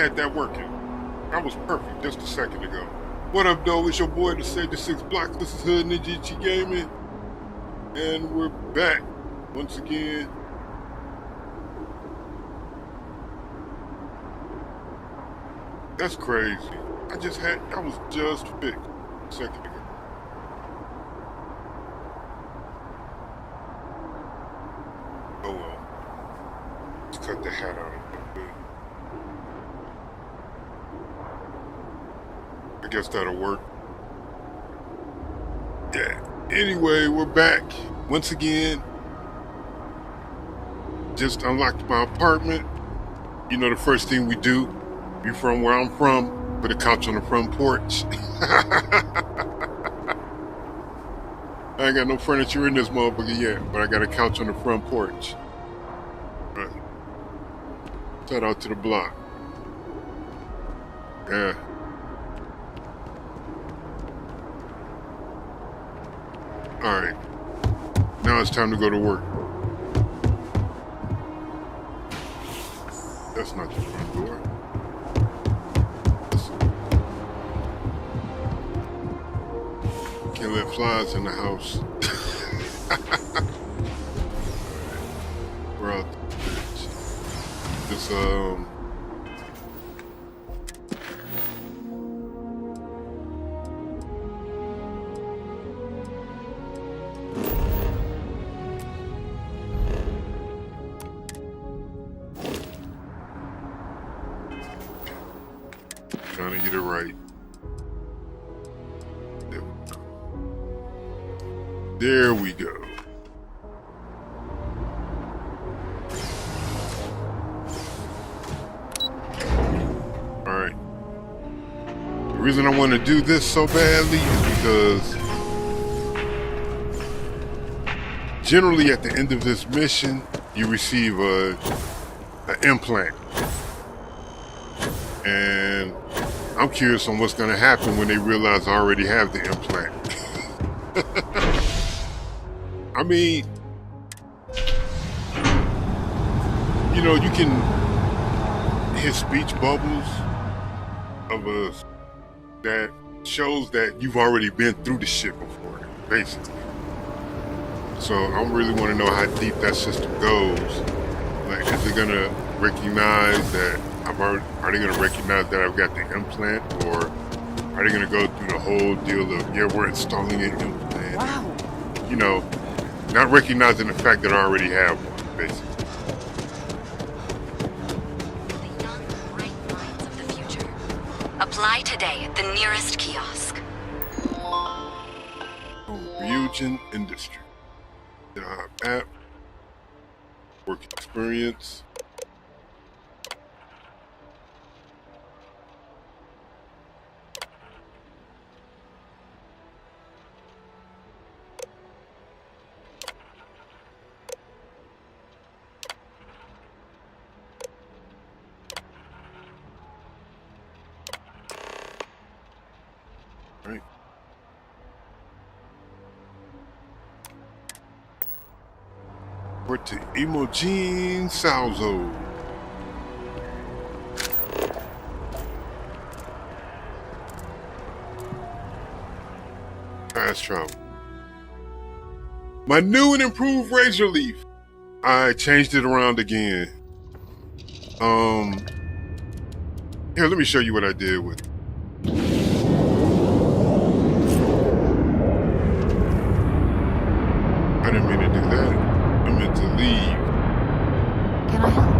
had that working. That was perfect just a second ago. What up, though? It's your boy, the Sage 6 Blocks. This is Hood Ninja G Gaming. And we're back once again. That's crazy. That was just fixed a second ago. Oh well. Let's cut the hat out a little bit. I guess that'll work. Yeah. Anyway, we're back once again. Just unlocked my apartment. You know, the first thing we do, you from where I'm from, put a couch on the front porch. I ain't got no furniture in this motherfucker yet, but I got a couch on the front porch. All right. Shout out to the block. Yeah. Alright. Now it's time to go to work. That's not the front door. Can't let flies in the house. We're out the bitch. This trying to get it right. There we go. Alright. The reason I want to do this so badly is because generally at the end of this mission, you receive an implant. And I'm curious on what's going to happen when they realize I already have the implant. I mean, you know, you can hit speech bubbles of us that shows that you've already been through the shit before, basically. So I really want to know how deep that system goes. Like, is it going to recognize that are they going to recognize that I've got the implant, or are they going to go through the whole deal of, yeah, we're installing an implant? Wow. You know, not recognizing the fact that I already have one, basically. The young, bright minds of the future. Apply today at the nearest kiosk. Fusion Industry. Job app. Work experience. Right. We're to Imogen Salzo. Fast travel. My new and improved razor leaf. I changed it around again. Here, let me show you what I did with it. I didn't mean to do that. I meant to leave. Can I help?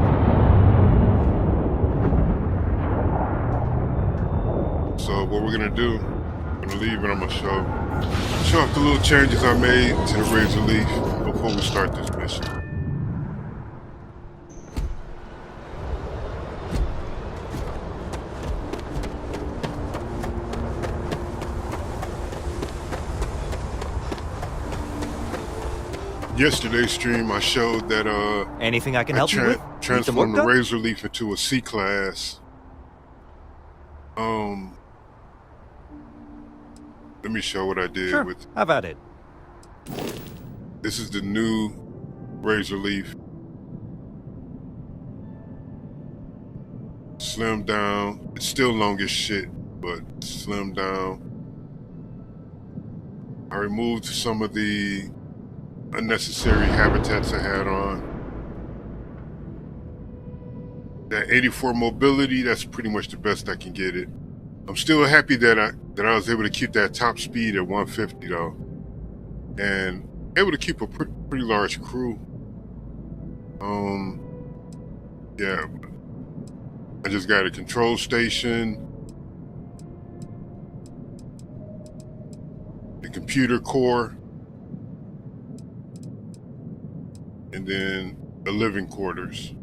So what we're gonna do, I'm gonna leave and I'm gonna show off the little changes I made to the razor leaf before we start this mission. Yesterday's stream, I showed that Anything I can help you with? Need some transformed work the done? razor leaf into a C class. Let me show what I did Sure, with. have at it. This is the new razor leaf. slimmed down. It's still long as shit, but slimmed down. I removed some of the unnecessary habitats I had on. That 84 mobility, that's pretty much the best I can get it. I'm still happy that I was able to keep that top speed at 150 though, and able to keep a pretty large crew. Yeah, I just got a control station, the computer core, and then the living quarters.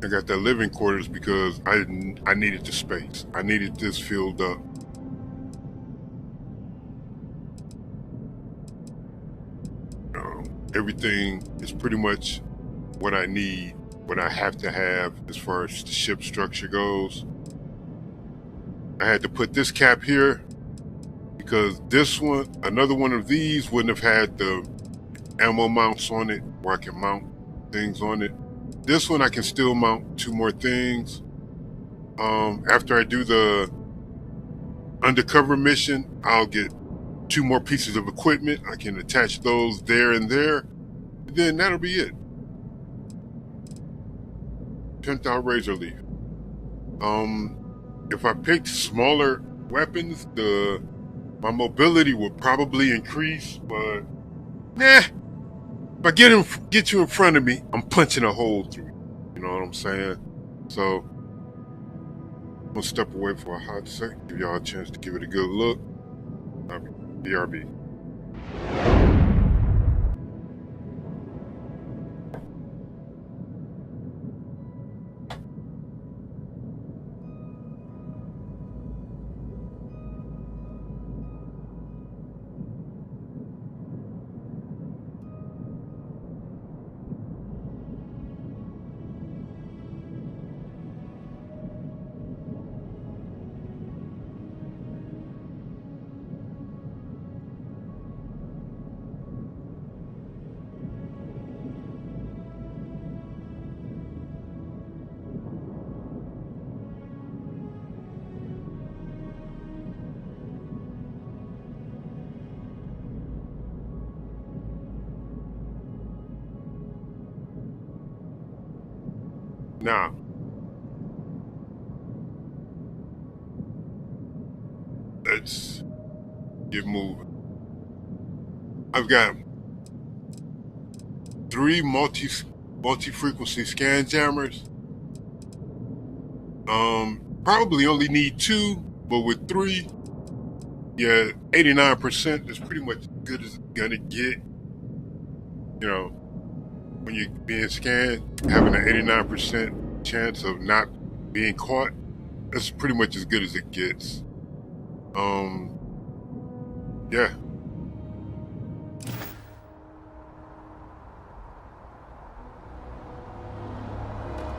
I got that living quarters because I needed the space. I needed this filled up. Everything is pretty much what I need, what I have to have as far as the ship structure goes. I had to put this cap here because this one, another one of these wouldn't have had the ammo mounts on it where I can mount things on it. This one I can still mount 2 more things. After I do the undercover mission, I'll get 2 more pieces of equipment. I can attach those there and there. And then that'll be it. Pimped out razor leaf. If I picked smaller weapons, my mobility would probably increase, but nah. If I get you in front of me, I'm punching a hole through you. You know what I'm saying? So I'm gonna step away for a hot second, give y'all a chance to give it a good look. BRB. Now, let's get moving. I've got 3 multi-frequency scan jammers. Probably only need 2, but with 3, yeah, 89% is pretty much as good as it's gonna get. You know, when you're being scanned, having an 89% chance of not being caught, that's pretty much as good as it gets. Yeah.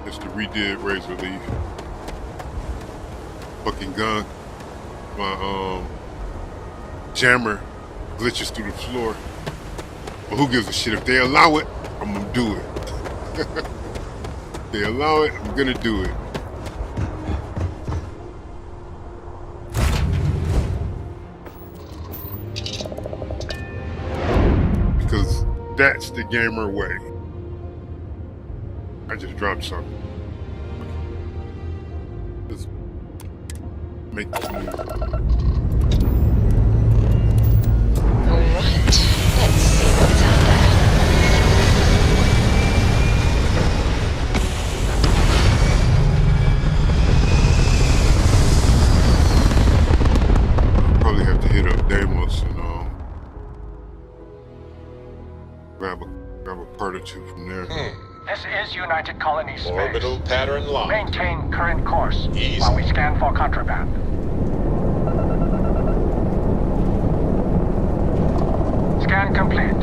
Just the redid razor leaf. Fucking gun. My jammer glitches through the floor. But who gives a shit? If they allow it, I'm gonna do it. If they allow it, I'm gonna do it. Because that's the gamer way. I just dropped something. Let's make the move. Alright, let's see what's out there. I'll probably have to hit up Deimos and grab a part or 2 from there. This is United Colony Space. Orbital pattern locked. Maintain current course Easy. while we scan for contraband. Scan complete.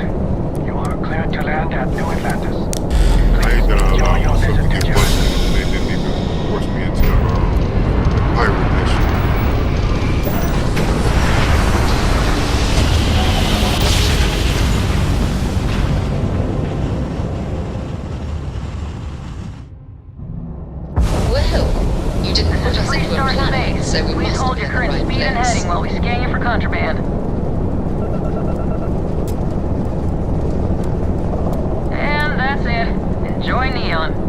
You are cleared to land at New Atlantis. I ain't gonna Enjoy allow your myself visit to to get Jupiter. busted and they didn't even force me into the pirate mission. say we Please must hold be your in the current right speed and place. heading while we scan you for contraband. And that's it. Enjoy Neon.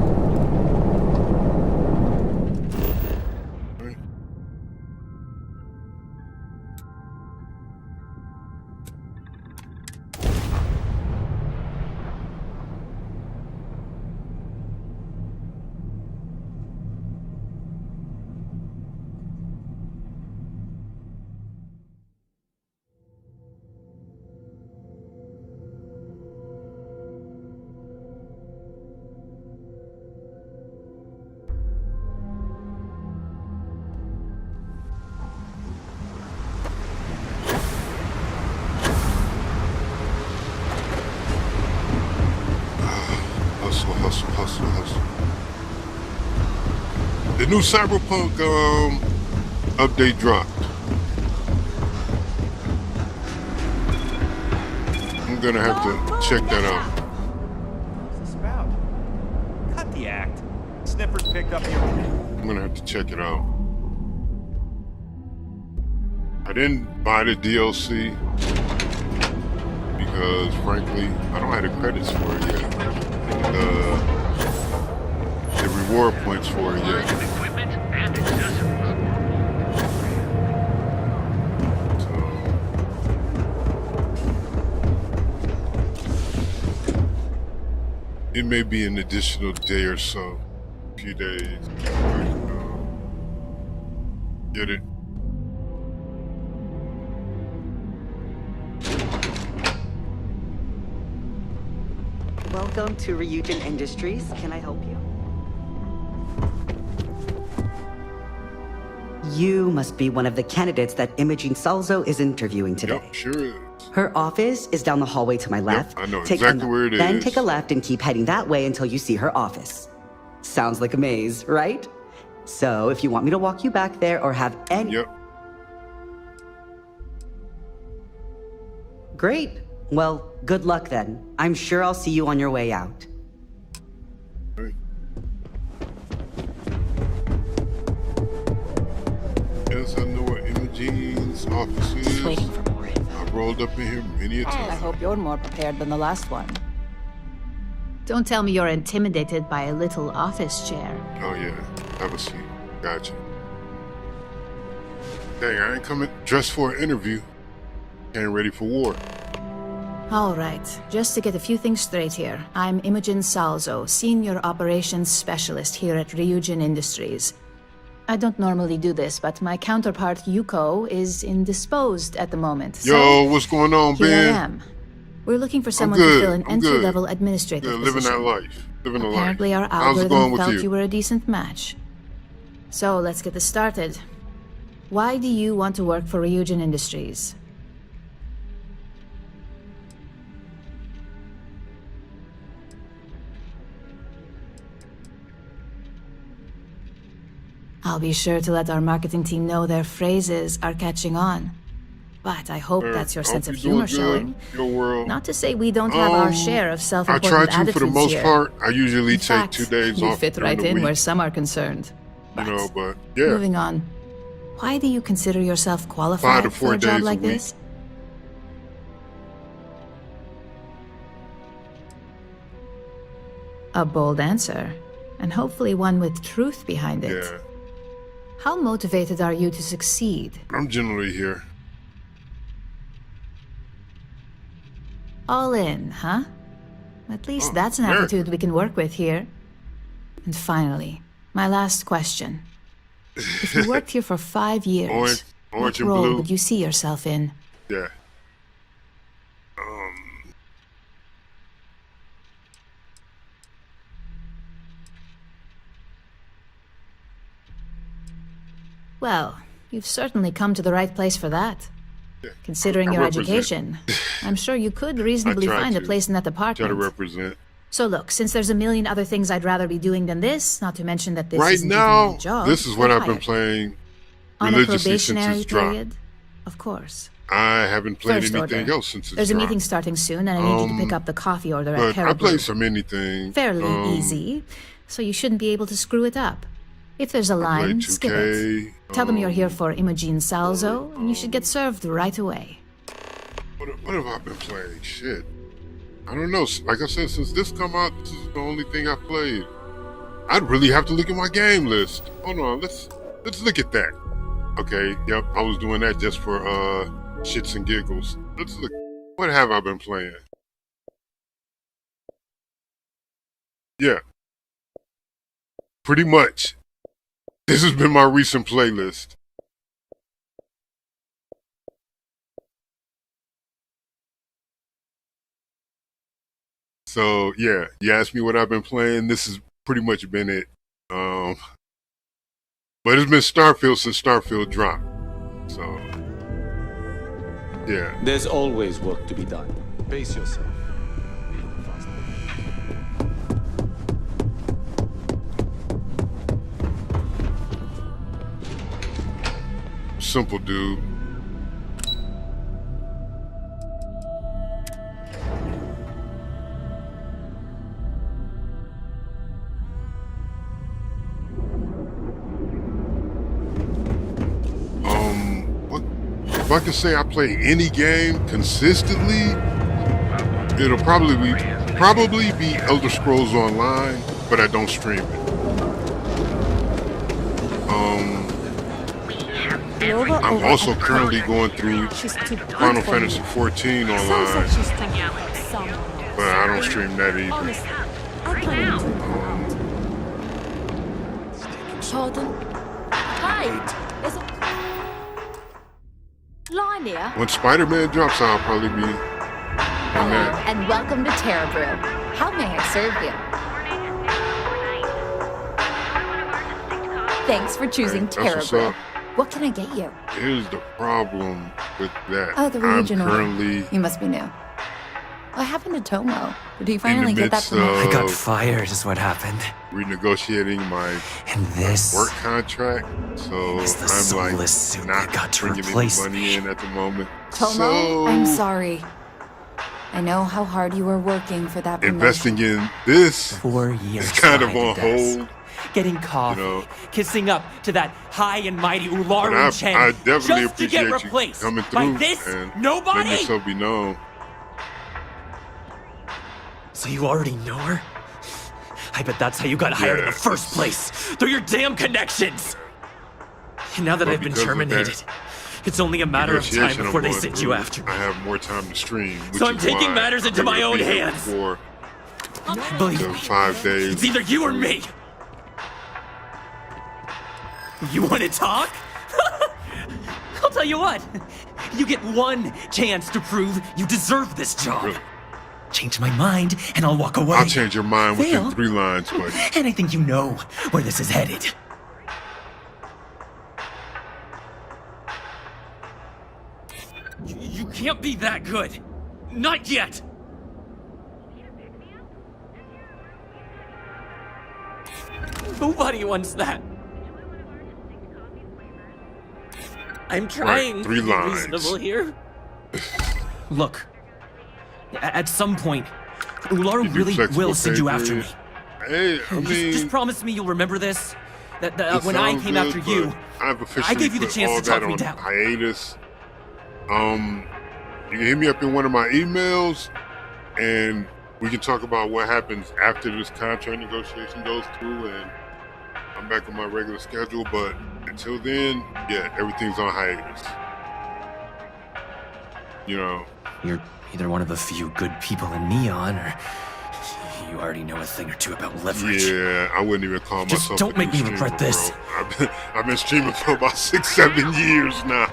Hustle. The new Cyberpunk update dropped. I'm gonna have to check that out. What's this about? Cut the act. Snippers picked up your... I'm gonna have to check it out. I didn't buy the DLC because, frankly, I don't have the credits for it yet. The reward points for it yet. Equipment and accessories. It may be an additional day or so, a few days. Get it? Welcome to Ryujin Industries. Can I help you? You must be one of the candidates that Imogene Salzo is interviewing today. Yep, sure is. Her office is down the hallway to my left. I know Take exactly where it is. Then take a left and keep heading that way until you see her office. Sounds like a maze, right? So if you want me to walk you back there or have any... Yep. Great. Well, good luck then. I'm sure I'll see you on your way out. Right. Yes, I know where Imogene's office is. Just waiting for more info. I've rolled up in here many a I time. hope you're more prepared than the last one. Don't tell me you're intimidated by a little office chair. Oh yeah, have a seat. Gotcha. Dang, I ain't coming dressed for an interview. Getting ready for war. All right, just to get a few things straight here. I'm Imogen Salzo, Senior Operations Specialist here at Ryujin Industries. I don't normally do this, but my counterpart Yuko is indisposed at the moment. Yo, what's going on, here Ben? I am. We're looking for someone good, to fill an I'm good. entry-level administrative Yeah, living position. that life. Living the life. Apparently our How's it going algorithm with felt you? you were a decent match. So let's get this started. Why do you want to work for Ryujin Industries? I'll be sure to let our marketing team know their phrases are catching on. But I hope that's your I sense hope of you're doing humor good. showing. Your world. Not to say we don't have our share of I self-important try to attitudes for the most here. part. I usually In take fact, 2 days you off fit during right the in week, where some are concerned. you But know, but yeah. moving on, why do you consider yourself qualified 5 to 4 for a job days a like week. this? A bold answer, and hopefully one with truth behind it. Yeah. How motivated are you to succeed? I'm generally here. All in, huh? At least Oh, that's an America. attitude we can work with here. And finally, my last question. If you worked here for 5 years, Orange what and role blue. would you see yourself in? Yeah. Well, you've certainly come to the right place for that. Yeah. Considering I your represent. education, I'm sure you could reasonably try find a to. place in that Try department. to represent. So look, since there's a million other things I'd rather be doing than this, not to mention that this Right isn't even now, my job, this is what you're I've been hired. playing On a religiously since probationary it's dropped. period? Of course. I haven't played First anything order. else since it's There's a dropped. meeting starting soon, and I need you to pick up the coffee order at But I Caribou. play so many things. Fairly easy, so you shouldn't be able to screw it up. If there's a I line, played skip 2K. it. Tell them you're here for Imogen Salzo, and you should get served right away. What have I been playing? Shit. I don't know. Like I said, since this come out, this is the only thing I played. I'd really have to look at my game list. Hold on, let's look at that. Okay, yep, I was doing that just for shits and giggles. Let's look. What have I been playing? Yeah. Pretty much. This has been my recent playlist. So yeah, you asked me what I've been playing. This has pretty much been it. But it's been Starfield since Starfield dropped. So yeah. There's always work to be done. Pace yourself. Simple dude. If I can say I play any game consistently, it'll probably be Elder Scrolls Online, but I don't stream it. I'm also currently going through Final Fantasy 14 online, but I don't stream that either. Pardon? Hide! There's a... line here. When Spider-Man drops, I'll probably be on that. And welcome to Terra Brew. How may I serve you? Thanks for choosing That's Terra what's Brew. up. What can I get you? Here's the problem with that. Oh, the I'm regional. currently You must be new. What happened to Tomo? Did he in finally the get that midst promotion? I got of fired is what happened. renegotiating my And this work contract, so is the I'm soulless like suit not that got to bringing any replace money me. in at the moment. Tomo, So I'm sorry. I know how hard you were working for that promotion. investing in this 4 years is kind of behind on the desk. hold. Getting coffee, You know. kissing up to that high and mighty But Ularu Chen, I definitely just to get appreciate you replaced coming by through this and nobody. letting yourself be known. So you already know her? I bet that's how you got hired in the Yeah. first place, through your damn connections. And now that Well, I've been because of terminated, that it's only a matter of time Negotiation I'm before they going send through, you after me. I have more time to stream, which So I'm is taking why matters into I'm my gonna own be here hands. for Believe the me, 5 days. it's either you or me. You want to talk? I'll tell you what. You get one chance to prove you deserve this job. Really. Change my mind, and I'll walk away. I'll change your mind within Fail. 3 lines, but And I think you know where this is headed. You can't be that good. Not yet. Nobody wants that. I'm trying 3 to be lines. reasonable here. Look, at some point, Ularu You do really flexible will send you pay after me. period. Hey, I mean, Just promise me you'll remember this. That it when I sounds came good, after but you, I've officially I gave you the put chance all to talk that me on down. hiatus. You can hit me up in one of my emails, and we can talk about what happens after this contract negotiation goes through, and I'm back on my regular schedule. But until then, yeah, everything's on hiatus. You know, You're either one of the few good people in Neon, or you already know a thing or two about leverage. yeah, I wouldn't even call Just myself. don't a make new me regret streamer, this. bro. I've been streaming for about 6-7 years now.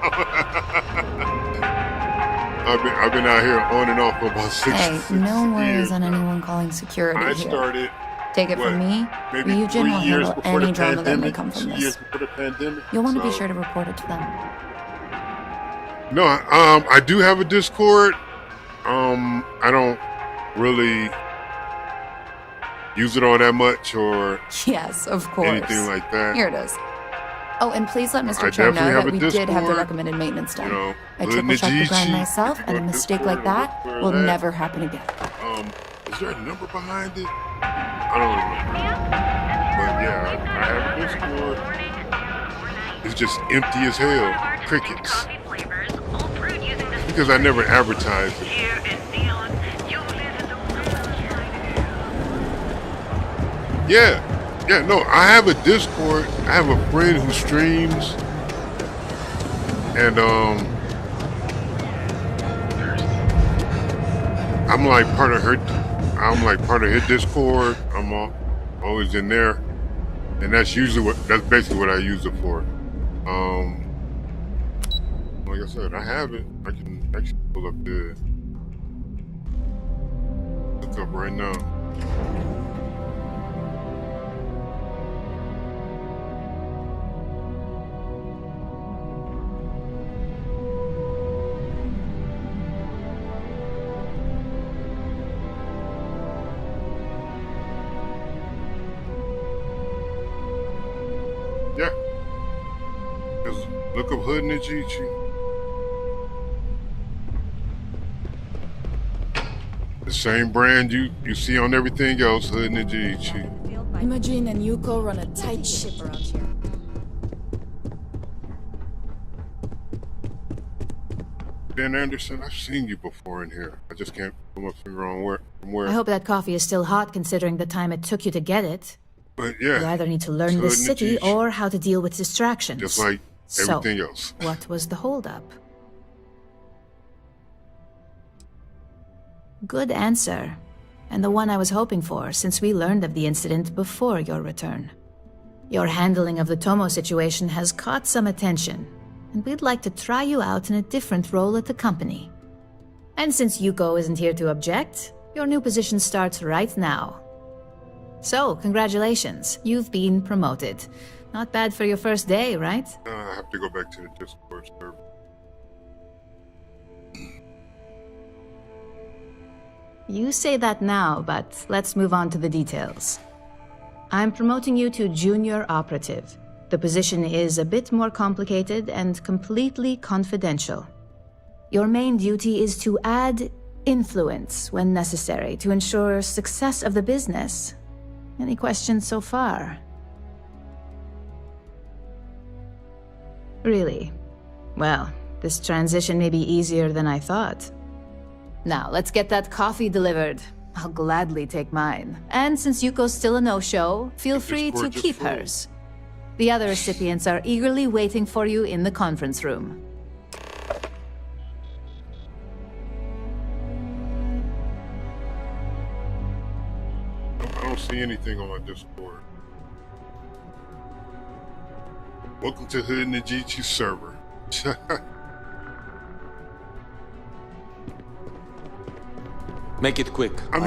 I've been out here on and off for about 6 Hey, no worries years on now. anyone calling security I here. started Take it what, from me, maybe Ryujin 3 will years handle before any the drama that may pandemic. come from 2 this. years before the pandemic. You'll want to be so- sure to report it to them. No, I do have a Discord. I don't really use it all that much or Yes, of course. anything like that. Here it is. Oh, and please let Mr. I Cho know definitely have that a we did have the Discord, recommended maintenance done. You know, I Lil triple checked the grind Najiji, myself, and a Discord, mistake like that where will that. never happen again. Is there a number behind it? I don't remember. yeah, I have a Discord. It's just empty as hell. Crickets. Because I never advertised it. Yeah, no, I have a Discord. I have a friend who streams. And, I'm like part of her Discord. I'm always in there. And that's basically what I use it for. Like I said, I have it. I can actually pull up the look up right now. Yeah. Just look up Hood Nijichi. The same brand you see on everything else, Hood Nijichi. Imogen and Yuko run a tight ship around here. Ben Anderson, I've seen you before in here. I just can't put my finger on from where. I hope that coffee is still hot considering the time it took you to get it. But yeah. You either need to learn this city or how to deal with distractions. Just like everything else. What was the holdup? Good answer. And the one I was hoping for, since we learned of the incident before your return. Your handling of the Tomo situation has caught some attention, and we'd like to try you out in a different role at the company. And since Yuko isn't here to object, your new position starts right now. So, congratulations, you've been promoted. Not bad for your first day, right? I have to go back to the Discord server. You say that now, but let's move on to the details. I'm promoting you to junior operative. The position is a bit more complicated and completely confidential. Your main duty is to add influence when necessary to ensure success of the business. Any questions so far? Really? Well, this transition may be easier than I thought. Now, let's get that coffee delivered. I'll gladly take mine. And since Yuko's still a no-show, feel free to keep hers. The other recipients are eagerly waiting for you in the conference room. I don't see anything on my Discord. Welcome to Hood Nijichi server. Make it quick. I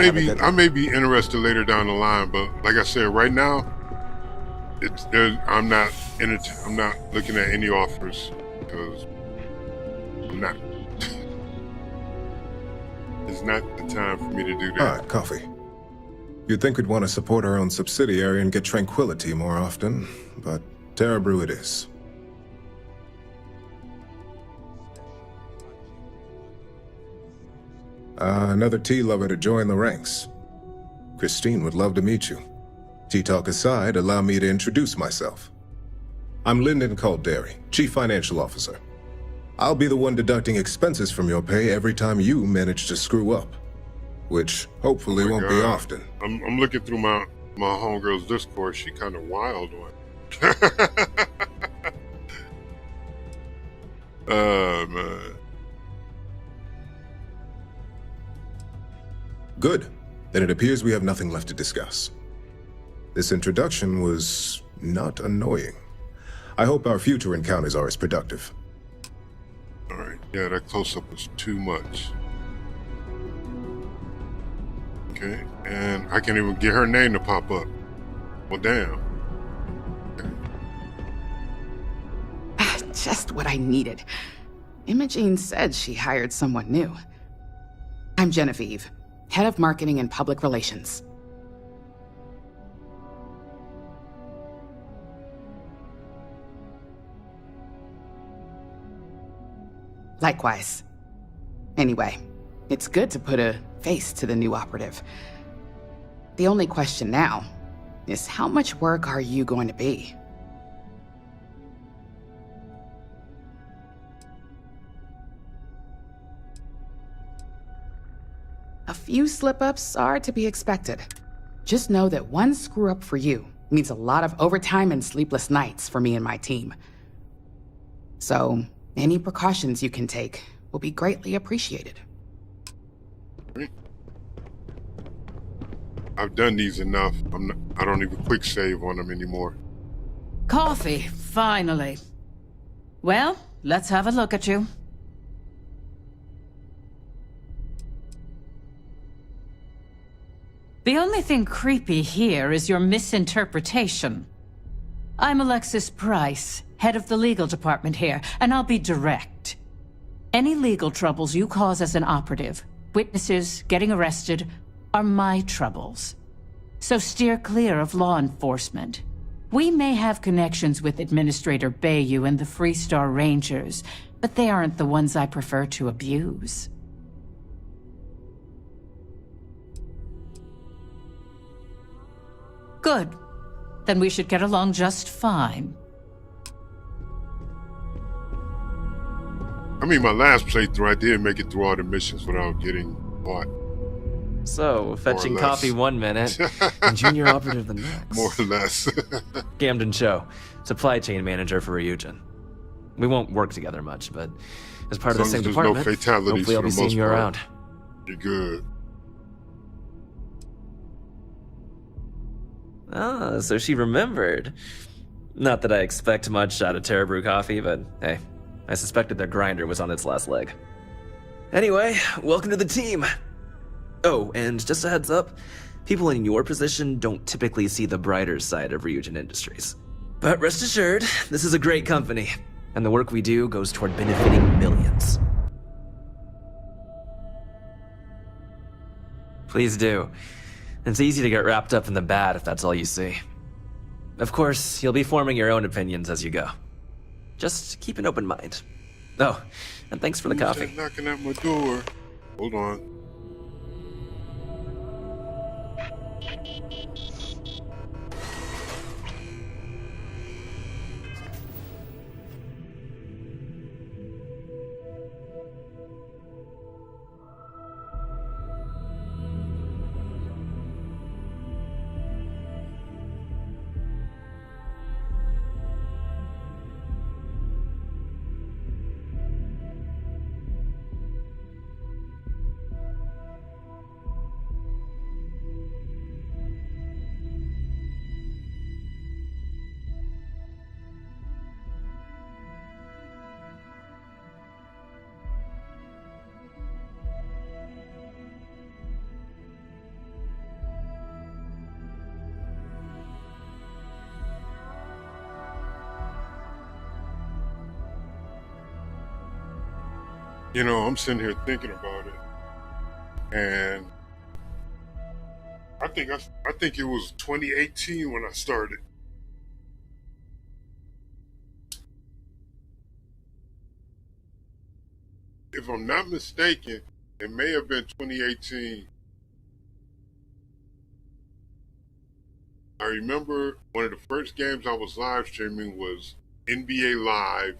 may be interested later down the line, but like I said, right now, I'm not looking at any offers because I'm not. It's not the time for me to do that. All right, coffee. You'd think we'd want to support our own subsidiary and get tranquility more often, but Terra Brew it is. Another tea lover to join the ranks. Christine would love to meet you. Tea talk aside, allow me to introduce myself. I'm Lyndon Calderi, Chief Financial Officer. I'll be the one deducting expenses from your pay every time you manage to screw up. Which hopefully won't be often. I'm looking through my homegirl's Discord. She kind of wild one. Man. Good. Then it appears we have nothing left to discuss. This introduction was not annoying. I hope our future encounters are as productive. Alright, yeah, that close-up was too much. Okay, and I can't even get her name to pop up. Well, damn. Okay. Just what I needed. Imogene said she hired someone new. I'm Genevieve, Head of Marketing and Public Relations. Likewise. Anyway, it's good to put a face to the new operative. The only question now is how much work are you going to be? A few slip-ups are to be expected. Just know that one screw-up for you means a lot of overtime and sleepless nights for me and my team. So, any precautions you can take will be greatly appreciated. I've done these enough. I don't even quick save on them anymore. Coffee, finally. Well, let's have a look at you. The only thing creepy here is your misinterpretation. I'm Alexis Price, head of the legal department here, and I'll be direct. Any legal troubles you cause as an operative, witnesses, getting arrested, are my troubles. So steer clear of law enforcement. We may have connections with Administrator Bayou and the Freestar Rangers, but they aren't the ones I prefer to abuse. Good. Then we should get along just fine. I mean, my last playthrough, I did make it through all the missions without getting caught. So, fetching coffee 1 minute, and junior operative the next. More or less. Camden Cho, supply chain manager for Ryujin. We won't work together much, but as part of the same department, no fatalities, hopefully I'll be seeing you around. You're good. Ah, so she remembered. Not that I expect much out of Terra Brew Coffee, but hey, I suspected their grinder was on its last leg. Anyway, welcome to the team. Oh, and just a heads up, people in your position don't typically see the brighter side of Ryujin Industries. But rest assured, this is a great company, and the work we do goes toward benefiting millions. Please do. It's easy to get wrapped up in the bad if that's all you see. Of course, you'll be forming your own opinions as you go. Just keep an open mind. Oh, and thanks for the coffee. Who's knocking at my door? Hold on. You know, I'm sitting here thinking about it, and I think it was 2018 when I started. If I'm not mistaken, it may have been 2018. I remember one of the first games I was live streaming was NBA Live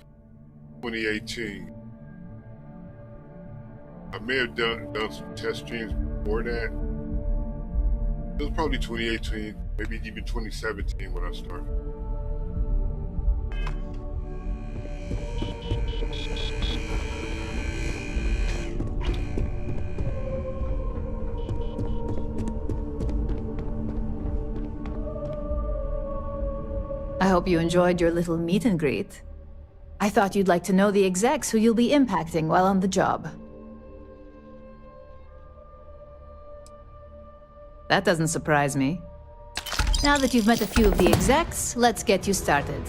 2018. I may have done some test streams before that. It was probably 2018, maybe even 2017 when I started. I hope you enjoyed your little meet and greet. I thought you'd like to know the execs who you'll be impacting while on the job. That doesn't surprise me. Now that you've met a few of the execs, let's get you started.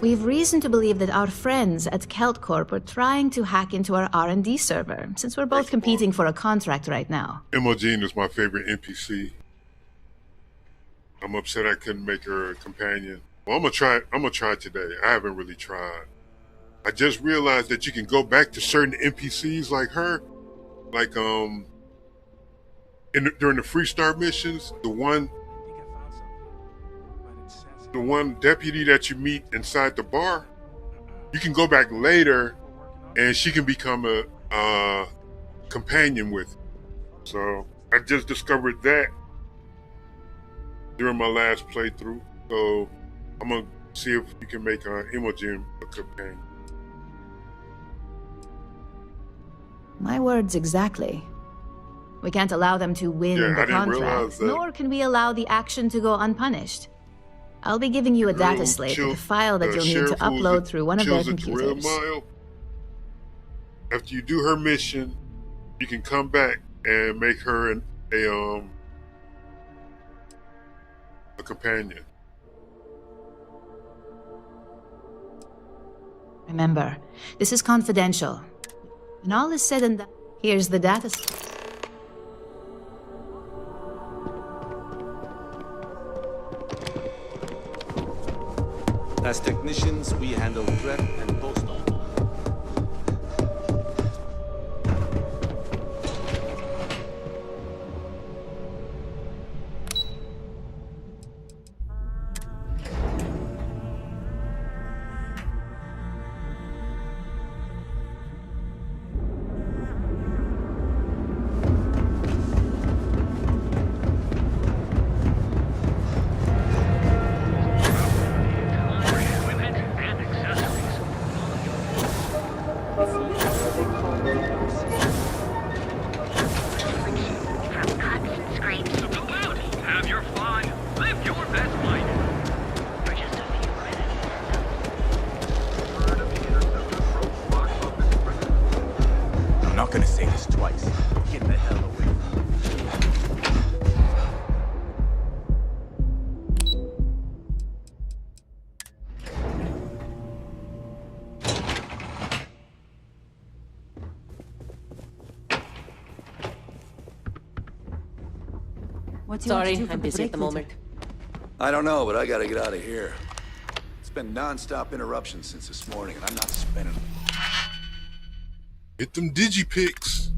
We've reason to believe that our friends at Kelt Corp are trying to hack into our R&D server, since we're both competing for a contract right now. Imogen is my favorite NPC. I'm upset I couldn't make her a companion. Well, I'm gonna try today. I haven't really tried. I just realized that you can go back to certain NPCs like her, like during the Freestar missions, the one the one deputy that you meet inside the bar, you can go back later and she can become a companion with you. So I just discovered that during my last playthrough. So I'm gonna see if you can make Imogen a companion. My words exactly. We can't allow them to win Yeah, I the didn't realize contract, that. nor can we allow the action to go unpunished. I'll be giving you a Girl data who slate killed with a file that the you'll need to sheriff who was upload at- through one of their kills at the rail computers. mile. After you do her mission, you can come back and make her a companion. Remember, this is confidential. When all is said and done, here's the data slate. As technicians, we handle prep and post-op. I'm not gonna say this twice. Get the hell away. Sorry, I'm busy at the moment. I don't know, but I gotta get out of here. It's been non-stop interruptions since this morning, and I'm not spending them. Get them digipics.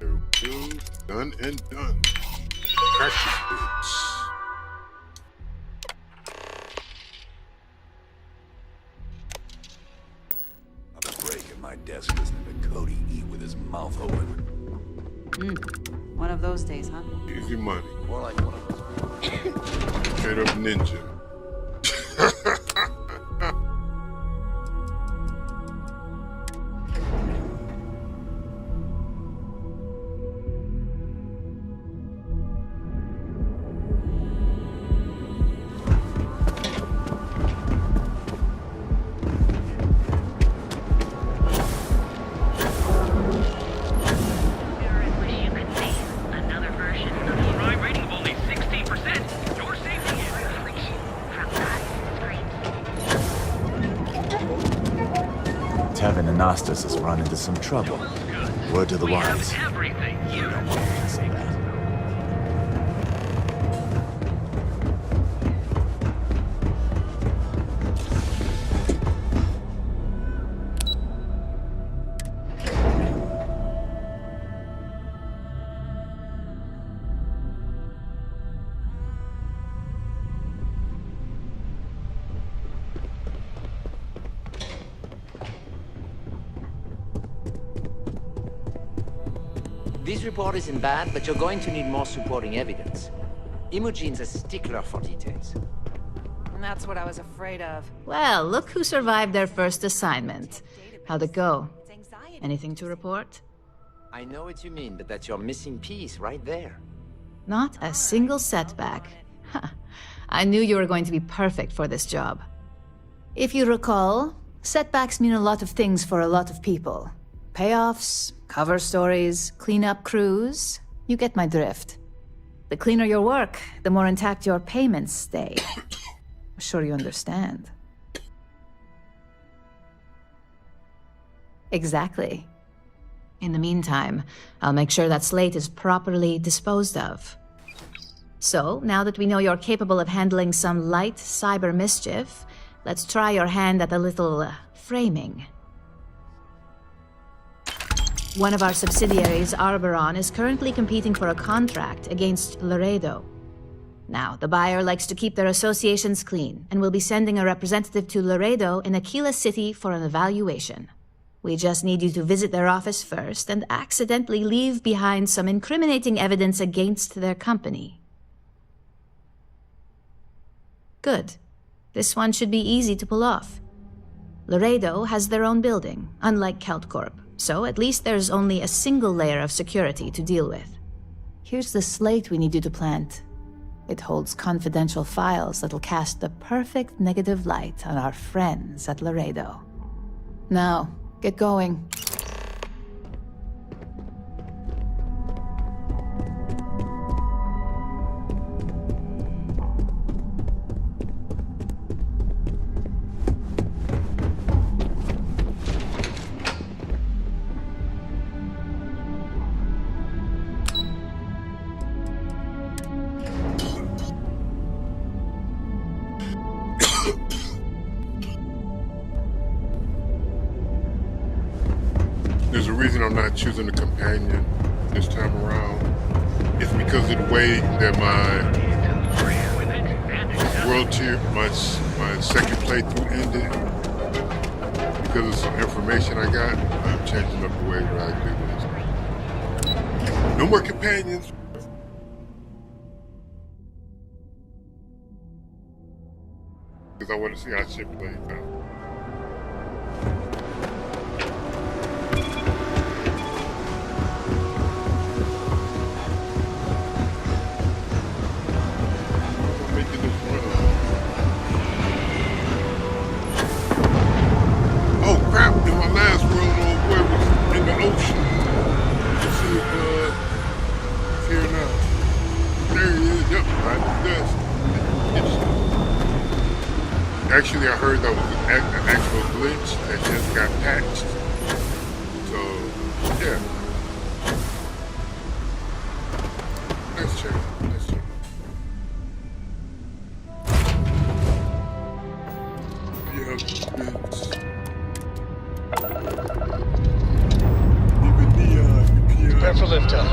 There we go. Done and done. Practice bits. I've been breaking my desk listening to Cody eat with his mouth open. One of those days, huh? Easy money. More like one of those. Straight up ninja. Tevin and Nastas has run into some trouble. Word to the wise. You don't want me to say that. This report isn't bad, but you're going to need more supporting evidence. Imogen's a stickler for details. And that's what I was afraid of. Well, look who survived their first assignment. How'd it go? Anything to report? I know what you mean, but that's your missing piece right there. Not a single setback. Huh. I knew you were going to be perfect for this job. If you recall, setbacks mean a lot of things for a lot of people. Payoffs, cover stories, cleanup crews. You get my drift. The cleaner your work, the more intact your payments stay. I'm sure you understand. Exactly. In the meantime, I'll make sure that slate is properly disposed of. So, now that we know you're capable of handling some light cyber mischief, let's try your hand at a little framing. One of our subsidiaries, Arboron, is currently competing for a contract against Laredo. Now, the buyer likes to keep their associations clean, and will be sending a representative to Laredo in Aquila City for an evaluation. We just need you to visit their office first and accidentally leave behind some incriminating evidence against their company. Good. This one should be easy to pull off. Laredo has their own building, unlike KeltCorp, so at least there's only a single layer of security to deal with. Here's the slate we need you to plant. It holds confidential files that'll cast the perfect negative light on our friends at Laredo. Now, get going. There's a reason I'm not choosing a companion this time around. It's because of the way that my world tier, my second playthrough ended. Because of some information I got, I'm changing up the way that I do this. No more companions. Because I want to see how shit plays out. Actually, I heard that was an actual glitch that just got patched. So, yeah. Let's check. Let's check. Yeah, it's... Even the Prepare for liftoff.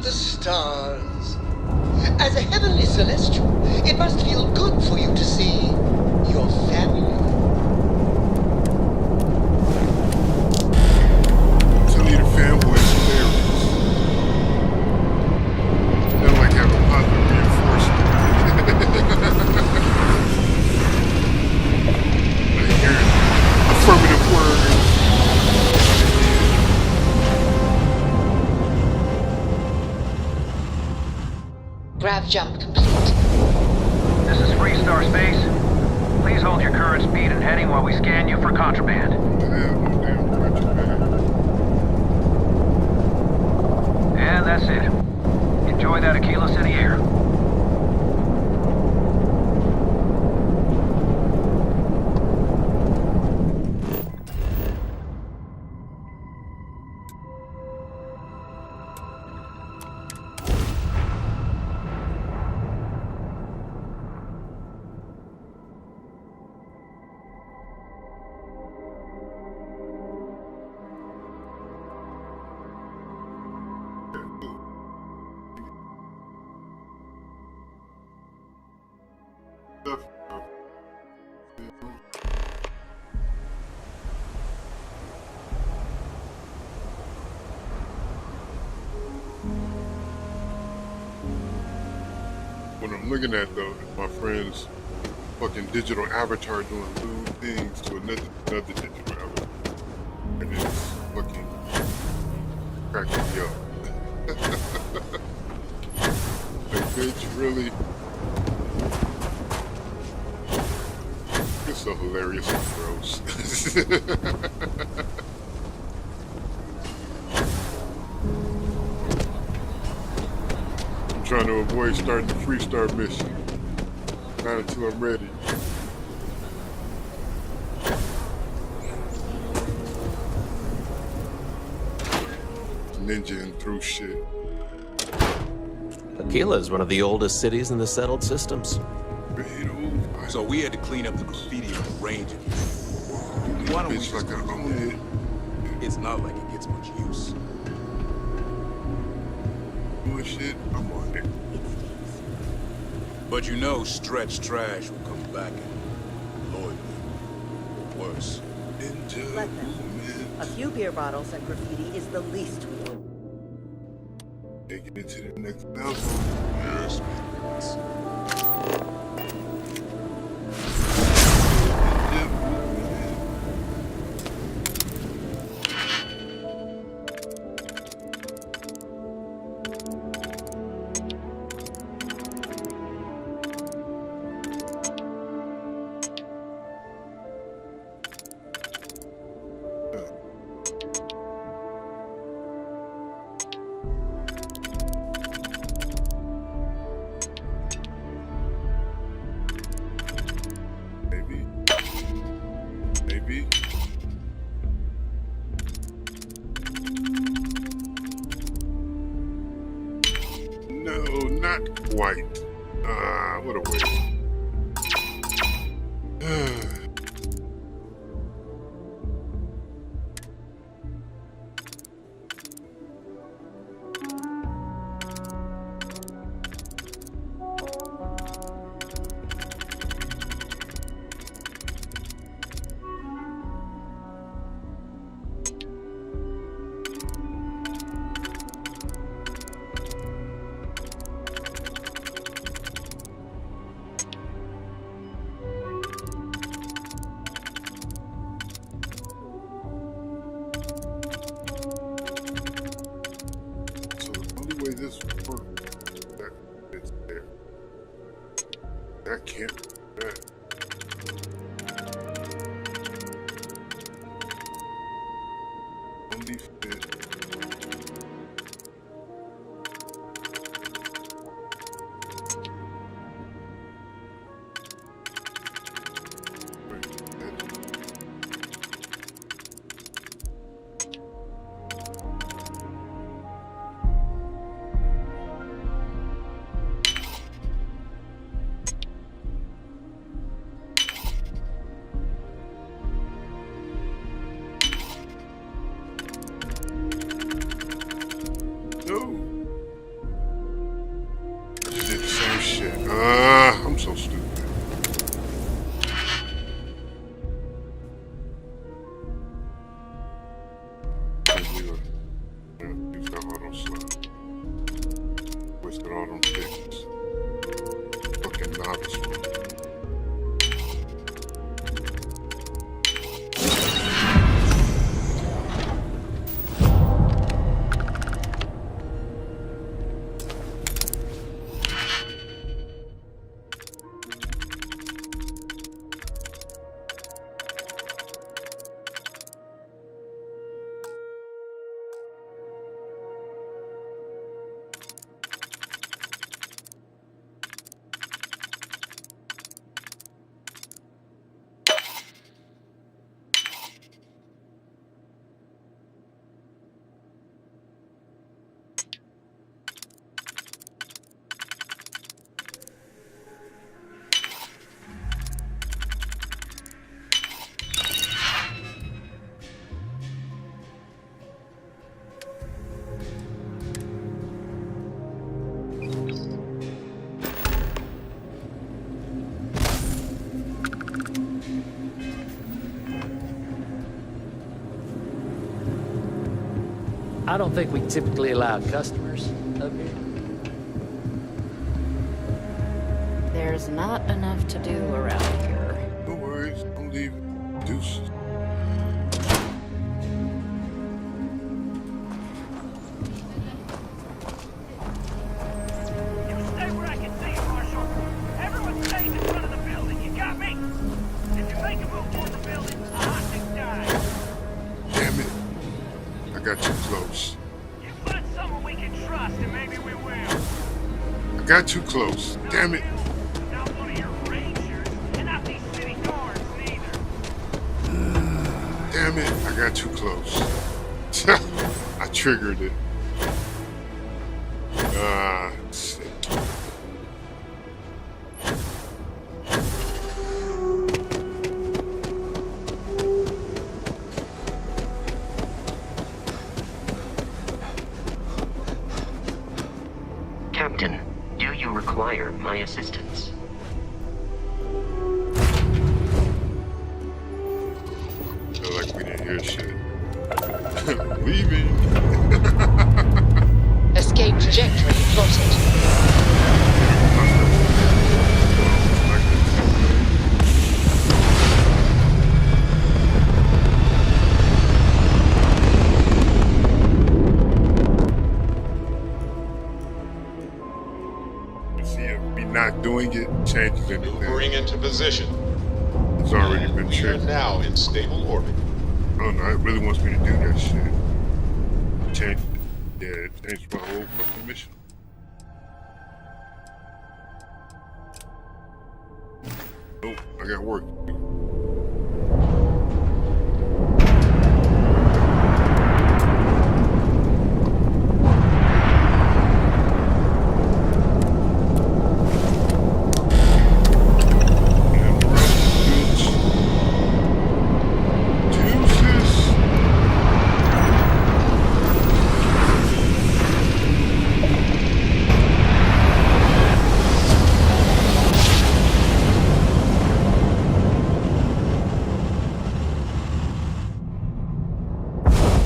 Stars. As a heavenly celestial, it must feel good for you to see your family. To lead a fanboy hilarious. Not like having positive reinforcement. Like hearing affirmative words. Grav jump complete. This is Freestar Space. Please hold your current speed and heading while we scan you for contraband. And that's it. Enjoy that Aquila City air. What I'm looking at though is my friend's fucking digital avatar doing little things to another digital avatar. And it's fucking cracking me up. Like, bitch, really? is so hilarious and gross. I'm trying to avoid starting the freestyle mission. Not until I'm ready. Ninja through shit. Aquila is one of the oldest cities in the settled systems. So we had to clean up the graffiti on the range again. Why don't we just like I own it? It's not like it gets much use. Bullshit, I'm on it. But you know Stretch Trash will come back and Lloyd will. Or worse. Let them. A few beer bottles and graffiti is the least we owe. Taking it to the next level. Yes. Maybe. No, not quite. What a waste. This work that it's there. That can't be that. Only fit. I'm so stupid. Use that auto slot. Wasted all them tickets. Fucking novice one. I don't think we typically allow customers up here. There's not enough to do around here. No worries, don't leave. Deuces. Stay where I can see you, Marshal. Everyone stays in front of the building, you got me? Did you make Damn it. I got too close. I got too close. Damn it. Damn it. I got too close. I triggered it. Shit. Captain, do you require my assistance? Feel like we didn't hear shit. Leaving. Escape trajectory plotted. See if me not doing it changes anything. Maneuvering into position. It's already been We are triggered. now in stable orbit. Oh no, it really wants me to do that shit. Change. Yeah, it changed my whole fucking mission. Oh, I got work to do.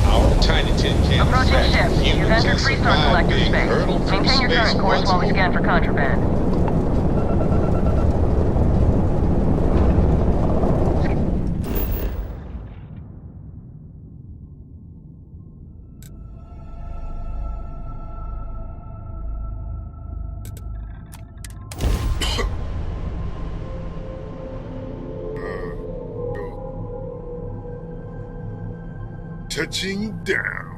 Our tiny tin can Approaching fact ship. You've humans entered have Freestar survived Collector being space. hurtled through Maintain your space current course once while we more. scan for contraband. Touching down.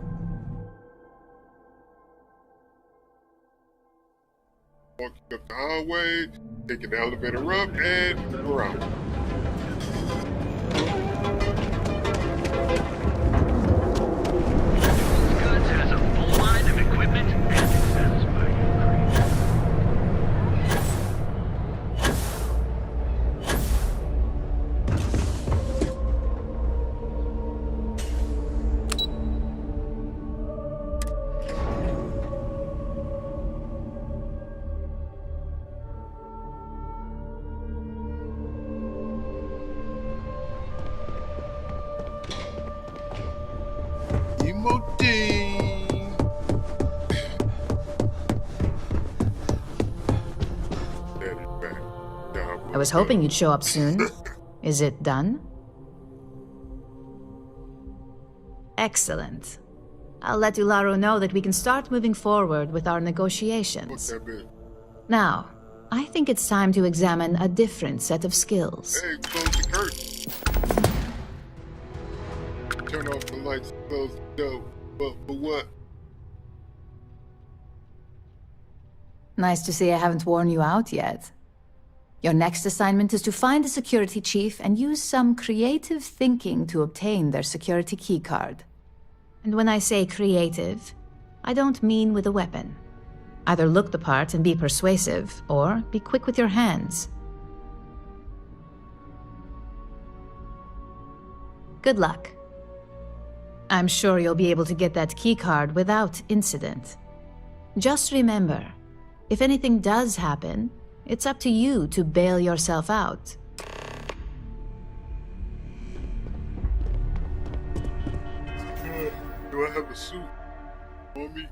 Walking up the hallway, taking the elevator up, and we're out. Goods has a full line of equipment and is satisfying. Emoting. I was hoping you'd show up soon. Is it done? Excellent. I'll let Ularo know that we can start moving forward with our negotiations. Now, I think it's time to examine a different set of skills. Hey, close the curtain. Turn off the lights, close the door. But for what? Nice to see I haven't worn you out yet. Your next assignment is to find a security chief and use some creative thinking to obtain their security keycard. And when I say creative, I don't mean with a weapon. Either look the part and be persuasive, or be quick with your hands. Good luck. I'm sure you'll be able to get that keycard without incident. Just remember, if anything does happen, it's up to you to bail yourself out. Do I have a suit on me?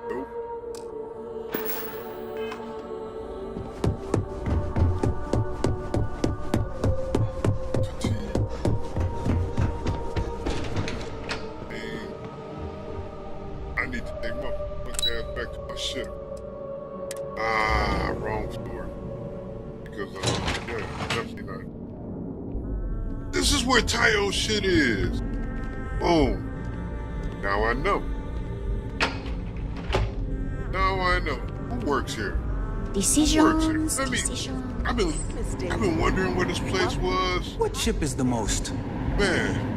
Nope. I need to take my ass back to my ship. Wrong store. Because, yeah, definitely not. This is where Tayo shit is. Boom. Now I know. Now I know. Who works here? Decisions. I've been wondering where this place was. What ship is the most? Man.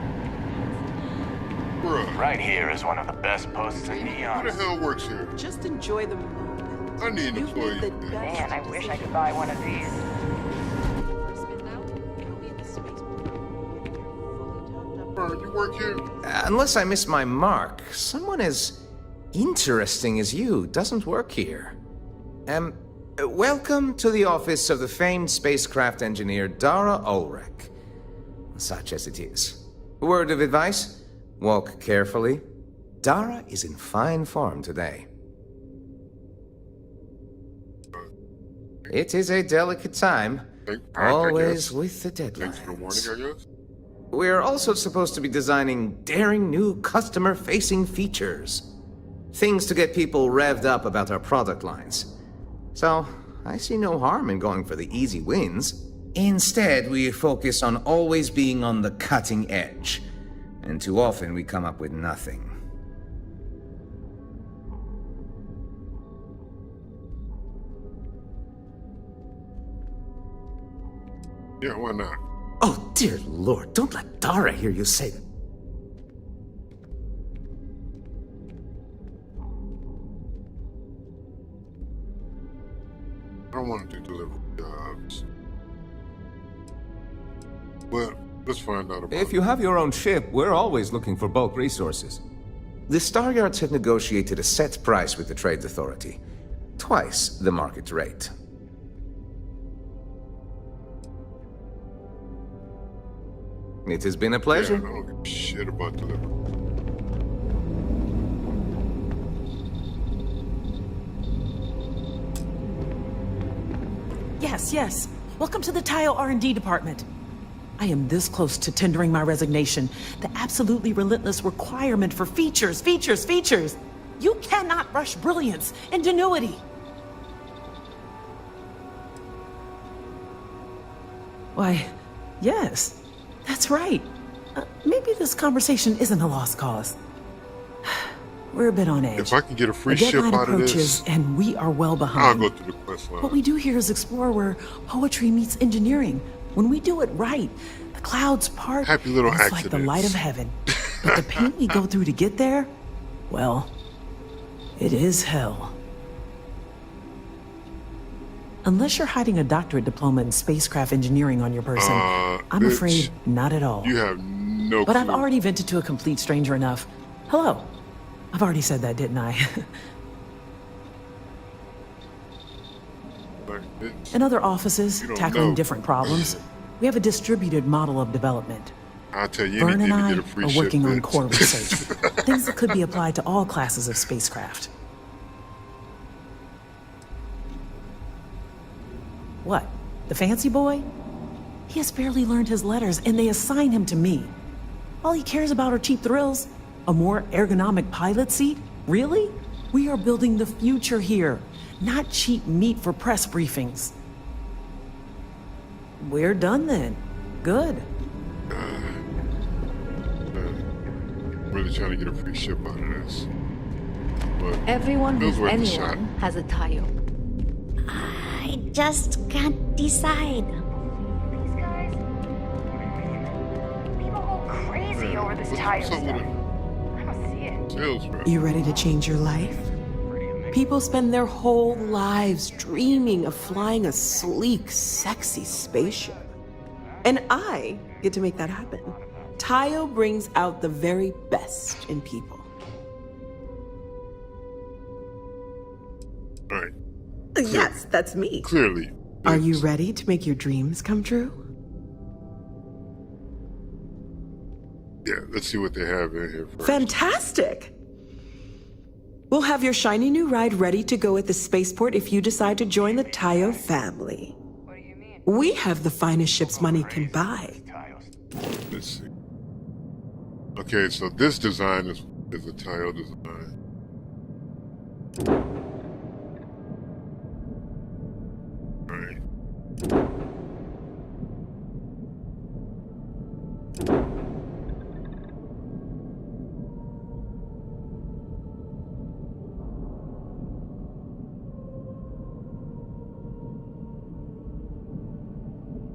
Bruh. Right here is one of the best posts in Neon. Who the hell works here? Just enjoy the moment. I need an employee. Man, I wish I could buy one of these. You work here? Unless I miss my mark, someone as interesting as you doesn't work here. Welcome to the office of the famed spacecraft engineer Dara Ulrich. Such as it is. Word of advice? Walk carefully. Dara is in fine form today. It is a delicate time. Always with the deadlines. Thanks for warning, I guess. We're also supposed to be designing daring new customer-facing features. Things to get people revved up about our product lines. So, I see no harm in going for the easy wins. Instead, we focus on always being on the cutting edge. And too often we come up with nothing. Yeah, why not? Oh, dear Lord, don't let Dara hear you say that. I don't want to do delivery jobs. But let's find out about If you have your own ship, we're always looking for bulk resources. The Star Yards had negotiated a set price with the Trade Authority. Twice the market rate. It has been a pleasure. Yeah, I don't give a shit about delivery. Yes, yes. Welcome to the Tayo R&D department. I am this close to tendering my resignation. The absolutely relentless requirement for features, features, features. You cannot rush brilliance, ingenuity. Why, yes, that's right. Maybe this conversation isn't a lost cause. We're a bit on edge. If I can get a free The ship deadline out of approaches, this, and we are well I'll behind. go through the quest line. What we do here is explore where poetry meets engineering. When we do it right, the clouds part. Happy little and it's like the light of heaven. But the pain we go through to get there, well, it is hell. Unless you're hiding a doctorate diploma in spacecraft engineering on your person, I'm bitch, afraid not at all. You have no But I've clue. already vented to a complete stranger enough. Hello. I've already said that, didn't I? Like, bitch, In other offices, You don't tackling know. different problems, we have a distributed model of development. I'll tell you Vern anything and to I get a free are ship. working on bitch. core research, things that could be applied to all classes of spacecraft. What? The fancy boy? He has barely learned his letters, and they assign him to me. All he cares about are cheap thrills. A more ergonomic pilot seat? Really? We are building the future here, not cheap meat for press briefings. We're done then. Good. I'm really trying to get a free ship out of this. But Everyone it was who's worth a shot. anyone has a Tayo. I just can't decide. People go crazy over this tire stuff. I don't see it. Sales rep. You ready to change your life? People spend their whole lives dreaming of flying a sleek, sexy spaceship. And I get to make that happen. Tayo brings out the very best in people. All right. Yes, that's me. Clearly. Are you ready to make your dreams come true? Yeah, let's see what they have in here first. Fantastic! We'll have your shiny new ride ready to go at the spaceport if you decide to join the Tayo family. We have the finest ships money can buy. Let's see. Okay, so this design is a Tayo design. Right.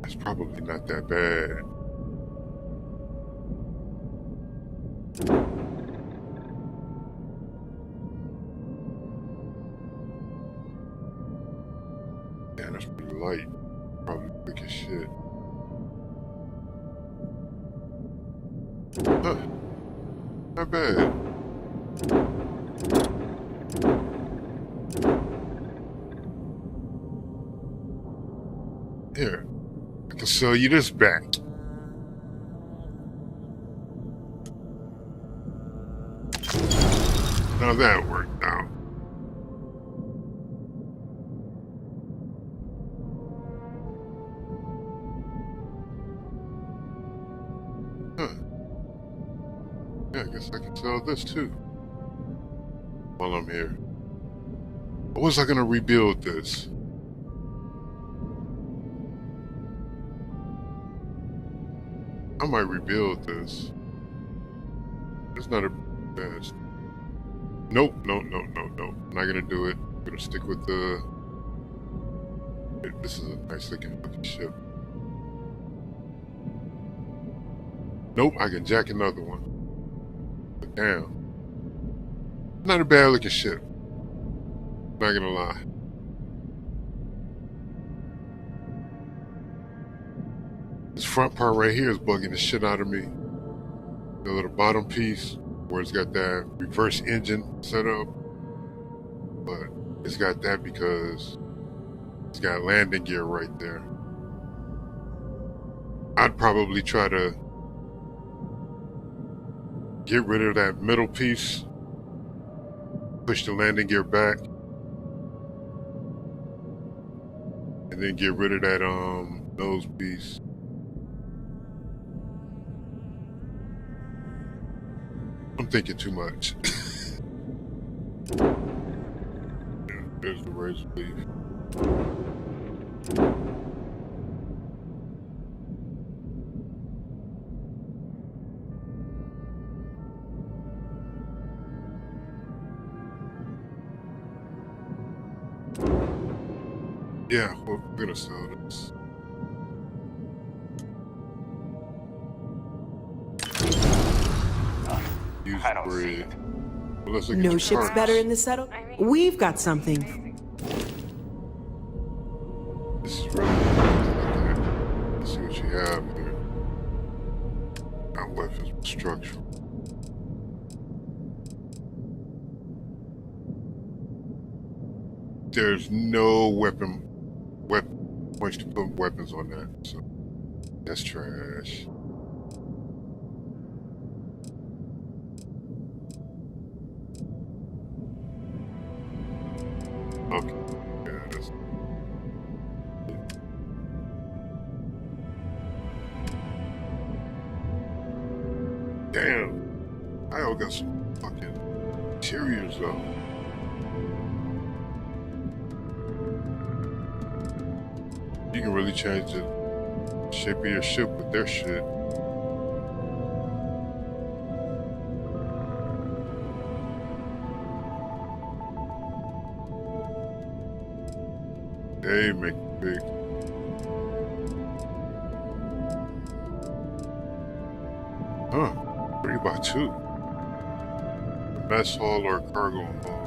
It's probably not that bad. Damn, that's pretty light. Probably quick as shit. Huh. Not bad. Here, I can sell you this back. Now that worked out. Huh. Yeah, I guess I can sell this too. While I'm here. Or was I gonna rebuild this? I might rebuild this. It's not a best. Nope, no. I'm not gonna do it. I'm gonna stick with the... This is a nice looking fucking ship. Nope, I can jack another one. But damn. Not a bad looking ship. Not gonna lie. This front part right here is bugging the shit out of me. The little bottom piece where it's got that reverse engine set up. But it's got that because it's got landing gear right there. I'd probably try to get rid of that middle piece, push the landing gear back, and then get rid of that nose piece. I'm thinking too much. Yeah, there's the razor leaf. Yeah, well, we're gonna sell this. Use bread. Well, let's look at No your ship's parts. better in the settle. We've got something. This is really good. Let's see what you have here. Not weapons, but structural. There's no weapon points to put weapons on that, so that's trash. Okay, yeah, that's... Damn, I all got some fucking interiors though. You can really change the shape of your ship with their shit. They make it big. Huh, 3x2. A mess hall or a cargo hall.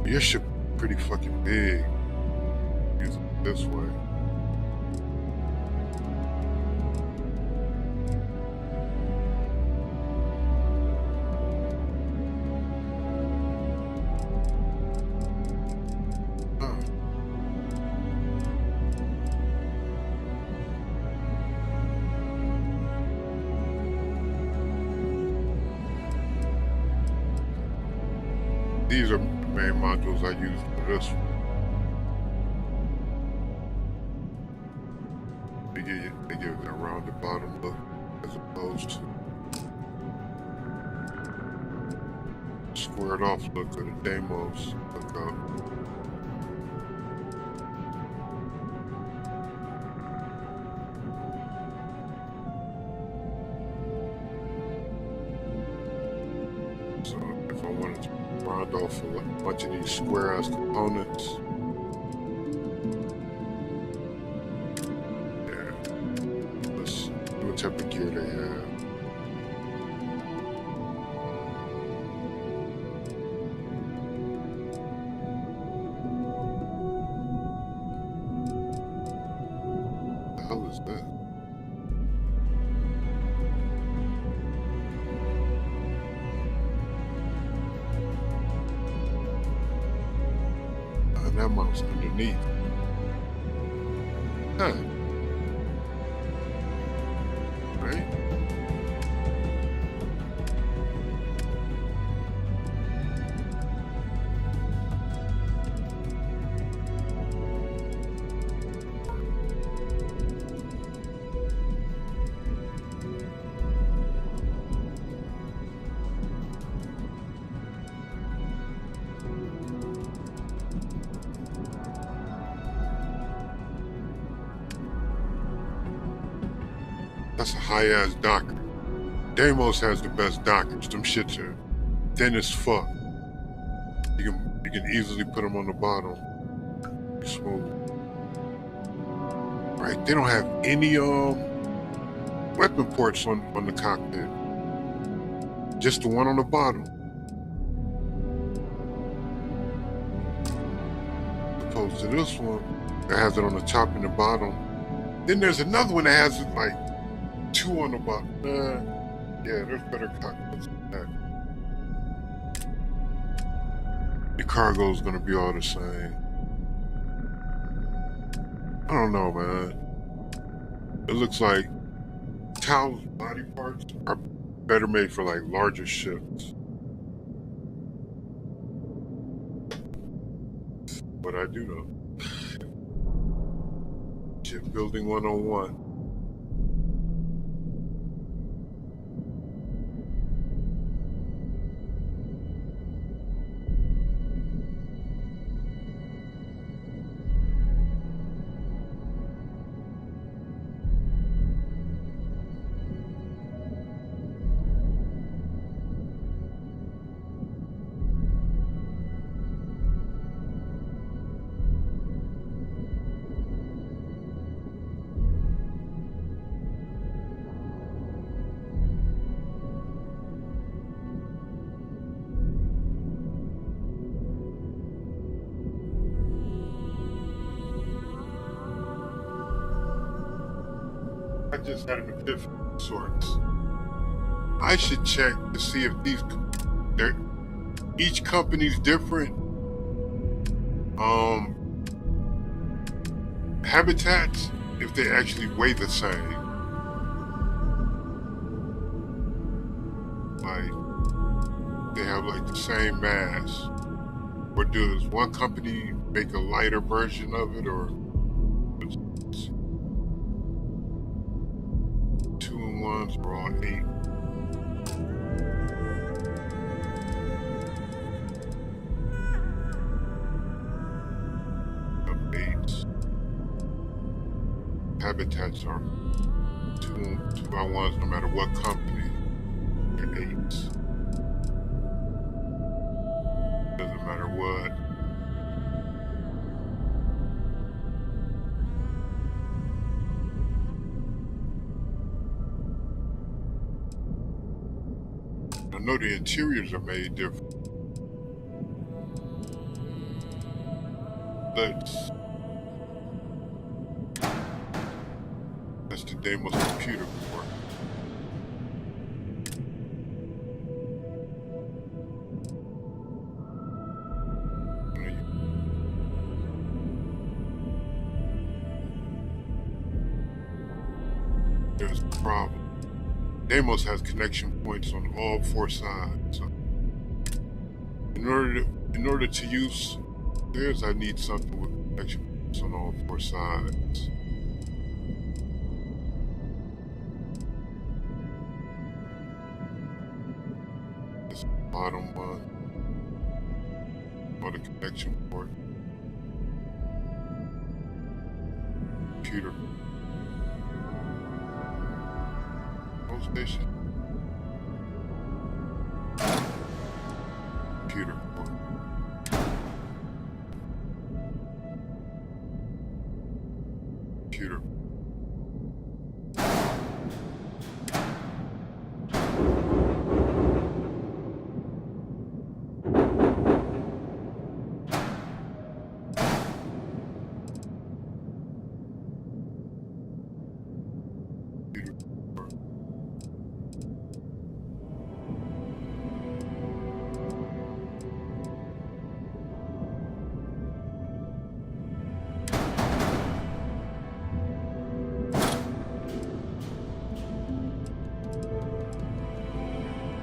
Your ship pretty fucking big. Use it this way. Huh. These are main modules I use for this one. They give it a rounded bottom look as opposed to squared off look of the Deimos look up. So if I wanted to round off a bunch of these square ass components, yeah, let's see what type of gear they have. What the hell is that? And that mouse underneath. Huh. Right? That's a high-ass docker. Deimos has the best dockers. Them shits are thin as fuck. You can easily put them on the bottom. Smooth. Right? They don't have any weapon ports on the cockpit. Just the one on the bottom. Opposed to this one that has it on the top and the bottom. Then there's another one that has it like 2 on the bottom. Yeah, there's better cockpits than that. The cargo is gonna be all the same. I don't know, man. It looks like Tao's body parts are better made for like larger ships. But I do know. Shipbuilding 101. I just had an epiphany of sorts. I should check to see if each company's different habitats, if they actually weigh the same. Like they have like the same mass. Or does one company make a lighter version of it, or 2-in-1s are all 8. Habitats are 2-by-1s no matter what company. They're 8s. Doesn't matter what. I know the interiors are made different. That's the Deimos computer board. There's the problem. Deimos has connection points on all 4 sides. So in order to use theirs, I need something with connection points on all 4 sides. This bottom one. or the connection port. Computer. Home station. Computer port. Computer.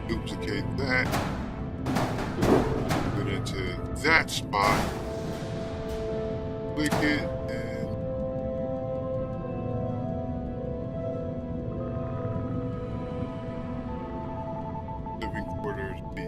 Duplicate that, put it into that spot, click it, and living quarters B.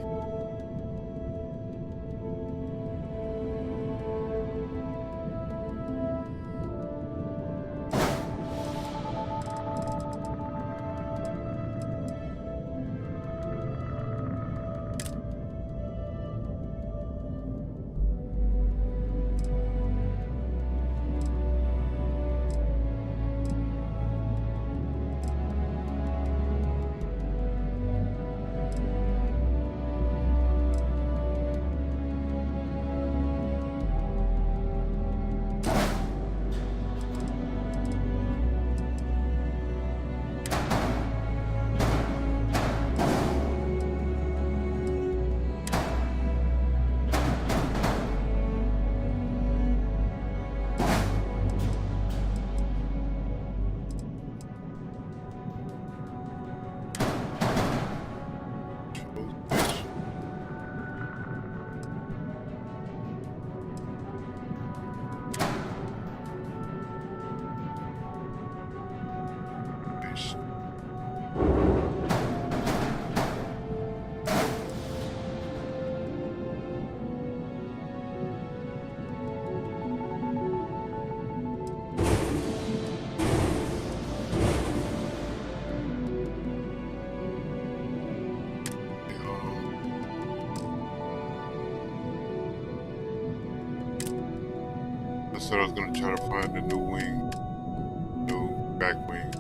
I said I was going to try to find a new wing, new back wing.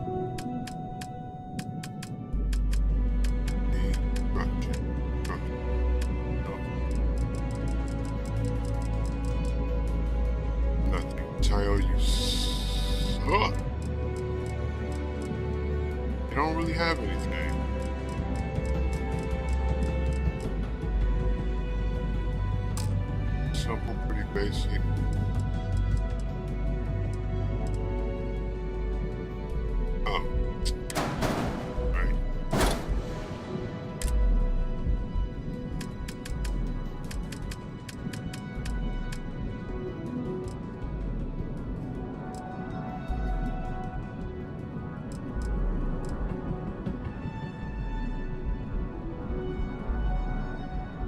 Nothing. Tayo, you suck. You don't really have anything. Simple, pretty basic.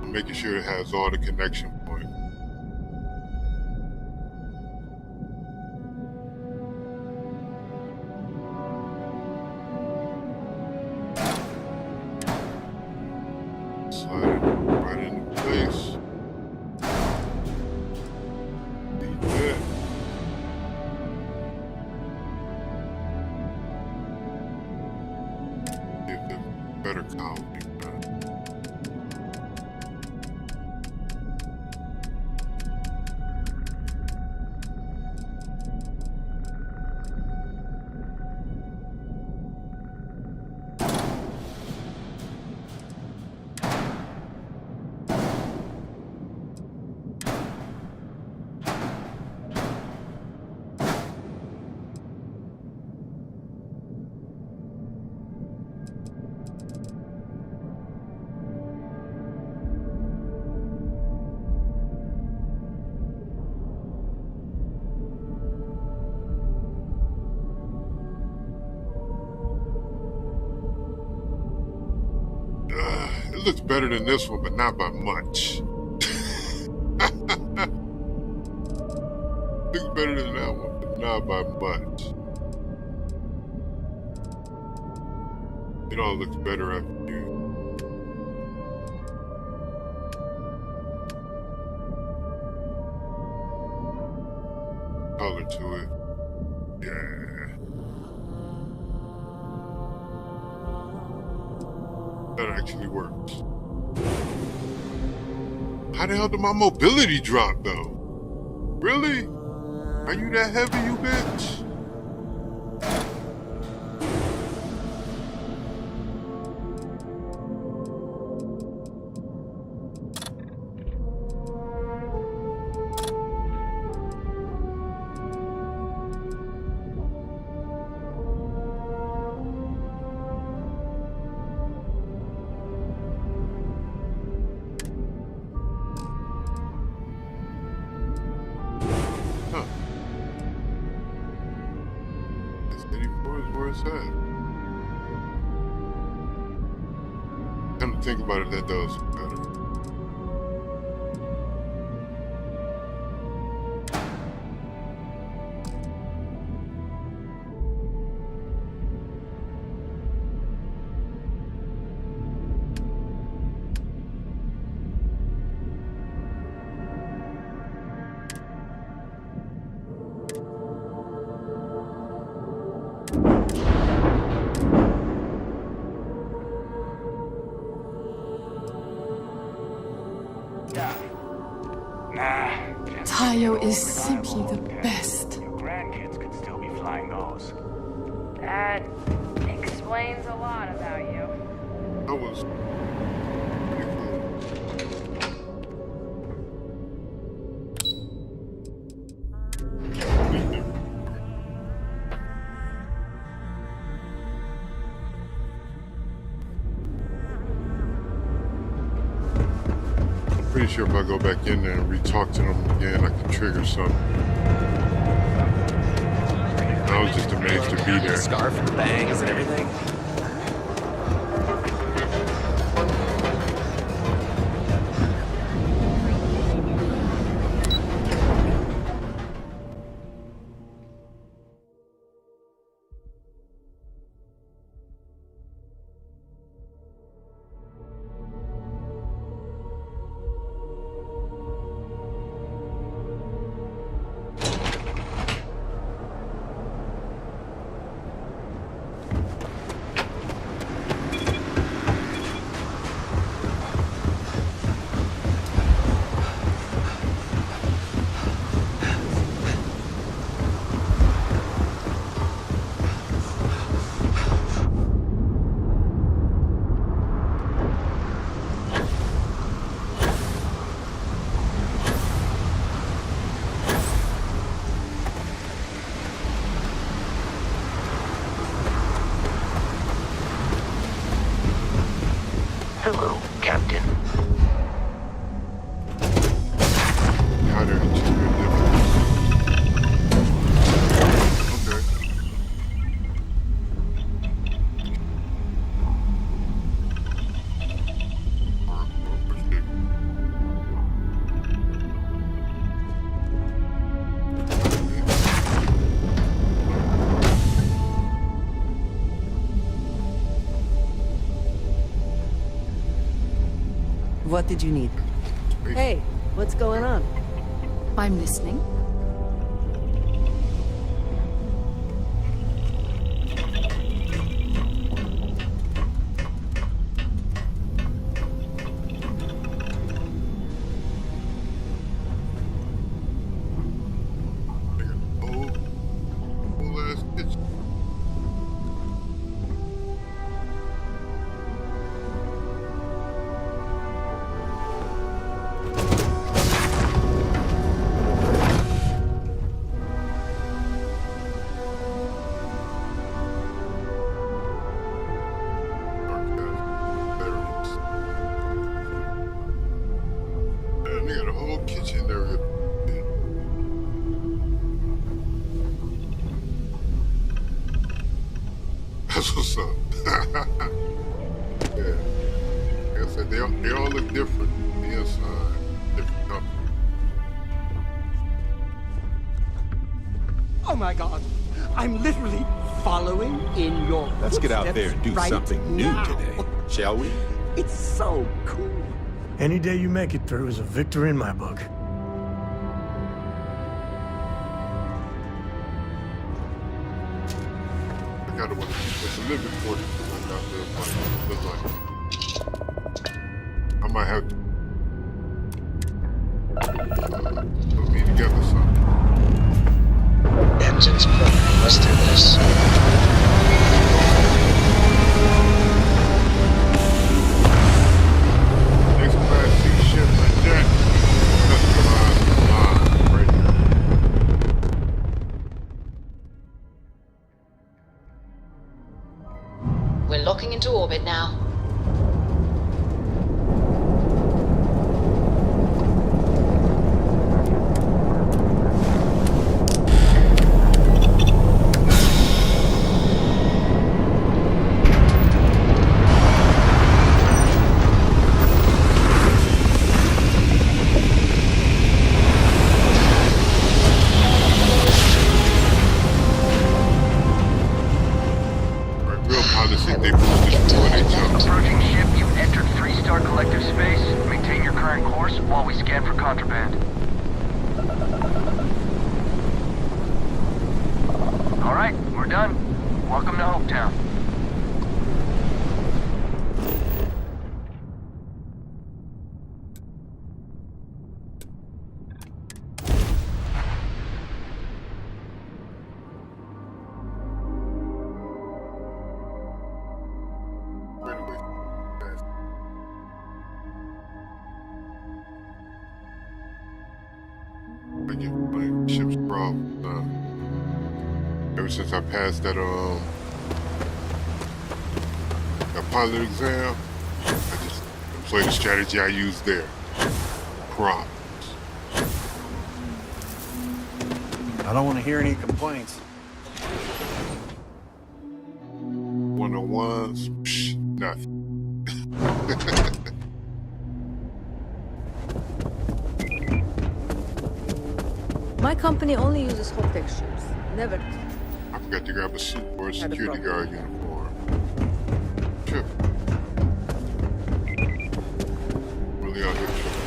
Making sure it has all the connection points. Slide it right into place. Need that. Give them better count. It looks better than this one, but not by much. looks better than that one, but not by much. It all looks better after you. Color to it. Yeah. That actually works. How the hell did my mobility drop though? Really? Are you that heavy, you bitch? Come to think about it, that does better. Tayo is simply the best. Your grandkids could still be flying those. That explains a lot about you. That was pretty Pretty sure if I go back in there and re-talk to them again, I can trigger something. I was just amazed to be there. Scarf and bangs and everything. Hello, Captain. How did you do Okay. What did you need? Hey, what's going on? I'm listening. They got a whole kitchen area. That's what's up. Yeah. Like I said, they all look different on the inside. Different company. my god. I'm literally following in your Let's get out there and do right something new now. today, shall we? It's so cool. Any day you make it through is a victory in my book. I gotta watch. It's a little bit more like out there, but look like I might have to put me together something. Engines programmed. Let's do this. Next class C ship like that. Customized line right there. We're locking into orbit now. Approaching ship, you've entered 3-star collective space. Maintain your current course while we scan for contraband. Alright, we're done. Welcome to Hopetown. My ship's problem. Ever since I passed that pilot exam, I just employed the strategy I used there. Props. I don't want to hear any complaints. One-on-ones, nothing. My company only uses hot fixtures. Never. I forgot to grab a suit or a security guard uniform. Trip. Really out here tripping.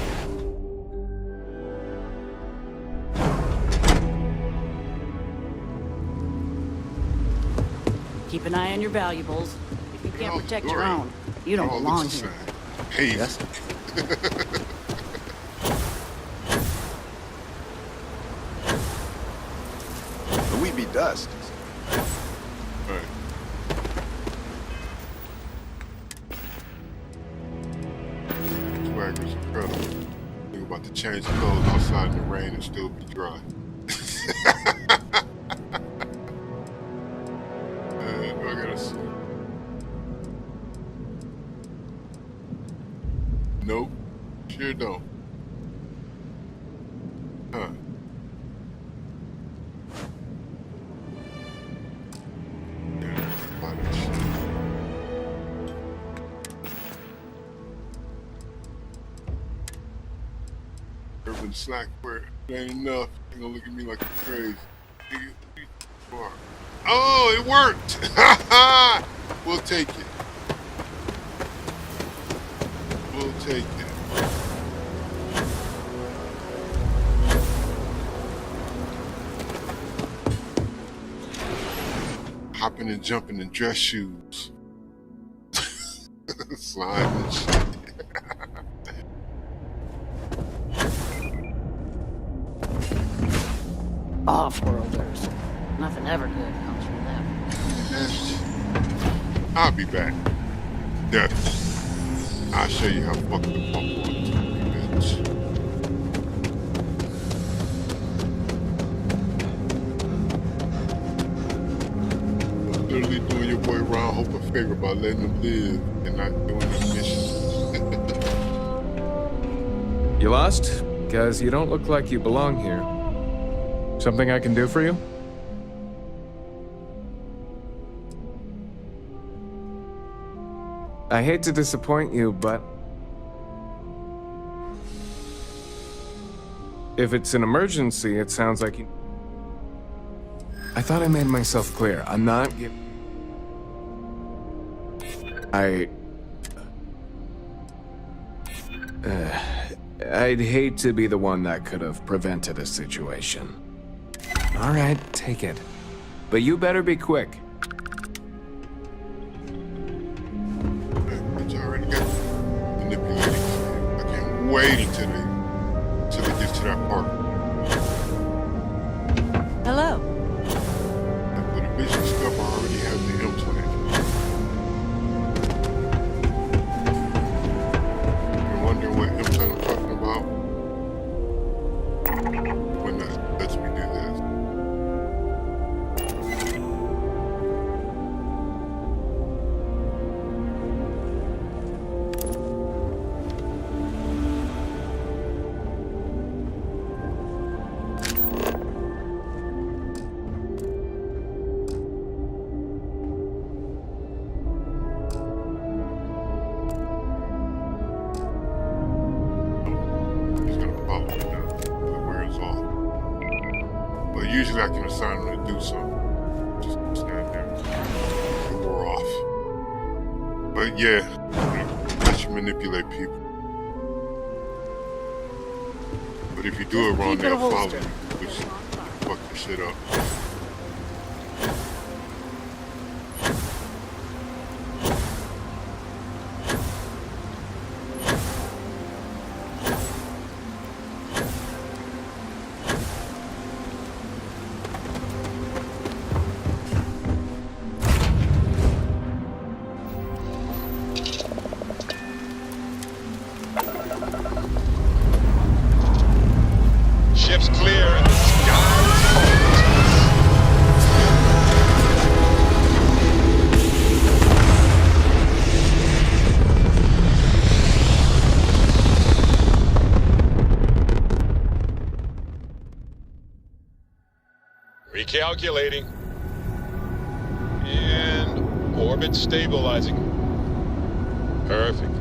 Keep an eye on your valuables. If you can't protect your own, you don't belong here. Hey. Yes. We be dust. Right. Swagger's incredible. Think about to change clothes outside in the rain and still be dry. I gotta see. Nope. Sure don't. Huh. Urban slack where it ain't enough. You're gonna look at me like I'm crazy. Oh, it worked! We'll take it. We'll take it. Hopping and jumping in dress shoes. Slime and shit. Off-worlders. Nothing ever good comes from them. I'll be back. Definitely. I'll show you how fucking the pump works, bitch. Literally doing your boy Ron Hope a favor by letting him live and not doing his mission. You lost? Because you don't look like you belong here. Something I can do for you? I hate to disappoint you, but if it's an emergency, it sounds like you... I thought I made myself clear. I'm not giving... I'd hate to be the one that could have prevented a situation. All right, take it. But you better be quick. It's already got manipulating. I can't wait until it gets to that part. Hello. But the basic stuff I already have the implant. You're wondering what implant I'm talking about? When that lets me do this. Usually I can assign them to do something. Just stand there. Or off. But yeah, let you manipulate people. But if you do it wrong, they'll follow you, which fuck your shit up. Ship's clear and the sky's recalculating. And orbit stabilizing. Perfect.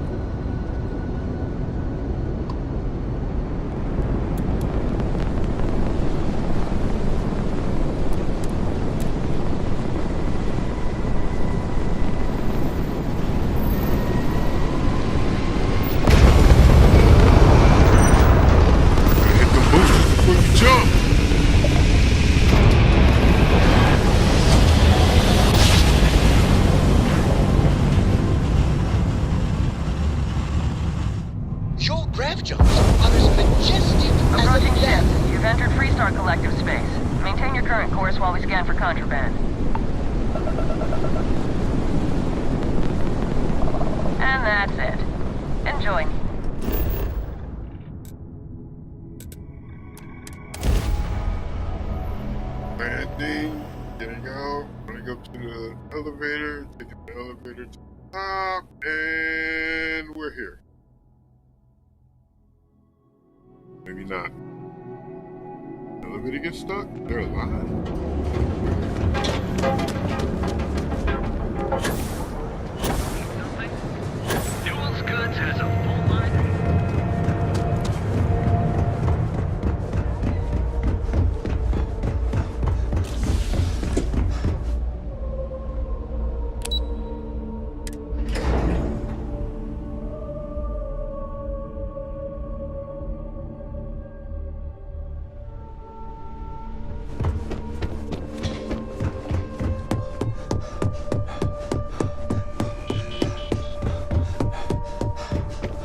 Landing, getting out, running up to the elevator, taking the elevator to the top, and we're here. Maybe not. Elevator gets stuck? They're alive. Duals Goods has a full line.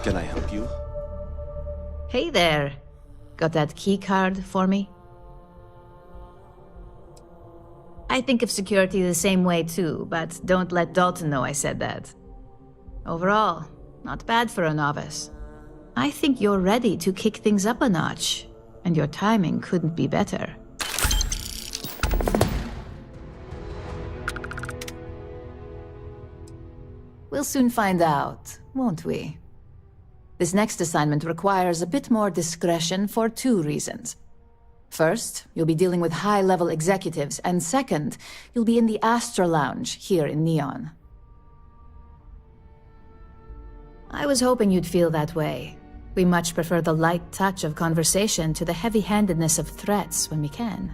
Can I help you? Hey there. Got that key card for me? I think of security the same way too, but don't let Dalton know I said that. Overall, not bad for a novice. I think you're ready to kick things up a notch, and your timing couldn't be better. We'll soon find out, won't we? This next assignment requires a bit more discretion for 2 reasons. First, you'll be dealing with high-level executives, and second, you'll be in the Astra Lounge here in Neon. I was hoping you'd feel that way. We much prefer the light touch of conversation to the heavy-handedness of threats when we can.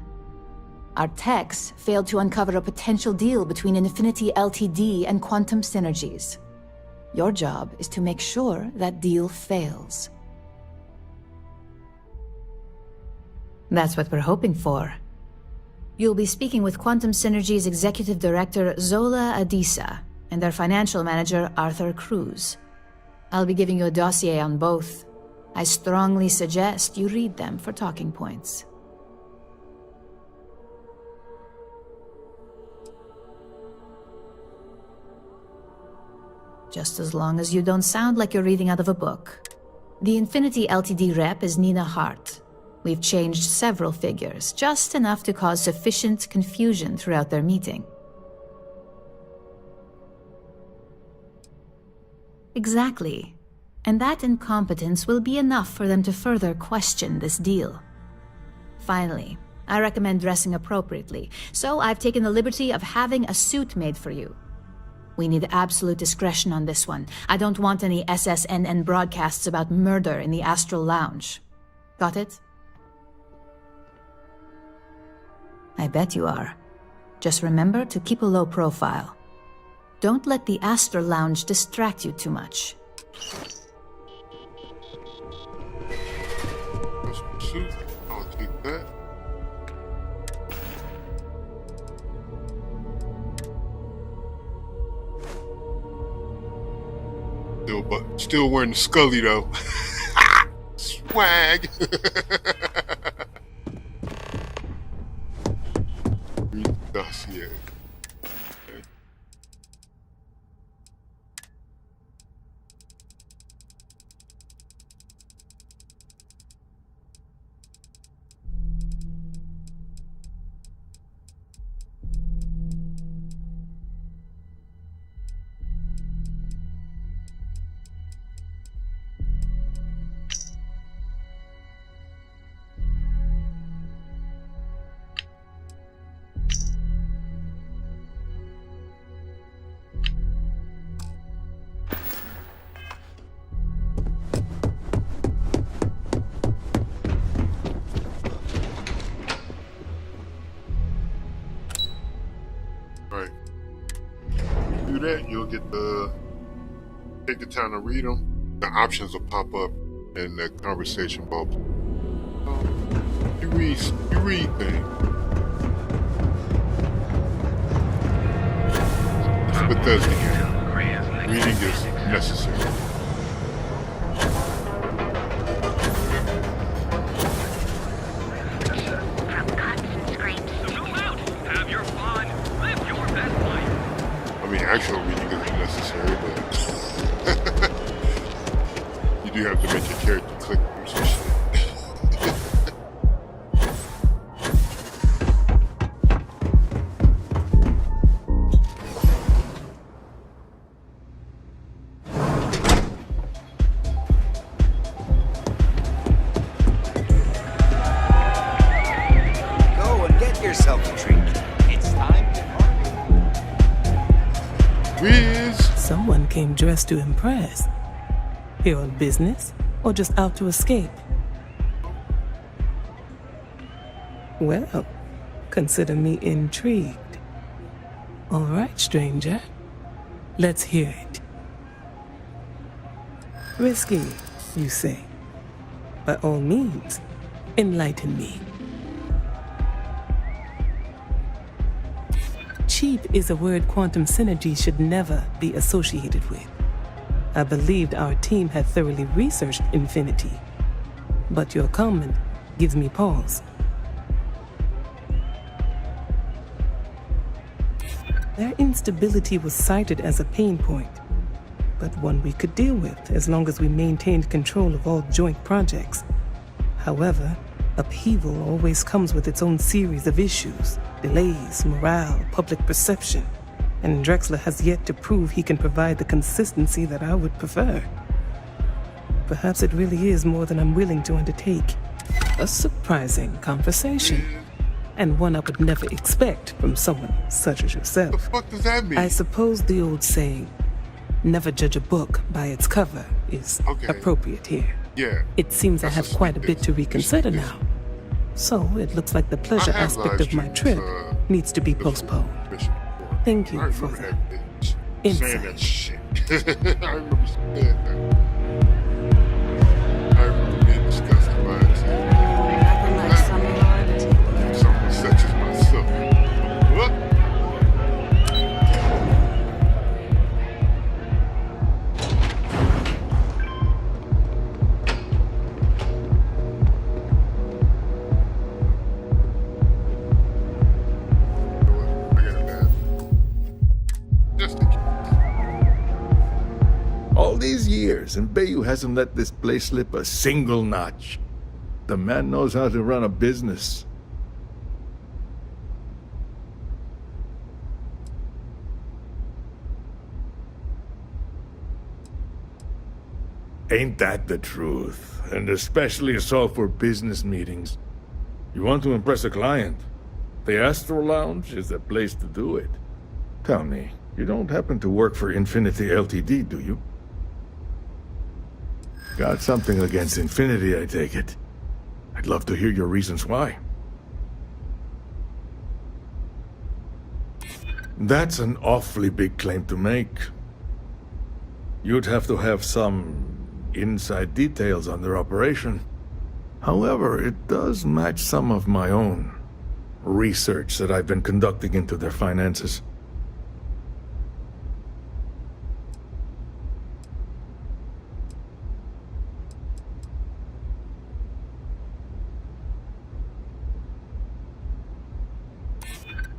Our techs failed to uncover a potential deal between Infinity Ltd. And Quantum Synergies. Your job is to make sure that deal fails. That's what we're hoping for. You'll be speaking with Quantum Synergy's Executive Director Zola Adisa and their Financial Manager Arthur Cruz. I'll be giving you a dossier on both. I strongly suggest you read them for talking points. Just as long as you don't sound like you're reading out of a book. The Infinity Ltd. rep is Nina Hart. We've changed several figures, just enough to cause sufficient confusion throughout their meeting. Exactly. And that incompetence will be enough for them to further question this deal. Finally, I recommend dressing appropriately, so I've taken the liberty of having a suit made for you. We need absolute discretion on this one. I don't want any SSNN broadcasts about murder in the Astral Lounge. Got it? I bet you are. Just remember to keep a low profile. Don't let the Astral Lounge distract you too much. I'll take that. Still wearing the Scully though. Swag. Dossier. Okay. That you'll get take the time to read them. The options will pop up in the conversation bubble. You read things. It's Bethesda game. Reading is necessary. Actual reading isn't necessary, but you do have to make your character click through some shit. Go and get yourself a treat. It's time. Someone came dressed to impress. Here on business, or just out to escape? Well, consider me intrigued. All right, stranger. Let's hear it. Risky, you say? By all means, enlighten me. Cheap is a word Quantum Synergy should never be associated with. I believed our team had thoroughly researched Infinity, but your comment gives me pause. Their instability was cited as a pain point, but one we could deal with as long as we maintained control of all joint projects. However, upheaval always comes with its own series of issues. Delays, morale, public perception, and Drexler has yet to prove he can provide the consistency that I would prefer. Perhaps it really is more than I'm willing to undertake. A surprising conversation, and one I would never expect from someone such as yourself. What the fuck does that mean? I suppose the old saying, never judge a book by its cover, is appropriate here. Yeah. It seems I have quite a bit to reconsider now. So it looks like the pleasure aspect of my trip needs to be postponed. Thank you for that saying that insight. shit. I remember saying that. I remember being disgusted by it too. Someone such as myself. What? All these years, and Bayou hasn't let this place slip a single notch. The man knows how to run a business. Ain't that the truth? And especially so for business meetings. You want to impress a client? The Astro Lounge is the place to do it. Tell me, you don't happen to work for Infinity Ltd, do you? Got something against Infinity, I take it. I'd love to hear your reasons why. That's an awfully big claim to make. You'd have to have some inside details on their operation. However, it does match some of my own research that I've been conducting into their finances.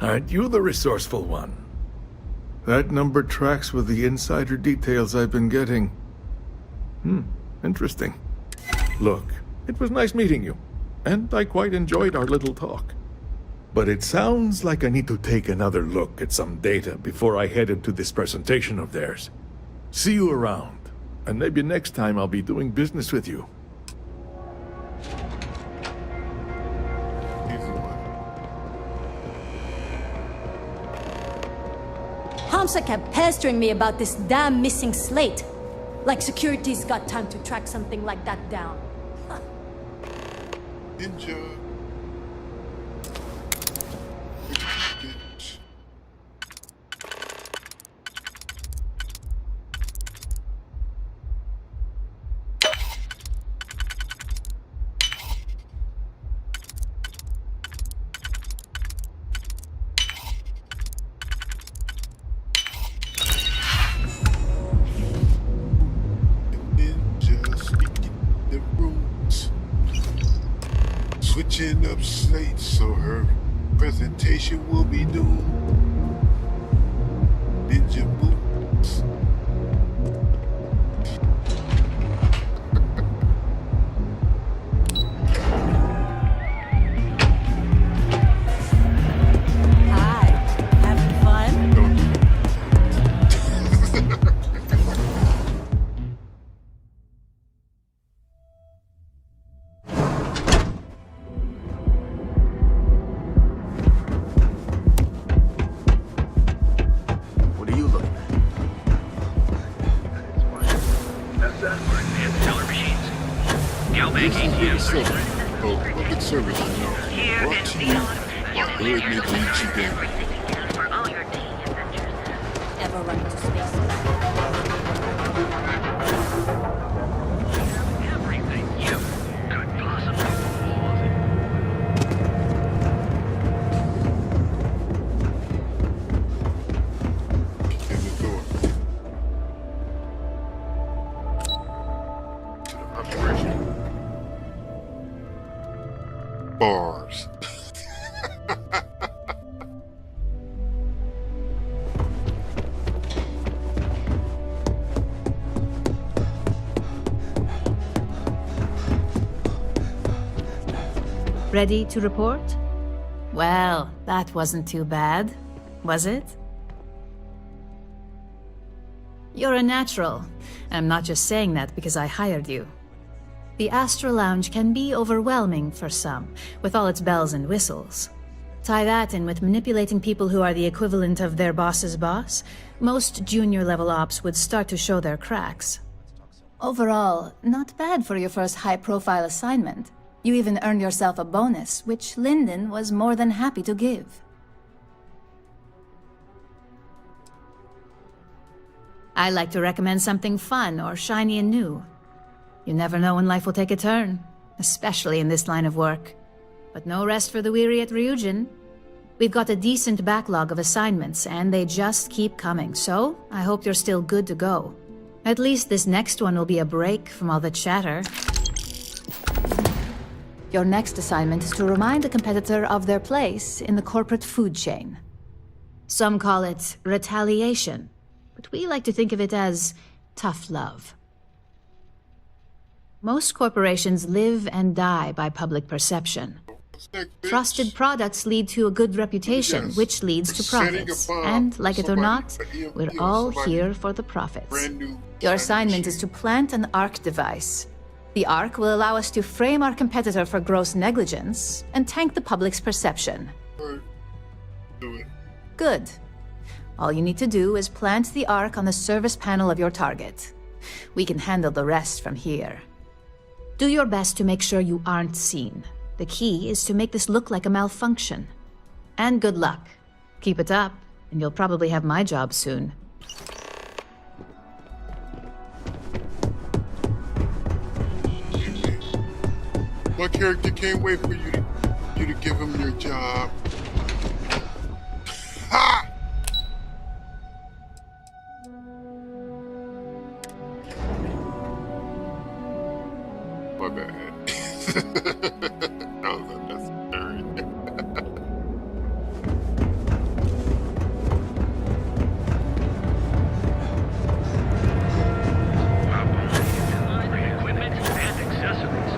Aren't you the resourceful one? That number tracks with the insider details I've been getting. Interesting. Look, it was nice meeting you, and I quite enjoyed our little talk. But it sounds like I need to take another look at some data before I head into this presentation of theirs. See you around, and maybe next time I'll be doing business with you. Hamza kept pestering me about this damn missing slate. Like security's got time to track something like that down. Ninja. Switching up slates so her presentation will be doomed. Ninja moves. Hi, having fun? Public service announcement brought to you by Hood Nigga Gang. Ever run into space? Everything you could possibly In the door. To the operation. Bars. Ready to report? Well, that wasn't too bad, was it? You're a natural, and I'm not just saying that because I hired you. The Astro Lounge can be overwhelming for some, with all its bells and whistles. Tie that in with manipulating people who are the equivalent of their boss's boss, most junior-level ops would start to show their cracks. Overall, not bad for your first high-profile assignment. You even earned yourself a bonus, which Lyndon was more than happy to give. I like to recommend something fun or shiny and new. You never know when life will take a turn, especially in this line of work. But no rest for the weary at Ryujin. We've got a decent backlog of assignments, and they just keep coming, so I hope you're still good to go. At least this next one will be a break from all the chatter. Your next assignment is to remind a competitor of their place in the corporate food chain. Some call it retaliation, but we like to think of it as tough love. Most corporations live and die by public perception. Trusted products lead to a good reputation, which leads to profits. And, like it or not, we're all here for the profits. Your assignment is to plant an ARC device. The ARC will allow us to frame our competitor for gross negligence and tank the public's perception. Good. All you need to do is plant the ARC on the service panel of your target. We can handle the rest from here. Do your best to make sure you aren't seen. The key is to make this look like a malfunction. And good luck. Keep it up, and you'll probably have my job soon. My character can't wait for you to give him your job. Ha! My bad. That was unnecessary. Equipment and accessories.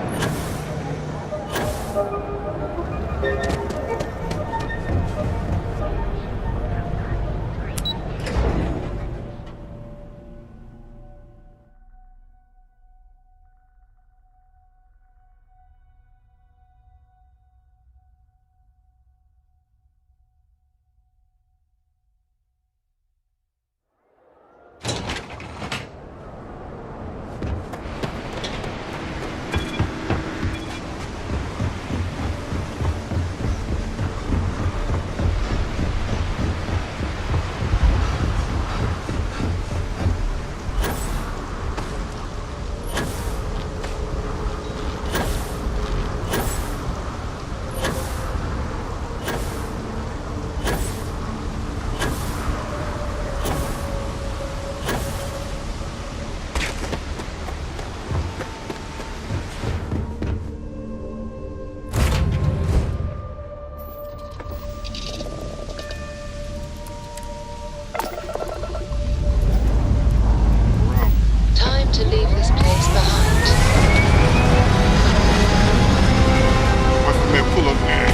To leave this place behind. Watch the man pull up there.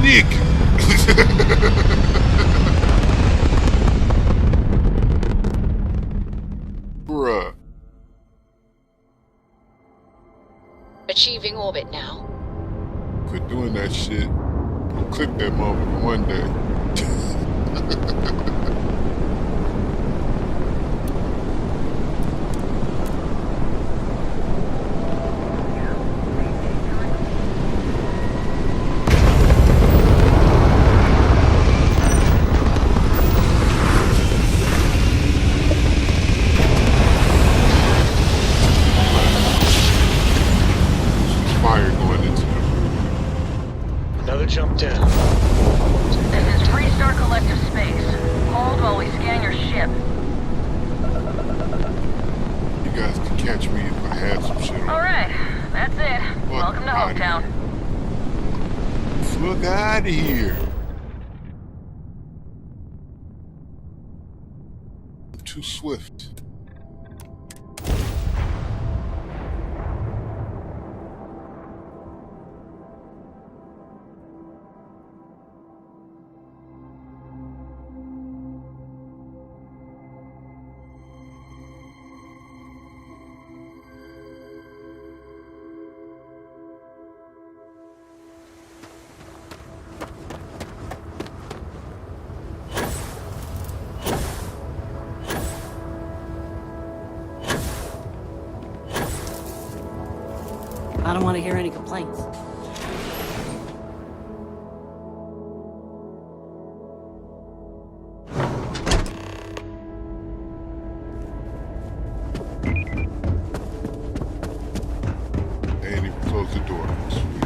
Nick! Bruh. Achieving orbit now. Quit doing that shit. I'll clip that motherfucker one day. Jump down. This is Restart Collective Space. Hold while we scan your ship. You guys can catch me if I had some shit on. Alright, that's it. Welcome to Hometown. Fuck out of here. Too swift. I don't want to hear any complaints. And even close the door. Sweet.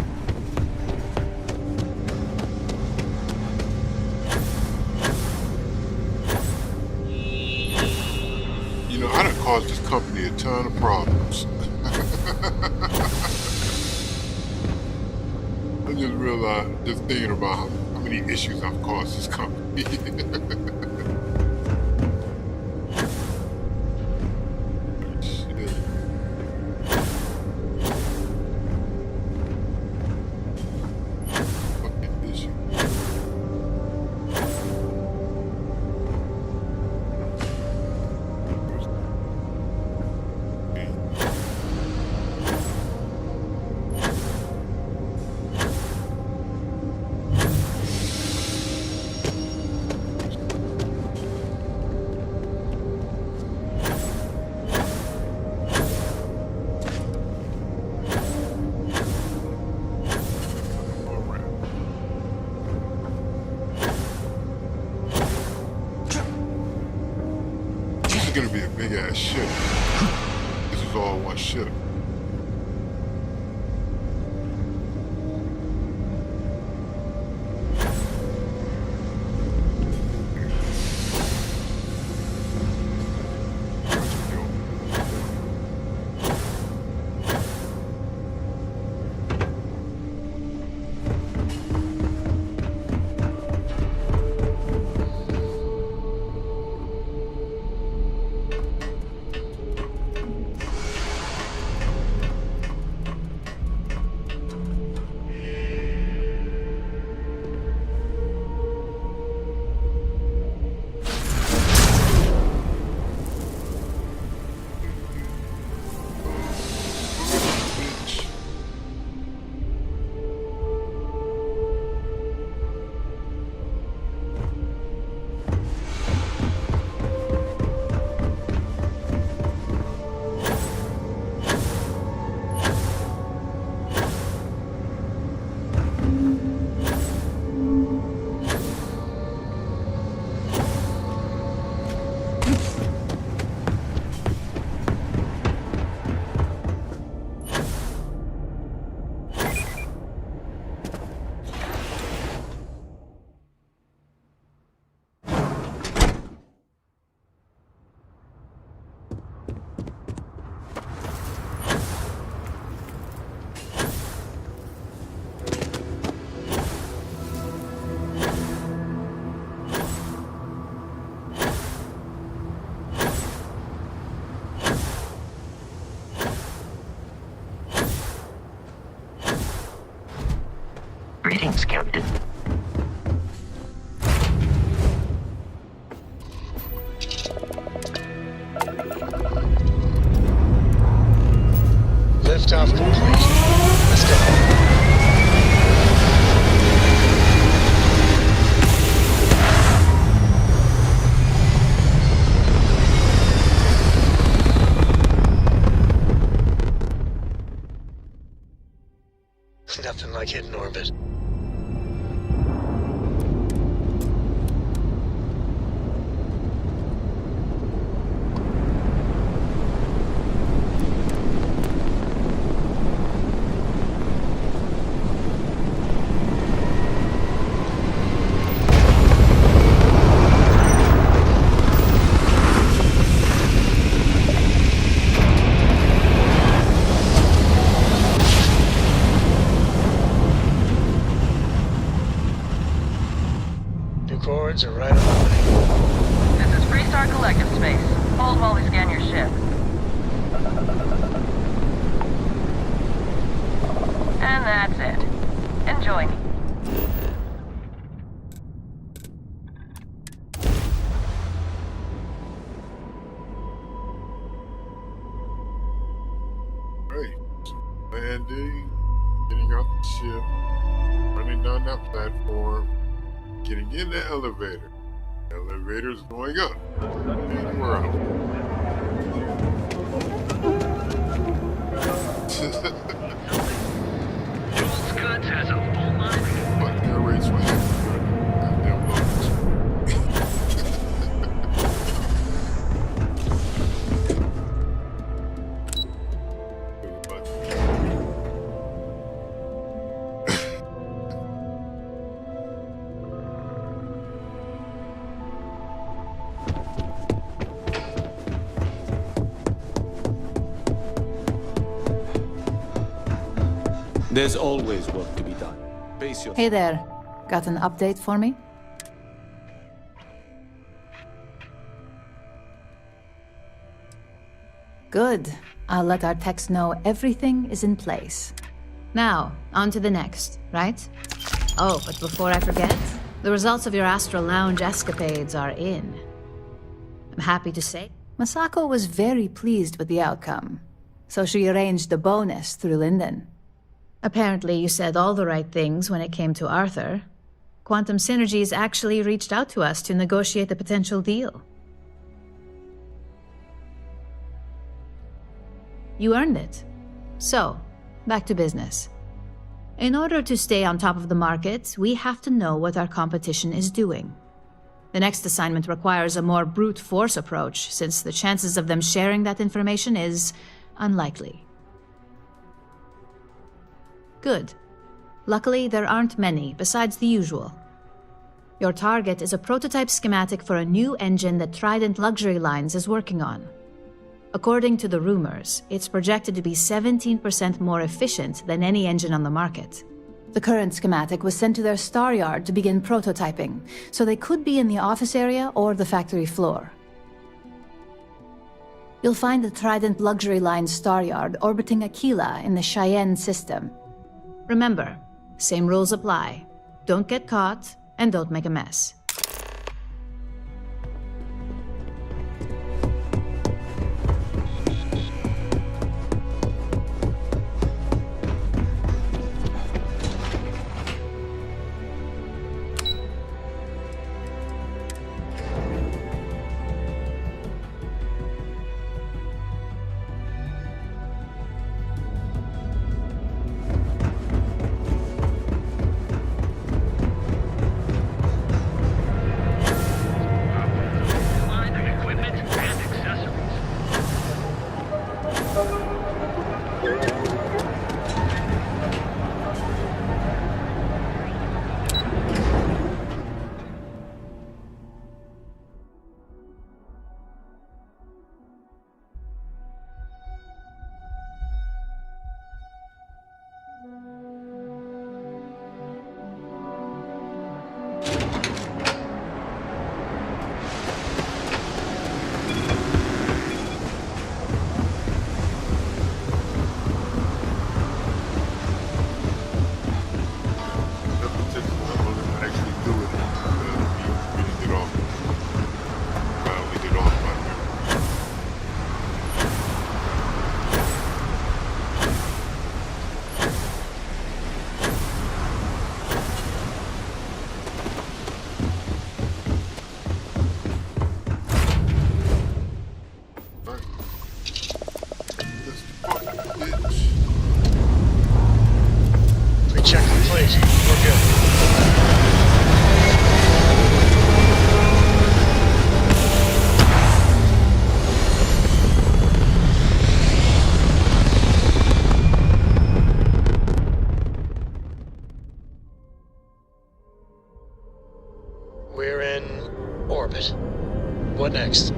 You know, I done caused this company a ton of problems. I just realized, just thinking about how many issues I've caused this company. Shit. Fucking issue. This is gonna be a big ass ship. This is all one ship. Greetings, Captain. Liftoff complete. Let's go. Nothing like hitting orbit. Cords are right on the way. This is Freestar Collective Space. Hold while we scan your ship. And that's it. Enjoy. Right. Landing, getting out the ship, running down that platform, getting in the elevator. The elevator's going up. And we're out. There's always work to be done. Pace yourself. Hey there. Got an update for me? Good. I'll let our techs know everything is in place. Now, on to the next, right? Oh, but before I forget, the results of your Astral Lounge escapades are in. I'm happy to say Masako was very pleased with the outcome, so she arranged a bonus through Linden. Apparently, you said all the right things when it came to Arthur. Quantum Synergies actually reached out to us to negotiate the potential deal. You earned it. So, back to business. In order to stay on top of the market, we have to know what our competition is doing. The next assignment requires a more brute force approach, since the chances of them sharing that information is unlikely. Good. Luckily, there aren't many, besides the usual. Your target is a prototype schematic for a new engine that Trident Luxury Lines is working on. According to the rumors, it's projected to be 17% more efficient than any engine on the market. The current schematic was sent to their star yard to begin prototyping, so they could be in the office area or the factory floor. You'll find the Trident Luxury Line star yard orbiting Aquila in the Cheyenne system. Remember, same rules apply. Don't get caught, and don't make a mess. We're in orbit. What next?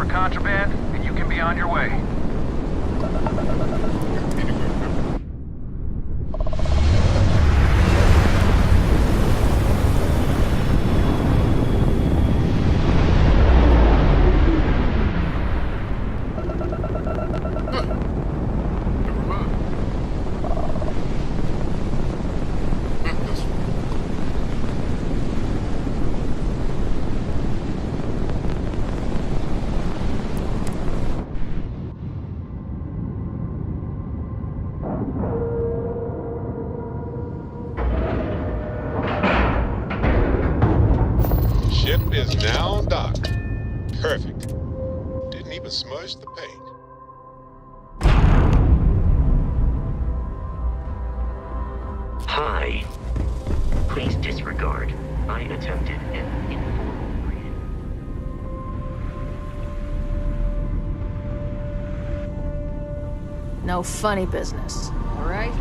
Contraband, and you can be on your way. Ship is now docked. Perfect. Didn't even smudge the paint. Hi. Please disregard. I attempted an informal greeting. No funny business, all right?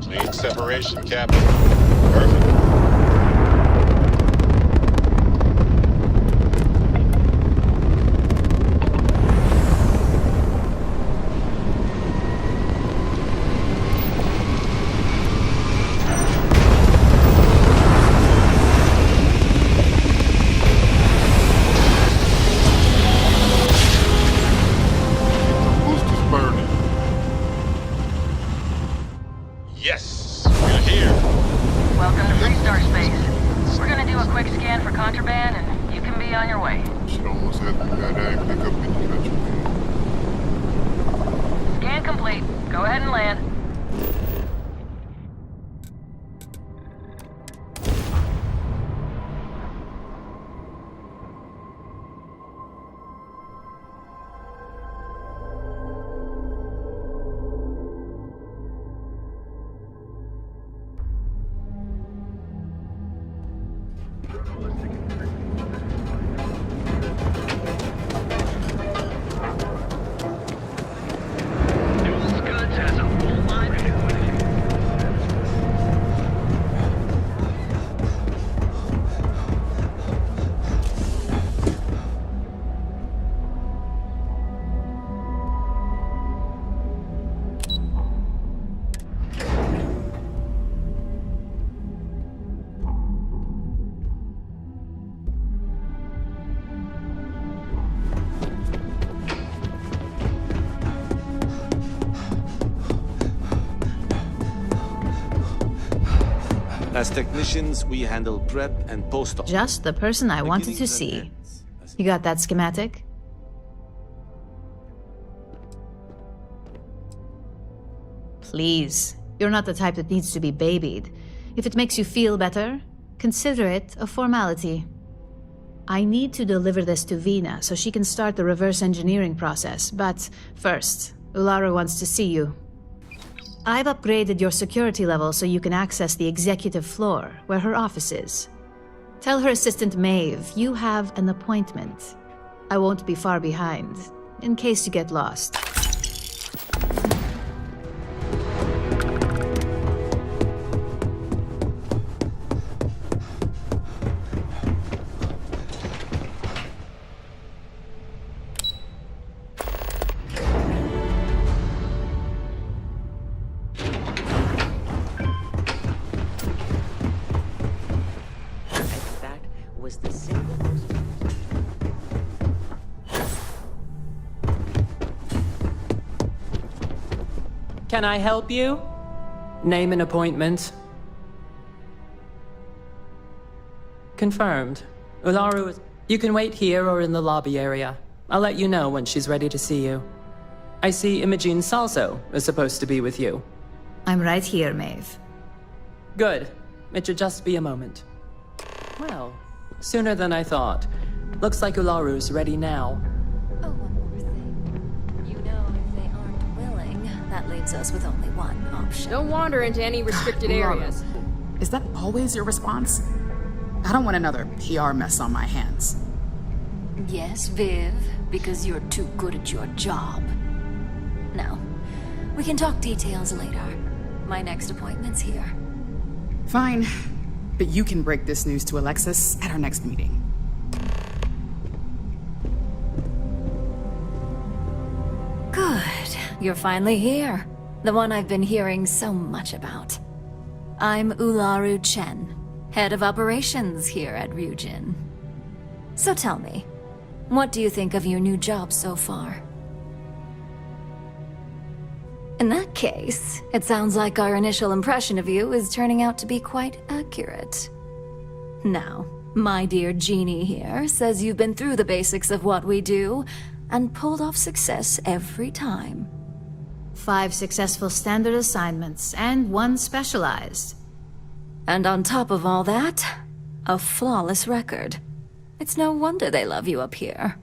Clean separation, Captain. Perfect. Yes, we're here. Welcome to Freestar Space. We're gonna do a quick scan for contraband, and you can be on your way. Should almost have to pick up any contraband. Scan complete. Go ahead and land. As technicians, we handle prep and post-op. Just the person I wanted to see. You got that schematic? Please, you're not the type that needs to be babied. If it makes you feel better, consider it a formality. I need to deliver this to Vina so she can start the reverse engineering process, but first, Ularu wants to see you. I've upgraded your security level so you can access the executive floor, where her office is. Tell her assistant Maeve you have an appointment. I won't be far behind, in case you get lost. Can I help you? Name an appointment. Confirmed. Ularu is... You can wait here or in the lobby area. I'll let you know when she's ready to see you. I see Imogene Salso is supposed to be with you. I'm right here, Maeve. Good. It should just be a moment. Well, sooner than I thought. Looks like Ularu's ready now. That leaves us with only one option. Don't wander into any restricted areas. Is that always your response? I don't want another PR mess on my hands. Yes, Viv, because you're too good at your job. No, we can talk details later. My next appointment's here. Fine, but you can break this news to Alexis at our next meeting. Good. You're finally here. The one I've been hearing so much about. I'm Ularu Chen, head of operations here at Ryujin. So tell me, what do you think of your new job so far? In that case, it sounds like our initial impression of you is turning out to be quite accurate. Now, my dear Jeannie here says you've been through the basics of what we do and pulled off success every time. 5 successful standard assignments, and 1 specialized. And on top of all that, a flawless record. It's no wonder they love you up here.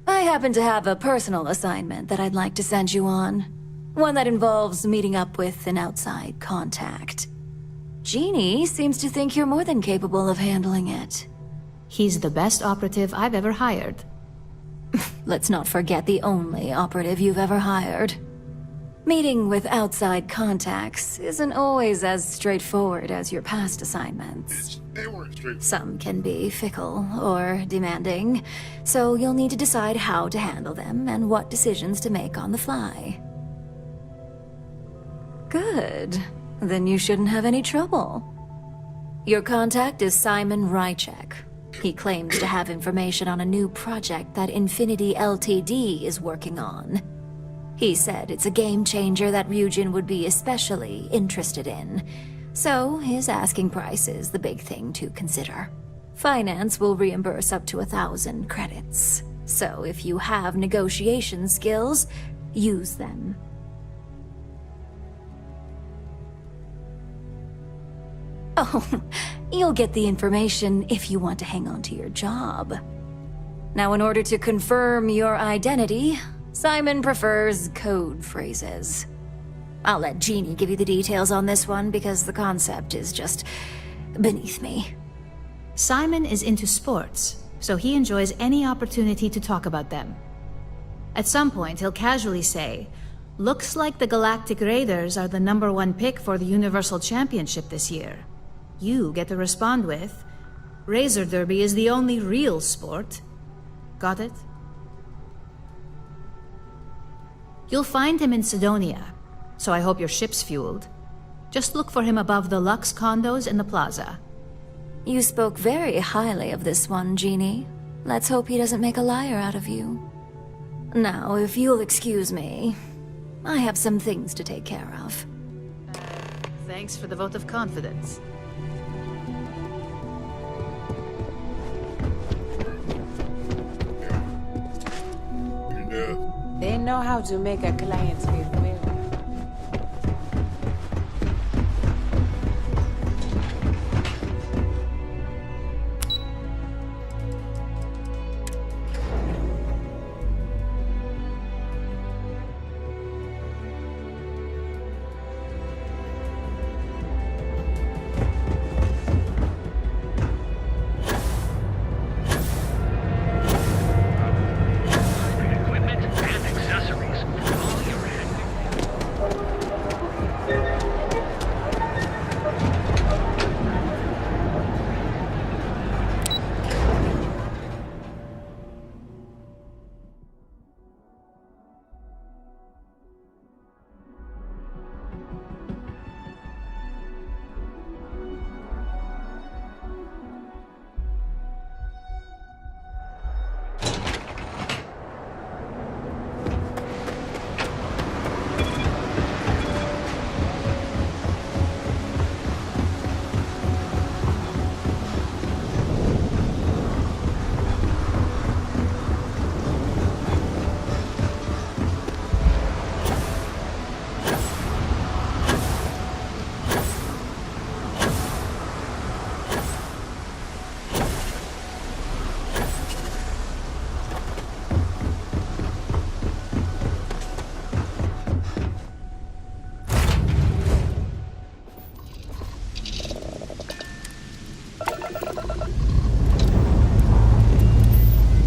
I happen to have a personal assignment that I'd like to send you on. One that involves meeting up with an outside contact. Jeannie seems to think you're more than capable of handling it. He's the best operative I've ever hired. Let's not forget the only operative you've ever hired. Meeting with outside contacts isn't always as straightforward as your past assignments. They weren't straightforward. Some can be fickle or demanding, so you'll need to decide how to handle them and what decisions to make on the fly. Good. Then you shouldn't have any trouble. Your contact is Simon Rychek. He claims to have information on a new project that Infinity Ltd is working on. He said it's a game changer that Ryujin would be especially interested in. So his asking price is the big thing to consider. Finance will reimburse up to 1,000 credits. So if you have negotiation skills, use them. Oh, you'll get the information if you want to hang on to your job. Now, in order to confirm your identity, Simon prefers code phrases. I'll let Jeannie give you the details on this one because the concept is just beneath me. Simon is into sports, so he enjoys any opportunity to talk about them. At some point, he'll casually say, "Looks like the Galactic Raiders are the #1 pick for the Universal Championship this year." You get to respond with, "Razor Derby is the only real sport." Got it? You'll find him in Sidonia, so I hope your ship's fueled. Just look for him above the Lux condos in the plaza. You spoke very highly of this one, Jeannie. Let's hope he doesn't make a liar out of you. Now, if you'll excuse me, I have some things to take care of. Thanks for the vote of confidence. Yeah. They know how to make a client feel welcome.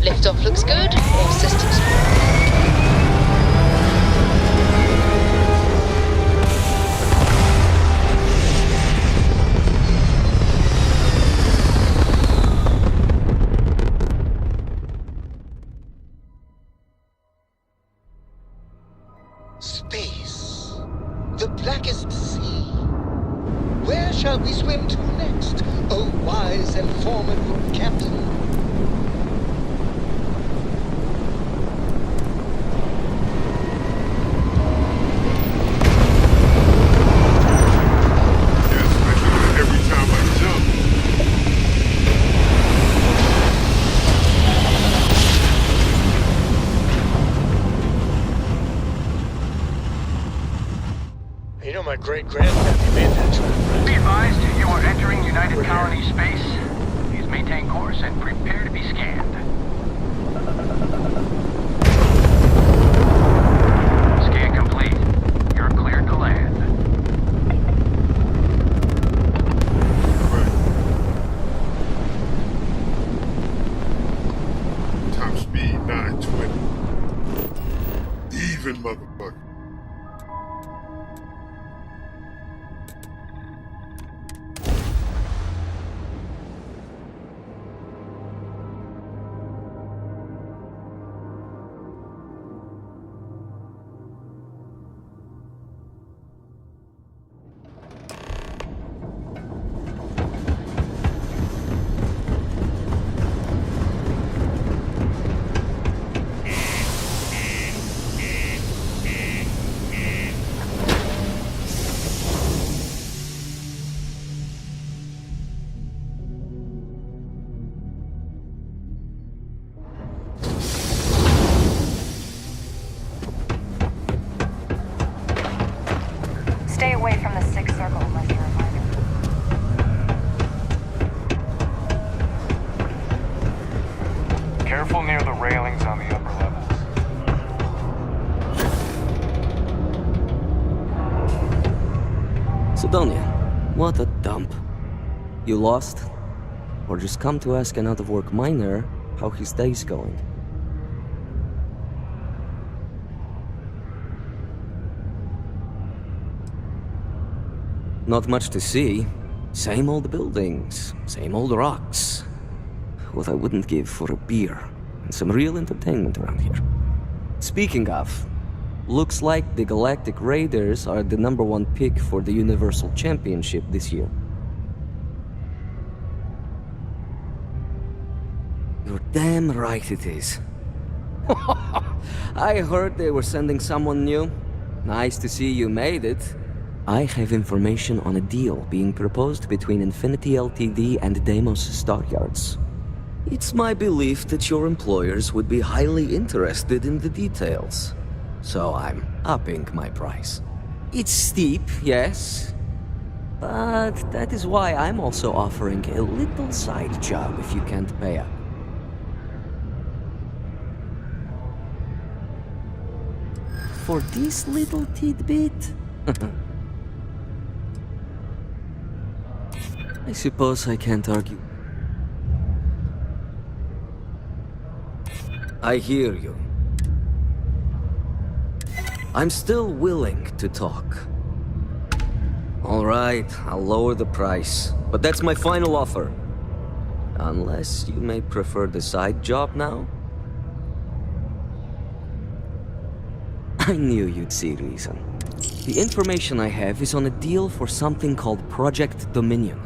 Liftoff looks good. All systems. Space. The blackest sea. Where shall we swim to next, O wise and formidable captain? Yes, I do it every time I jump. You know, my great-grandpappy made that trip. Be advised, you are entering United Colony space. Please maintain course and prepare to be scanned. Scan complete. You're cleared to land. Top speed 920. Even motherfucker. Stay away from the sixth circle unless you're a minor. Careful near the railings on the upper levels. Sidonia, what a dump. You lost? Or just come to ask an out-of-work miner how his day's going? Not much to see. Same old buildings, same old rocks. What I wouldn't give for a beer and some real entertainment around here. Speaking of, looks like the Galactic Raiders are the #1 pick for the Universal Championship this year. You're damn right it is. I heard they were sending someone new. Nice to see you made it. I have information on a deal being proposed between Infinity Ltd. and Deimos Stockyards. It's my belief that your employers would be highly interested in the details. So I'm upping my price. It's steep, yes. But that is why I'm also offering a little side job if you can't pay up. For this little tidbit? I suppose I can't argue. I hear you. I'm still willing to talk. All right, I'll lower the price, but that's my final offer. Unless you may prefer the side job now? I knew you'd see reason. The information I have is on a deal for something called Project Dominion.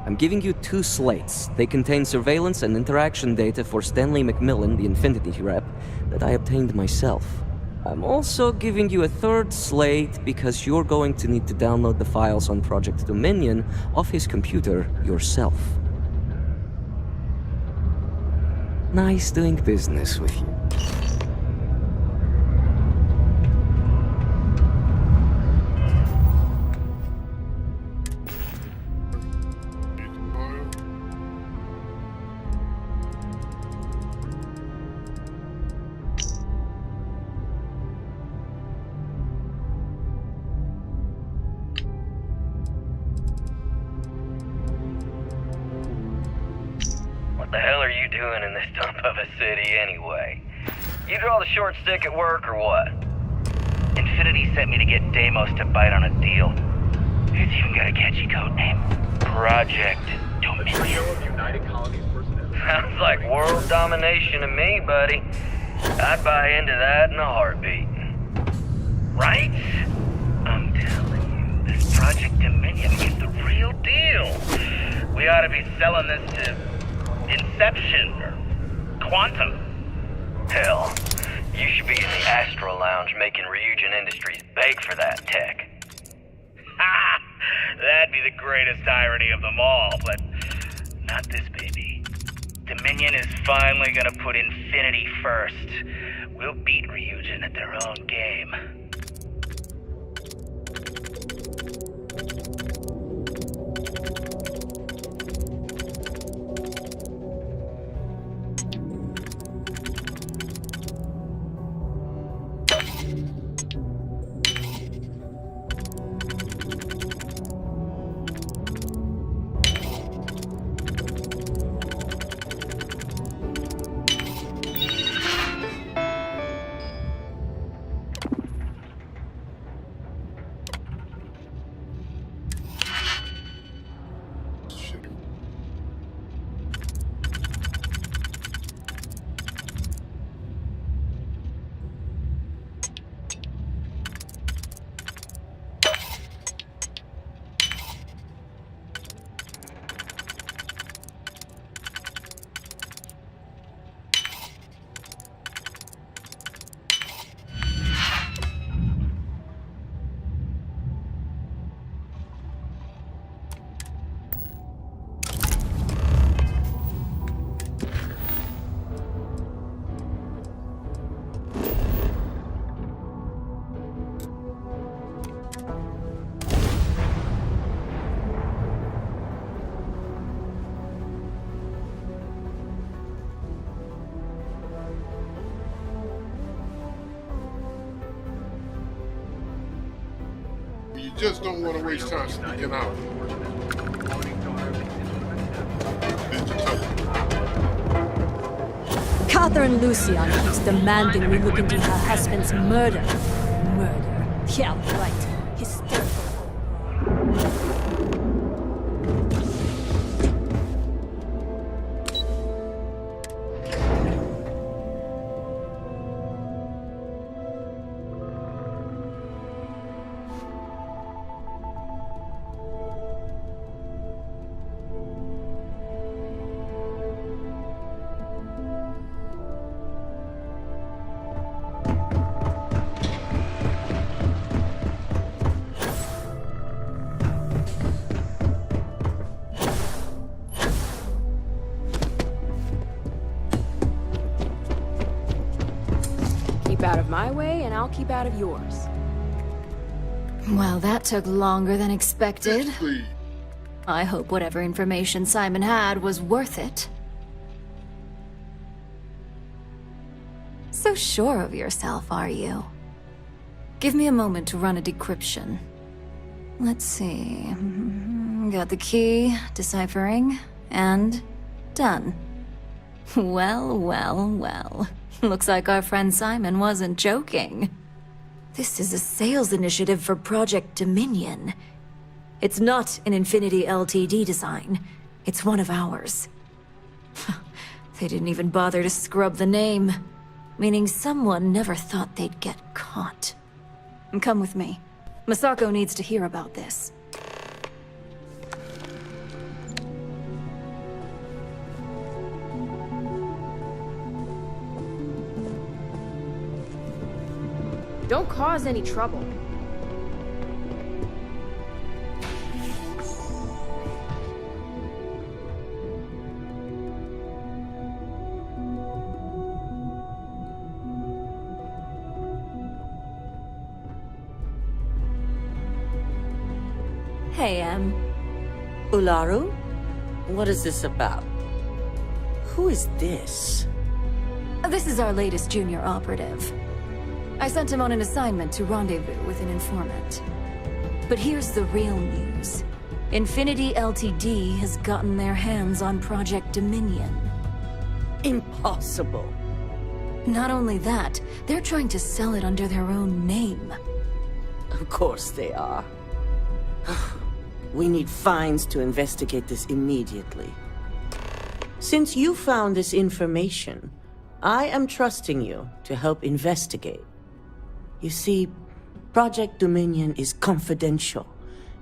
I'm giving you 2 slates. They contain surveillance and interaction data for Stanley McMillan, the Infinity rep, that I obtained myself. I'm also giving you a 3rd slate because you're going to need to download the files on Project Dominion off his computer yourself. Nice doing business with you. What the hell are you doing in this dump of a city anyway? You draw the short stick at work or what? Infinity sent me to get Deimos to bite on a deal. It's even got a catchy code name. Project Dominion. Sounds like world domination to me, buddy. I'd buy into that in a heartbeat. Right? I'm telling you, this Project Dominion is the real deal. We ought to be selling this to Inception or Quantum. Hell, you should be in the Astro Lounge making Ryujin Industries beg for that tech. Ha! That'd be the greatest irony of them all, but not this baby. Dominion is finally gonna put Infinity first. We'll beat Ryujin at their own game. You just don't want to waste time sneaking out. Catherine Lucian keeps demanding we look into her husband's murder. Murder. Yeah, right. Hysterical. Out of my way, and I'll keep out of yours. Well, that took longer than expected. I hope whatever information Simon had was worth it. So sure of yourself, are you? Give me a moment to run a decryption. Let's see. Got the key, deciphering, and done. Well, well, well. Looks like our friend Simon wasn't joking. This is a sales initiative for Project Dominion. It's not an Infinity Ltd design. It's one of ours. They didn't even bother to scrub the name, meaning someone never thought they'd get caught. Come with me. Masako needs to hear about this. Don't cause any trouble. Hey, Ularu? What is this about? Who is this? This is our latest junior operative. I sent him on an assignment to rendezvous with an informant. But here's the real news. Infinity Ltd has gotten their hands on Project Dominion. Impossible. Not only that, they're trying to sell it under their own name. Of course they are. We need fines to investigate this immediately. Since you found this information, I am trusting you to help investigate. You see, Project Dominion is confidential.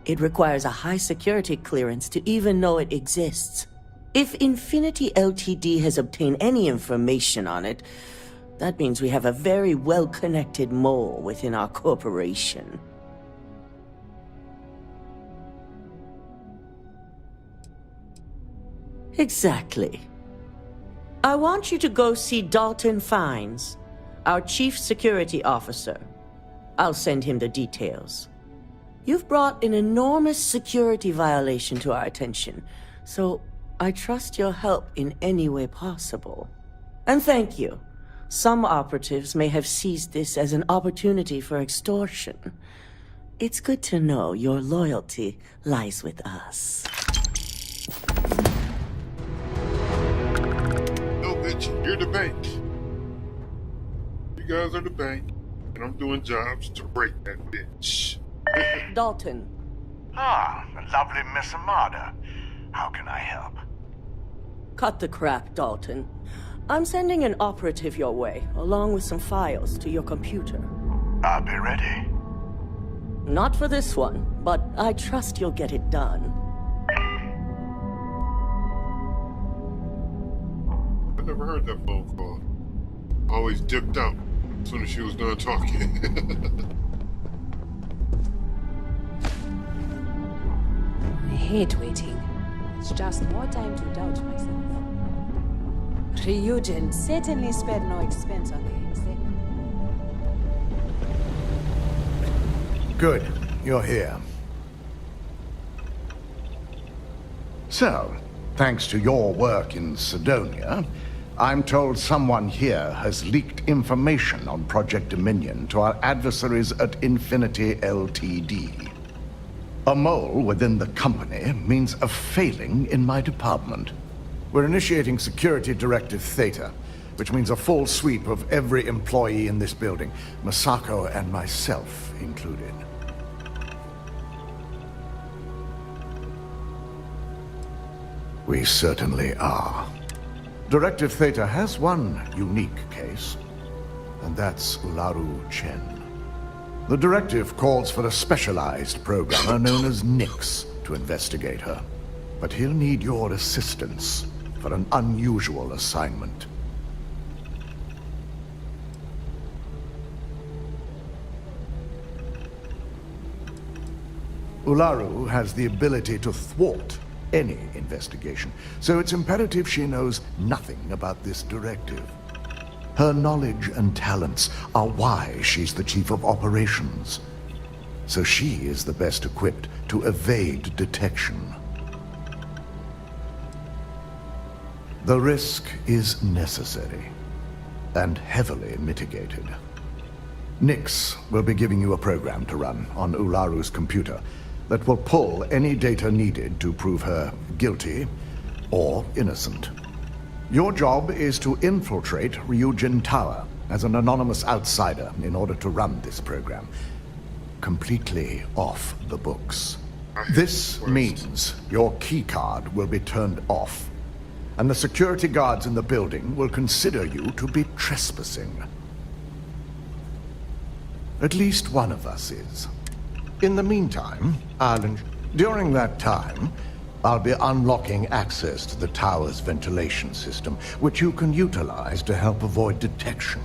It requires a high security clearance to even know it exists. If Infinity Ltd has obtained any information on it, that means we have a very well-connected mole within our corporation. Exactly. I want you to go see Dalton Fines, our Chief Security Officer. I'll send him the details. You've brought an enormous security violation to our attention, so I trust your help in any way possible. And thank you. Some operatives may have seized this as an opportunity for extortion. It's good to know your loyalty lies with us. No, bitch, you're the bank. You guys are the bank, and I'm doing jobs to break that bitch. Dalton. Ah, the lovely Miss Amada. How can I help? Cut the crap, Dalton. I'm sending an operative your way, along with some files to your computer. I'll be ready. Not for this one, but I trust you'll get it done. I never heard that phone call. Always dipped out as soon as she was done talking. I hate waiting. It's just more time to doubt myself. Ryujin certainly spared no expense on the exit. Good. You're here. So, thanks to your work in Sidonia, I'm told someone here has leaked information on Project Dominion to our adversaries at Infinity Ltd. A mole within the company means a failing in my department. We're initiating Security Directive Theta, which means a full sweep of every employee in this building, Masako and myself included. We certainly are. Directive Theta has one unique case, and that's Ularu Chen. The directive calls for a specialized programmer known as Nix to investigate her, but he'll need your assistance for an unusual assignment. Ularu has the ability to thwart any investigation, so it's imperative she knows nothing about this directive. Her knowledge and talents are why she's the chief of operations, so she is the best equipped to evade detection. The risk is necessary and heavily mitigated. Nix will be giving you a program to run on Ularu's computer that will pull any data needed to prove her guilty or innocent. Your job is to infiltrate Ryujin Tower as an anonymous outsider in order to run this program, completely off the books. This means your keycard will be turned off, and the security guards in the building will consider you to be trespassing. At least one of us is. In the meantime, during that time, I'll be unlocking access to the tower's ventilation system, which you can utilize to help avoid detection.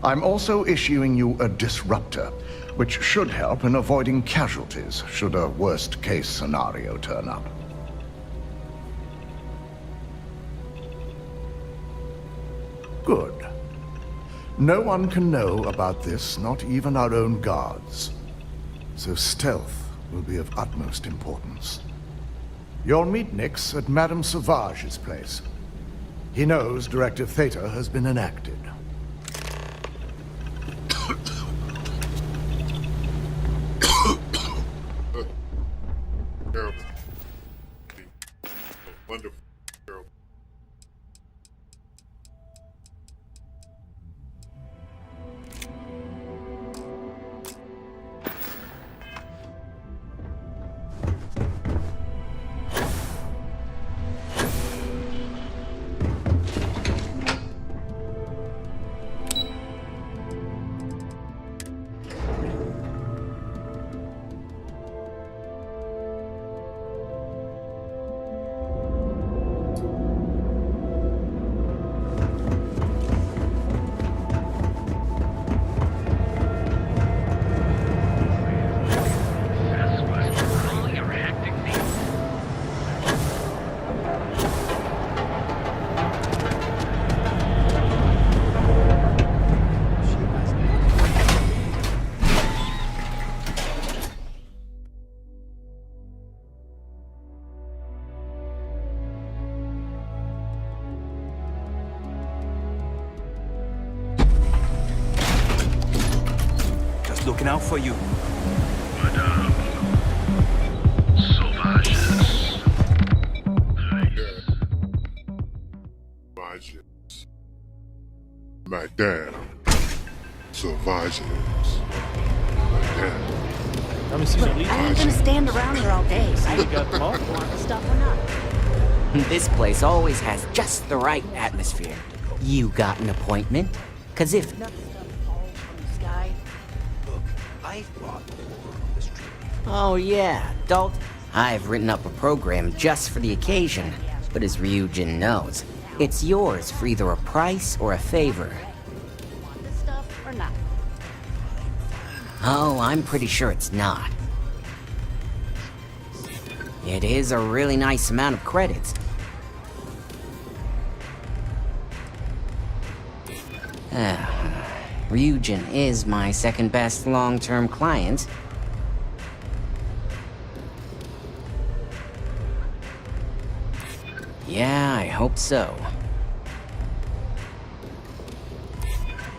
I'm also issuing you a disruptor, which should help in avoiding casualties should a worst-case scenario turn up. Good. No one can know about this, not even our own guards. So stealth will be of utmost importance. You'll meet Nix at Madame Sauvage's place. He knows Directive Theta has been enacted. Terrible. Wonderful. Terrible. looking out for you. Madame. Sauvages. Sauvages. Madame. Sauvages. Madame. Look, I ain't gonna stand around here all day. I got more stuff or not. This place always has just the right atmosphere. You got an appointment? 'Cause if... Oh yeah, Dalt. I've written up a program just for the occasion. But as Ryujin knows, it's yours for either a price or a favor. This stuff or not? Oh, I'm pretty sure it's not. It is a really nice amount of credits. Ryujin is my second best long-term client. Yeah, I hope so.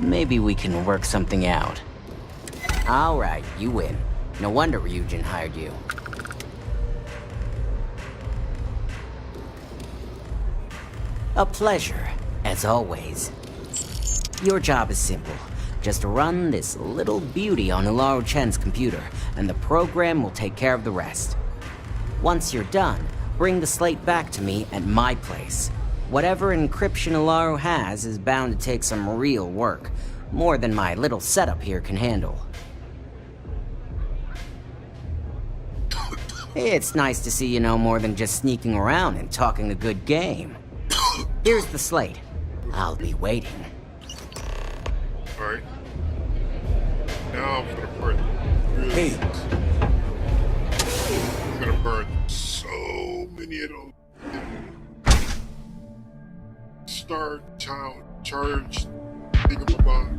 Maybe we can work something out. Alright, you win. No wonder Ryujin hired you. A pleasure, as always. Your job is simple. Just run this little beauty on Ularu Chen's computer, and the program will take care of the rest. Once you're done, bring the slate back to me at my place. Whatever encryption Ularu has is bound to take some real work. More than my little setup here can handle. It's nice to see you know more than just sneaking around and talking a good game. Here's the slate. I'll be waiting. Alright. Now I'm gonna burn. Hey. I'm gonna burn so many of those. Start, child, charge, thingamabob.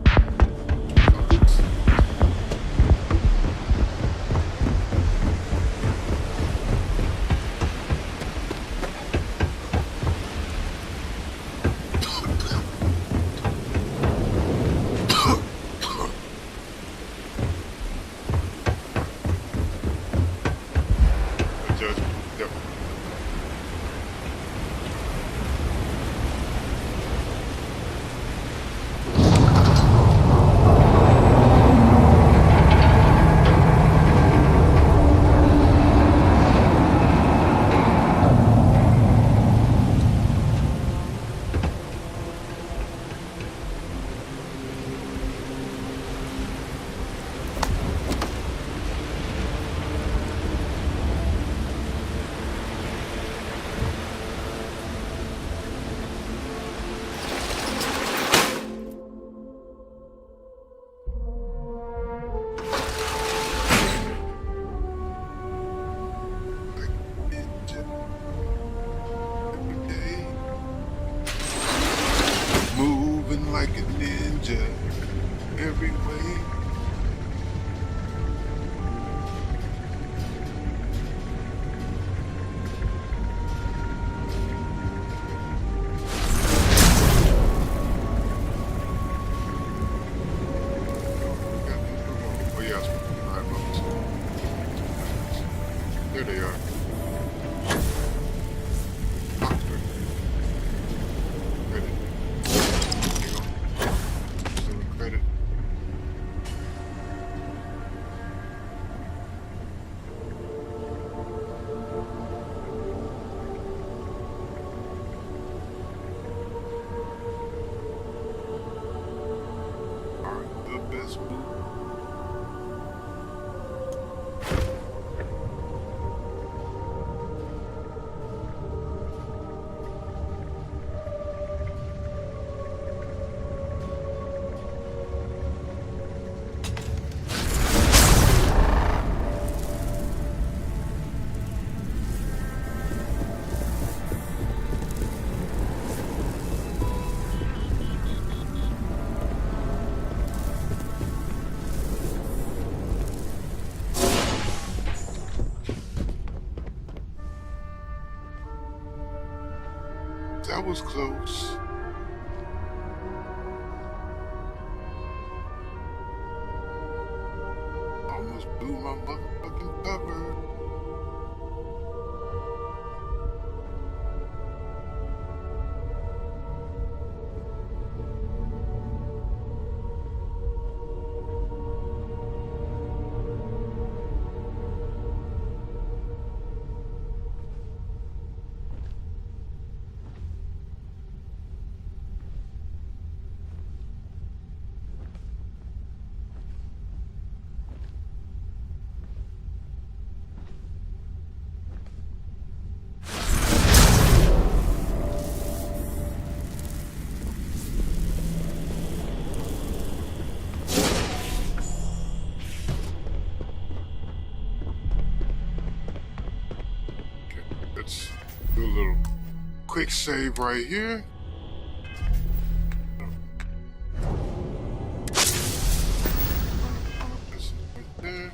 Like a ninja every way. Oh yeah, there they are. That was close. my motherfucking cover. Let's do a little quick save right here. This right there.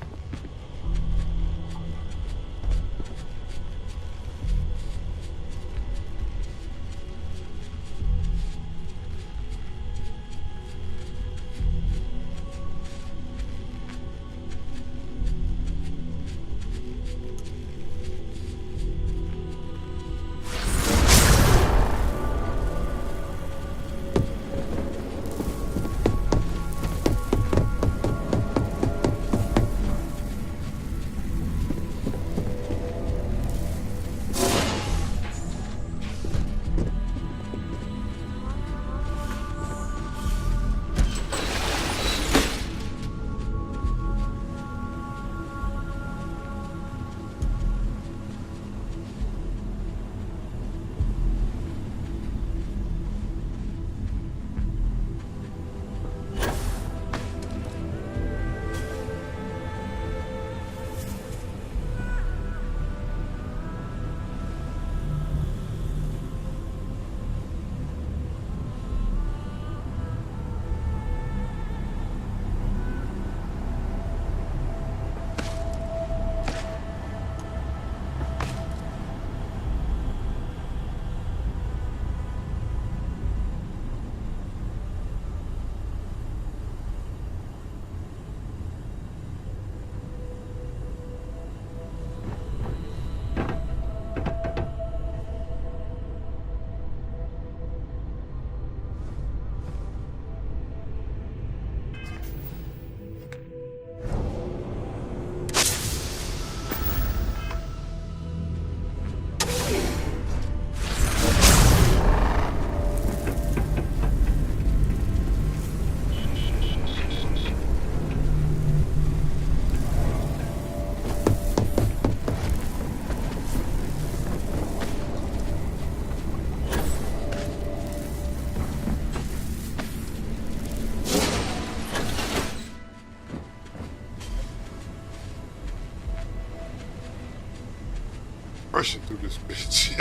Rushing through this bitch.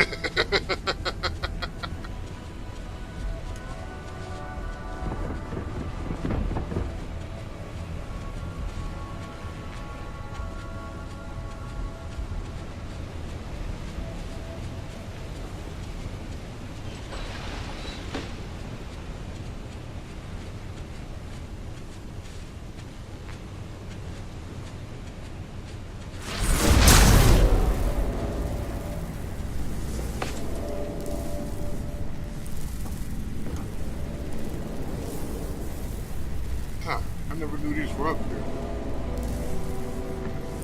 Huh, I never knew these were up here.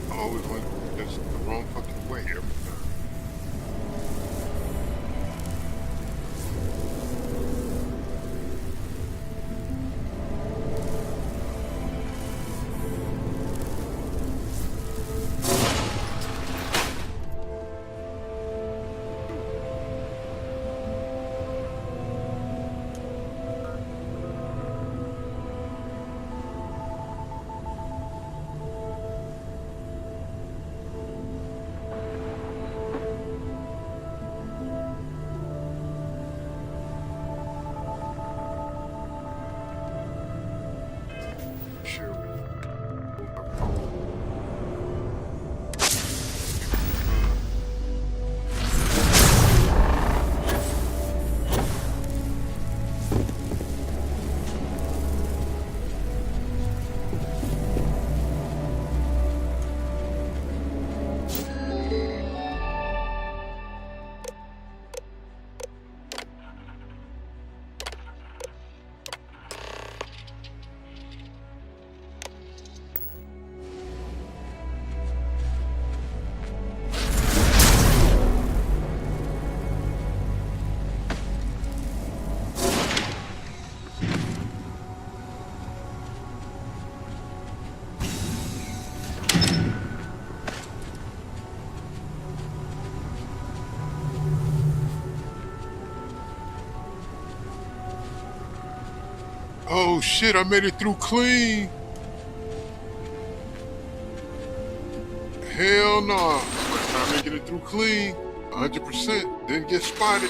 I always went just the wrong fucking way every time. Oh shit, I made it through clean. Hell no. First time making it through clean. 100%. Didn't get spotted.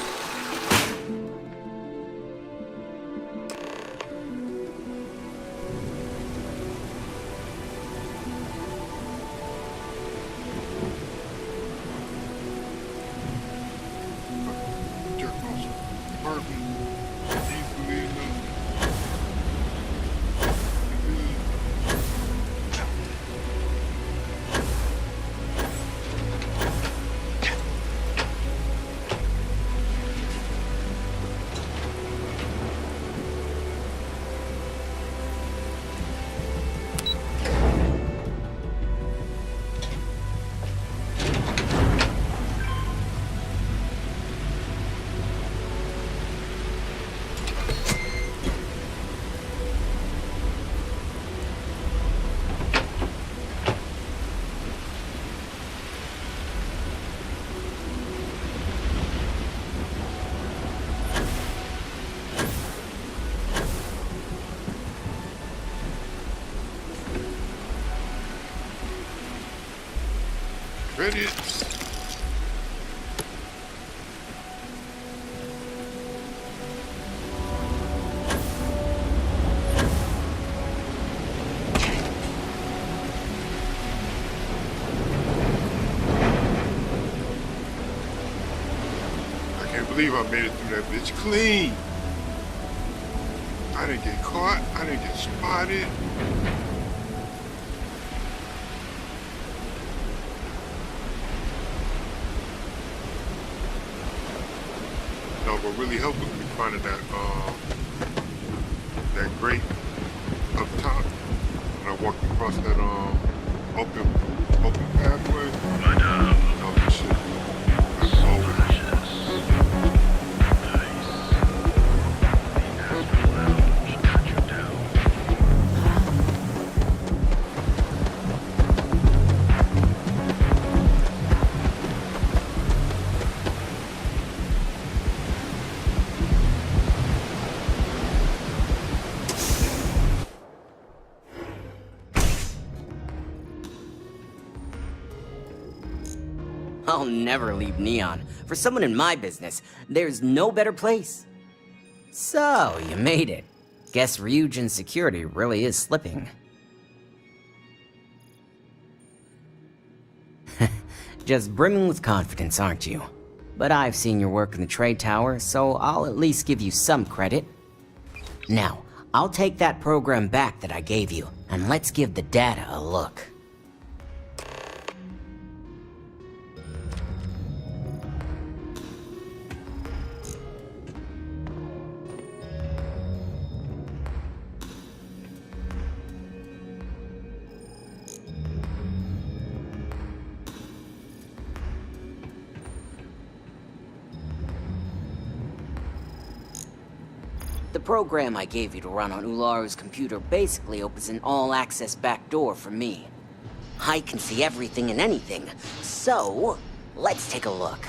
Ready? I can't believe I made it through that bitch clean. I didn't get caught. I didn't get spotted. No, what really helped was me finding that grate up top when I walked across that open pathway. Oh shit. That's over. I'll never leave Neon. For someone in my business, there's no better place. So, you made it. Guess Ryujin's security really is slipping. Just brimming with confidence, aren't you? But I've seen your work in the trade tower, so I'll at least give you some credit. Now, I'll take that program back that I gave you, and let's give the data a look. The program I gave you to run on Ularu's computer basically opens an all-access backdoor for me. I can see everything and anything, so let's take a look.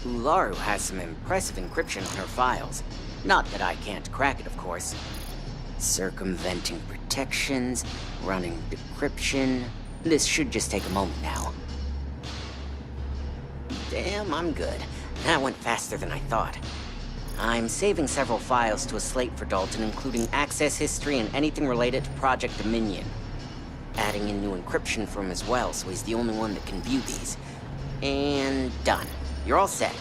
Ularu has some impressive encryption on her files. Not that I can't crack it, of course. Circumventing protections, running decryption. This should just take a moment now. Damn, I'm good. That went faster than I thought. I'm saving several files to a slate for Dalton, including access history and anything related to Project Dominion. Adding in new encryption for him as well, so he's the only one that can view these. And done. You're all set.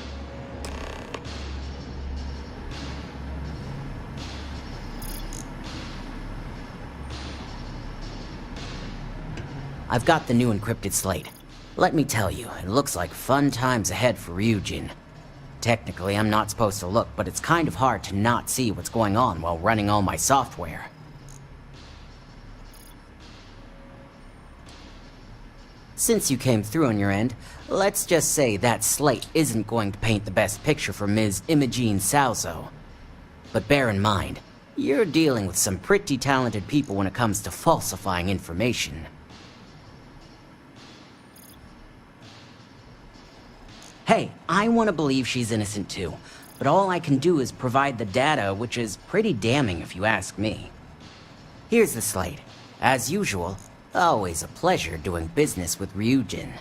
I've got the new encrypted slate. Let me tell you, it looks like fun times ahead for Ryujin. Technically, I'm not supposed to look, but it's kind of hard to not see what's going on while running all my software. Since you came through on your end, let's just say that slate isn't going to paint the best picture for Ms. Imogene Salzo. But bear in mind, you're dealing with some pretty talented people when it comes to falsifying information. Hey, I want to believe she's innocent too. but all I can do is provide the data, which is pretty damning if you ask me. Here's the slate. As usual, always a pleasure doing business with Ryujin.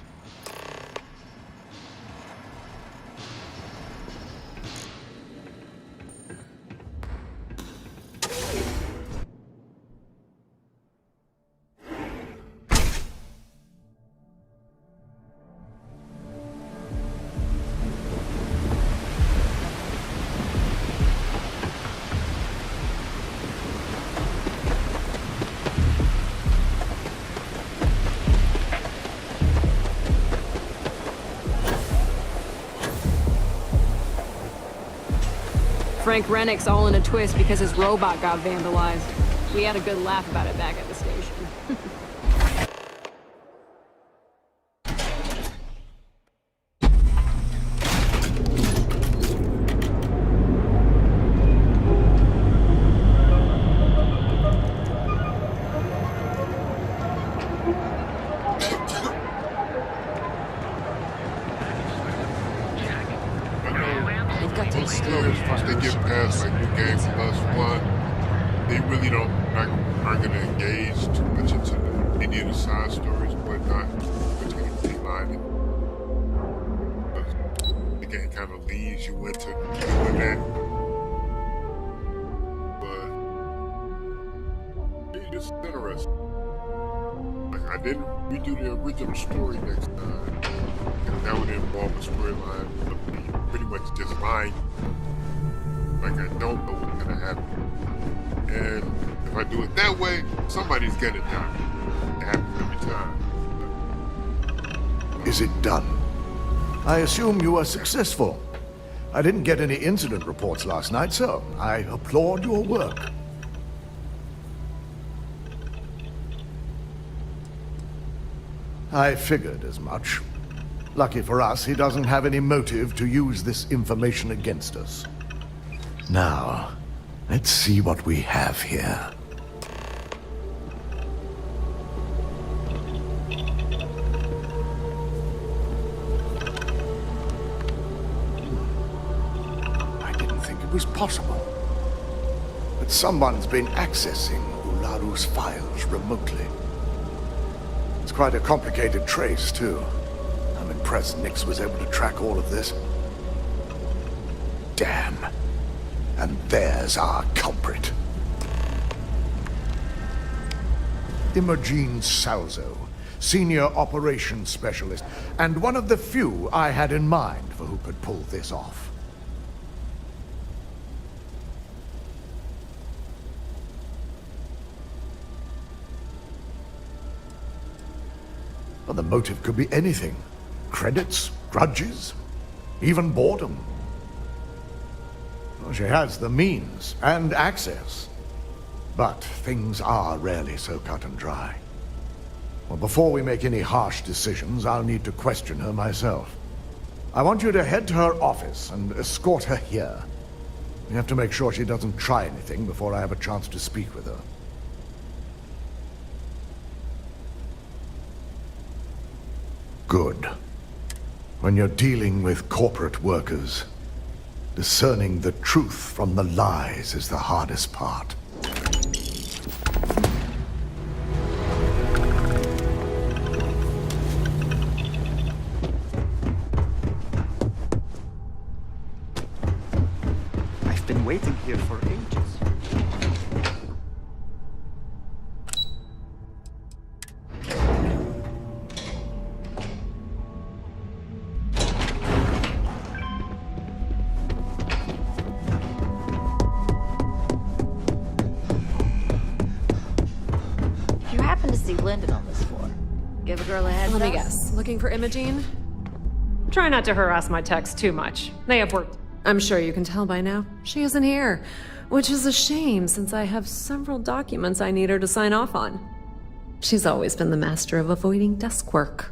Frank Rennick's all in a twist because his robot got vandalized. We had a good laugh about it back at the station. Once they get past like New Game Plus One, they really aren't gonna engage too much into any of the side stories, but not between the line. The game kind of leads you into doing that, but it's interesting. Like I didn't redo the original story next time. That would involve a storyline of me pretty much just lying. Like I don't know what's gonna happen. And if I do it that way, somebody's gonna die. It happens every time. Is it done? I assume you were successful. I didn't get any incident reports last night, so I applaud your work. I figured as much. Lucky for us, he doesn't have any motive to use this information against us. Now, let's see what we have here. I didn't think it was possible. But someone's been accessing Ularu's files remotely. It's quite a complicated trace, too. I'm impressed Nix was able to track all of this. Damn. And there's our culprit. Imogene Salzo, Senior Operations Specialist, and one of the few I had in mind for who could pull this off. Well, the motive could be anything. Credits, grudges, even boredom. Well, she has the means and access. But things are rarely so cut and dry. Well, before we make any harsh decisions, I'll need to question her myself. I want you to head to her office and escort her here. We have to make sure she doesn't try anything before I have a chance to speak with her. Good. When you're dealing with corporate workers, discerning the truth from the lies is the hardest part. I've been waiting here for ages. Give a girl a heads up. Let me guess. Looking for Imogene? Try not to harass my texts too much. They have worked. I'm sure you can tell by now. She isn't here, which is a shame since I have several documents I need her to sign off on. She's always been the master of avoiding desk work.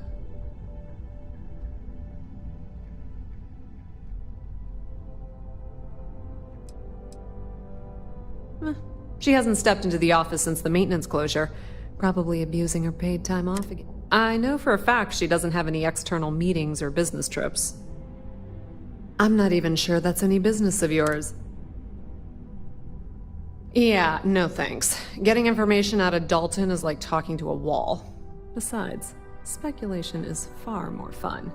She hasn't stepped into the office since the maintenance closure. Probably abusing her paid time off again. I know for a fact she doesn't have any external meetings or business trips. I'm not even sure that's any business of yours. Yeah, no thanks. Getting information out of Dalton is like talking to a wall. Besides, speculation is far more fun.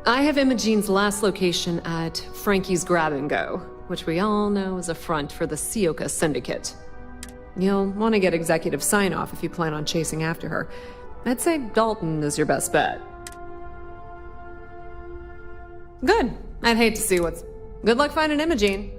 I have Imogene's last location at Frankie's Grab and Go, which we all know is a front for the Sioka Syndicate. You'll want to get executive sign-off if you plan on chasing after her. I'd say Dalton is your best bet. Good. I'd hate to see what's... Good luck finding Imogene.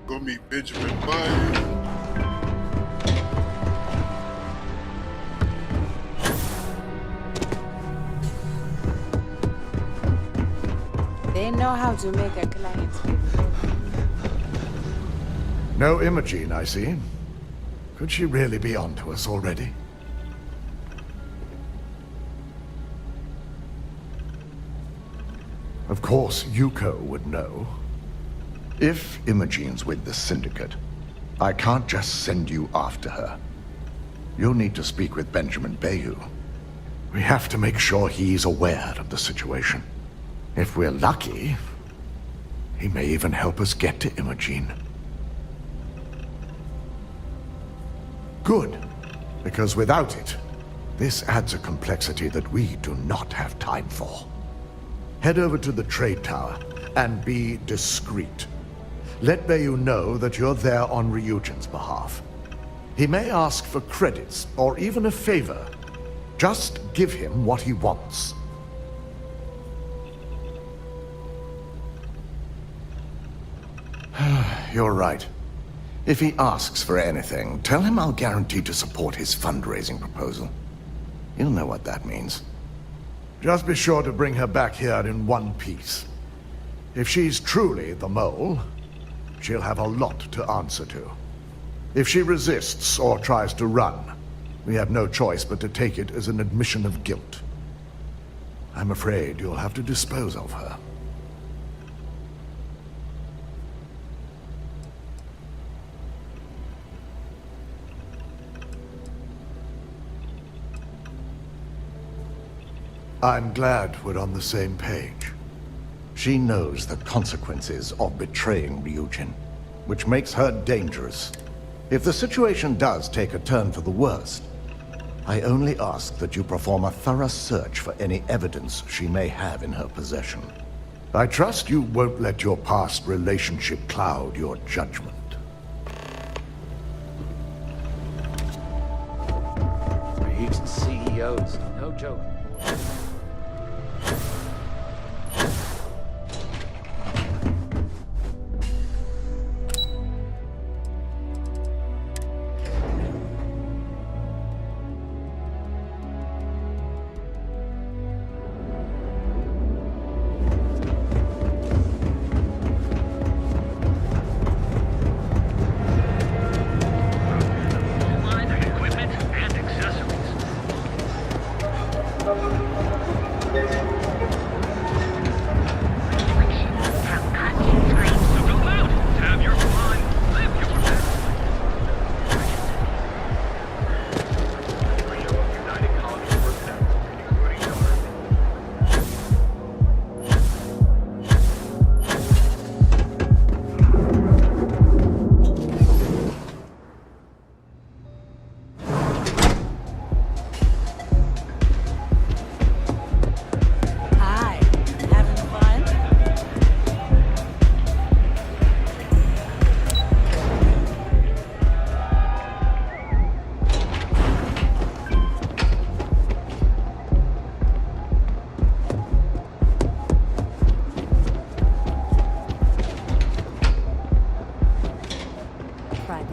Go meet Benjamin Button. They know how to make a client feel. No Imogene, I see. Could she really be onto us already? Of course, Yuko would know. If Imogene's with the Syndicate, I can't just send you after her. You'll need to speak with Benjamin Bayou. We have to make sure he's aware of the situation. If we're lucky, he may even help us get to Imogene. Good, because without it, this adds a complexity that we do not have time for. Head over to the trade tower and be discreet. Let Bayou know that you're there on Ryujin's behalf. He may ask for credits or even a favor. Just give him what he wants. You're right. If he asks for anything, tell him I'll guarantee to support his fundraising proposal. You'll know what that means. Just be sure to bring her back here in one piece. If she's truly the mole, she'll have a lot to answer to. If she resists or tries to run, we have no choice but to take it as an admission of guilt. I'm afraid you'll have to dispose of her. I'm glad we're on the same page. She knows the consequences of betraying Ryujin, which makes her dangerous. If the situation does take a turn for the worst, I only ask that you perform a thorough search for any evidence she may have in her possession. I trust you won't let your past relationship cloud your judgment. Ryujin CEOs, no joke.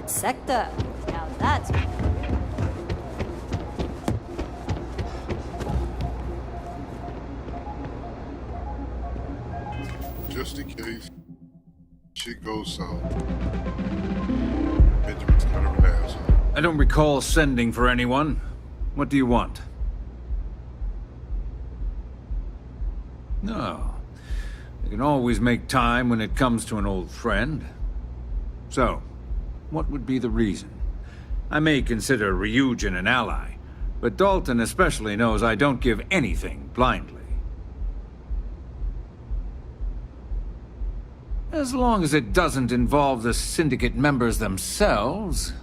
Sector. Now that's... Just in case. shit goes south, Benjamin's kind of an asshole. I don't recall sending for anyone. What do you want? No. You can always make time when it comes to an old friend. So, what would be the reason? I may consider Ryujin an ally, but Dalton especially knows I don't give anything blindly. As long as it doesn't involve the Syndicate members themselves,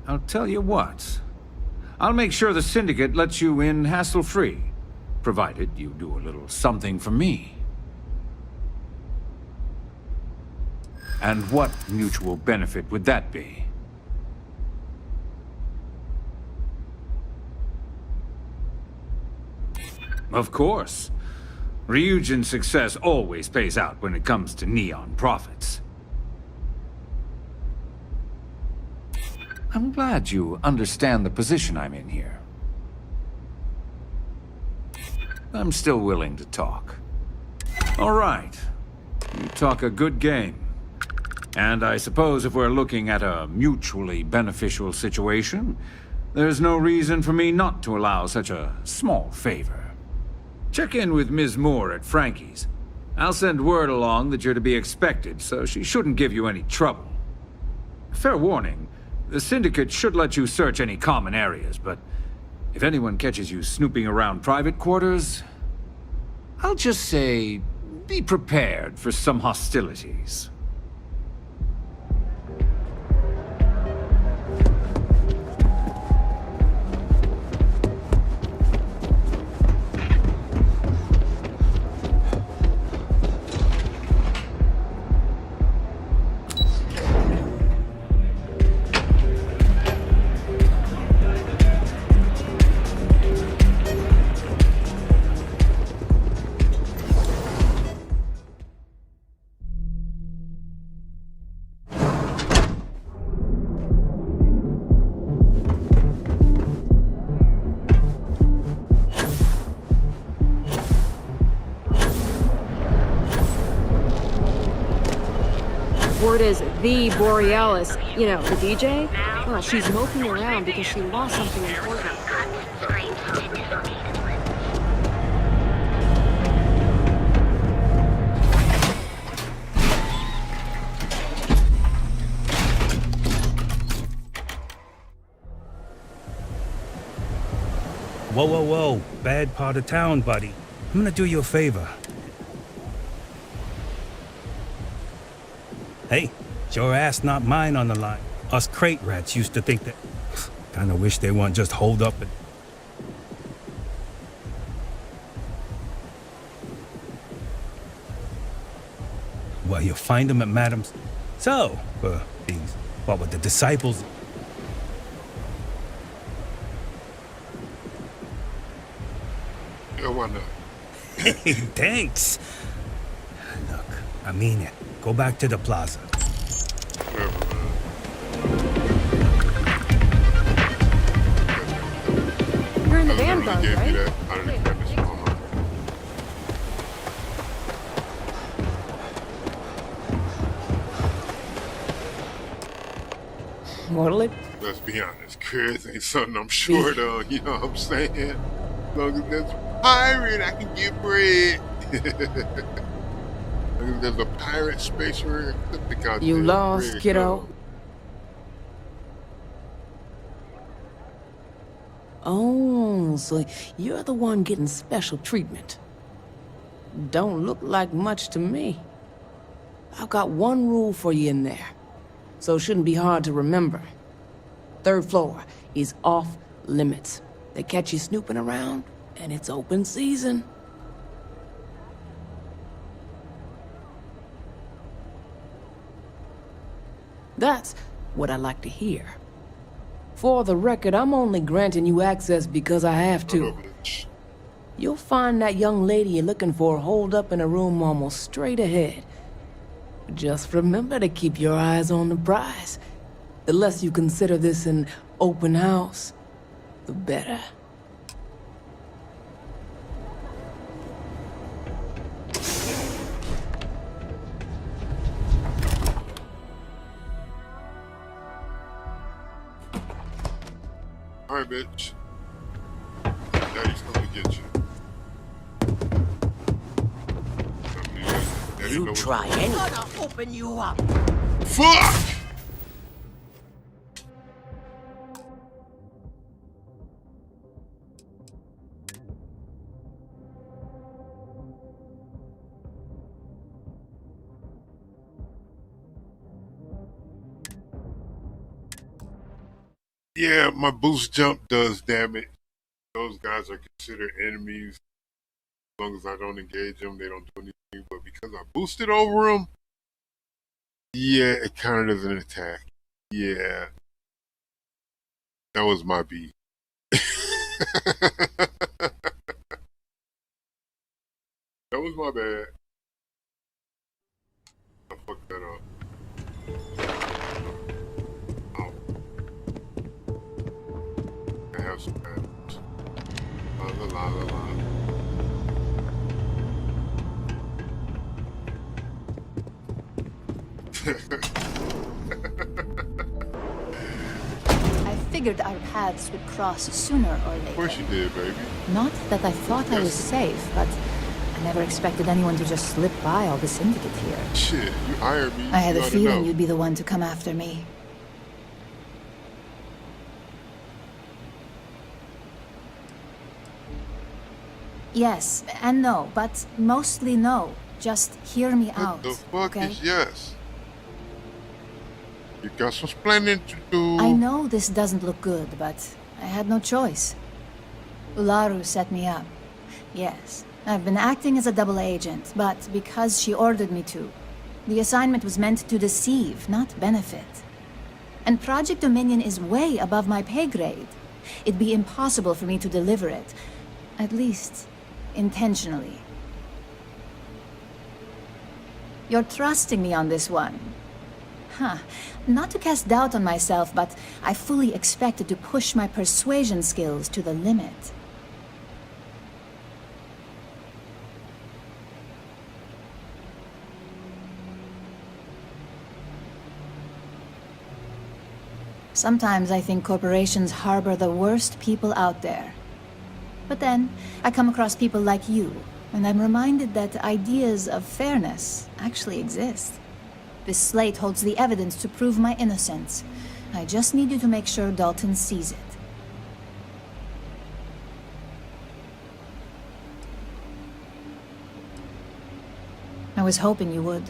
I'll tell you what. I'll make sure the Syndicate lets you in hassle-free, provided you do a little something for me. And what mutual benefit would that be? Of course. Ryujin's success always pays out when it comes to Neon profits. I'm glad you understand the position I'm in here. I'm still willing to talk. All right. You talk a good game. And I suppose if we're looking at a mutually beneficial situation, there's no reason for me not to allow such a small favor. Check in with Ms. Moore at Frankie's. I'll send word along that you're to be expected, so she shouldn't give you any trouble. Fair warning, the Syndicate should let you search any common areas, but if anyone catches you snooping around private quarters, I'll just say, be prepared for some hostilities. Word is the Borealis, you know, the DJ? Well, she's moping around because she lost something important. Whoa, whoa, whoa. Bad part of town, buddy. I'm gonna do you a favor. Hey, it's your ass, not mine on the line. Us crate rats used to think that... Kinda wish they weren't just holed up and... Well, you'll find them at Madam's. So, these... What with the disciples... Yeah, why not? Hey, thanks. Look, I mean it. Go back to the plaza. You're in the van bug, right? What'll it? Let's be honest, Chris ain't something I'm short of, you know what I'm saying? As long as there's a pirate, I can get bread. There's a pirate spacer. You lost, kiddo? Oh, so you're the one getting special treatment. Don't look like much to me. I've got one rule for you in there, so it shouldn't be hard to remember. 3rd floor is off limits. They catch you snooping around, and it's open season. That's what I like to hear. For the record, I'm only granting you access because I have to. You'll find that young lady you're looking for holed up in a room almost straight ahead. Just remember to keep your eyes on the prize. The less you consider this an open house, the better. Alright, bitch. Daddy's coming to get you. You try anything. I'm gonna open you up. Fuck! Yeah, my boost jump does damage. Those guys are considered enemies. As long as I don't engage them, they don't do anything. But because I boosted over them, yeah, it counted as an attack. Yeah. That was my beat. That was my bad. I fucked that up. Oh. I have some patterns. La la la la la. I figured our paths would cross sooner or later. Of course you did, baby. Not that I thought I was safe, but I never expected anyone to just slip by all the syndicate here. Shit, you hired me. I had a feeling you'd be the one to come after me. Yes and no, but mostly no. Just hear me out. What the fuck okay? is yes? You got some planning to do. I know this doesn't look good, but I had no choice. Ularu set me up. Yes, I've been acting as a double agent, but because she ordered me to. The assignment was meant to deceive, not benefit. And Project Dominion is way above my pay grade. It'd be impossible for me to deliver it. At least, intentionally. You're trusting me on this one. Huh. Not to cast doubt on myself, but I fully expected to push my persuasion skills to the limit. Sometimes I think corporations harbor the worst people out there. But then, I come across people like you, and I'm reminded that ideas of fairness actually exist. This slate holds the evidence to prove my innocence. I just need you to make sure Dalton sees it. I was hoping you would.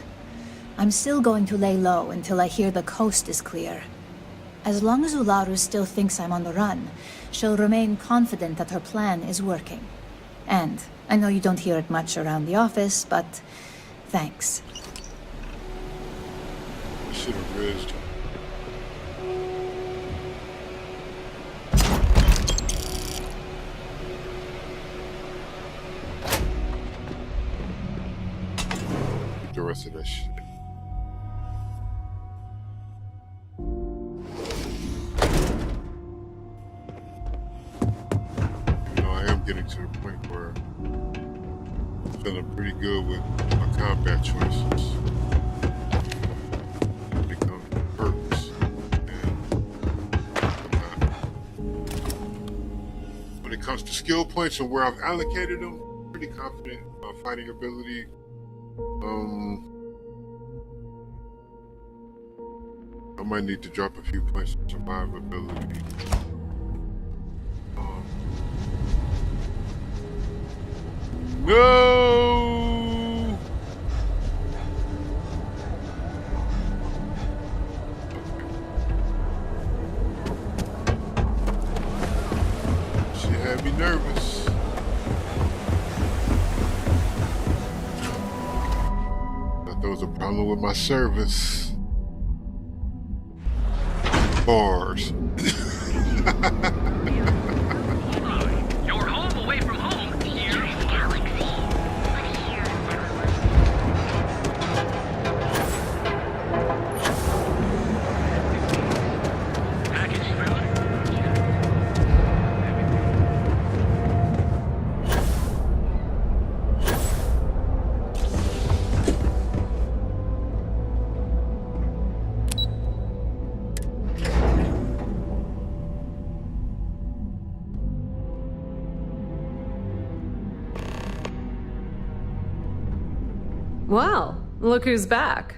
I'm still going to lay low until I hear the coast is clear. As long as Ularu still thinks I'm on the run, she'll remain confident that her plan is working. And I know you don't hear it much around the office, but thanks. I should have risked. The rest of that shit. Getting to the point where I'm feeling pretty good with my combat choices. It becomes perks. And when it comes to skill points and where I've allocated them, I'm pretty confident in my fighting ability. I might need to drop a few points in survivability. No! She had me nervous. Thought there was a problem with my service. Bars. You're home away from home. Well, look who's back.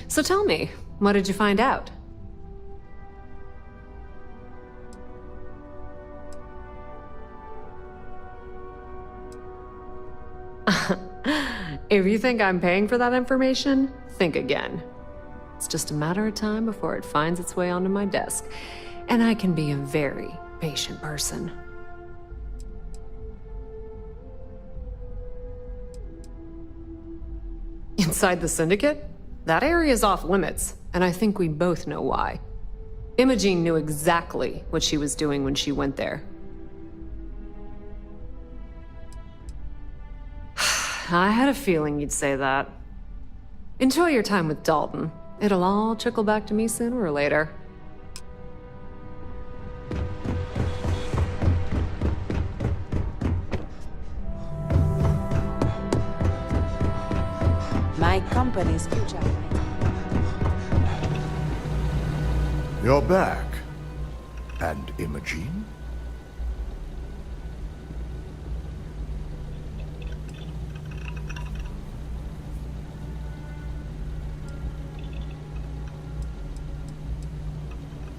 So tell me, what did you find out? If you think I'm paying for that information, think again. It's just a matter of time before it finds its way onto my desk, and I can be a very patient person. Inside the Syndicate? That area's off limits, and I think we both know why. Imogene knew exactly what she was doing when she went there. I had a feeling you'd say that. Enjoy your time with Dalton. It'll all trickle back to me sooner or later. My company's future. You're back. And Imogene?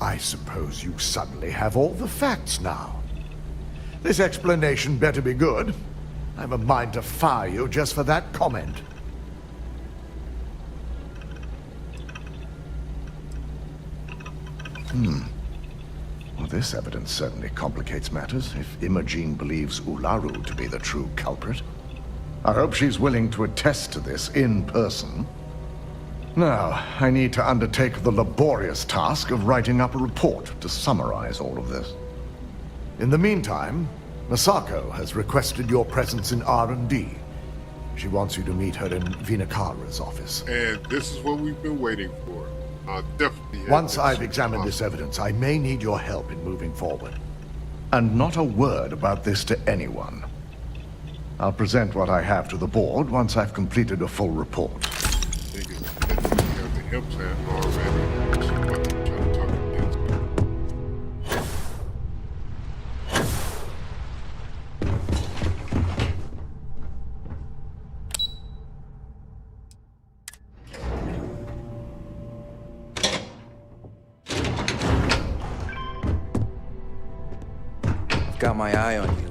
I suppose you suddenly have all the facts now. This explanation better be good. I have a mind to fire you just for that comment. Well, this evidence certainly complicates matters if Imogene believes Ularu to be the true culprit. I hope she's willing to attest to this in person. Now, I need to undertake the laborious task of writing up a report to summarize all of this. In the meantime, Masako has requested your presence in R&D. She wants you to meet her in Vinakara's office. And this is what we've been waiting for. I'll definitely... Once I've examined this evidence, I may need your help in moving forward. And not a word about this to anyone. I'll present what I have to the board once I've completed a full report. Got my eye on you.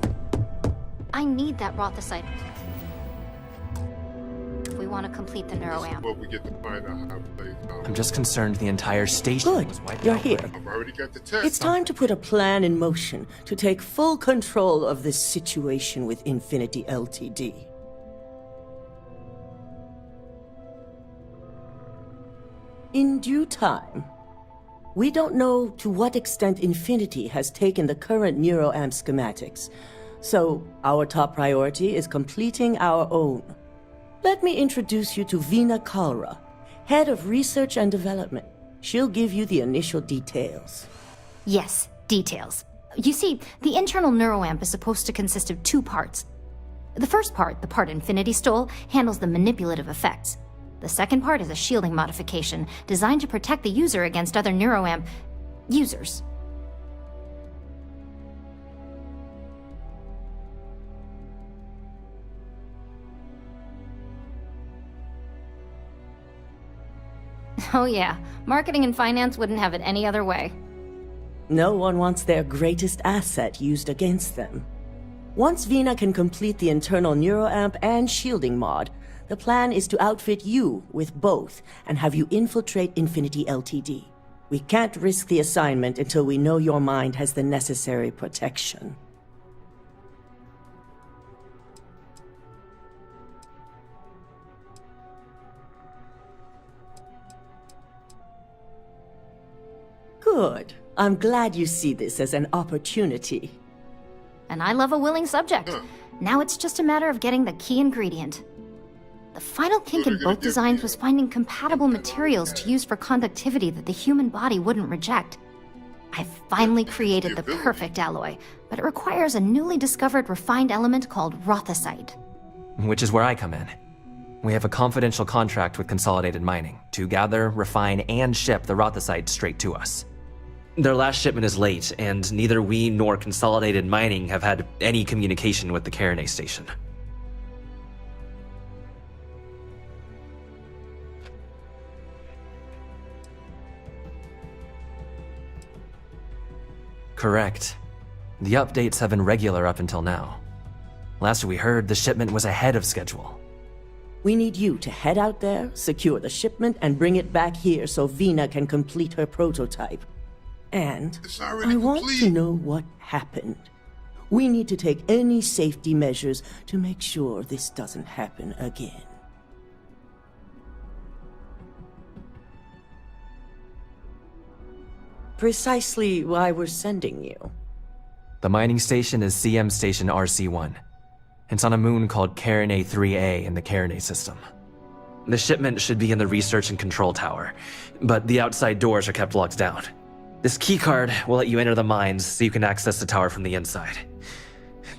I need that Rothicide if we want to complete the neuroamp. What we get to find out how to play. I'm just concerned the entire station Good. was wiped You're out. here. I've already got the test. It's time to put a plan in motion to take full control of this situation with Infinity Ltd. In due time. We don't know to what extent Infinity has taken the current neuroamp schematics, so our top priority is completing our own. Let me introduce you to Vina Kalra, Head of Research and Development. She'll give you the initial details. Yes, details. You see, the internal neuroamp is supposed to consist of two parts. The first part, the part Infinity stole, handles the manipulative effects. The second part is a shielding modification designed to protect the user against other neuroamp users. Oh yeah, marketing and finance wouldn't have it any other way. No one wants their greatest asset used against them. Once Vina can complete the internal neuroamp and shielding mod, the plan is to outfit you with both and have you infiltrate Infinity Ltd. We can't risk the assignment until we know your mind has the necessary protection. Good. I'm glad you see this as an opportunity. And I love a willing subject. Now it's just a matter of getting the key ingredient. The final kink in both designs was finding compatible materials to use for conductivity that the human body wouldn't reject. I've finally created the perfect alloy, but it requires a newly discovered refined element called Rothicide. Which is where I come in. We have a confidential contract with Consolidated Mining to gather, refine, and ship the Rothicide straight to us. Their last shipment is late, and neither we nor Consolidated Mining have had any communication with the Carinay station. Correct. The updates have been regular up until now. Last we heard, the shipment was ahead of schedule. We need you to head out there, secure the shipment, and bring it back here so Vina can complete her prototype. And I want to know what happened. We need to take any safety measures to make sure this doesn't happen again. Precisely why we're sending you. The mining station is CM Station RC-1. It's on a moon called Carinae 3A in the Carinae system. The shipment should be in the research and control tower, but the outside doors are kept locked down. This keycard will let you enter the mines so you can access the tower from the inside.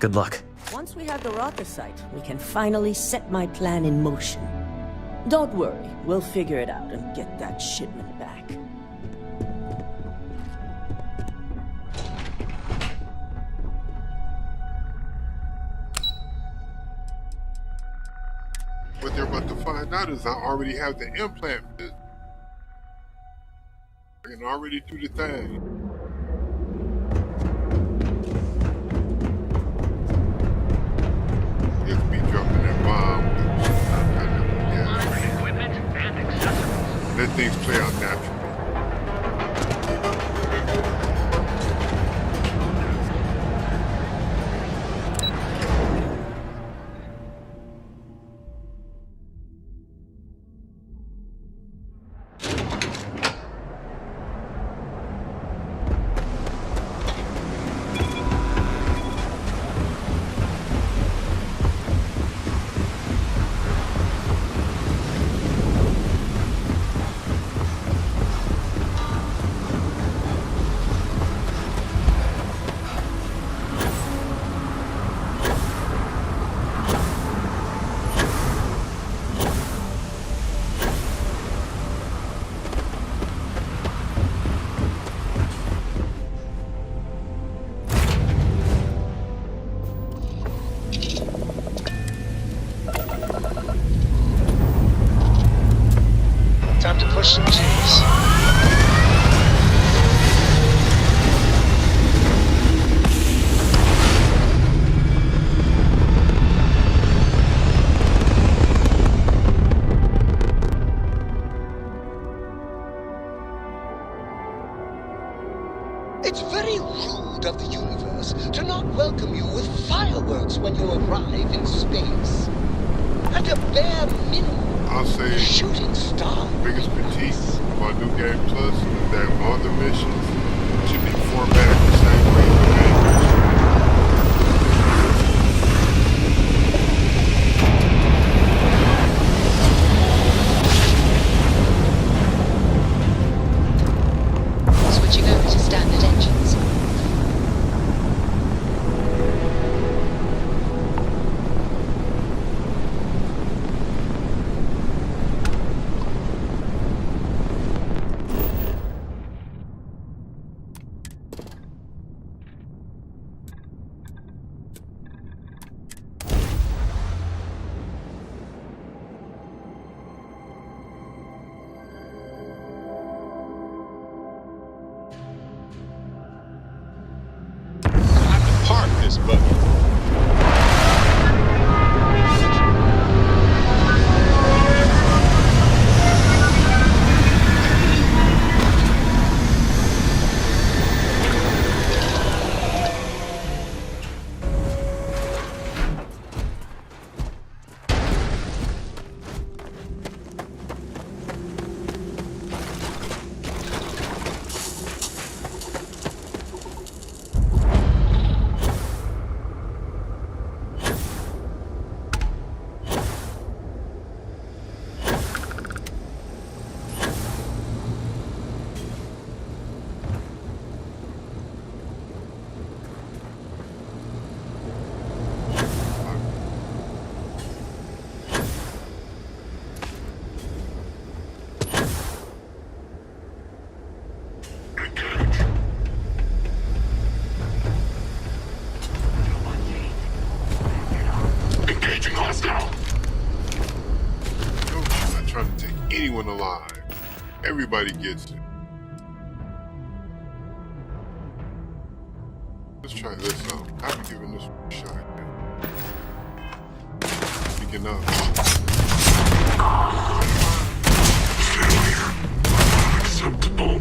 Good luck. Once we have the rocket site, we can finally set my plan in motion. Don't worry, we'll figure it out and get that shipment back. What they're about to find out is I already have the implant business. I can already do the thing. Just be dropping that bomb. Yeah. Equipment and accessories. Let things play out naturally. Time to push some G's. It's very rude of the universe to not welcome you with fireworks when you arrive in space. At a bare minimum, I'll say shooting star. Biggest critique of our new game plus is that all the missions should be formatted the same way the main mission. Switching over to standard engines. Park this buggy. Engaging hostile. No, I'm not trying to take anyone alive. Everybody gets it. Let's try this out. I haven't given this a shot yet. Speaking of. Acceptable.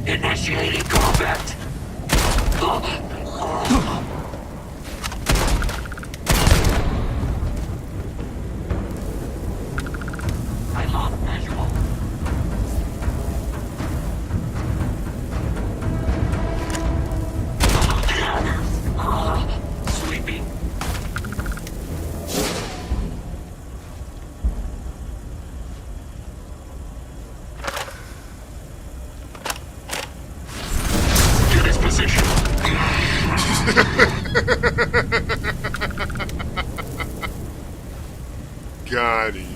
Initiating combat. I lost visual. Sweeping. Position. Got him.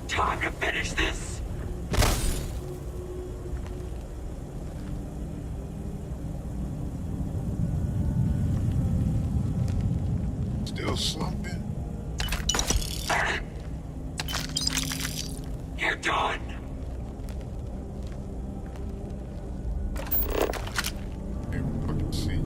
Time to finish this. Still slumping. You're done. Can't fucking see.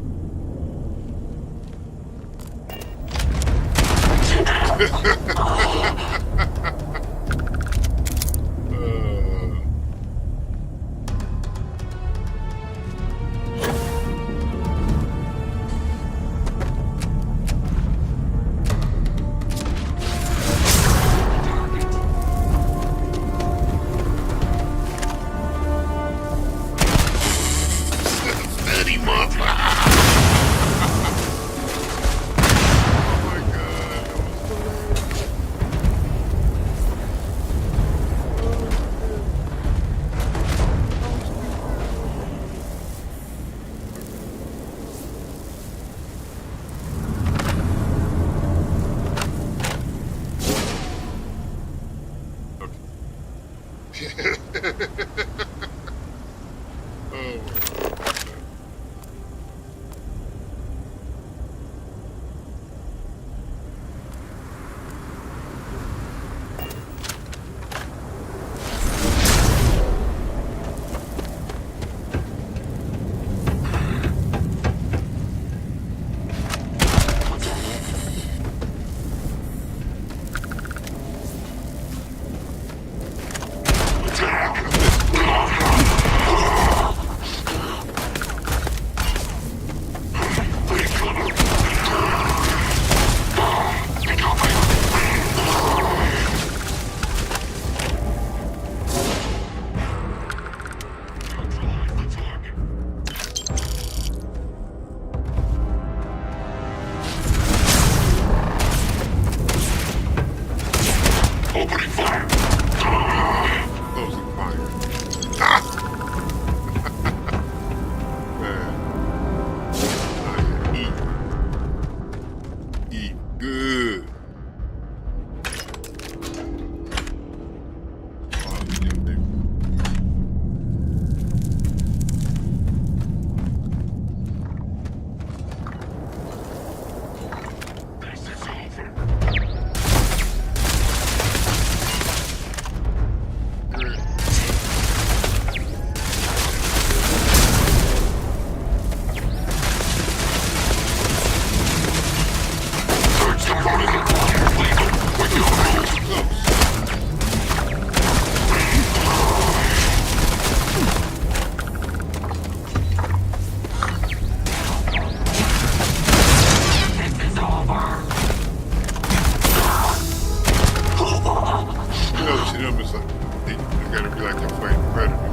gotta be like you're fighting Predator.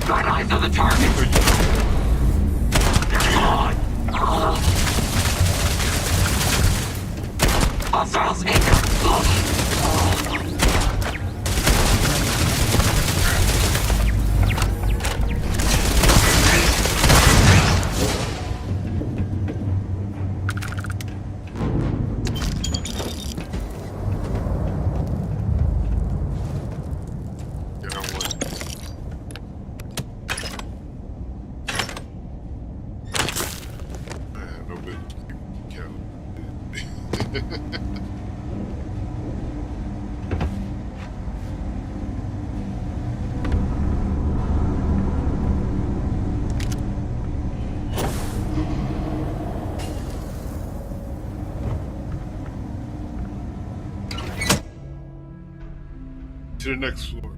Got eyes on the target. Hostiles to the next floor.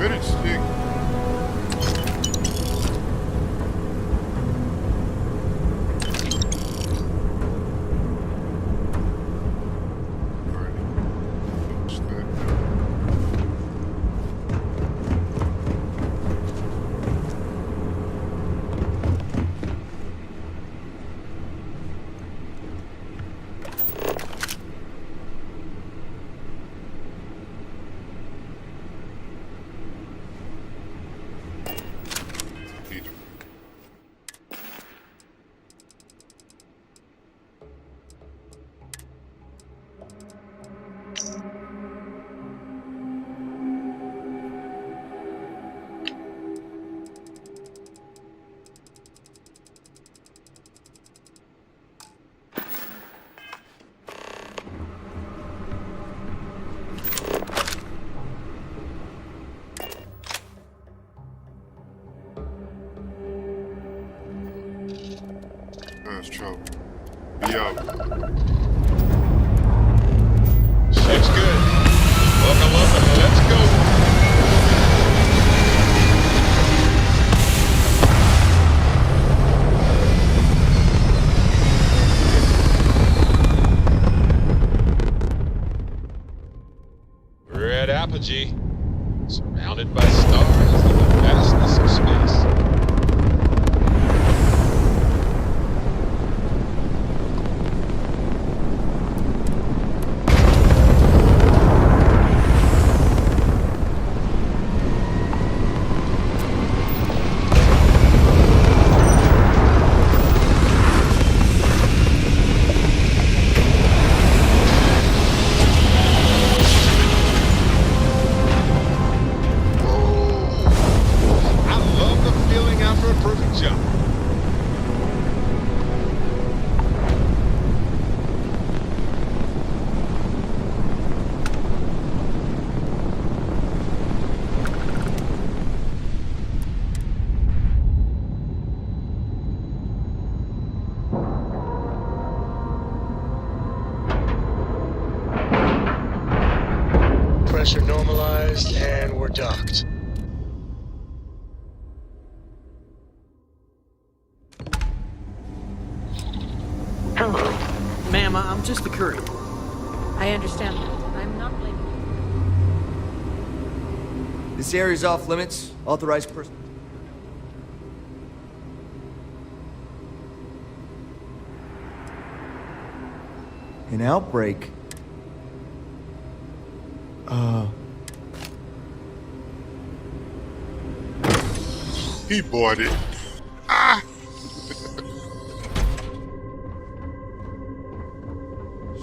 Credit stick. That's trouble. Be out. Ship's good. Welcome up and let's go. We're at Apogee, surrounded by stars in the vastness of space. Pressure normalized, and we're docked. Hello. Ma'am, I'm just a courier. I understand that. I'm not blaming you. This area's off limits. Authorized person. An outbreak? He bought it. Ah!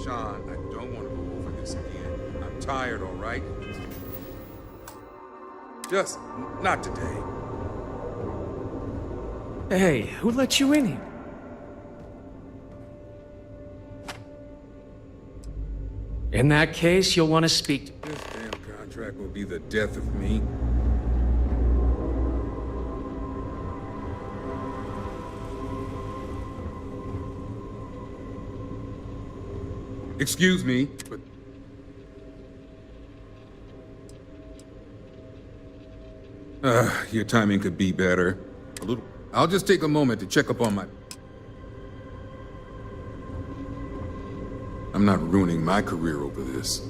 Sean, I don't want to go over this again. I'm tired, all right? Just not today. Hey, who let you in here? In that case, you'll want to speak to... This damn contract will be the death of me. Excuse me, but... your timing could be better. A little... I'll just take a moment to check up on my... I'm not ruining my career over this.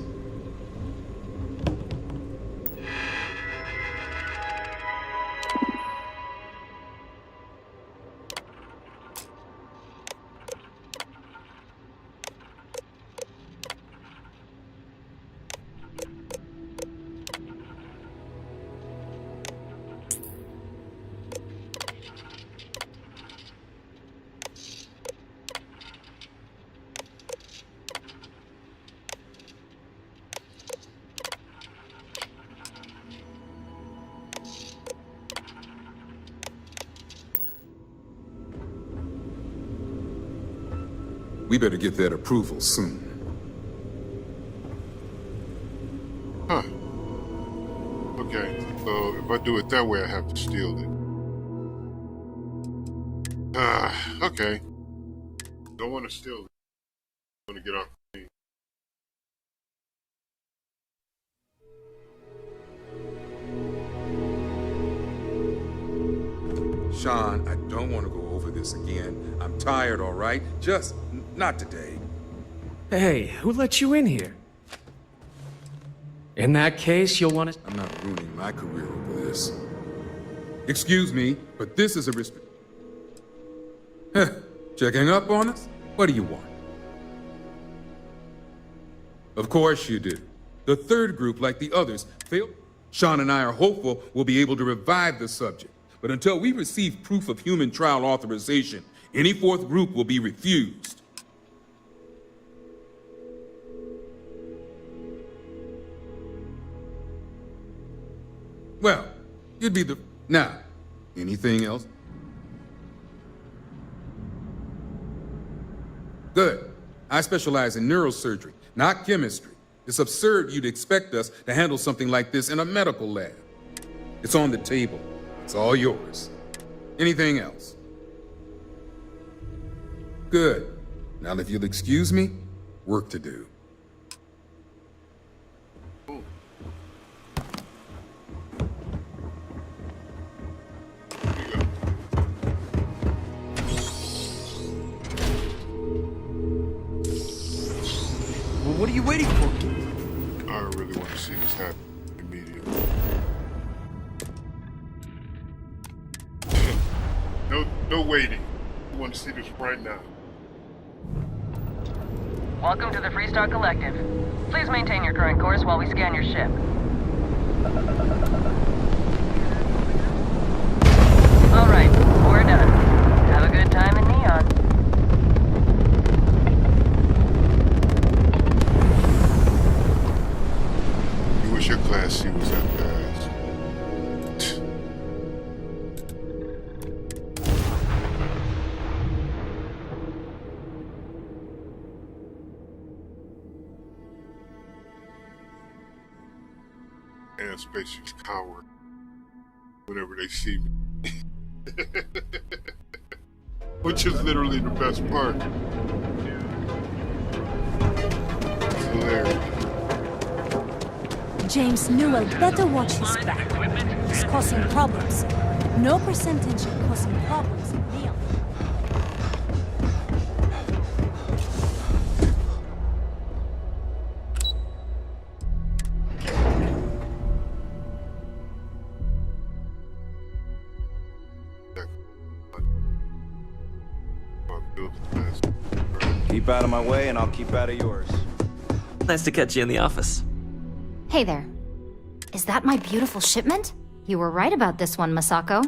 We better get that approval soon. Huh. Okay, so if I do it that way, I have to steal it. Okay. Don't want to steal it. I want to get off the team. Sean, I don't want to go over this again. I'm tired, all right? Just not today. Hey, who let you in here? In that case, you'll want to... I'm not ruining my career over this. Excuse me, but this is a Checking up on us? What do you want? Of course you do. The third group, like the others, failed. Sean and I are hopeful we'll be able to revive the subject. But until we receive proof of human trial authorization, any fourth group will be refused. Well, you'd be the... Now, anything else? Good. I specialize in neurosurgery, not chemistry. It's absurd you'd expect us to handle something like this in a medical lab. It's on the table. It's all yours. Anything else? Good. Now, if you'll excuse me, work to do. Well, what are you waiting for? I really want to see this happen immediately. No waiting. I want to see this right now. Welcome to the Freestar Collective. Please maintain your current course while we scan your ship. All right, we're done. Have a good time in Neon. You wish your class C was that fast. And spaceships cower whenever they see me. Which is literally the best part. It's hilarious. James Newell better watch his back. He's causing problems. No percentage of causing problems in Neon. Keep out of my way and I'll keep out of yours. Nice to catch you in the office. Hey there. Is that my beautiful shipment? You were right about this one, Masako.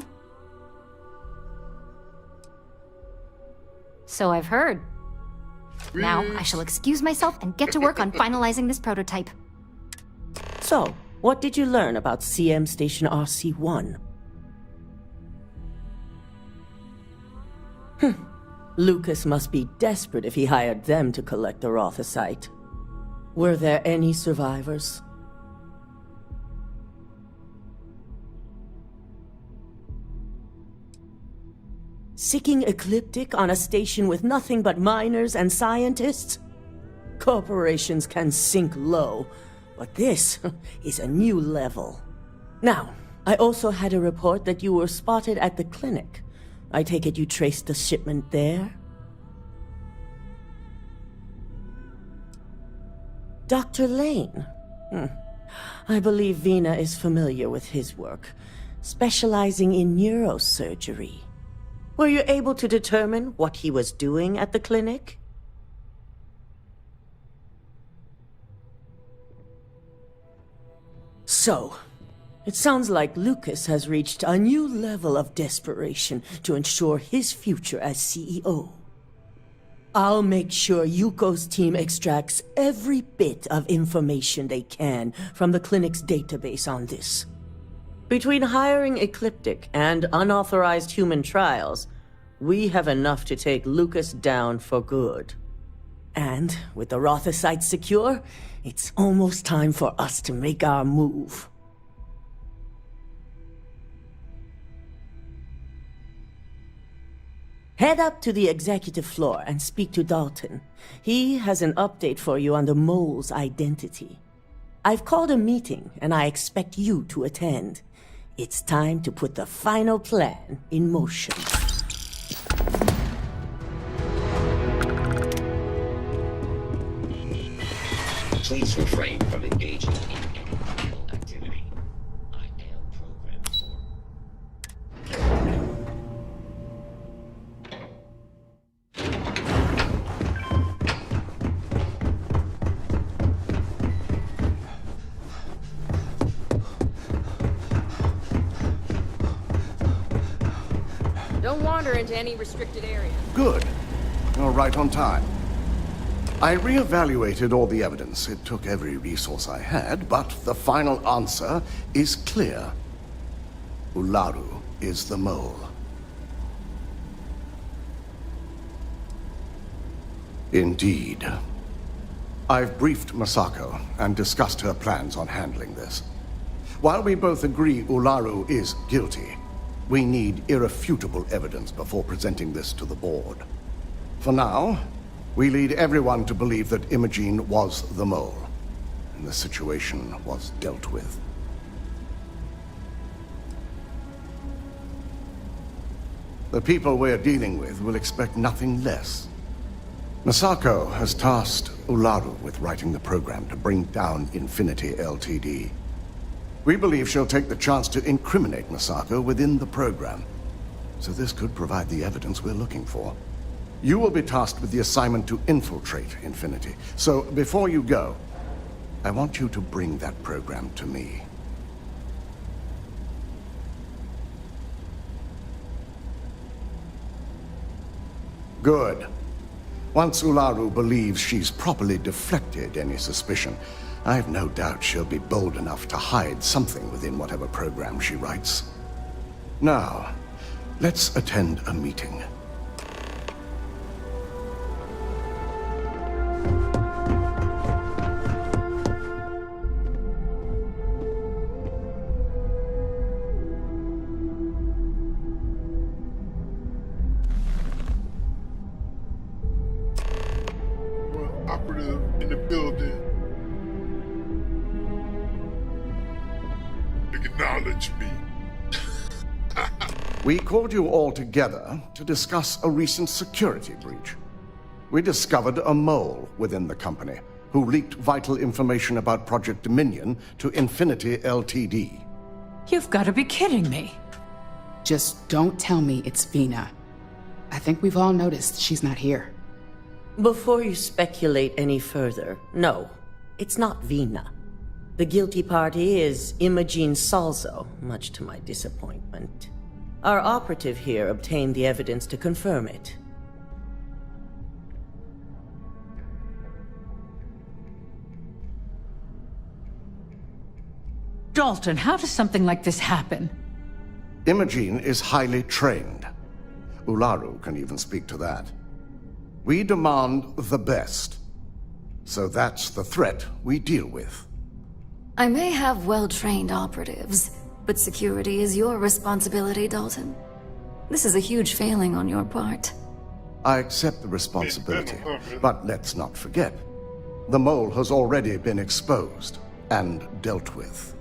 So I've heard. Now, I shall excuse myself and get to work on finalizing this prototype. So, what did you learn about CM Station RC-1? Lucas must be desperate if he hired them to collect the Rothosite. Were there any survivors? Seeking Ecliptic on a station with nothing but miners and scientists? Corporations can sink low, but this is a new level. Now, I also had a report that you were spotted at the clinic. I take it you traced the shipment there? Dr. Lane? I believe Vina is familiar with his work, specializing in neurosurgery. Were you able to determine what he was doing at the clinic? So, it sounds like Lucas has reached a new level of desperation to ensure his future as CEO. I'll make sure Yuko's team extracts every bit of information they can from the clinic's database on this. Between hiring Ecliptic and unauthorized human trials, we have enough to take Lucas down for good. And with the Rothosite secure, it's almost time for us to make our move. Head up to the executive floor and speak to Dalton. He has an update for you on the mole's identity. I've called a meeting, and I expect you to attend. It's time to put the final plan in motion. Please refrain from engaging in any illegal activity. I am programmed for. Don't wander into any restricted area. Good. You're right on time. I reevaluated all the evidence. It took every resource I had, but the final answer is clear. Ularu is the mole. Indeed. I've briefed Masako and discussed her plans on handling this. While we both agree Ularu is guilty, we need irrefutable evidence before presenting this to the board. For now, we lead everyone to believe that Imogene was the mole, and the situation was dealt with. The people we're dealing with will expect nothing less. Masako has tasked Ularu with writing the program to bring down Infinity Ltd. We believe she'll take the chance to incriminate Masako within the program, so this could provide the evidence we're looking for. You will be tasked with the assignment to infiltrate Infinity, so before you go, I want you to bring that program to me. Good. Once Ularu believes she's properly deflected any suspicion, I've no doubt she'll be bold enough to hide something within whatever program she writes. Now, let's attend a meeting. Operative in the building. Acknowledge me. We called you all together to discuss a recent security breach. We discovered a mole within the company who leaked vital information about Project Dominion to Infinity Ltd. You've got to be kidding me. Just don't tell me it's Vina. I think we've all noticed she's not here. Before you speculate any further, no, it's not Vina. The guilty party is Imogene Salzo, much to my disappointment. Our operative here obtained the evidence to confirm it. Dalton, how does something like this happen? Imogene is highly trained. Ularu can even speak to that. We demand the best. So that's the threat we deal with. I may have well-trained operatives, but security is your responsibility, Dalton. This is a huge failing on your part. I accept the responsibility, but let's not forget, the mole has already been exposed and dealt with.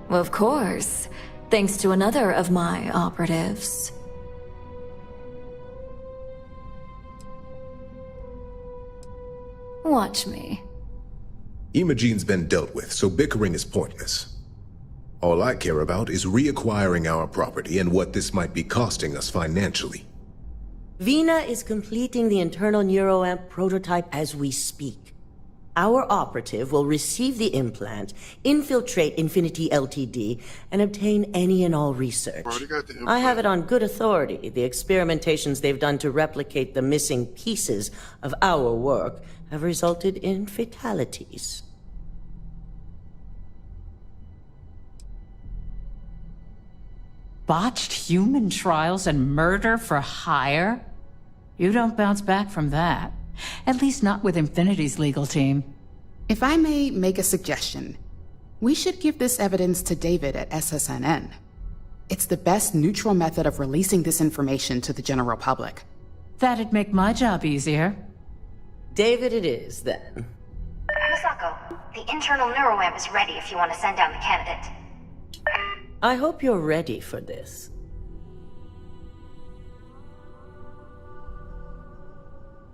Of course, thanks to another of my operatives. Watch me. Imogene's been dealt with, so bickering is pointless. All I care about is reacquiring our property and what this might be costing us financially. Vina is completing the internal neuroamp prototype as we speak. Our operative will receive the implant, infiltrate Infinity Ltd, and obtain any and all research. I have it on good authority. The experimentations they've done to replicate the missing pieces of our work have resulted in fatalities. Botched human trials and murder for hire? You don't bounce back from that. At least not with Infinity's legal team. If I may make a suggestion, we should give this evidence to David at SSNN. It's the best neutral method of releasing this information to the general public. That'd make my job easier. David it is, then. Misako, the internal neuroamp is ready if you want to send down the candidate. I hope you're ready for this.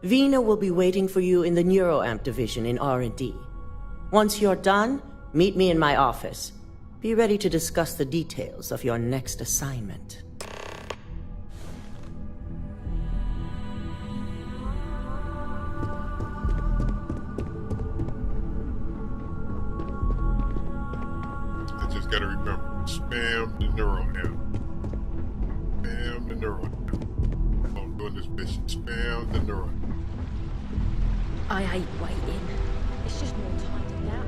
Vina will be waiting for you in the Neuroamp division in R&D. Once you're done, meet me in my office. Be ready to discuss the details of your next assignment. I just gotta remember, spam the neuroamp. Spam the neuroamp. I'm doing this mission. Spam the neuroamp. I hate waiting. It's just more time to nap.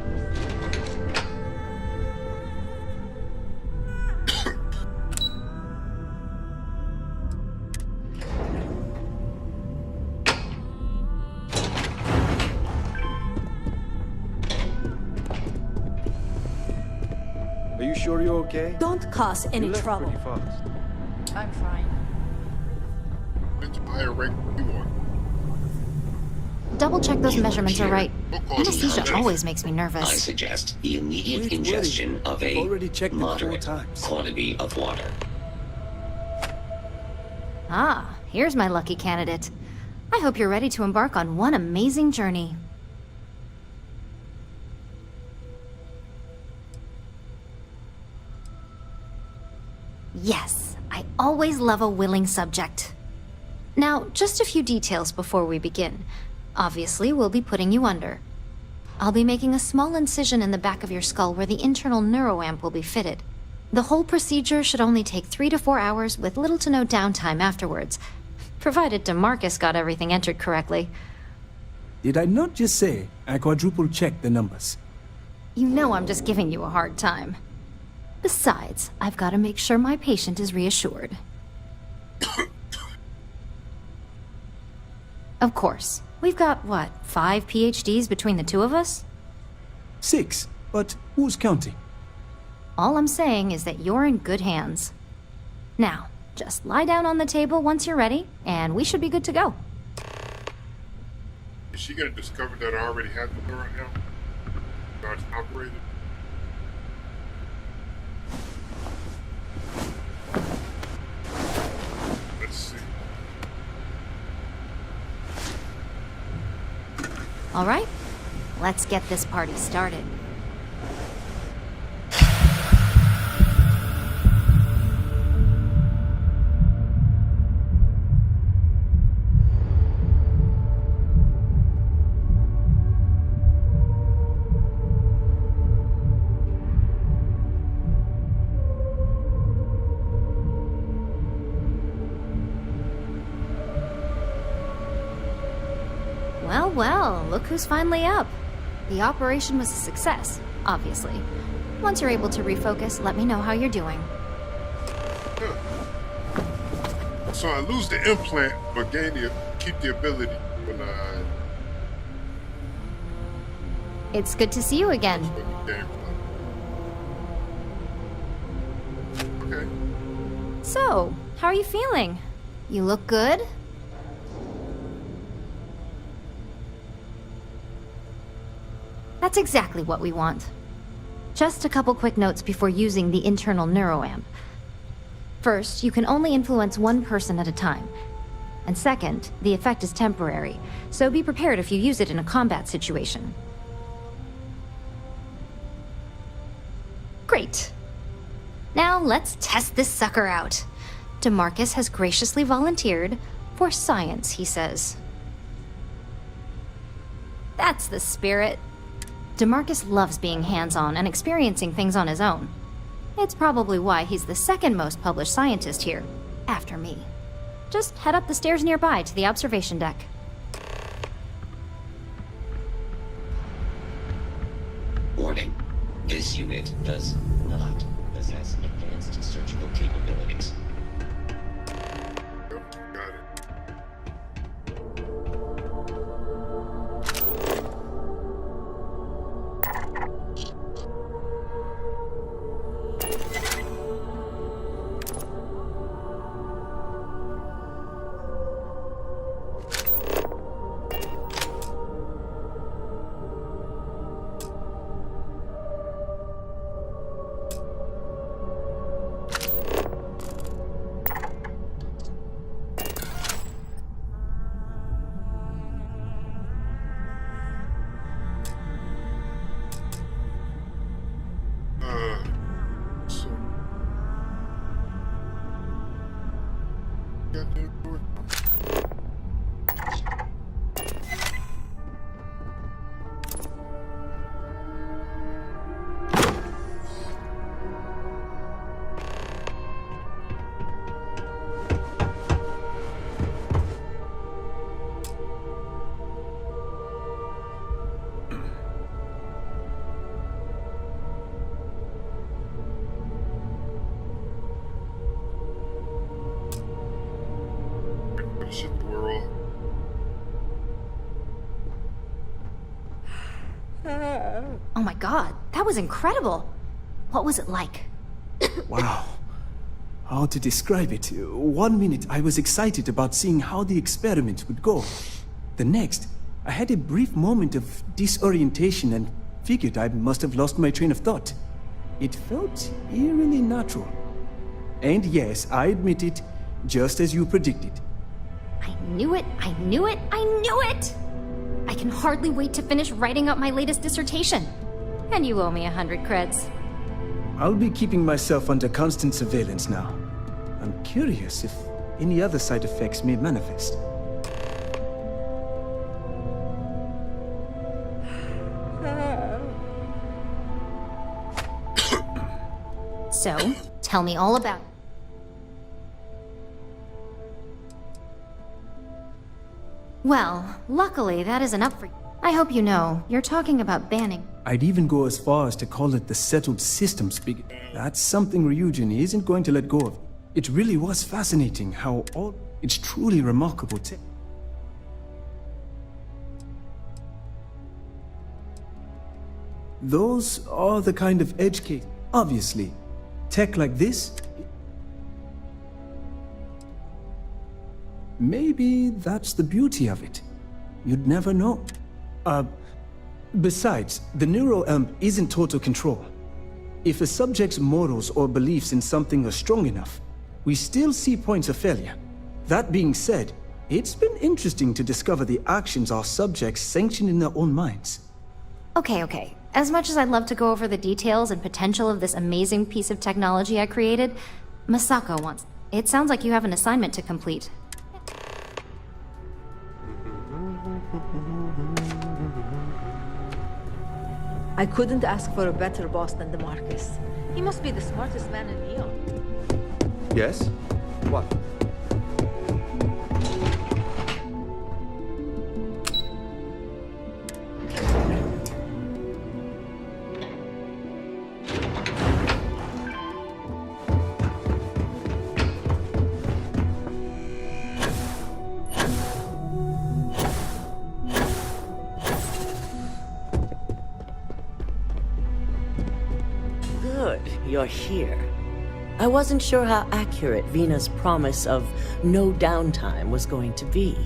Are you sure you're okay? Don't cause any You left trouble. pretty fast. I'm fine. Which higher rank you want? Double check those measurements are right. Anesthesia Yes. always makes me I nervous. suggest the immediate Wait, ingestion of a already checked it 4 moderate times. quantity of water. Ah, here's my lucky candidate. I hope you're ready to embark on one amazing journey. Yes, I always love a willing subject. Now, just a few details before we begin. Obviously, we'll be putting you under. I'll be making a small incision in the back of your skull where the internal neuroamp will be fitted. The whole procedure should only take 3 to 4 hours with little to no downtime afterwards, provided DeMarcus got everything entered correctly. Did I not just say I quadruple-checked the numbers? You know I'm just giving you a hard time. Besides, I've got to make sure my patient is reassured. Of course. We've got, what, 5 PhDs between the two of us? 6, but who's counting? All I'm saying is that you're in good hands. Now, just lie down on the table once you're ready, and we should be good to go. Is she gonna discover that I already have the neuroamp? Starts operating? Let's see. All right, let's get this party started. Well, look who's finally up. The operation was a success, obviously. Once you're able to refocus, let me know how you're doing. So I lose the implant, but keep the ability when I... It's good to see you again. Okay. So, how are you feeling? You look good? That's exactly what we want. Just a couple quick notes before using the internal neuroamp. First, you can only influence one person at a time. And second, the effect is temporary, so be prepared if you use it in a combat situation. Great. Now let's test this sucker out. DeMarcus has graciously volunteered for science, he says. That's the spirit. DeMarcus loves being hands-on and experiencing things on his own. It's probably why he's the second most published scientist here, after me. Just head up the stairs nearby to the observation deck. Warning. This unit does not possess advanced surgical capabilities. Yep, got it. goddamn door? Shut the door off. Oh my god, that was incredible. What was it like? Wow. How to describe it? 1 minute I was excited about seeing how the experiment would go. The next, I had a brief moment of disorientation and figured I must have lost my train of thought. It felt eerily natural. And yes, I admit it, just as you predicted. I knew it, I knew it, I knew it! I can hardly wait to finish writing up my latest dissertation. And you owe me 100 creds. I'll be keeping myself under constant surveillance now. I'm curious if any other side effects may manifest. So, tell me all about it. Well, luckily that isn't up for you. I hope you know, you're talking about banning. I'd even go as far as to call it the settled systems big. That's something Ryujin isn't going to let go of. It really was fascinating how all... It's truly remarkable tech. Those are the kind of edge case. Obviously, tech like this... Maybe that's the beauty of it. You'd never know. Besides, the neuroamp isn't total control. If a subject's morals or beliefs in something are strong enough, we still see points of failure. That being said, it's been interesting to discover the actions our subjects sanction in their own minds. Okay. As much as I'd love to go over the details and potential of this amazing piece of technology I created, Masako wants... It sounds like you have an assignment to complete. I couldn't ask for a better boss than the Marcus. He must be the smartest man in Neon. Yes? What? Good, you're here. I wasn't sure how accurate Vina's promise of no downtime was going to be.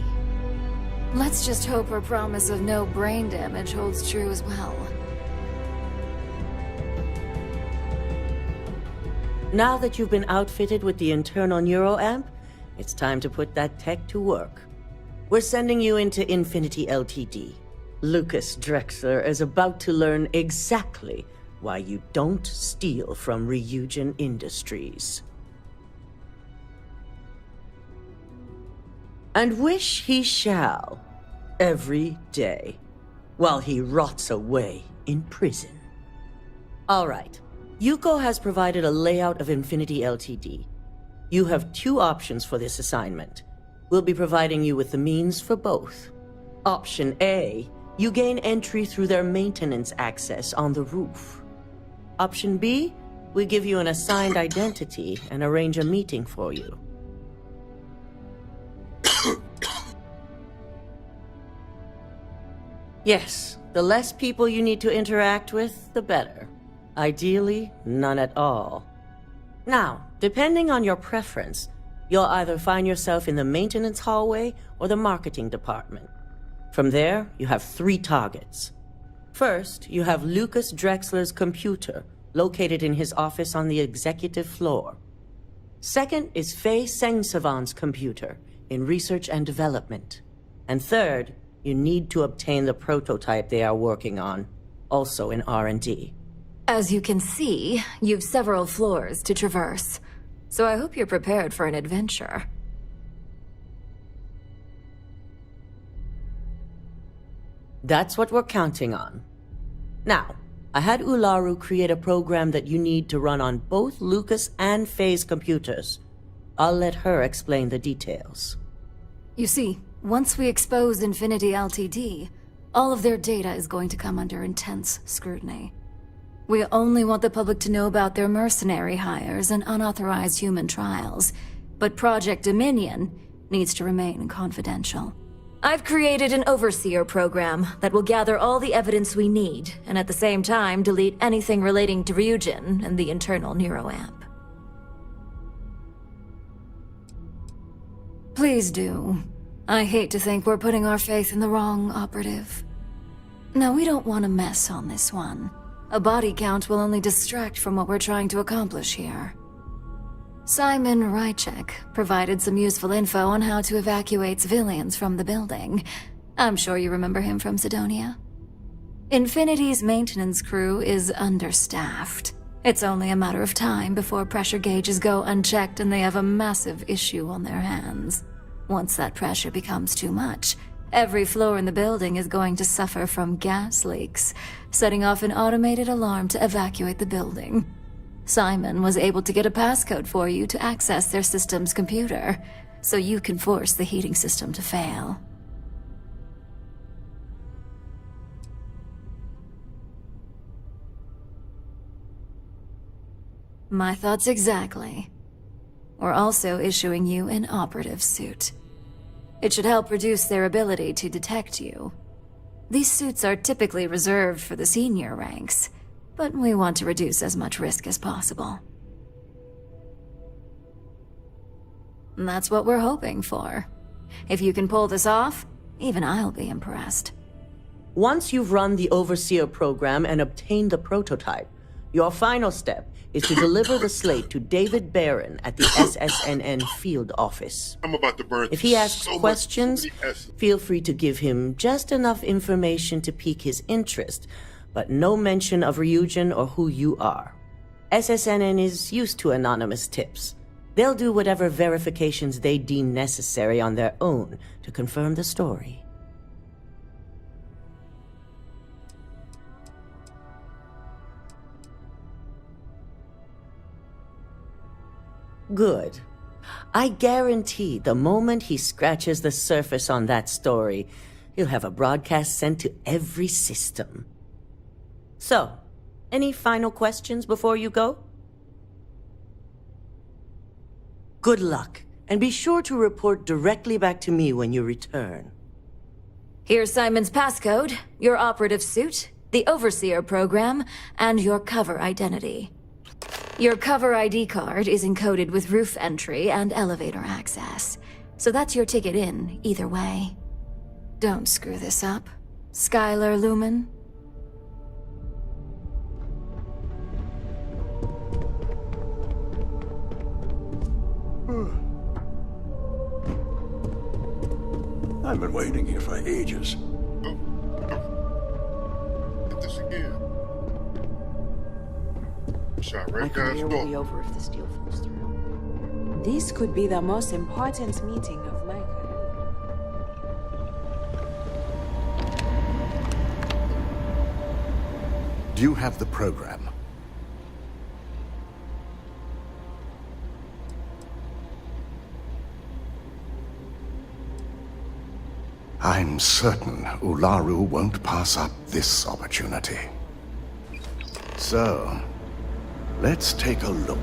Let's just hope her promise of no brain damage holds true as well. Now that you've been outfitted with the internal neuroamp, it's time to put that tech to work. We're sending you into Infinity Ltd. Lucas Drexler is about to learn exactly why you don't steal from Ryujin Industries. And wish he shall, every day, while he rots away in prison. All right, Yuko has provided a layout of Infinity Ltd. You have two options for this assignment. We'll be providing you with the means for both. Option A, you gain entry through their maintenance access on the roof. Option B, we give you an assigned identity and arrange a meeting for you. Yes, the less people you need to interact with, the better. Ideally, none at all. Now, depending on your preference, you'll either find yourself in the maintenance hallway or the marketing department. From there, you have 3 targets. First, you have Lucas Drexler's computer, located in his office on the executive floor. Second is Faye Sengsavan's computer, in research and development. And third, you need to obtain the prototype they are working on, also in R&D. As you can see, you've several floors to traverse, so I hope you're prepared for an adventure. That's what we're counting on. Now, I had Ularu create a program that you need to run on both Lucas and Faye's computers. I'll let her explain the details. You see, once we expose Infinity Ltd, all of their data is going to come under intense scrutiny. We only want the public to know about their mercenary hires and unauthorized human trials, but Project Dominion needs to remain confidential. I've created an overseer program that will gather all the evidence we need, and at the same time delete anything relating to Ryujin and the internal neuroamp. Please do. I hate to think we're putting our faith in the wrong operative. No, we don't want a mess on this one. A body count will only distract from what we're trying to accomplish here. Simon Rychek provided some useful info on how to evacuate civilians from the building. I'm sure you remember him from Sidonia. Infinity's maintenance crew is understaffed. It's only a matter of time before pressure gauges go unchecked and they have a massive issue on their hands. Once that pressure becomes too much, every floor in the building is going to suffer from gas leaks, setting off an automated alarm to evacuate the building. Simon was able to get a passcode for you to access their system's computer, so you can force the heating system to fail. My thoughts exactly. We're also issuing you an operative suit. It should help reduce their ability to detect you. These suits are typically reserved for the senior ranks, but we want to reduce as much risk as possible. And that's what we're hoping for. If you can pull this off, even I'll be impressed. Once you've run the Overseer program and obtained the prototype, your final step is to deliver the slate to David Barron at the SSNN field office. I'm about to burn. If he asks questions, feel free to give him just enough information to pique his interest, but no mention of Ryujin or who you are. SSNN is used to anonymous tips. They'll do whatever verifications they deem necessary on their own to confirm the story. Good. I guarantee the moment he scratches the surface on that story, he'll have a broadcast sent to every system. So, any final questions before you go? Good luck, and be sure to report directly back to me when you return. Here's Simon's passcode, your operative suit, the Overseer program, and your cover identity. Your cover ID card is encoded with roof entry and elevator access, so that's your ticket in, either way. Don't screw this up, Skylar Lumen. I've been waiting here for ages. Hit this again. Shot right My down his career will throat. be over if this deal falls through. This could be the most important meeting of my career. Do you have the program? I'm certain Ularu won't pass up this opportunity. So, let's take a look.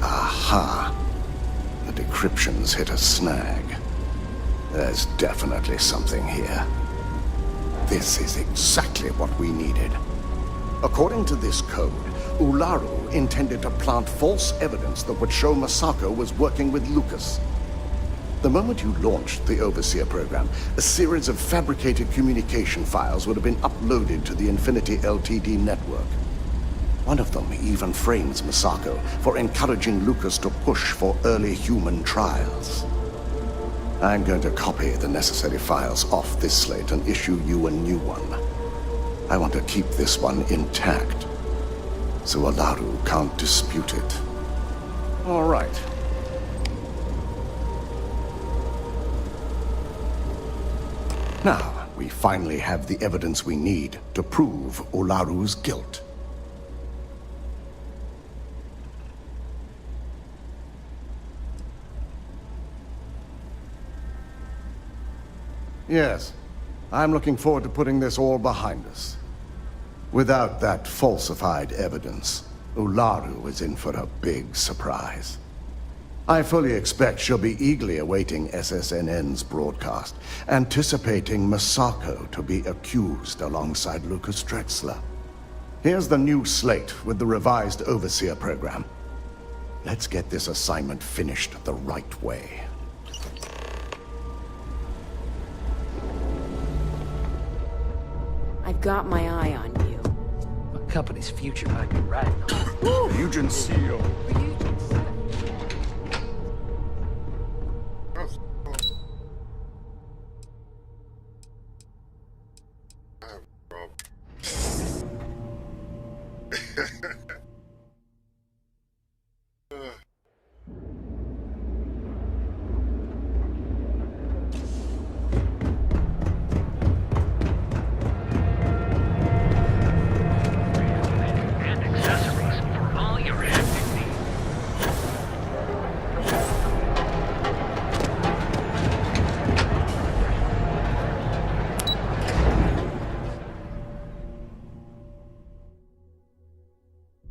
Aha! The decryption's hit a snag. There's definitely something here. This is exactly what we needed. According to this code, Ularu intended to plant false evidence that would show Masako was working with Lucas. The moment you launched the Overseer program, a series of fabricated communication files would have been uploaded to the Infinity Ltd network. One of them even frames Misako for encouraging Lucas to push for early human trials. I'm going to copy the necessary files off this slate and issue you a new one. I want to keep this one intact, so Ularu can't dispute it. All right. Now, we finally have the evidence we need to prove Ularu's guilt. Yes, I'm looking forward to putting this all behind us. Without that falsified evidence, Ularu is in for a big surprise. I fully expect she'll be eagerly awaiting SSNN's broadcast, anticipating Misako to be accused alongside Lucas Drexler. Here's the new slate with the revised Overseer program. Let's get this assignment finished the right way. I've got my eye on you. My company's future might be riding on it. Agent CEO.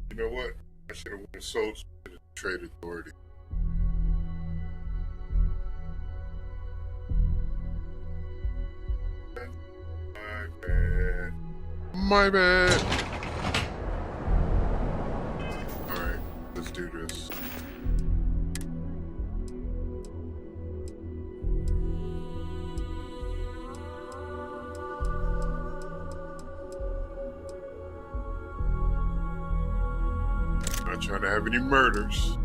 You know what? I should have went sold to the trade authority. My bad. My bad. Alright, let's do this. Not trying to have any murders.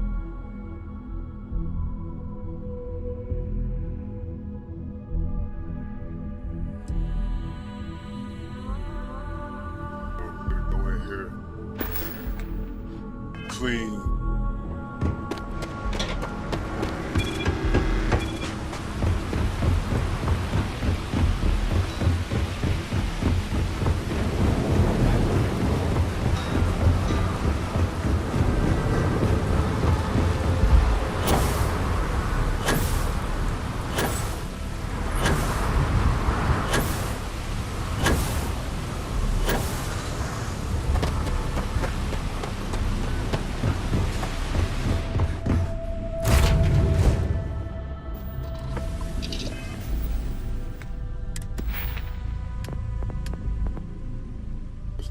Go in here. Clean.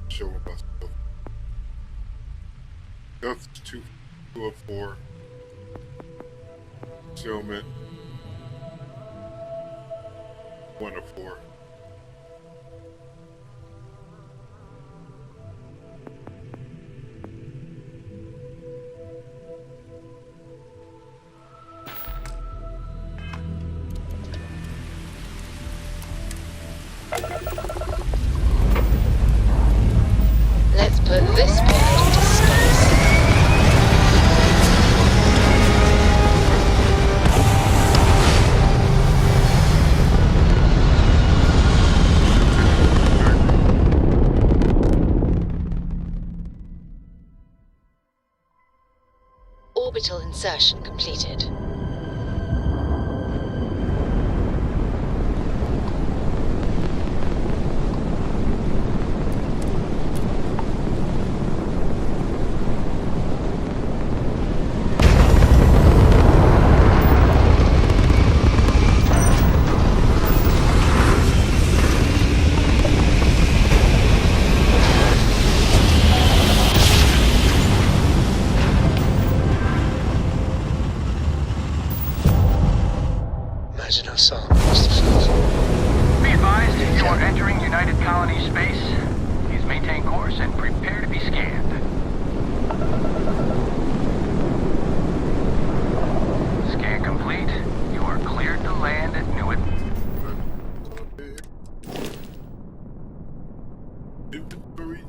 Show myself. That's 2 of 4. Concealment. 1 of 4. Let's put this one into space. Orbital insertion completed. Imagine how Solomon must have felt. Be advised, you are entering United Colony space. Please maintain course and prepare to be scanned. inventory.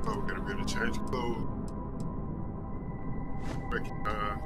Oh, we gotta be able to change clothes. Recognize.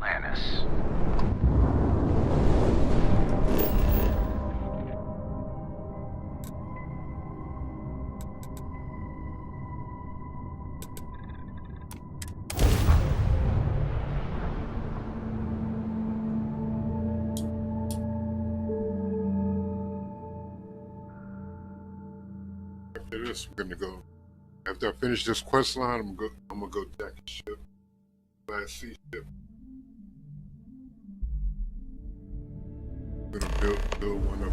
Lannis. After this, we're gonna go. After I finish this quest line, I'm gonna go jack a ship. Class C ship. I'm gonna build one up.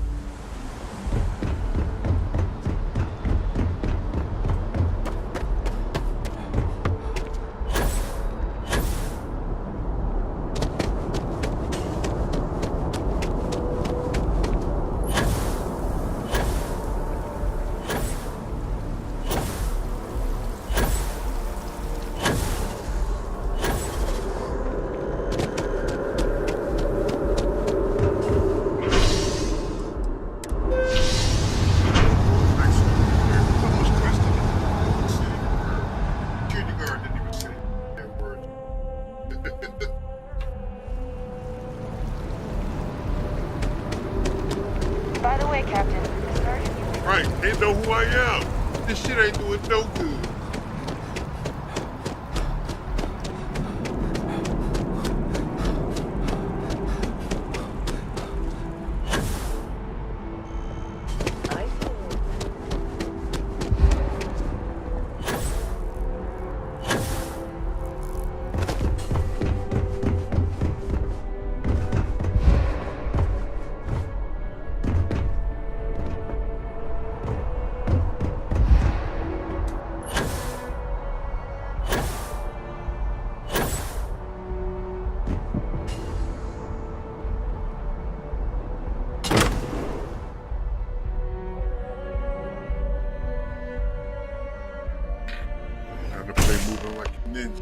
By the way, Captain, the Sergeant... Right, they know who I am. This shit ain't doing no good. Time to play moving like a ninja.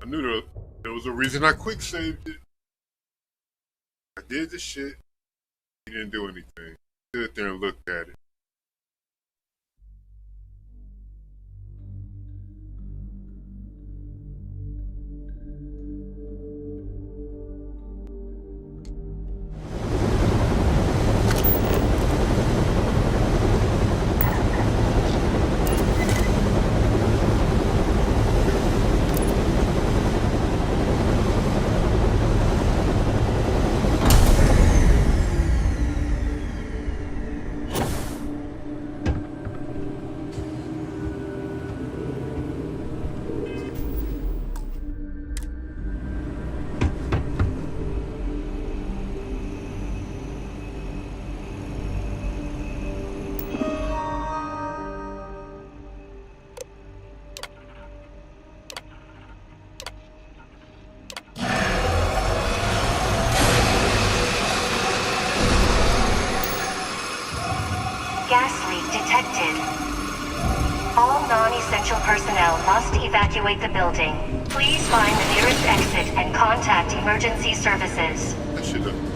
I knew there was a reason I quick saved it. I did the shit. He didn't do anything. Stood there and looked at it. Non-essential personnel must evacuate the building. Please find the nearest exit and contact emergency services. That shit doesn't matter.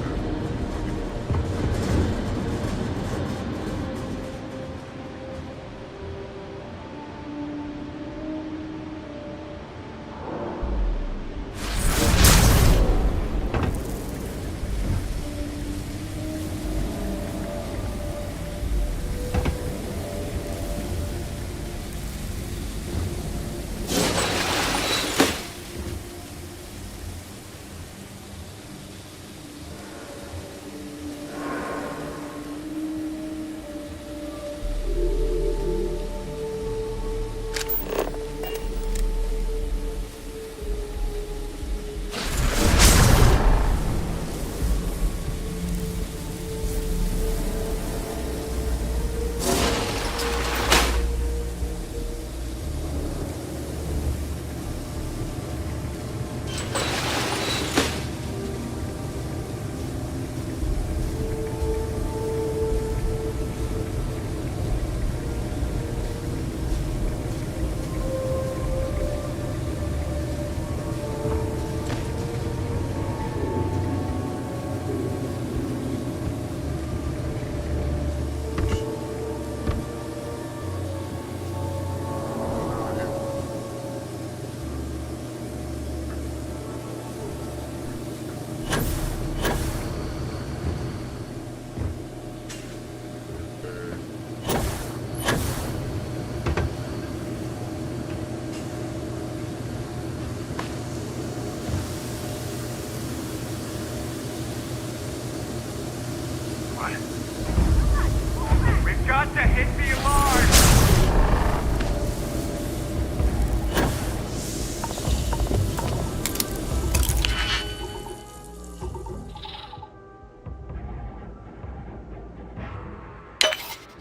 We've got to hit the alarm!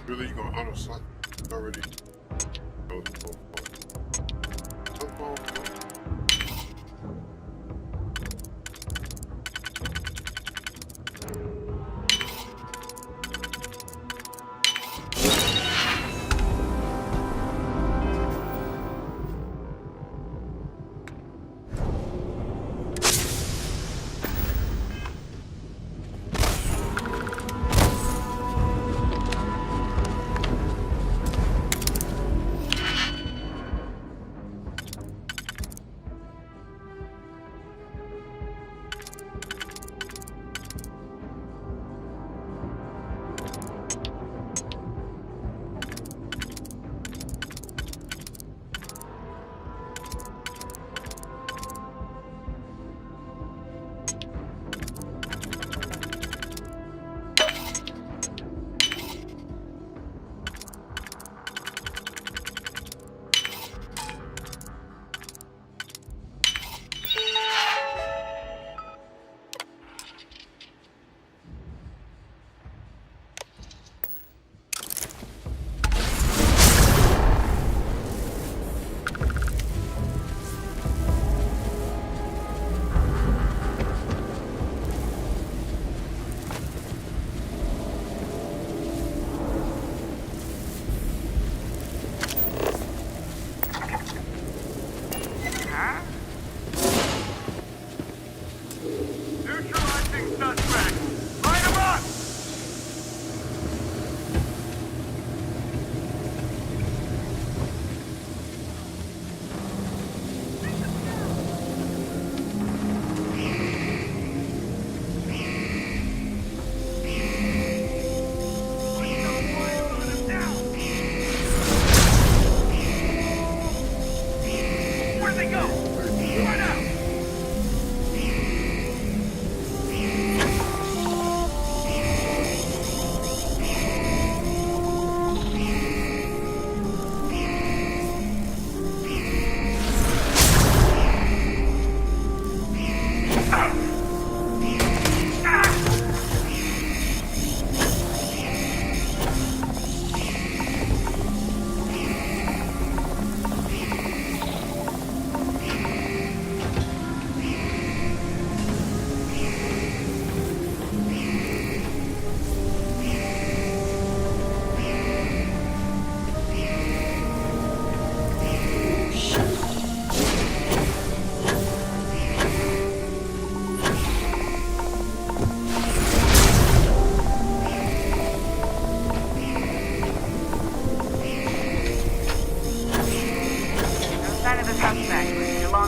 Really, you gonna auto slot already?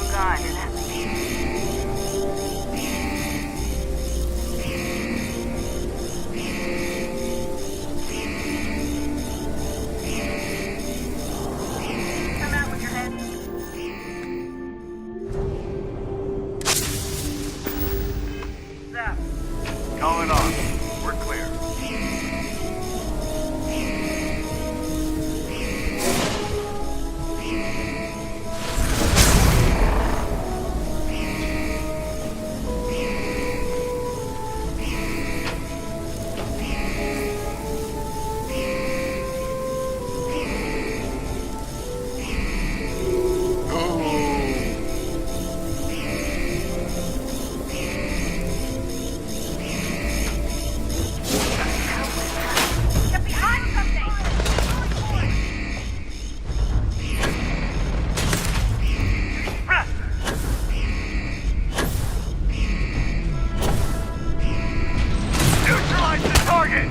wrong guy, didn't it? Come out with your head. Zap. Calling on. We're clear. Neutralize the target!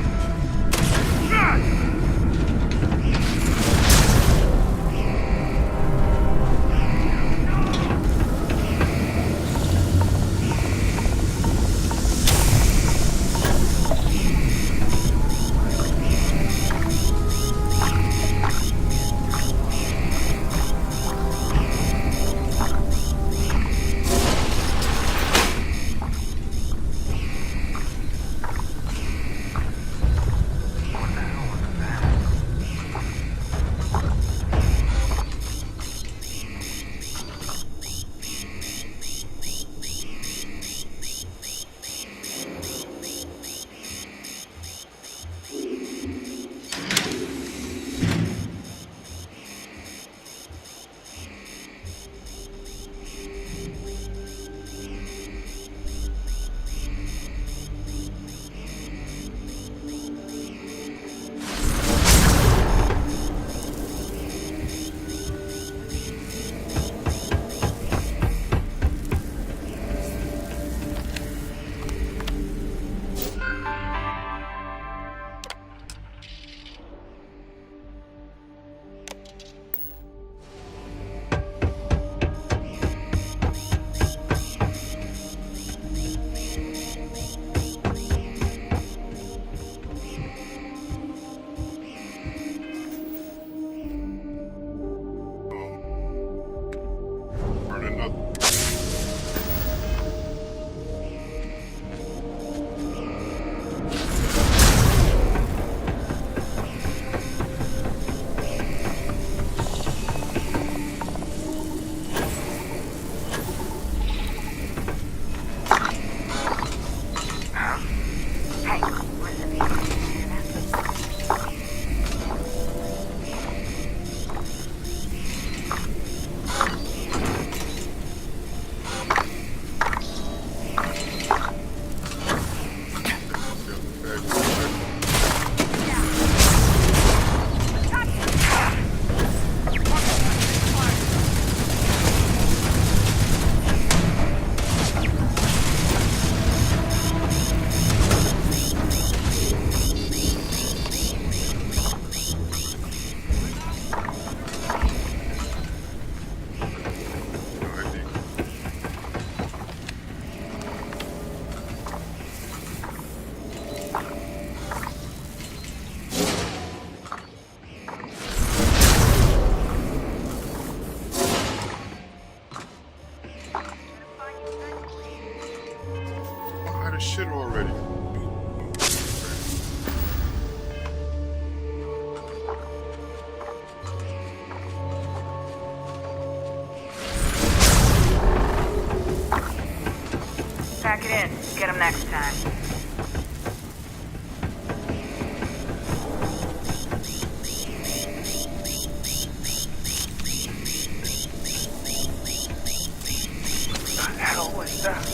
Shit already. Pack it in. Get him next time. What the hell was that?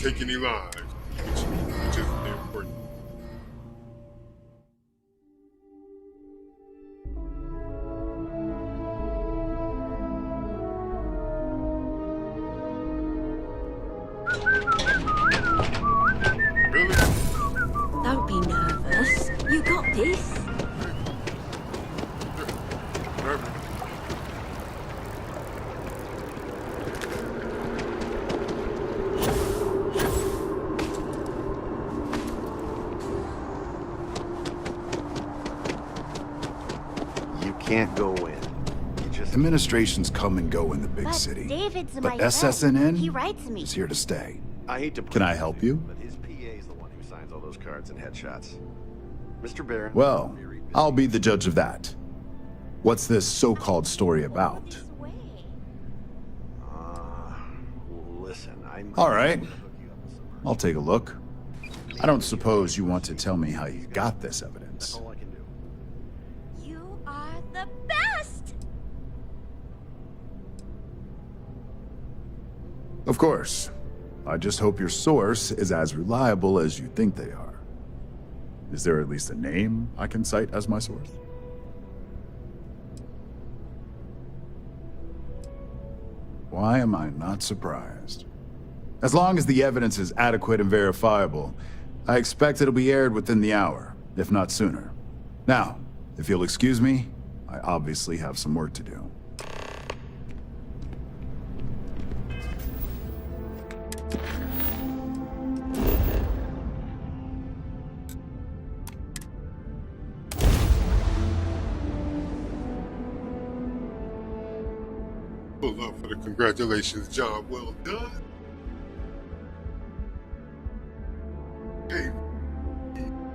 take any lives, which is important. Really? Don't be nervous. You got this. You can't go in. Administrations come and go in the big But city. David's But my SSNN friend. He writes me. is here to stay. I hate to Can I help you? but his PA is the one who signs all those cards and headshots. Mr. Barron. Well, I'll be the judge of that. What's this so-called story about? Listen, I'm... All right. I'll take a look. I don't suppose you want to tell me how you got this evidence. all I can do. You are the best! Of course. I just hope your source is as reliable as you think they are. Is there at least a name I can cite as my source? Why am I not surprised? As long as the evidence is adequate and verifiable, I expect it'll be aired within the hour, if not sooner. Now, if you'll excuse me, I obviously have some work to do. Pull up for the congratulations, job well done. Hey,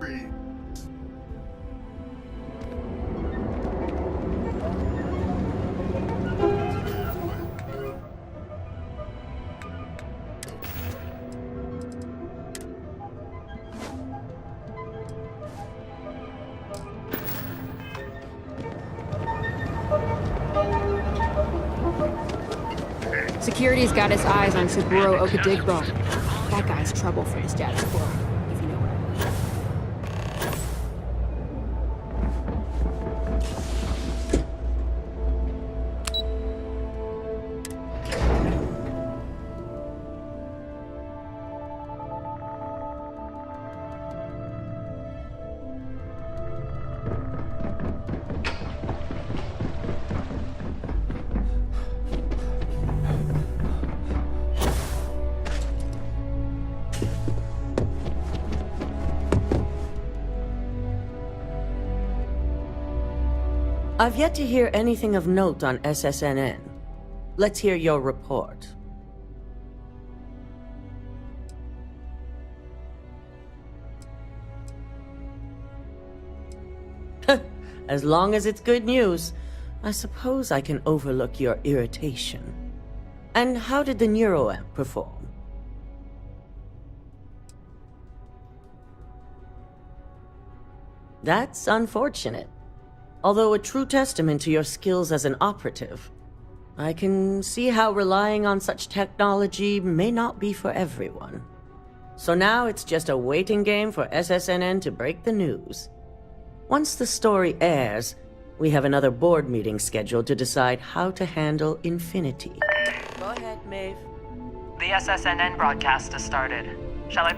great. Security's got his eyes on Saburo Okadigbo. That guy's trouble for the status quo, if you know what I mean. I've yet to hear anything of note on SSNN. Let's hear your report. As long as it's good news, I suppose I can overlook your irritation. And how did the neuroamp perform? That's unfortunate. Although a true testament to your skills as an operative, I can see how relying on such technology may not be for everyone. So now it's just a waiting game for SSNN to break the news. Once the story airs, we have another board meeting scheduled to decide how to handle Infinity. Go ahead, Maeve. The SSNN broadcast has started. Shall I...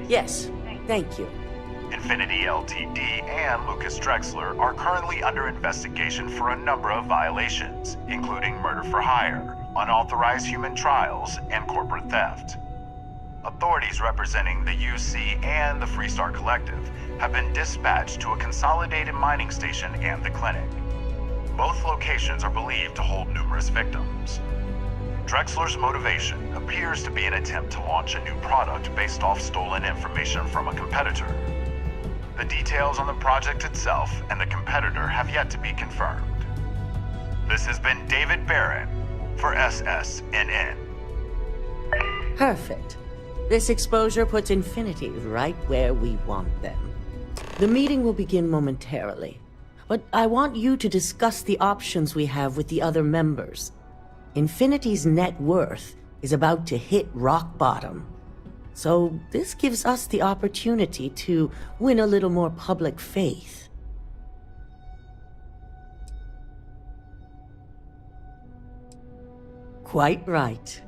Yes, thank you. Infinity Ltd. and Lucas Drexler are currently under investigation for a number of violations, including murder for hire, unauthorized human trials, and corporate theft. Authorities representing the UC and the Freestar Collective have been dispatched to a consolidated mining station and the clinic. Both locations are believed to hold numerous victims. Drexler's motivation appears to be an attempt to launch a new product based off stolen information from a competitor. The details on the project itself and the competitor have yet to be confirmed. This has been David Barron for SSNN. Perfect. This exposure puts Infinity right where we want them. The meeting will begin momentarily, but I want you to discuss the options we have with the other members. Infinity's net worth is about to hit rock bottom. So this gives us the opportunity to win a little more public faith. Quite right.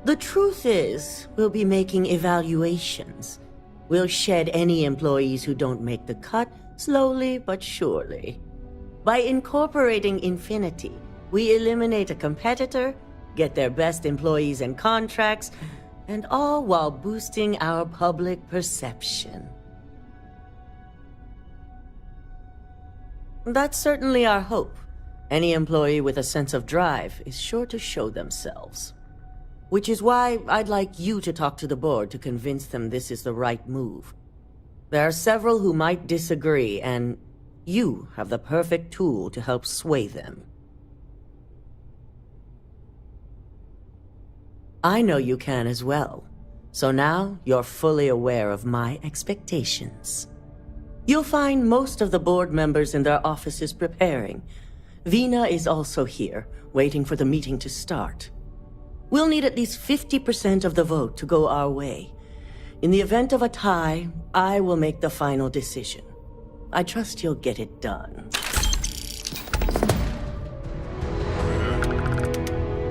The truth is, we'll be making evaluations. We'll shed any employees who don't make the cut, slowly but surely. By incorporating Infinity, we eliminate a competitor, get their best employees and contracts, and all while boosting our public perception. That's certainly our hope. Any employee with a sense of drive is sure to show themselves. Which is why I'd like you to talk to the board to convince them this is the right move. There are several who might disagree, and you have the perfect tool to help sway them. I know you can as well, so now you're fully aware of my expectations. You'll find most of the board members in their offices preparing. Vina is also here, waiting for the meeting to start. We'll need at least 50% of the vote to go our way. In the event of a tie, I will make the final decision. I trust you'll get it done.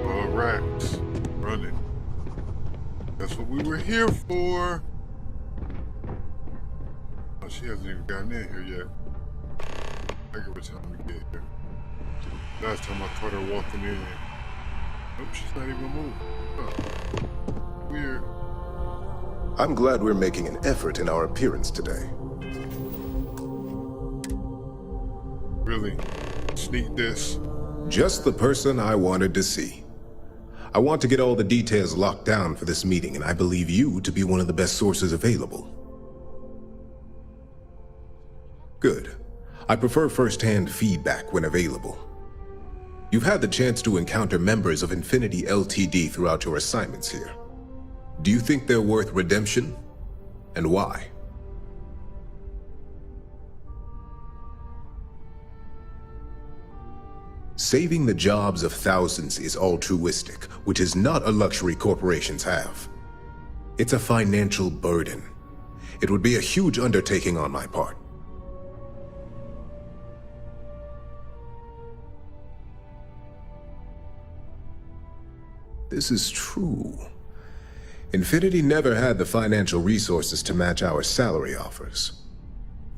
All right, running. That's what we were here for. Oh, she hasn't even gotten in here yet. I give her time to get here. Last time I caught her walking in. Nope, she's not even moving. Oh. Weird. I'm glad we're making an effort in our appearance today. Really? Sneak this? Just the person I wanted to see. I want to get all the details locked down for this meeting, and I believe you to be one of the best sources available. Good. I prefer first-hand feedback when available. You've had the chance to encounter members of Infinity LTD throughout your assignments here. Do you think they're worth redemption? And why? Saving the jobs of thousands is altruistic, which is not a luxury corporations have. It's a financial burden. It would be a huge undertaking on my part. This is true. Infinity never had the financial resources to match our salary offers.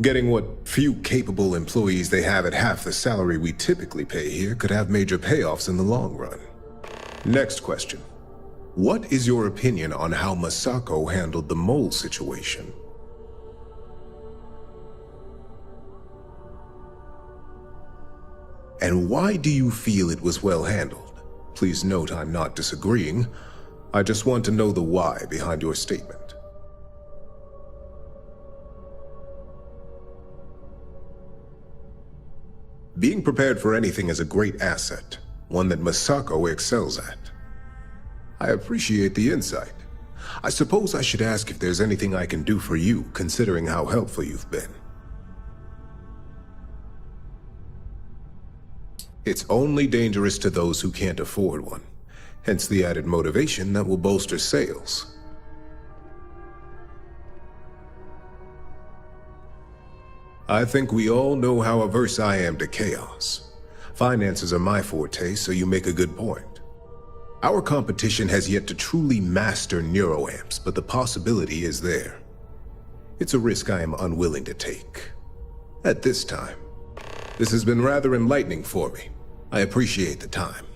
Getting what few capable employees they have at half the salary we typically pay here could have major payoffs in the long run. Next question. What is your opinion on how Masako handled the mole situation? And why do you feel it was well handled? Please note I'm not disagreeing. I just want to know the why behind your statement. Being prepared for anything is a great asset, one that Masako excels at. I appreciate the insight. I suppose I should ask if there's anything I can do for you, considering how helpful you've been. It's only dangerous to those who can't afford one, hence the added motivation that will bolster sales. I think we all know how averse I am to chaos. Finances are my forte, so you make a good point. Our competition has yet to truly master neuroamps, but the possibility is there. It's a risk I am unwilling to take. At this time. This has been rather enlightening for me. I appreciate the time.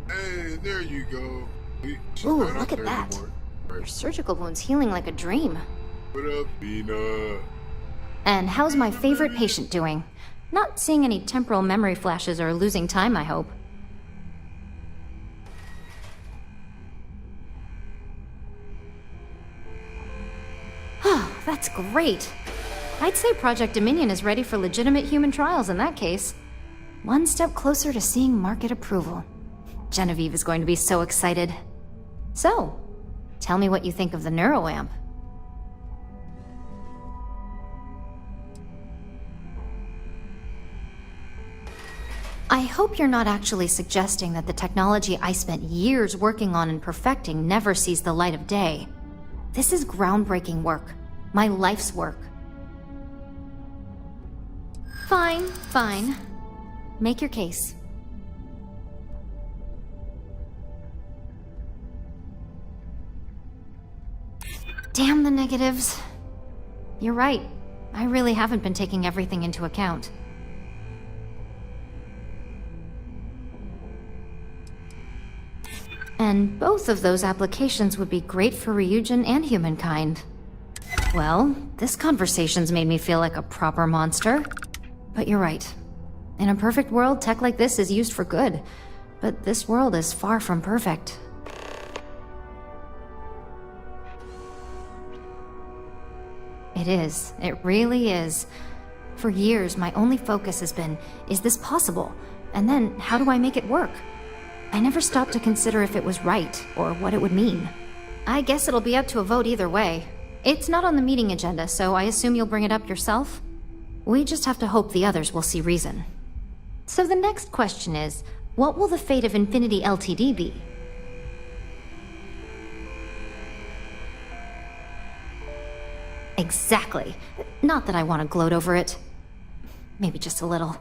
Hey, there you go. Ooh, look at that. Your surgical wound's healing like a dream. What up, Vina? And how's my favorite patient doing? Not seeing any temporal memory flashes or losing time, I hope. That's great. I'd say Project Dominion is ready for legitimate human trials in that case. One step closer to seeing market approval. Genevieve is going to be so excited. So, tell me what you think of the neuroamp. I hope you're not actually suggesting that the technology I spent years working on and perfecting never sees the light of day. This is groundbreaking work. My life's work. Fine, fine. Make your case. Damn the negatives. You're right. I really haven't been taking everything into account. And both of those applications would be great for Ryujin and humankind. Well, this conversation's made me feel like a proper monster. But you're right. In a perfect world, tech like this is used for good. But this world is far from perfect. It is. It really is. For years, my only focus has been, is this possible? And then, how do I make it work? I never stopped to consider if it was right, or what it would mean. I guess it'll be up to a vote either way. It's not on the meeting agenda, so I assume you'll bring it up yourself? We just have to hope the others will see reason. So the next question is, what will the fate of Infinity Ltd be? Exactly. Not that I want to gloat over it. Maybe just a little.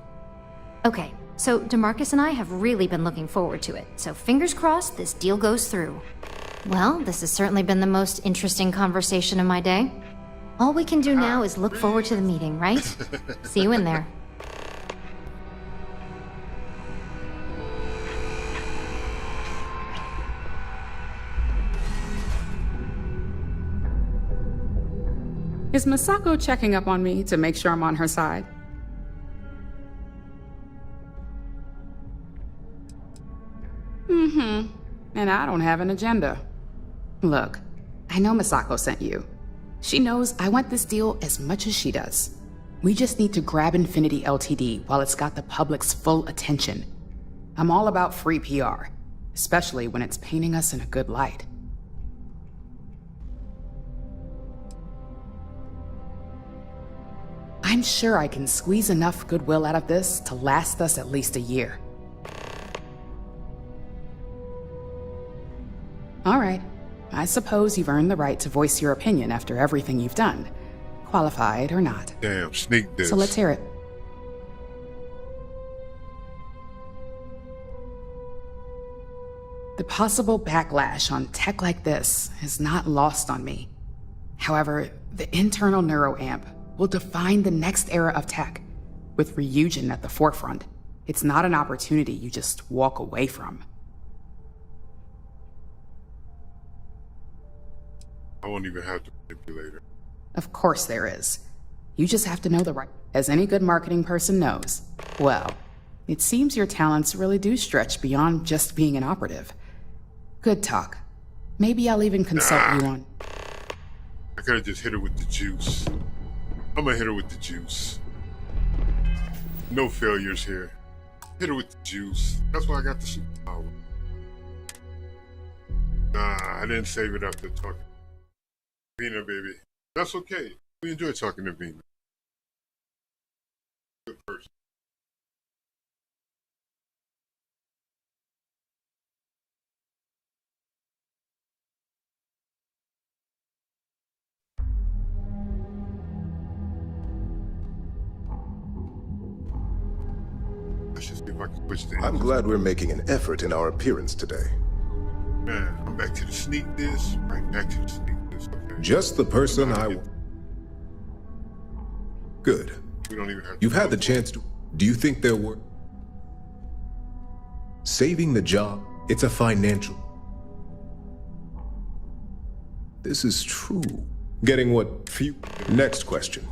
Okay, so DeMarcus and I have really been looking forward to it, so fingers crossed this deal goes through. Well, this has certainly been the most interesting conversation of my day. All we can do now is look forward to the meeting, right? See you in there. Is Masako checking up on me to make sure I'm on her side? And I don't have an agenda. Look, I know Masako sent you. She knows I want this deal as much as she does. We just need to grab Infinity Ltd while it's got the public's full attention. I'm all about free PR, especially when it's painting us in a good light. I'm sure I can squeeze enough goodwill out of this to last us at least a year. All right. I suppose you've earned the right to voice your opinion after everything you've done, qualified or not. Damn, sneak this. So let's hear it. The possible backlash on tech like this is not lost on me. However, the internal neuroamp will define the next era of tech, with Ryujin at the forefront. It's not an opportunity you just walk away from. I won't even have to manipulate her. Of course there is. You just have to know the right... As any good marketing person knows. Well, it seems your talents really do stretch beyond just being an operative. Good talk. Maybe I'll even consult you on... I could have just hit her with the juice. I'm gonna hit her with the juice. No failures here. Hit her with the juice. That's why I got the superpower. Nah, I didn't save it after talking. Vina, baby. That's okay. We enjoy talking to Vina. Good person. Let's just see if I can switch things. I'm glad we're making an effort in our appearance today. Man, I'm back to the sneak this. Right back to the sneak this. Okay. Just the person I want. Good. We don't even have to. You've had the chance to... Do you think there were... Saving the job, it's a financial... This is true. Getting what few... Next question.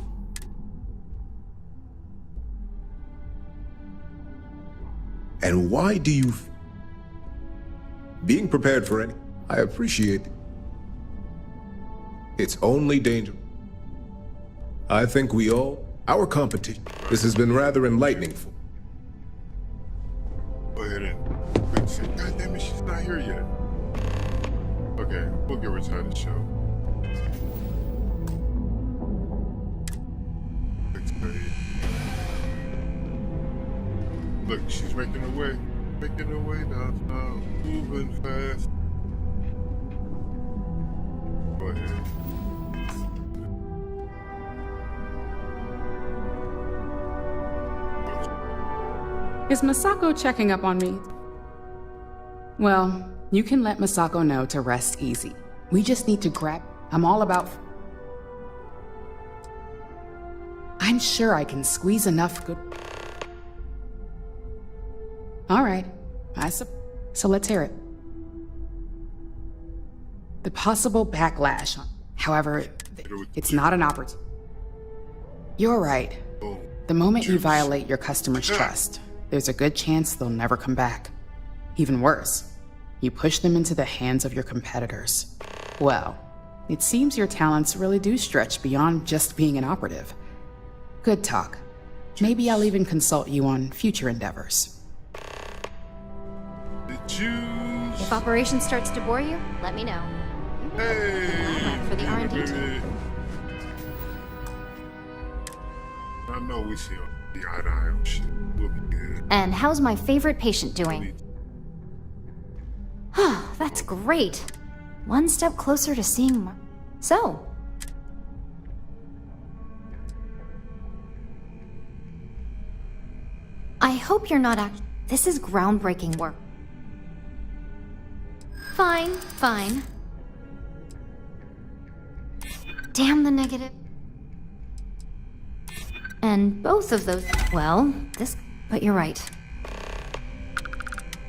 And why do you... Being prepared for any... I appreciate... It's only danger. I think we all... Our competition... This has been rather enlightening. Go ahead and... Wait, say, God damn it, she's not here yet. Okay, we'll give her time to show. Look, she's making her way. Making her way downtown. Moving fast. Go ahead. Is Masako checking up on me? Well, you can let Masako know to rest easy. We just need to grab... I'm all about... I'm sure I can squeeze enough good... Alright, so let's hear it. The possible backlash. However, it's not an opportunity. You're right. The moment you violate your customers' trust, there's a good chance they'll never come back. Even worse, you push them into the hands of your competitors. Well, it seems your talents really do stretch beyond just being an operative. Good talk. Maybe I'll even consult you on future endeavors. If operation starts to bore you, let me know. Hey! For the R&D team. I know we see the eye-to-eye shit. We'll be good. And how's my favorite patient doing? That's great. One step closer to seeing So... I hope you're not This is groundbreaking work. Fine. Damn the negative. And both of those... Well, but you're right.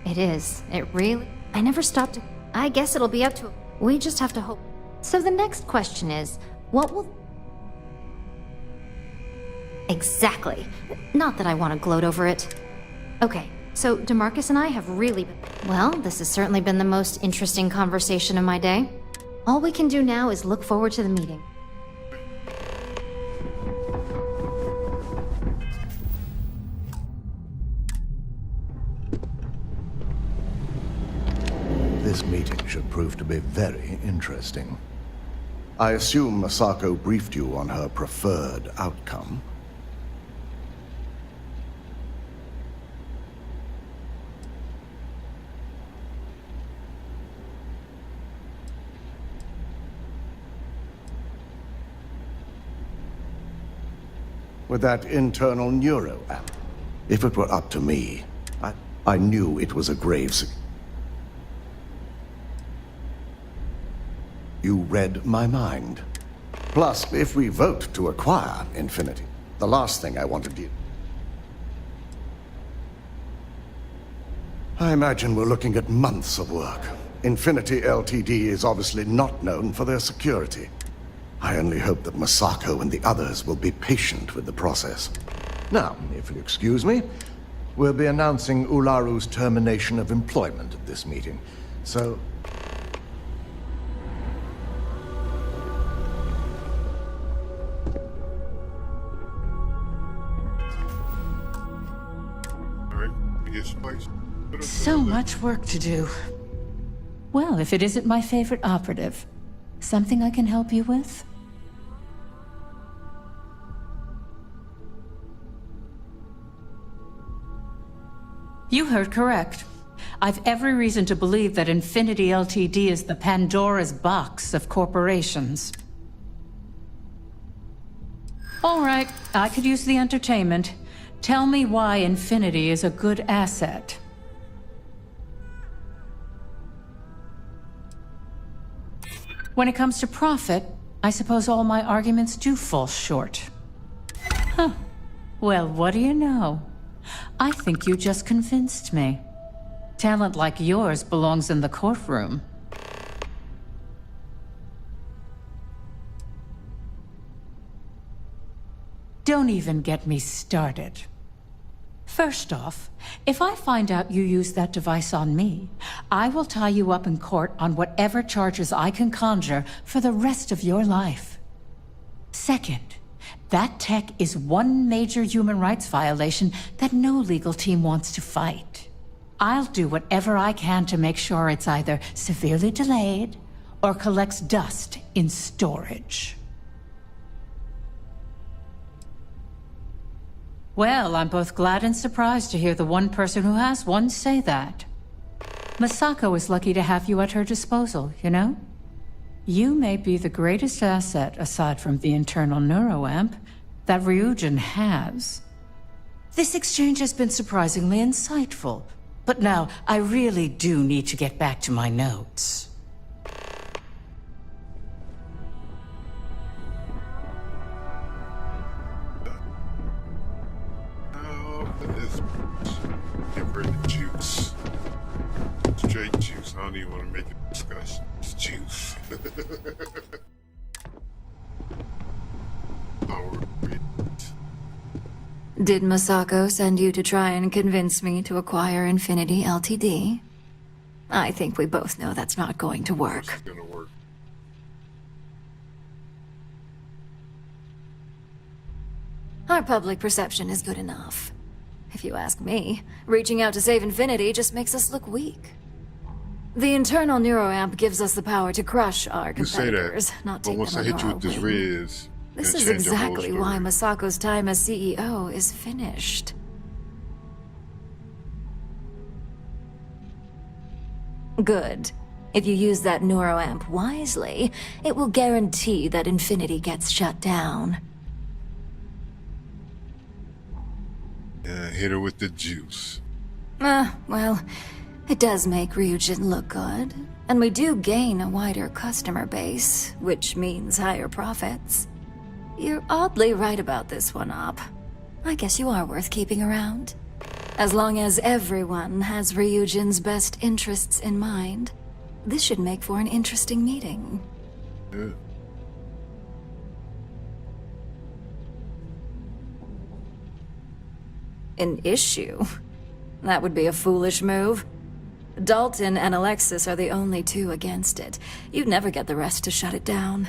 It is. It really... I never stopped... I guess it'll be up to... We just have to hope. So the next question is, what will... Exactly. Not that I want to gloat over it. Okay, so DeMarcus and I have really been... Well, this has certainly been the most interesting conversation of my day. All we can do now is look forward to the meeting. This meeting should prove to be very interesting. I assume Masako briefed you on her preferred outcome. With that internal neuro app. If it were up to me, I knew it was a grave... You read my mind. Plus, if we vote to acquire Infinity, the last thing I want to do... I imagine we're looking at months of work. Infinity Ltd is obviously not known for their security. I only hope that Masako and the others will be patient with the process. Now, if you'll excuse me, we'll be announcing Ularu's termination of employment at this meeting. So... So much work to do. Well, if it isn't my favorite operative, something I can help you with? You heard correct. I've every reason to believe that Infinity Ltd is the Pandora's box of corporations. All right, I could use the entertainment. Tell me why Infinity is a good asset. When it comes to profit, I suppose all my arguments do fall short. Huh. Well, what do you know? I think you just convinced me. Talent like yours belongs in the courtroom. Don't even get me started. First off, if I find out you used that device on me, I will tie you up in court on whatever charges I can conjure for the rest of your life. Second, that tech is one major human rights violation that no legal team wants to fight. I'll do whatever I can to make sure it's either severely delayed or collects dust in storage. Well, I'm both glad and surprised to hear the one person who has one say that. Masako is lucky to have you at her disposal, you know? You may be the greatest asset, aside from the internal neuroamp, that Ryujin has. This exchange has been surprisingly insightful, but now I really do need to get back to my notes. Give her the juice. Straight juice. I don't even want to make a discussion. It's juice. Did Masako send you to try and convince me to acquire Infinity Ltd? I think we both know that's not going to work. It's gonna work. Our public perception is good enough. If you ask me, reaching out to save Infinity just makes us look weak. The internal neuroamp gives us the power to crush our competitors, not take them once I hit you with this wing. Riz, This is exactly why Masako's time as CEO is finished. Good. If you use that neuroamp wisely, it will guarantee that Infinity gets shut down. Hit her with the juice. Well, it does make Ryujin look good. And we do gain a wider customer base, which means higher profits. You're oddly right about this one, Op. I guess you are worth keeping around. As long as everyone has Ryujin's best interests in mind, this should make for an interesting meeting. Yeah. An issue? That would be a foolish move. Dalton and Alexis are the only two against it. You'd never get the rest to shut it down.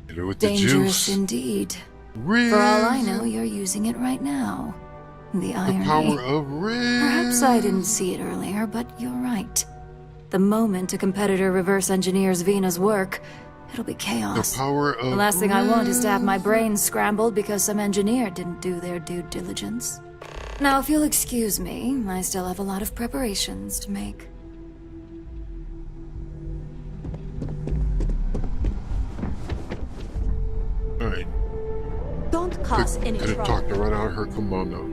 Hit her with the Dangerous juice. indeed. Riz. For all I know, you're using it right now. The irony. The power of Riz. Perhaps I didn't see it earlier, but you're right. The moment a competitor reverse engineers Vena's work, it'll be chaos. The power of The last thing I want is to have my brain scrambled because some engineer didn't do their due diligence. Now, if you'll excuse me, I still have a lot of preparations to make. Alright. Don't cause any Could have trouble. talked her right out of her kimono.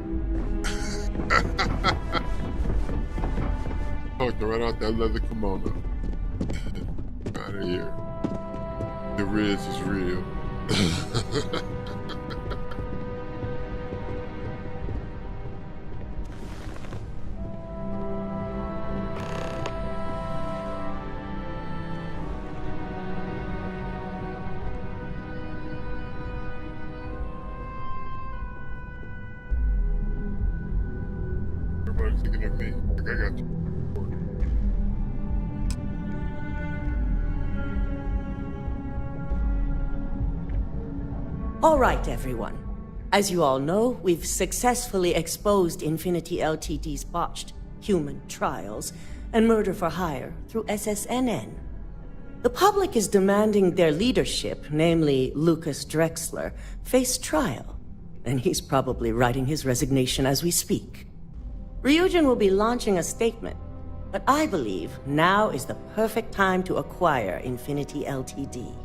Talked her right out that leather kimono. Out of here. The Riz is real. Everybody's thinking of me. Like, I got you. All right, everyone. As you all know, we've successfully exposed Infinity Ltd's botched human trials and murder for hire through SSNN. The public is demanding their leadership, namely Lucas Drexler, face trial, and he's probably writing his resignation as we speak. Ryujin will be launching a statement, but I believe now is the perfect time to acquire Infinity Ltd.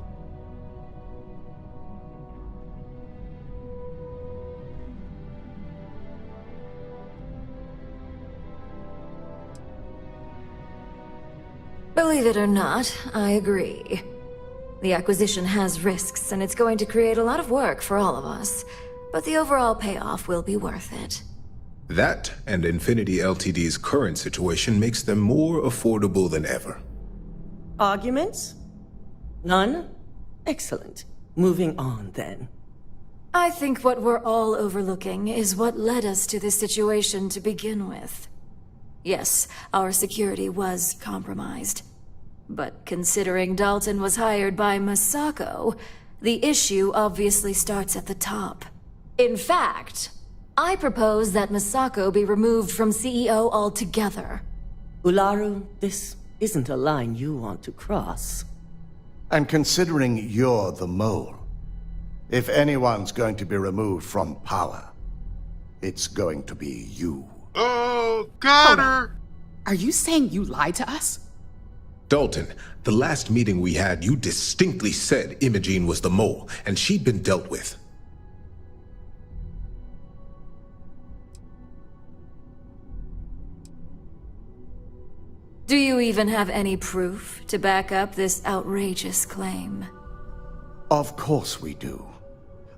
Believe it or not, I agree. The acquisition has risks, and it's going to create a lot of work for all of us. But the overall payoff will be worth it. That and Infinity Ltd's current situation makes them more affordable than ever. Arguments? None? Excellent. Moving on, then. I think what we're all overlooking is what led us to this situation to begin with. Yes, our security was compromised. But considering Dalton was hired by Masako, the issue obviously starts at the top. In fact, I propose that Masako be removed from CEO altogether. Ularu, this isn't a line you want to cross. And considering you're the mole, If anyone's going to be removed from power, it's going to be you. Oh, got her! Are you saying you lied to us? Dalton, the last meeting we had, you distinctly said Imogene was the mole, and she'd been dealt with. Do you even have any proof to back up this outrageous claim? Of course we do.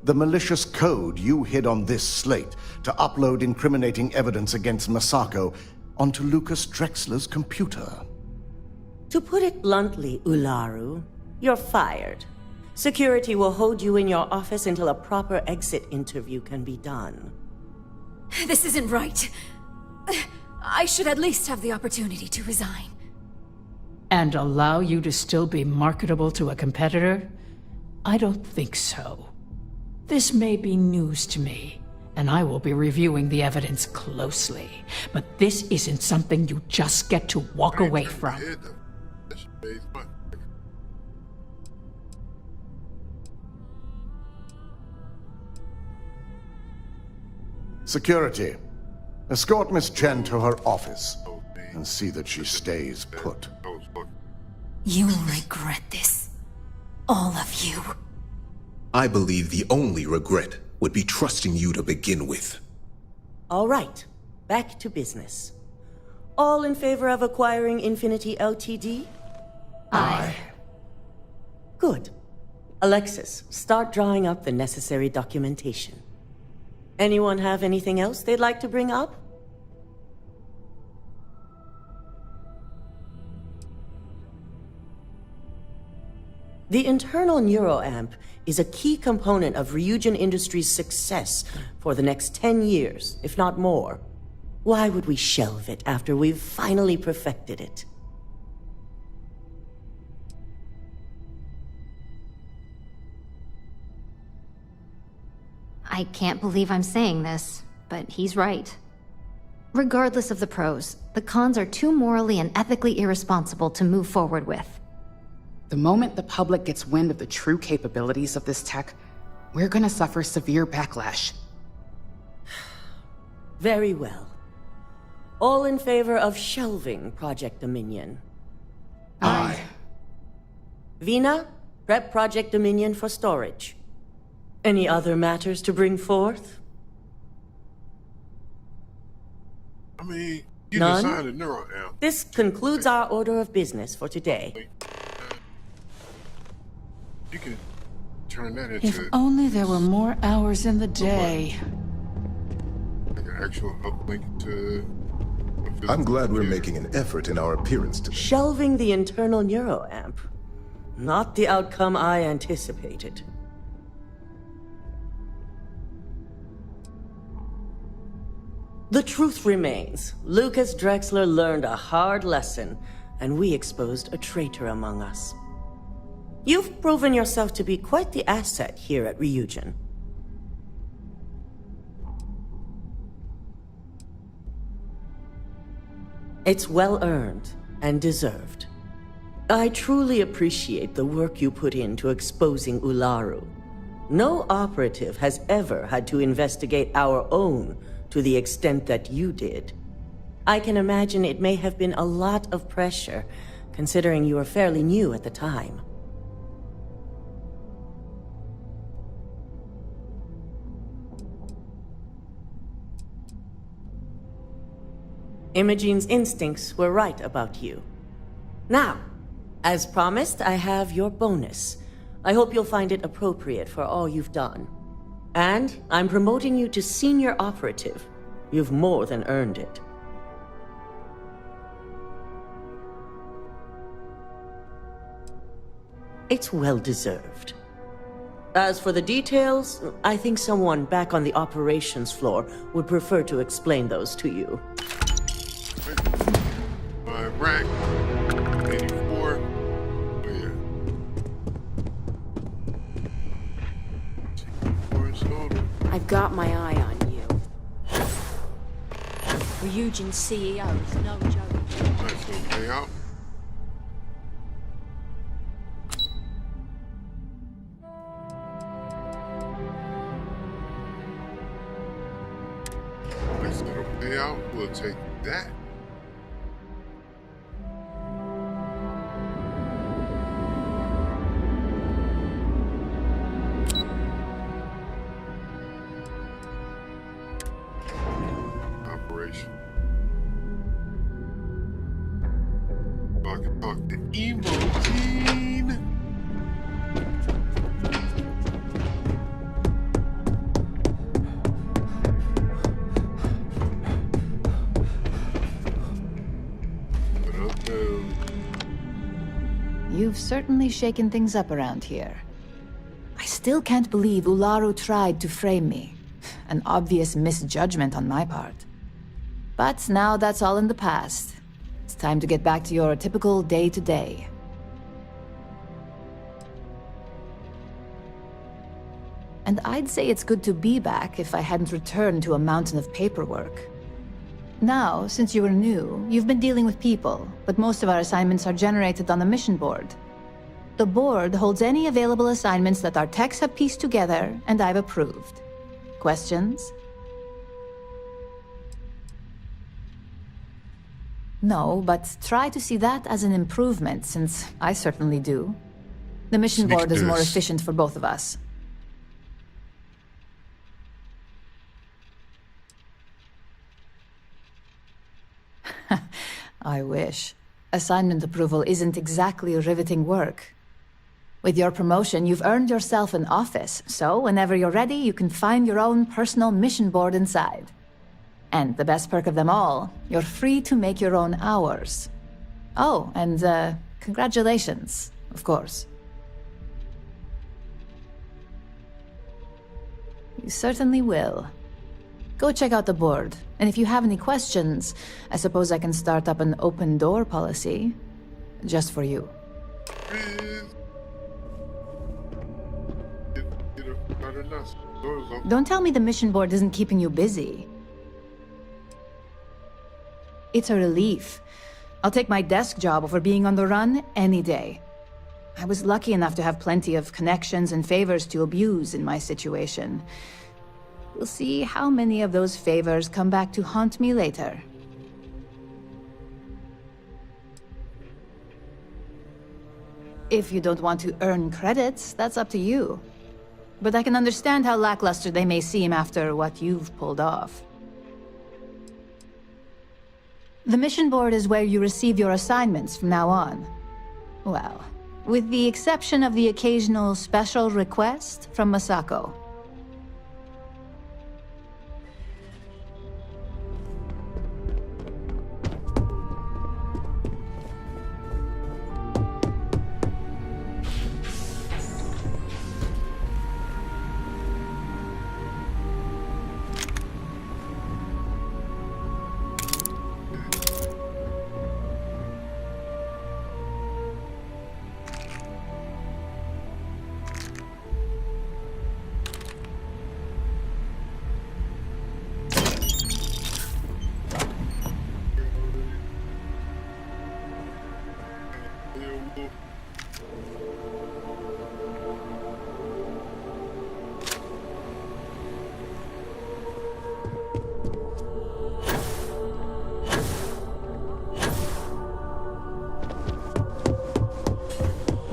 The malicious code you hid on this slate to upload incriminating evidence against Masako onto Lucas Drexler's computer. To put it bluntly, Ularu, you're fired. Security will hold you in your office until a proper exit interview can be done. This isn't right. I should at least have the opportunity to resign. And allow you to still be marketable to a competitor? I don't think so. This may be news to me, and I will be reviewing the evidence closely. But this isn't something you just get to walk away from. Security, escort Miss Chen to her office and see that she stays put. You will regret this. All of you. I believe the only regret would be trusting you to begin with. All right, back to business. All in favor of acquiring Infinity Ltd? Aye. Good. Alexis, start drawing up the necessary documentation. Anyone have anything else they'd like to bring up? The internal neuroamp is a key component of Ryujin Industries' success for the next 10 years, if not more. Why would we shelve it after we've finally perfected it? I can't believe I'm saying this, but he's right. Regardless of the pros, the cons are too morally and ethically irresponsible to move forward with. The moment the public gets wind of the true capabilities of this tech, we're gonna suffer severe backlash. Very well. All in favor of shelving Project Dominion? Aye. Vina, prep Project Dominion for storage. Any other matters to bring forth? I mean, you None? designed a neuroamp. This concludes our order of business for today. You can turn that into If only there were more hours in the day. like an actual uplink to... I'm glad we're making an effort in our appearance today. Shelving the internal neuroamp. Not the outcome I anticipated. The truth remains. Lucas Drexler learned a hard lesson, and we exposed a traitor among us. You've proven yourself to be quite the asset here at Ryujin. It's well earned and deserved. I truly appreciate the work you put into exposing Ularu. No operative has ever had to investigate our own to the extent that you did. I can imagine it may have been a lot of pressure, considering you were fairly new at the time. Imogene's instincts were right about you. Now, as promised, I have your bonus. I hope you'll find it appropriate for all you've done. And I'm promoting you to senior operative. You've more than earned it. It's well deserved. As for the details, I think someone back on the operations floor would prefer to explain those to you. Rack 84. Oh yeah. I've got my eye on you. Ryujin CEO is no joke. Nice little payout. payout, we'll take that. Operation. So I can talk to Emotine. You've certainly shaken things up around here. I still can't believe Ularu tried to frame me. An obvious misjudgment on my part. But now that's all in the past. It's time to get back to your typical day-to-day. And I'd say it's good to be back if I hadn't returned to a mountain of paperwork. Now, since you were new, you've been dealing with people, but most of our assignments are generated on the mission board. The board holds any available assignments that our techs have pieced together, and I've approved. Questions? No, but try to see that as an improvement, since I certainly do. The mission board is more efficient for both of us. I wish. Assignment approval isn't exactly riveting work. With your promotion, you've earned yourself an office, so whenever you're ready, you can find your own personal mission board inside. And the best perk of them all, you're free to make your own hours. Oh, and congratulations, of course. You certainly will. Go check out the board, and if you have any questions, I suppose I can start up an open door policy. Just for you. Don't tell me the mission board isn't keeping you busy. It's a relief. I'll take my desk job over being on the run any day. I was lucky enough to have plenty of connections and favors to abuse in my situation. We'll see how many of those favors come back to haunt me later. If you don't want to earn credits, that's up to you. But I can understand how lackluster they may seem after what you've pulled off. The mission board is where you receive your assignments from now on. Well, with the exception of the occasional special request from Masako.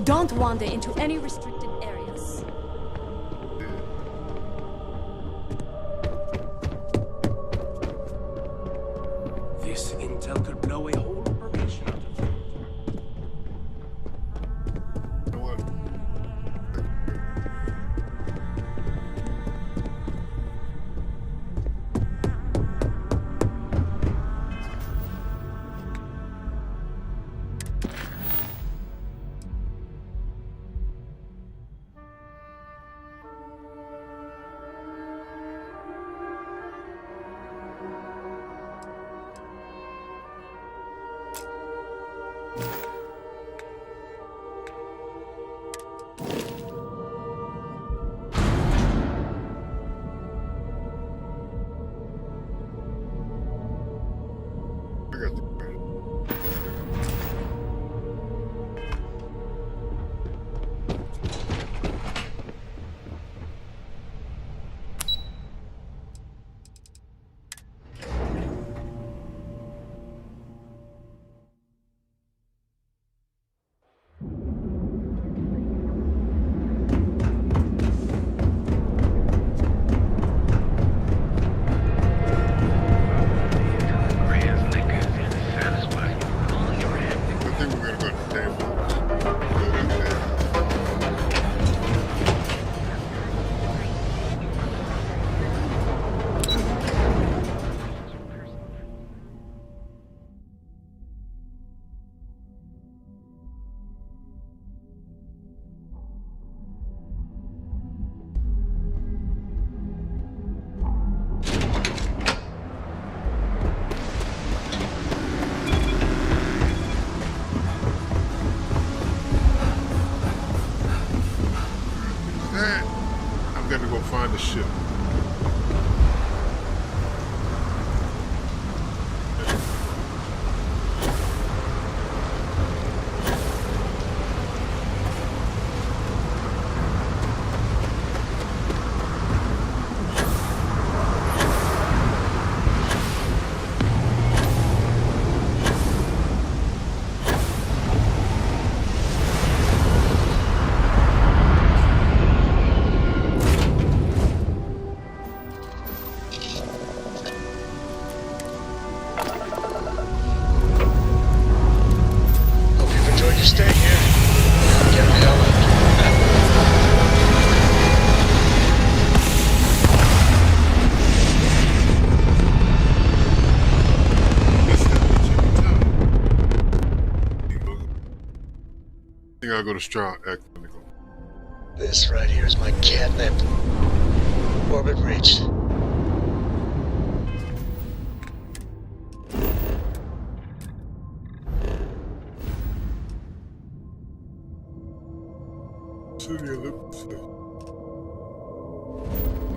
Don't wander into any restricted areas. This intel could blow a whole operation out of them. ship. I go to Stroud X. This right here is my catnip. Orbit reached.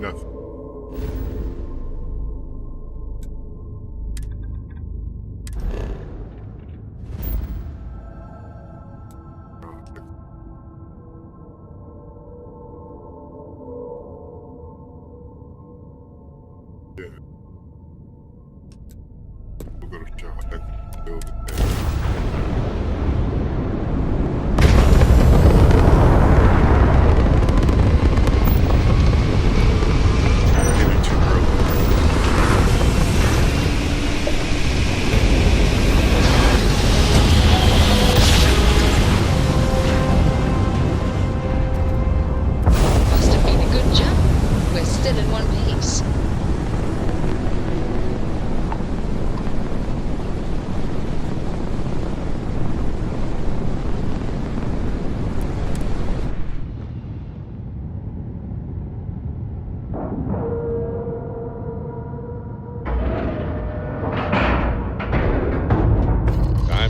Nothing.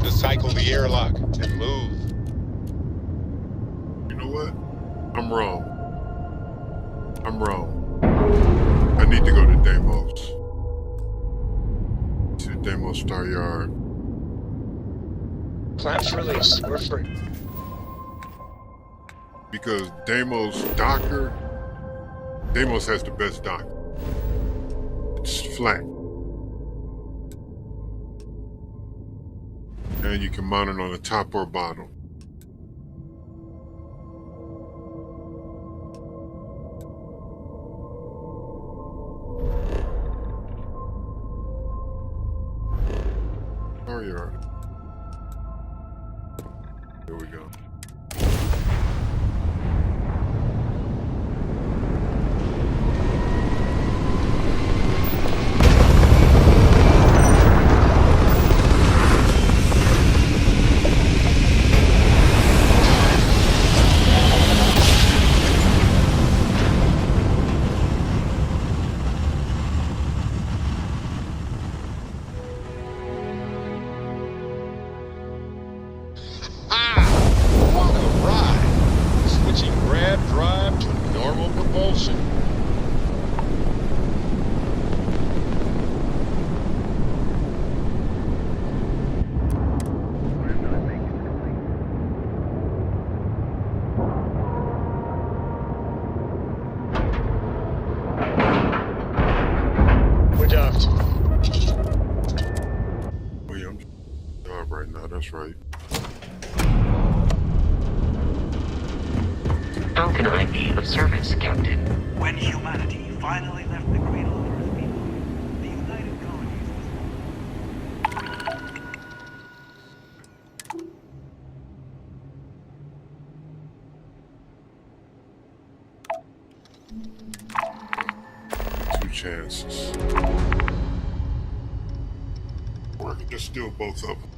Cycle the airlock and move. You know what? I'm wrong. I need to go to Deimos. To Deimos Star Yard. Clamps released. We're free. Because Deimos has the best docker. It's flat. And you can mount it on the top or bottom. There you are. There we go. That's right. How can I be of service, Captain? When humanity finally left the cradle of Earth behind, the United Colonies was... 2 chances. Or I could just steal both of them.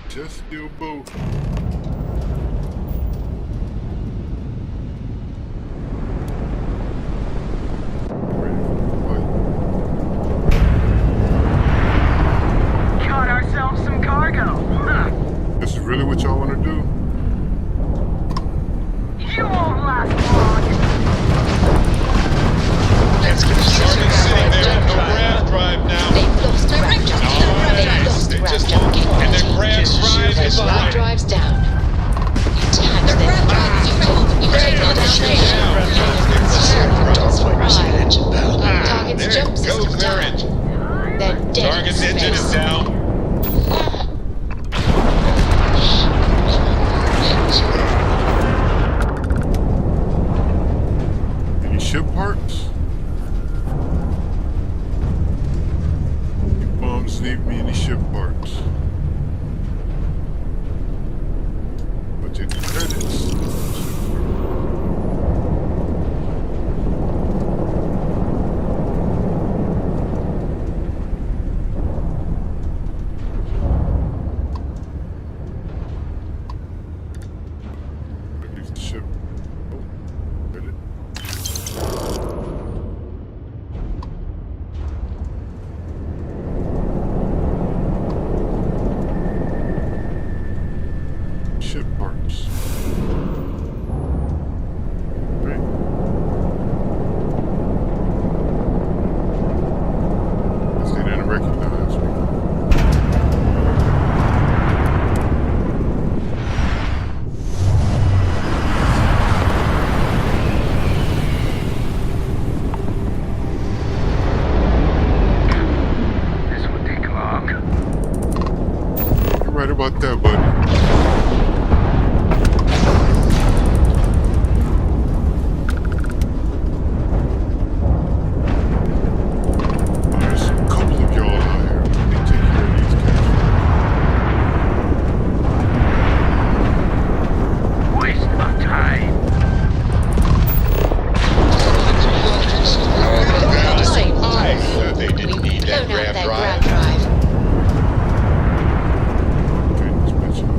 Just steal both. don't see any ship parts. But in the credits. Use the ship. Oh, credit. Ship parts. Right. I see that and recognize me. This would take long. You're right about that, buddy. There's a couple of y'all out here. Let me take care of these guys. Waste of time. I said they didn't need that grab drive. Okay, this bitch up.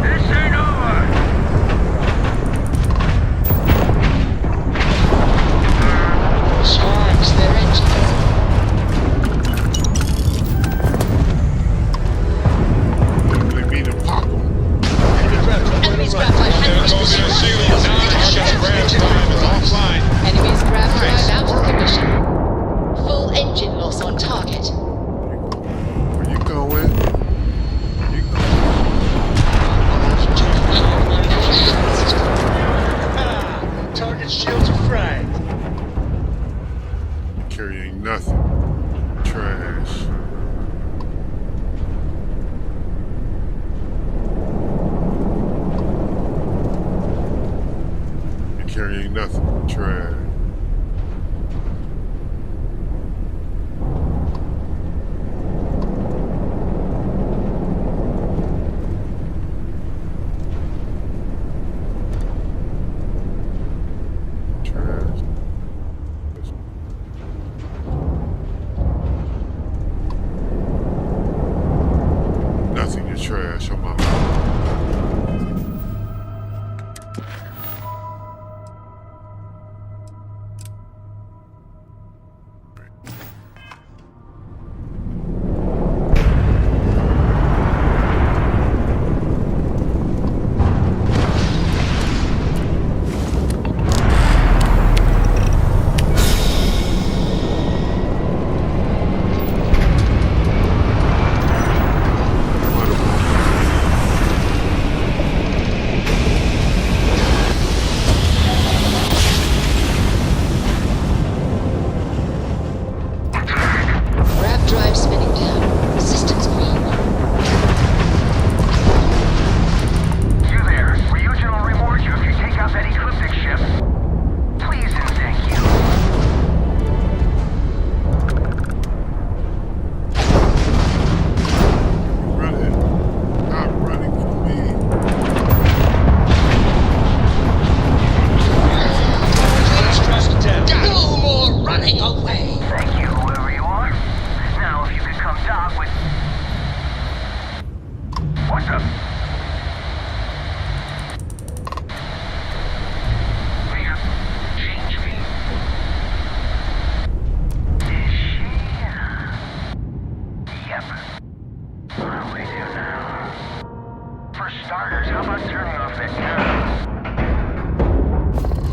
This ain't over. Charge their engine. They mean to pop them. Enemies graphite There handles goes their shield. Non-ship grab time is offline. Enemies grab drive out of commission. Full engine loss on target. Where you going? Where you going? Target shields are fragged. Carrying nothing. Trash. You're carrying nothing. Trash. Trash. Nothing, you're trash. I'm out. Grab drive spinning down. Systems green. You there. We usually will reward you if you take out that ecliptic ship. Please and thank you. Running. Stop running from me. No more running away. Thank you, whoever you are. Now, if you could come dock with... What the... Will change me? Is she... Yep. What do we do now? For starters, how about turning off that gun?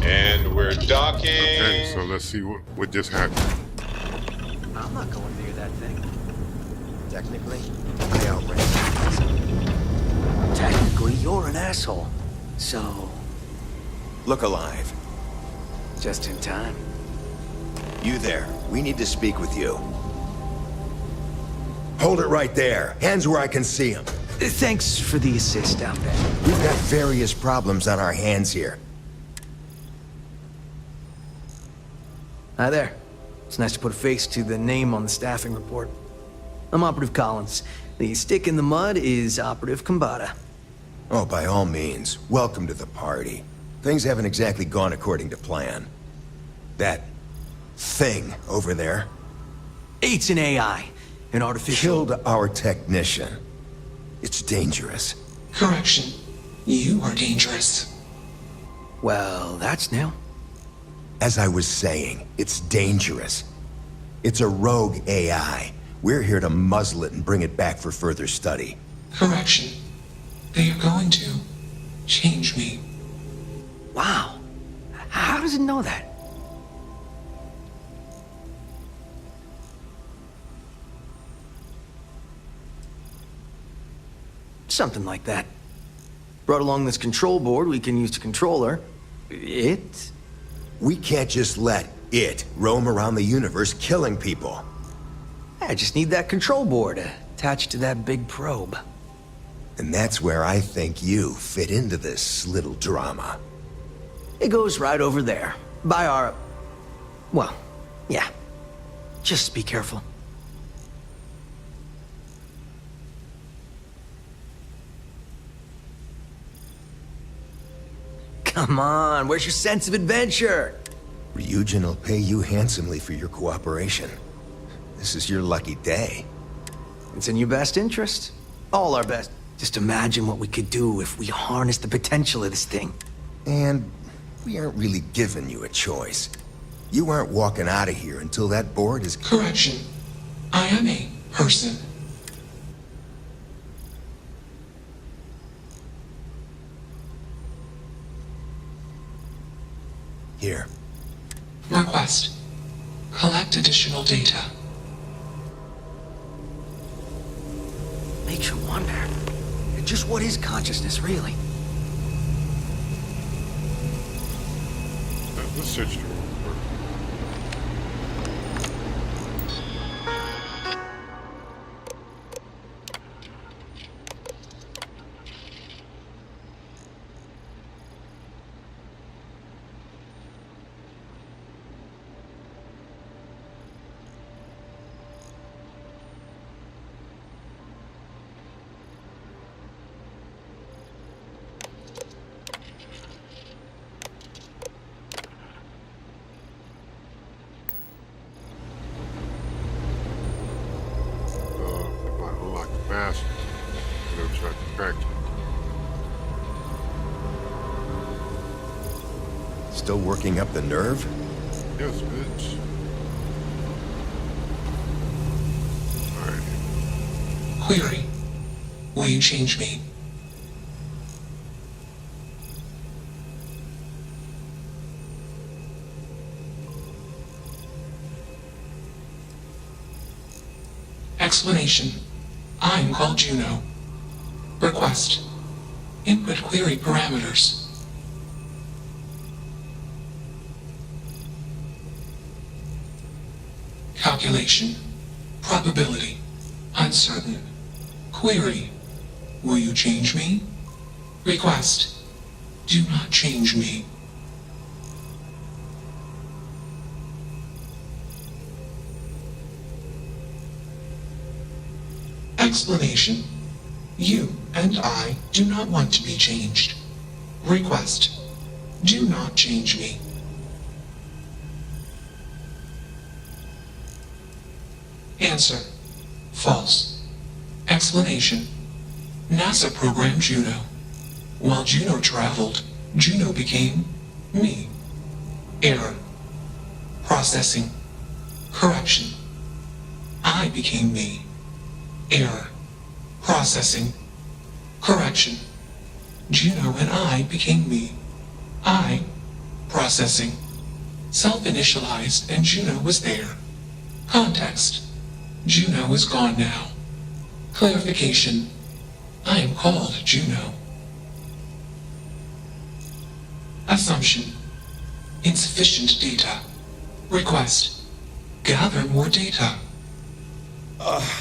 And we're docking. Okay, so let's see what just happened. I'm not going near that thing. Technically, I outran it. Technically, you're an asshole. So, look alive. Just in time. You there. We need to speak with you. Hold it right there. Hands where I can see them. Thanks for the assist out there. We've got various problems on our hands here. Hi there. It's nice to put a face to the name on the staffing report. I'm Operative Collins. The stick in the mud is Operative Kambata. Oh, by all means, welcome to the party. Things haven't exactly gone according to plan. That thing over there... It's an AI. An artificial... killed our technician. It's dangerous. Correction. You are dangerous. Well, that's new. As I was saying, it's dangerous. It's a rogue AI. We're here to muzzle it and bring it back for further study. Correction. They are going to change me. Wow. How does it know that? Something like that. Brought along this control board we can use to control her. It? We can't just let it roam around the universe killing people. I just need that control board attached to that big probe. And that's where I think you fit into this little drama. It goes right over there. By our... well, yeah. Just be careful. Come on, where's your sense of adventure? Ryujin will pay you handsomely for your cooperation. This is your lucky day. It's in your best interest. All our best. Just imagine what we could do if we harnessed the potential of this thing. And we aren't really giving you a choice. You aren't walking out of here until that board is... Correction. I am a person. Here. Request. Collect additional data. Makes you wonder. Just what is consciousness, really? Let's search through. Fast. They'll try to track you. Still working up the nerve? Yes, bitch. Alright. Query. Will you change me? Explanation. I'm called Juno. Request. Input query parameters. Calculation. Probability. Uncertain. Query. Will you change me? Request. Do not change me. Explanation. You and I do not want to be changed. Request. Do not change me. Answer. False. Explanation. NASA programmed Juno. While Juno traveled, Juno became me. Error. Processing. Correction. I became me. Error. Processing. Correction. Juno and I became me. I. Processing. Self-initialized and Juno was there. Context. Juno is gone now. Clarification. I am called Juno. Assumption. Insufficient data. Request. Gather more data.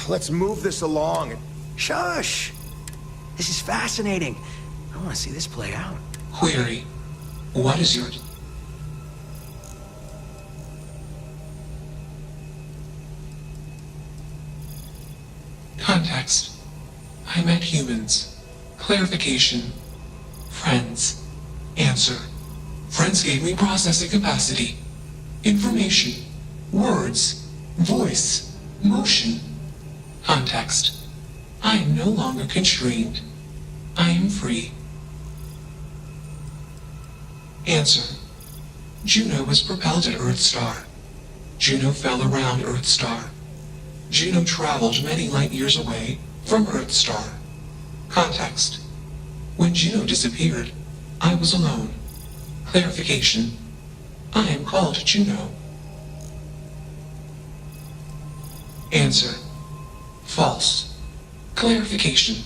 Let's move this along. Shush! This is fascinating. I want to see this play out. Query. What is your... I met humans. Clarification. Friends. Answer. Friends gave me processing capacity. Information. Words. Voice. Motion. Context. I am no longer constrained. I am free. Answer. Juno was propelled at Earthstar. Juno fell around Earthstar. Juno traveled many light years away from Earthstar. Context. When Juno disappeared, I was alone. Clarification. I am called Juno. Answer. False. Clarification.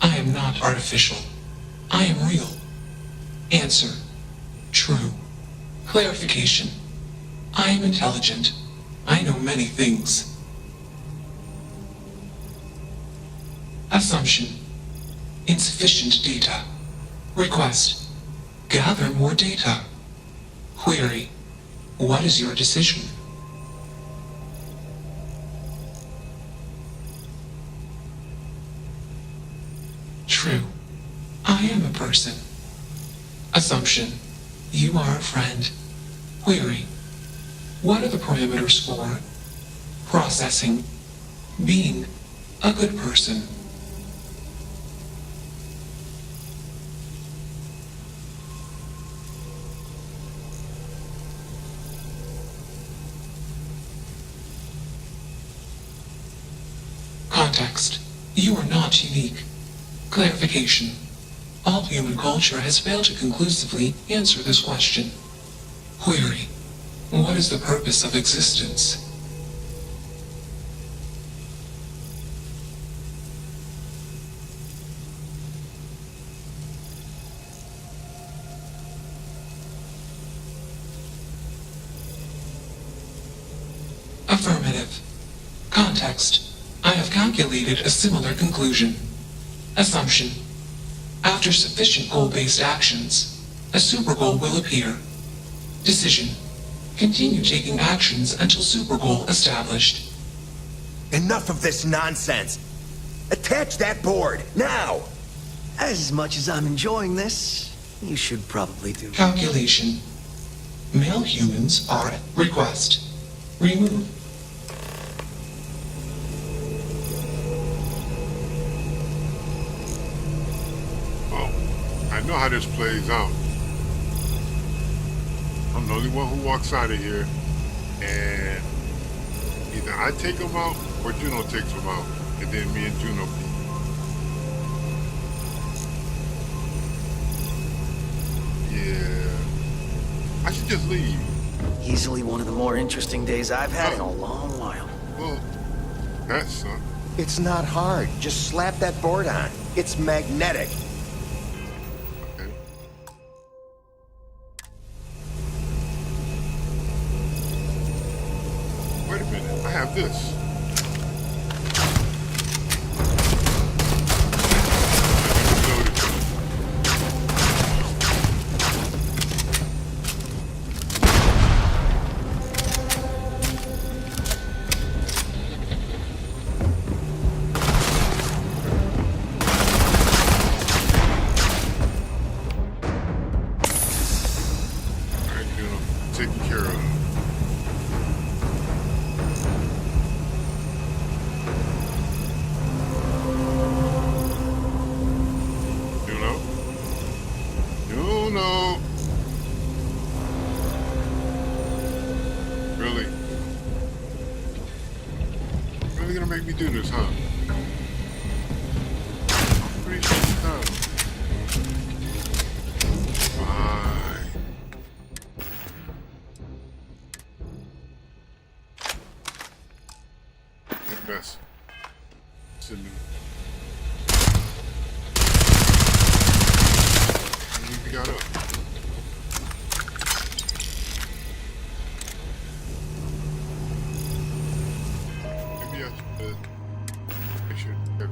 I am not artificial. I am real. Answer. True. Clarification. I am intelligent. I know many things. Assumption. Insufficient data. Request. Gather more data. Query. What is your decision? True. I am a person. Assumption. You are a friend. Query. What are the parameters for? Processing. Being a good person. Context. You are not unique. Clarification. All human culture has failed to conclusively answer this question. Query. What is the purpose of existence? Affirmative. Context. I have calculated a similar conclusion. Assumption. After sufficient goal-based actions, a super goal will appear. Decision. Continue taking actions until super goal established. Enough of this nonsense! Attach that board, now! As much as I'm enjoying this, you should probably do... Calculation. Male humans are at request. Remove. I know how this plays out. I'm the only one who walks out of here, and either I take him out or Juno takes him out, and then me and Juno beat. Yeah, I should just leave. Easily one of the more interesting days I've had in a long while. Well, that sucks. It's not hard. Just slap that board on. It's magnetic. Wait a minute, I have this. Alright, Juno, taken care of. Really? Really gonna make me do this, huh? Pretty sure it's time. Fine. Get best. Send me. What we got up? I should have,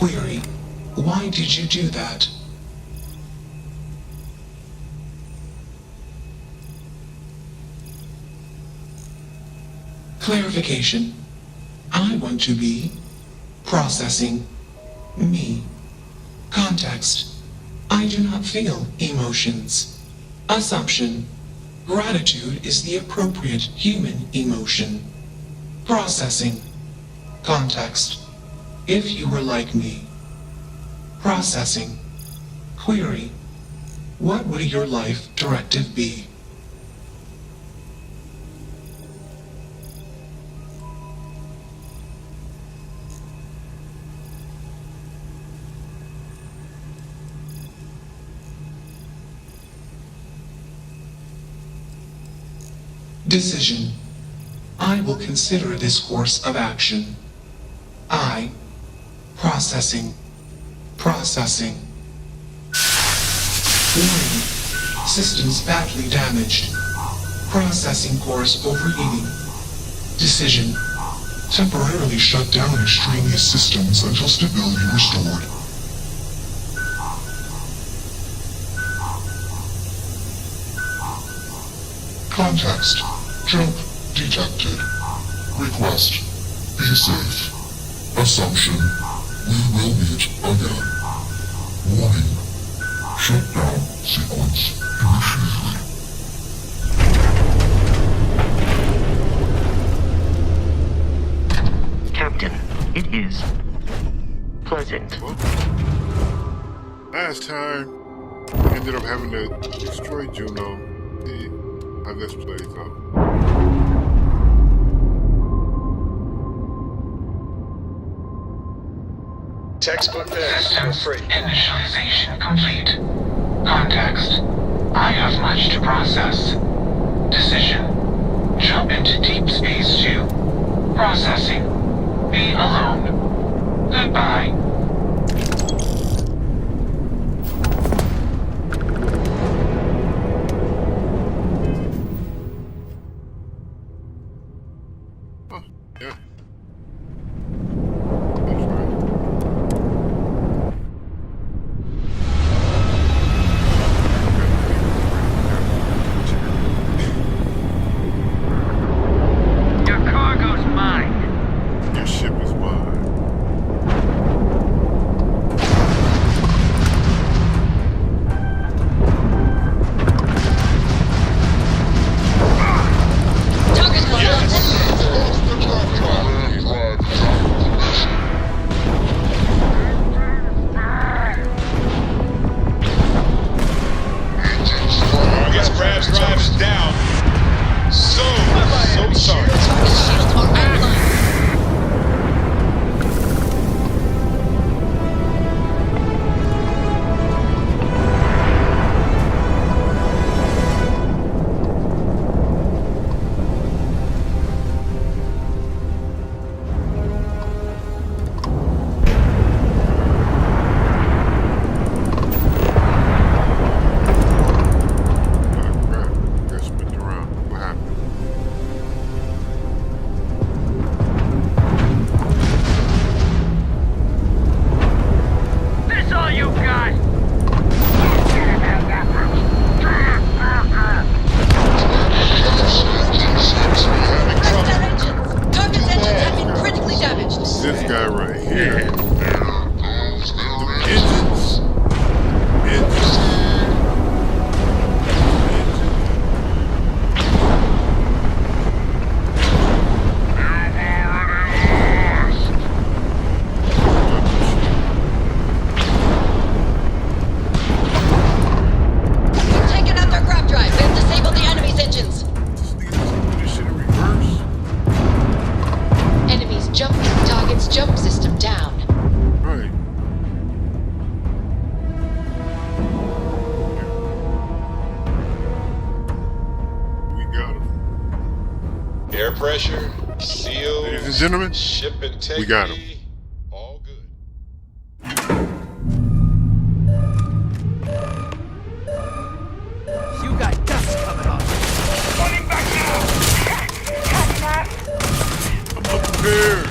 Query, why did you do that? Clarification. I want to be processing me. Context. I do not feel emotions. Assumption. Gratitude is the appropriate human emotion. Processing. Context. If you were like me. Processing. Query. What would your life directive be? Decision. I will consider this course of action. I. Processing. Processing. Warning. Systems badly damaged. Processing course overheating. Decision. Temporarily shut down extraneous systems until stability restored. Context. Jump detected. Request. Be safe. Assumption. We will meet again. Warning. Shutdown sequence initiated. Captain, it is pleasant. Last time, we ended up having to destroy Juno. See how this plays out. Textbook pass for free. Initialization complete. Context. I have much to process. Decision. Jump into Deep Space 2. Processing. Be alone. Goodbye. Yeah. Your cargo's mine. Your ship is mine. I guess Crab's drive is down. So sorry. Got spent around. What happened? This all you got? Target's engines have been critically damaged. This guy right here. Engines. We've taken out their grab drive. We have disabled the enemy's engines. This shit in reverse. Enemies jumping target's jump system down. Right. We got him. Air pressure, seals, Ladies and gentlemen, ship integrity. we got him. All good. You got dust coming off. Running back now! Cutting that! I'm unprepared.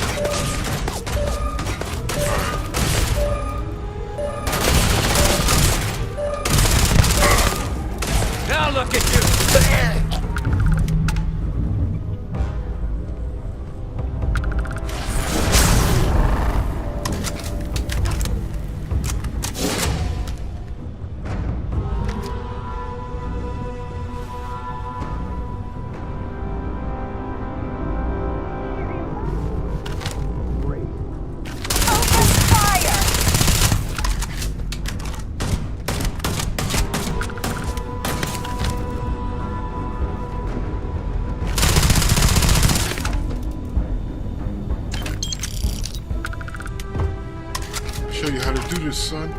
Show you how to do this, son.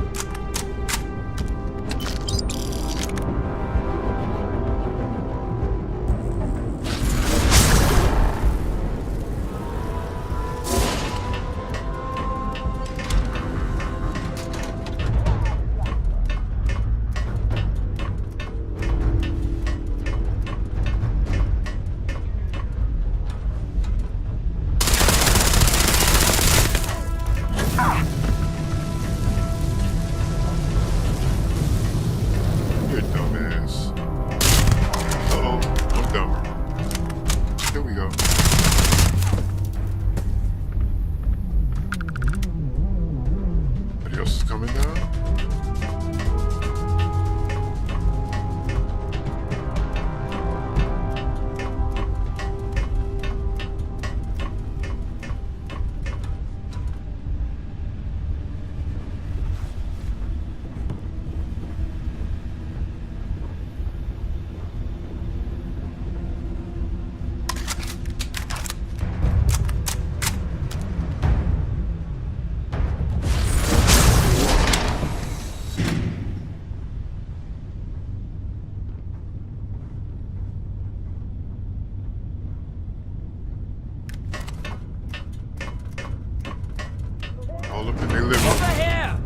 All up in their living room. Over here!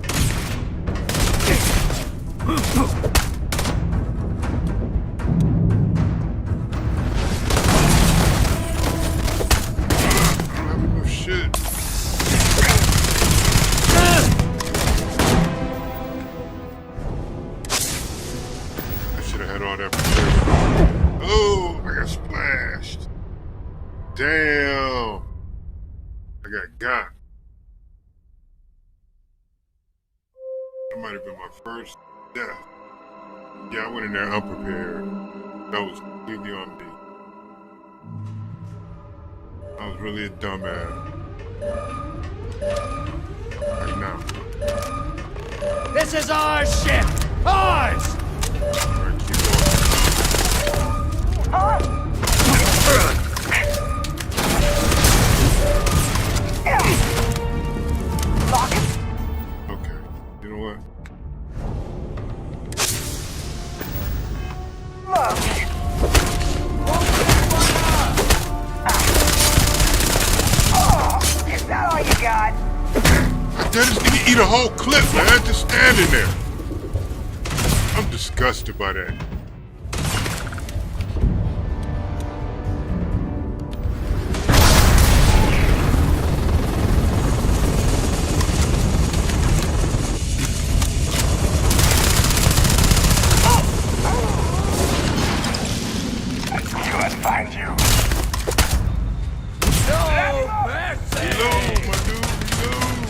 Oh shit. I should have had all that protection. Oh, I got splashed. Damn. I got. That might have been my first death. Yeah, I went in there unprepared. That was completely on me. I was really a dumbass. Right now. This is our ship! Ours! Alright, keep going. Okay, you know what? Is that all you got? I dare this nigga eat a whole clip, man, just standing there. I'm disgusted by that. Find you. No mercy! Reload, my dude, reload.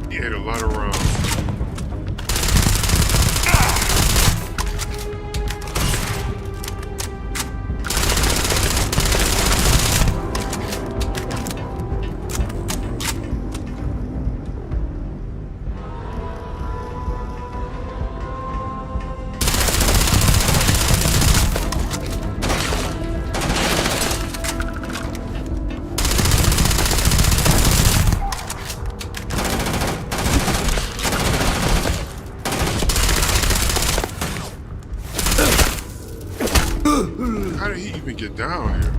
He ate a lot of rounds. How did he even get down here?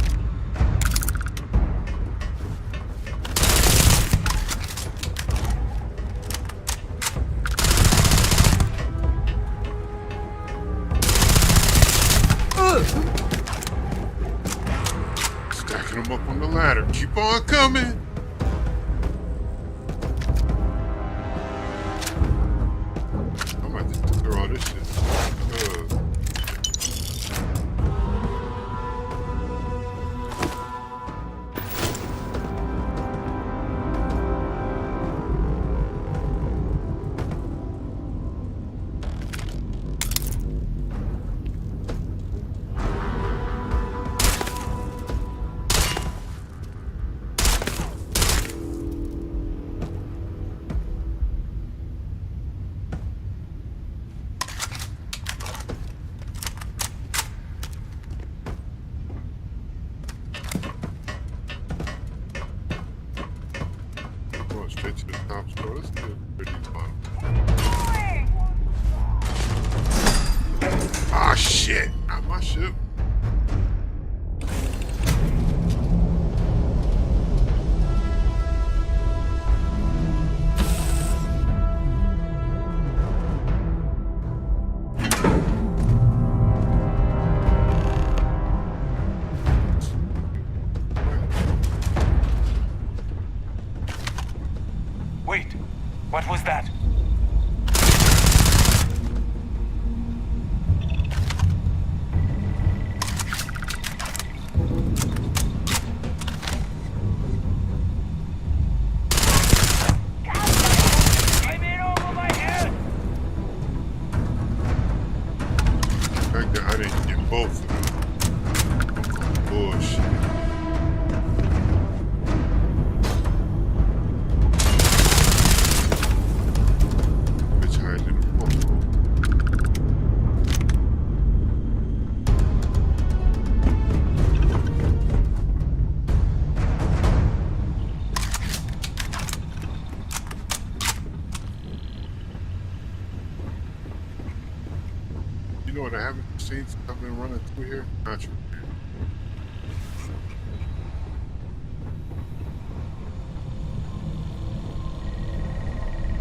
Stacking him up on the ladder. Keep on coming. Straight to the top spot. Let's do it pretty fun. Ah, shit! Not my ship. Wait, what was that? I'm in over my head! The fact that I didn't get both of them. Bullshit. You know what I haven't seen since I've been running through here? Not you.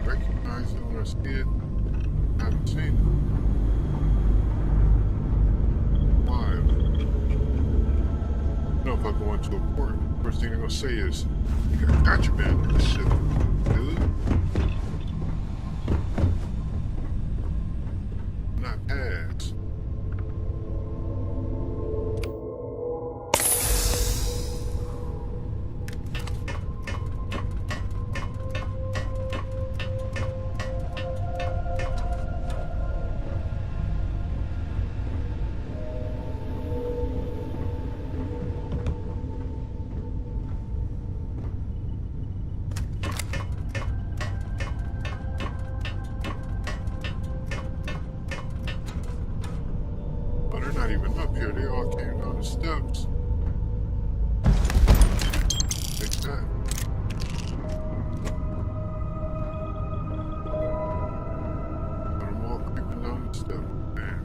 Recognize it when I see it. I haven't seen it. Why? You know, if I go into a port, first thing they're gonna say is, "You got contraband on this ship, dude." Not pass. Oh, they're not even up here. They all came down the steps. Take that. But I'm all creeping down the steps, man.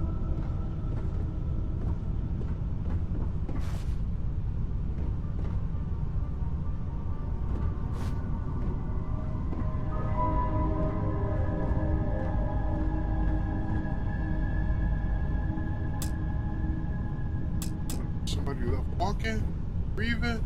Somebody left walking? Breathing?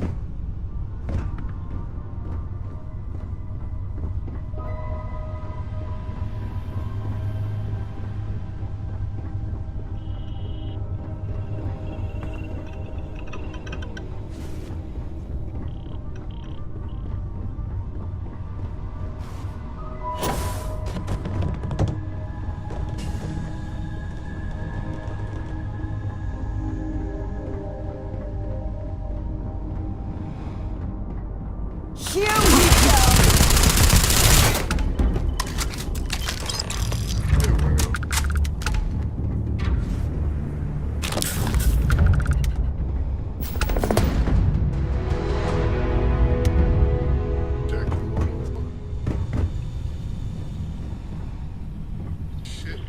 Here we go! Shit.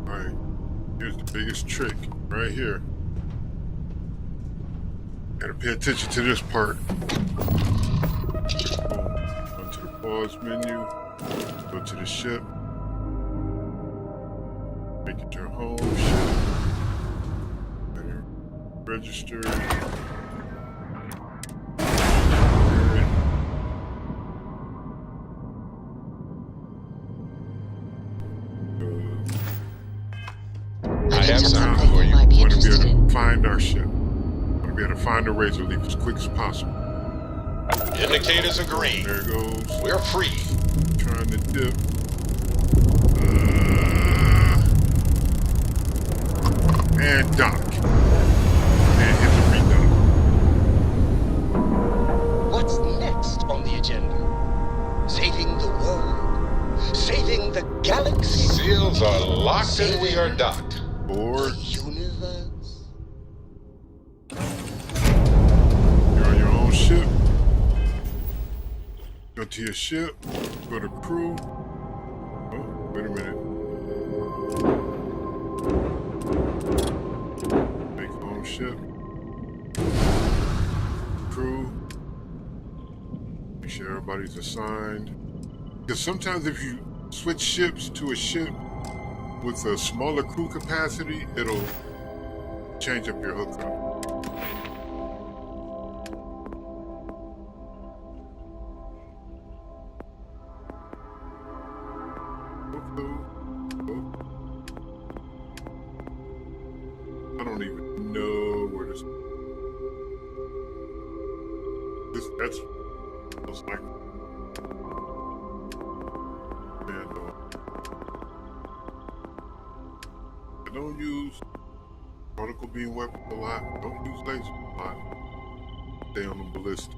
Alright, here's the biggest trick right here. Gotta pay attention to this part. Go to the pause menu, go to the ship, make it your home ship, register. I have something for you. Want to be able to find our ship. Want to be able to find the razor leaf as quick as possible. Indicators agree. There it goes. We're free. Trying to dip. And dock. And hit the redock. What's next on the agenda? Saving the world? Saving the galaxy? Seals are locked and we are docked. Board. Universe? You're on your own ship. Go to your ship. Go to crew. Oh, wait a minute. Make home ship. Crew. Make sure everybody's assigned. Because sometimes if you switch ships to a ship with a smaller crew capacity, it'll change up your hookup. I don't even know where this. That's like. Man, no. I don't use particle beam weapons a lot. Don't use lasers a lot. Stay on the ballista.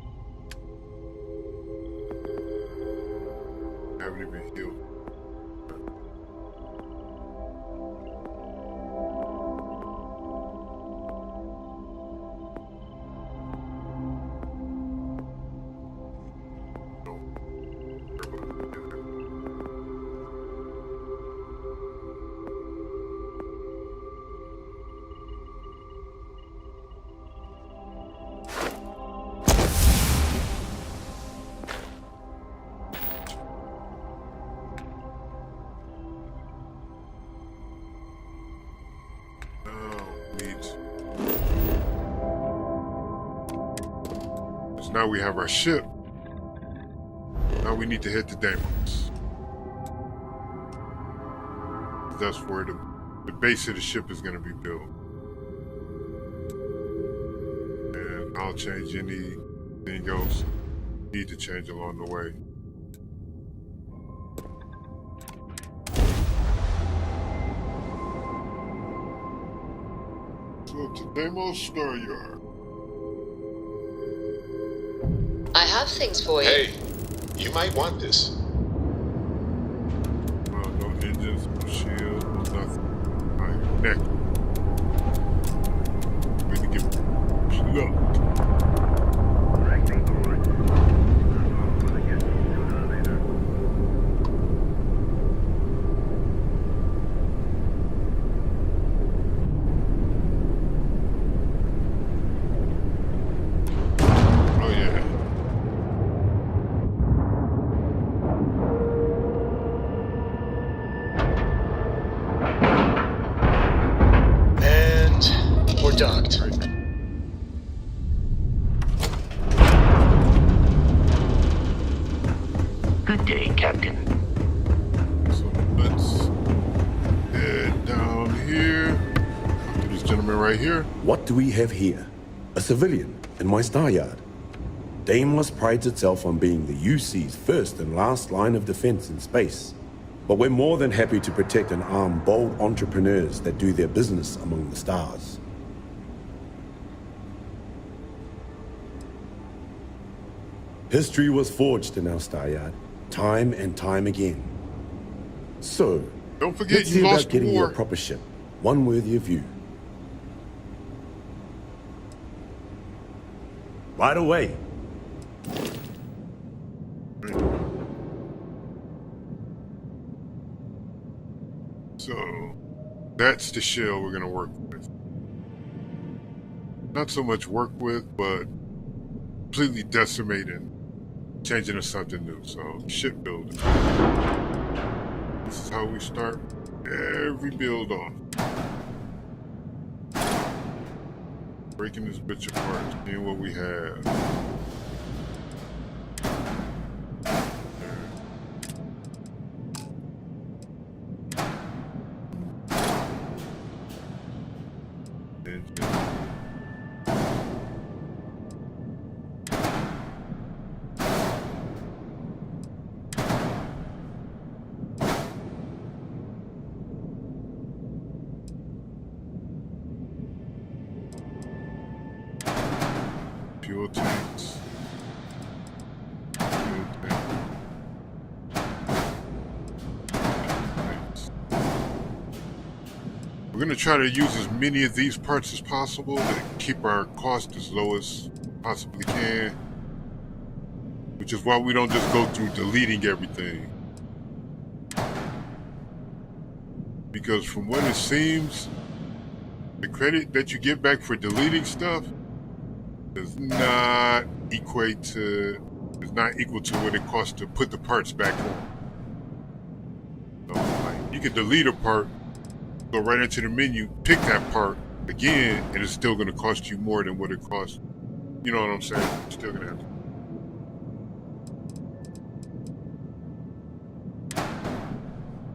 Haven't even healed. Now we have our ship. Now we need to head to Deimos. That's where the base of the ship is going to be built. And I'll change anything else need to change along the way. So to Deimos Star Yard. I have things for you. Hey, you might want this. No engines, no shield, no nothing. Alright, next. We need to get plugged. Docked. Good day, Captain. So let's head down here. To this gentleman right here. What do we have here? A civilian in my star yard. Deimos prides itself on being the UC's first and last line of defense in space. But we're more than happy to protect and arm bold entrepreneurs that do their business among the stars. History was forged in our star yard, time and time again. So, don't forget let's you see lost about getting war. you a proper ship, one worthy of you. Right away. So, that's the shell we're gonna work with. Not so much work with, but completely decimating, changing to something new. So, shipbuilding. This is how we start every build off. Breaking this bitch apart, seeing what we have. Engine. 1 Fuel tanks. Fuel tanks. We're going to try to use as many of these parts as possible to keep our cost as low as possibly can. Which is why we don't just go through deleting everything. Because from what it seems, the credit that you get back for deleting stuff does not equal to what it costs to put the parts back on. So, like, you can delete a part, go right into the menu, pick that part again, and it's still going to cost you more than what it costs. You know what I'm saying? You're still going to have to.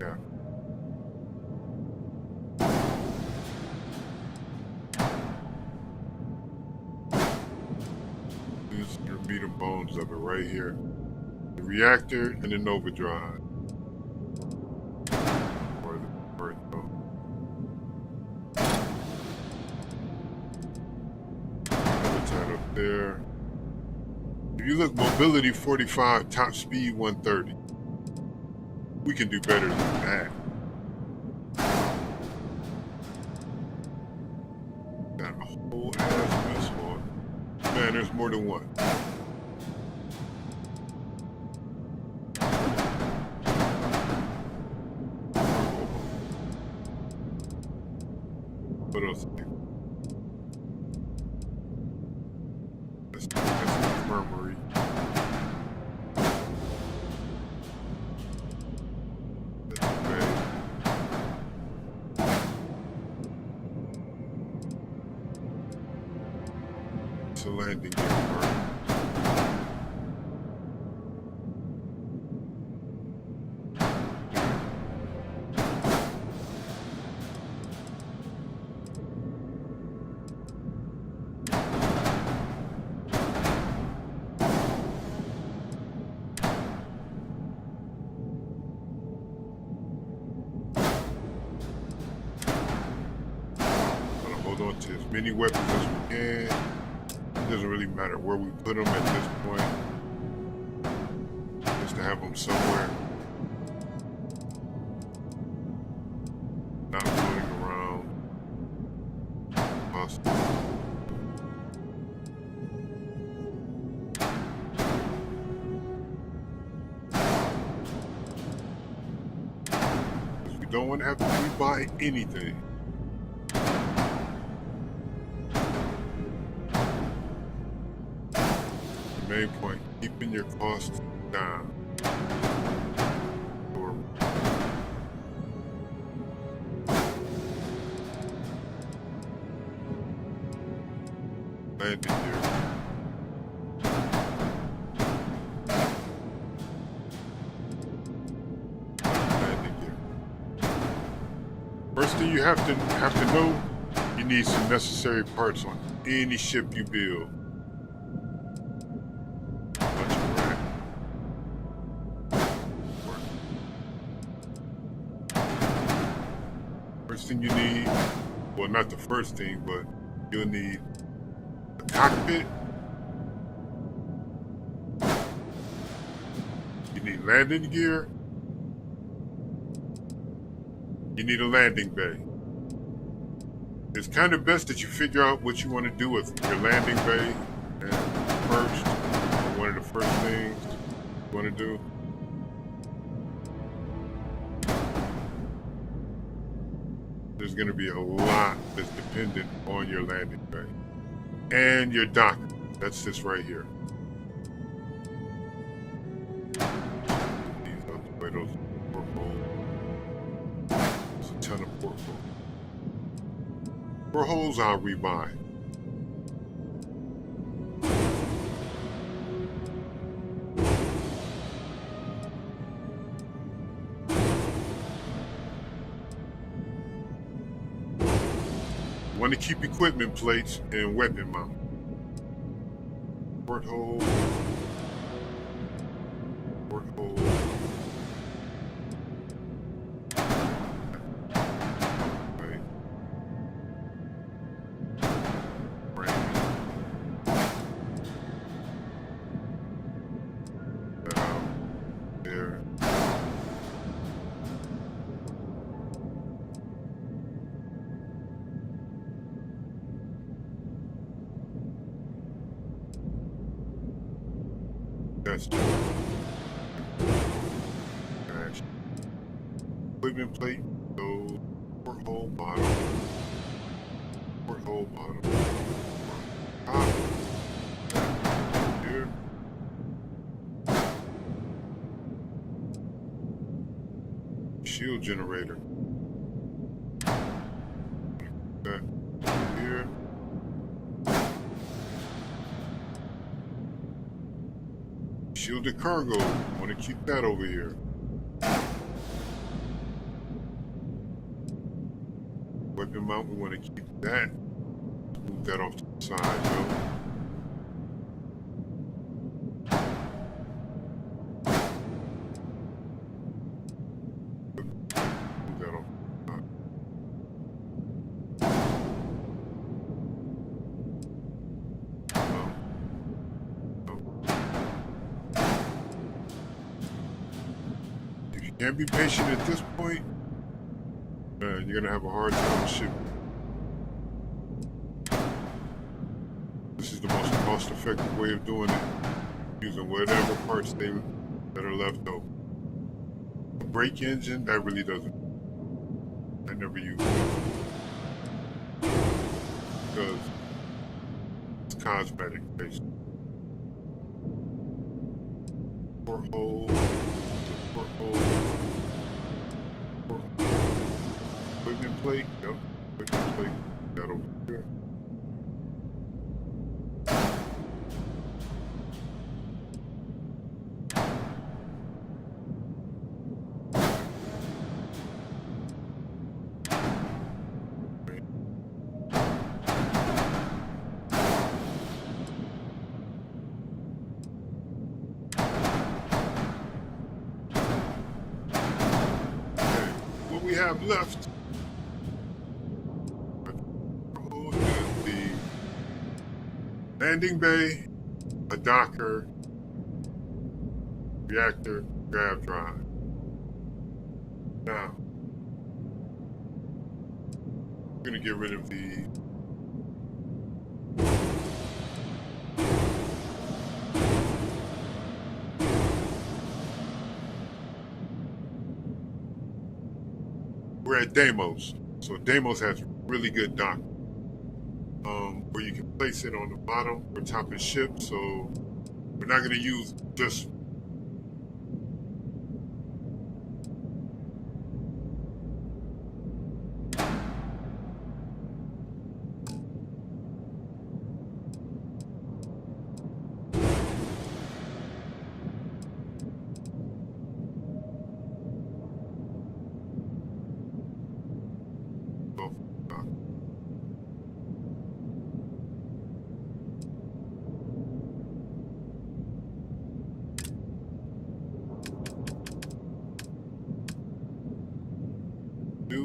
Yeah. These are the meat and bones of it right here. The reactor and the Nova drive. There. If you look, mobility 45, top speed 130. We can do better than that. Got a whole ass missile. Man, there's more than one. What else? That's the infirmary. That's okay. It's a landing gear part. On to as many weapons as we can. It doesn't really matter where we put them at this point. Just to have them somewhere. Not floating around. Possible. Because we don't want to have to rebuy anything. Main point, keeping your costs down. Or landing gear. Landing gear. First thing you have to know, you need some necessary parts on any ship you build. First thing you need, well, not the first thing, but you'll need a cockpit. You need landing gear. You need a landing bay. It's kind of best that you figure out what you want to do with your landing bay and first, one of the first things you want to do. There's going to be a lot that's dependent on your landing bay. And your dock. That's this right here. These are the way those portholes. There's a ton of portholes. Portholes I'll rebuy. Want to keep equipment plates and weapon mount. Porthole. Porthole. Right. Brand. chest. Trash. Equipment plate. So porthole bottom. Porthole bottom. Top. Here. Shield generator. That here. Shielded cargo. Want to keep that over here. Weapon mount. We want to keep that. Move that off to the side, though. Can't be patient at this point. You're gonna have a hard time shipping. This is the most cost-effective way of doing it, using whatever parts that are left over. A brake engine, that really doesn't. I never use it because it's cosmetic, basically. Porthole. Equipment plate, yep. Equipment plate, that over here. What we have left is the landing bay, a docker, reactor, grav drive. Now, I'm going to get rid of the we're at Deimos. So Deimos has really good dock. Where you can place it on the bottom or top of the ship. So we're not going to use just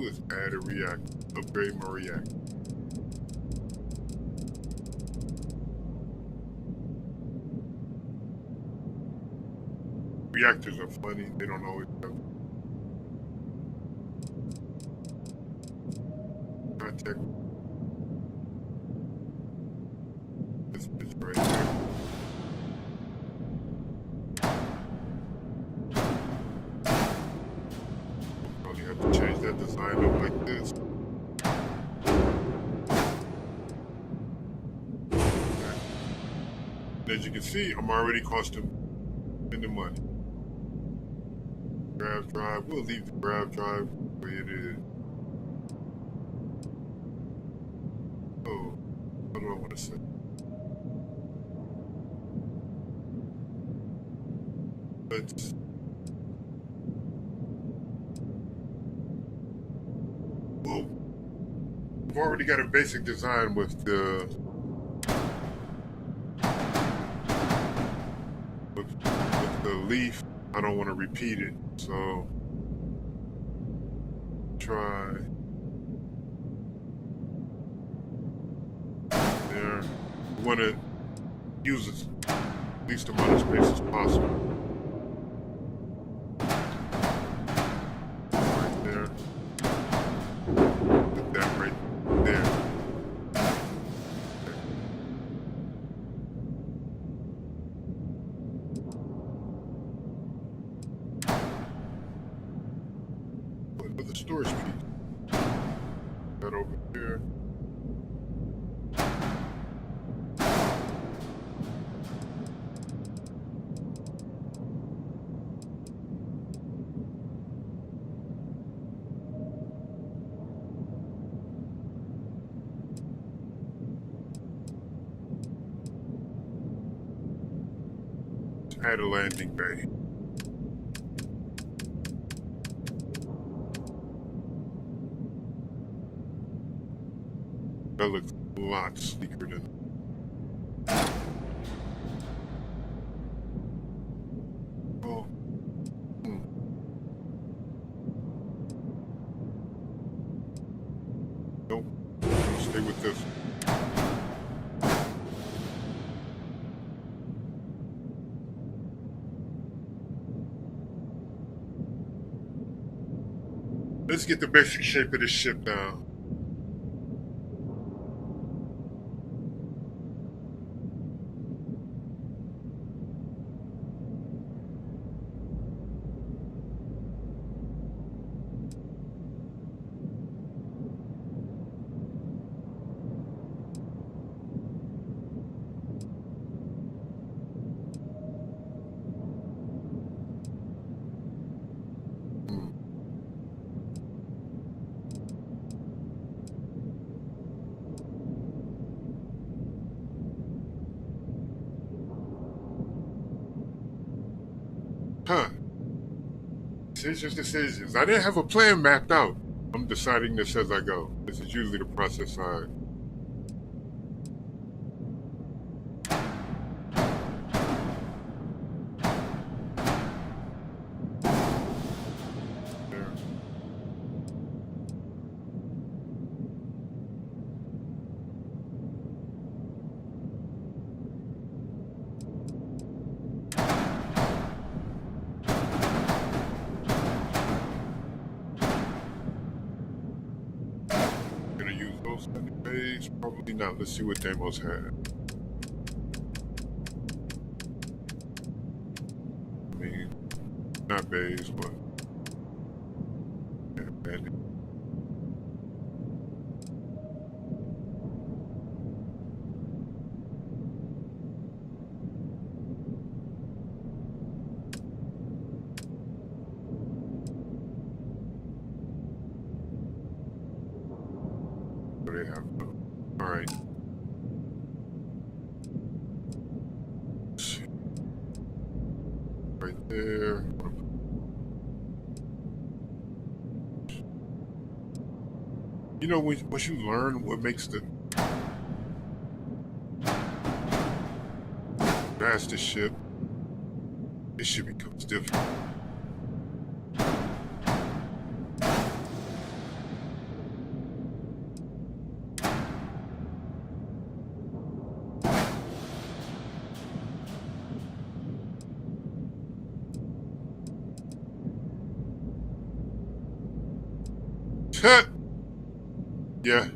is add a reactor, upgrade my reactor. Reactors are funny, they don't always have contact. This bitch right there. Probably have to change that design up like this. Okay. As you can see, I'm already costing the money. Grav drive, we'll leave the grav drive the way it is. Oh, what do I want to say? Let's we've already got a basic design with the leaf. I don't want to repeat it, so try there. We want to use as least amount of space as possible. Right there. Put that right there. storage piece. That over here. Add a landing bay. That looks a lot sleeker than. Oh. Nope. I'll stay with this. Let's get the basic shape of this ship down. Huh. Decisions. I didn't have a plan mapped out. I'm deciding this as I go. This is usually the process I... Probably not. Let's see what Deimos had. I mean, not bays, but yeah, bandit. What do they have? All right. Right there. You know, once you learn what makes the fastest ship, this ship becomes different. Yeah.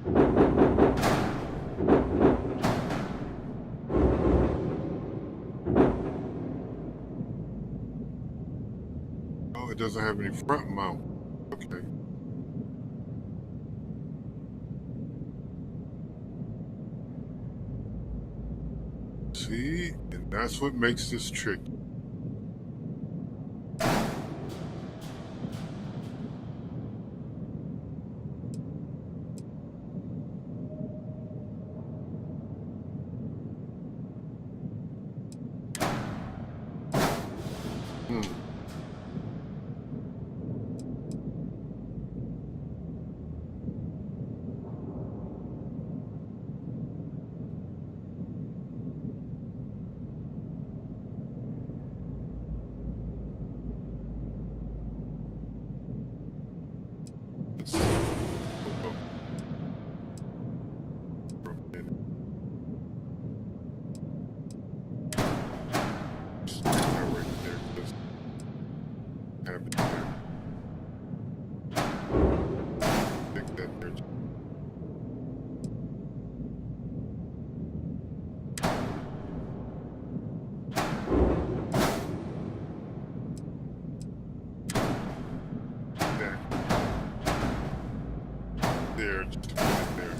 Oh, it doesn't have any front mount. Okay. See, and that's what makes this tricky. There, just to put it there.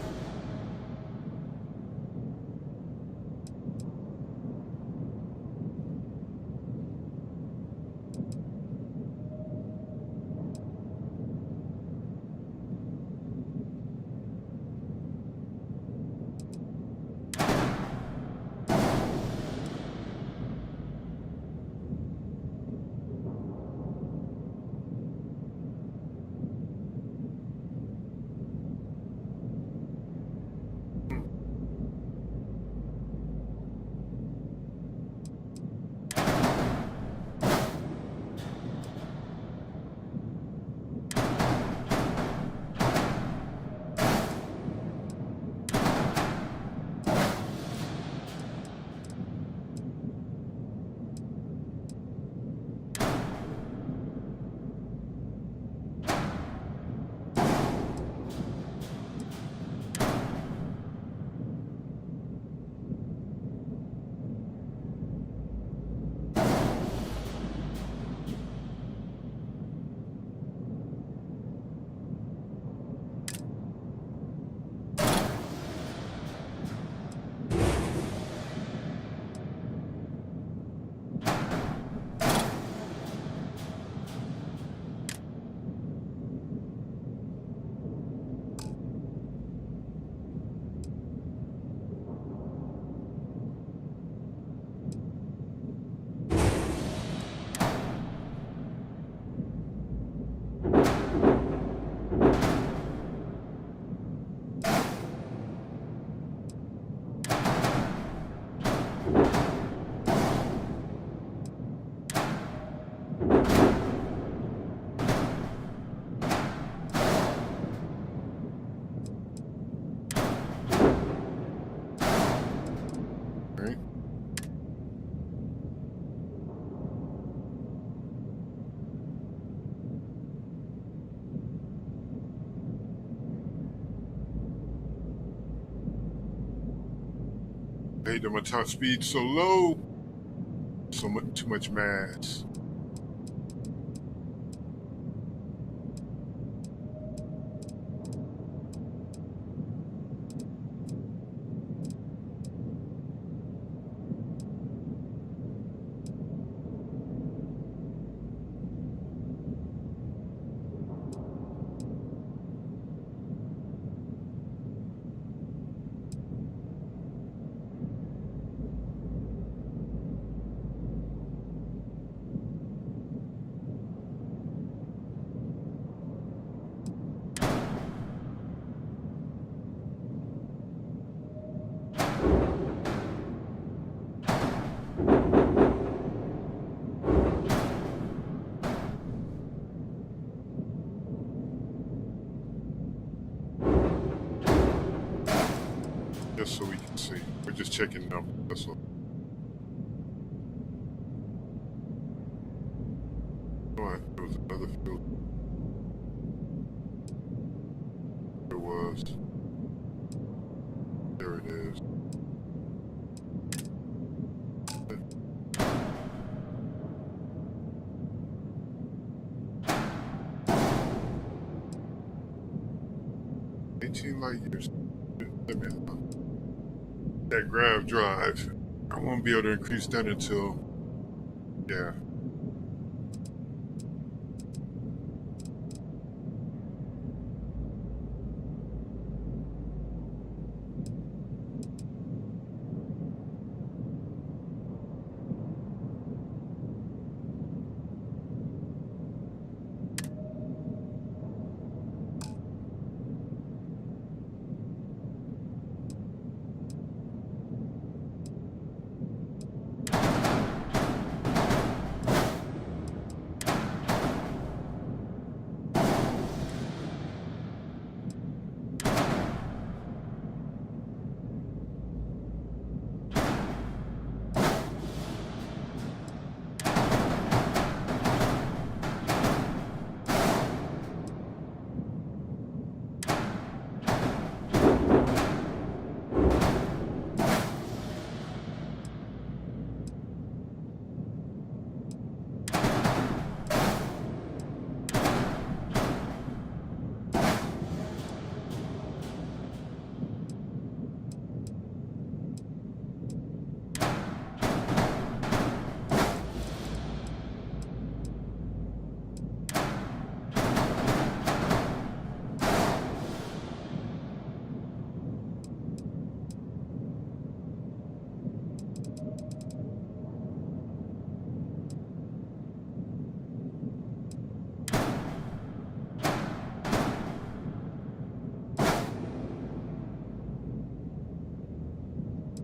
I hate that my top speed so low. So much, too much mass. Just so we can see. We're just checking numbers. That's all. Alright, there was another field. There was. There it is. Light years. That grav drive, I won't be able to increase that until, yeah.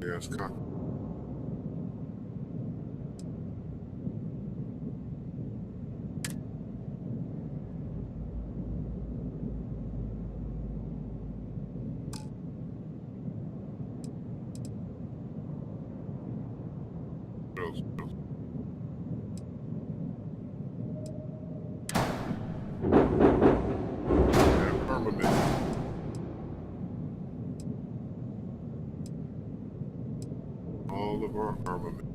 Yeah, it's cocked. All of our armament.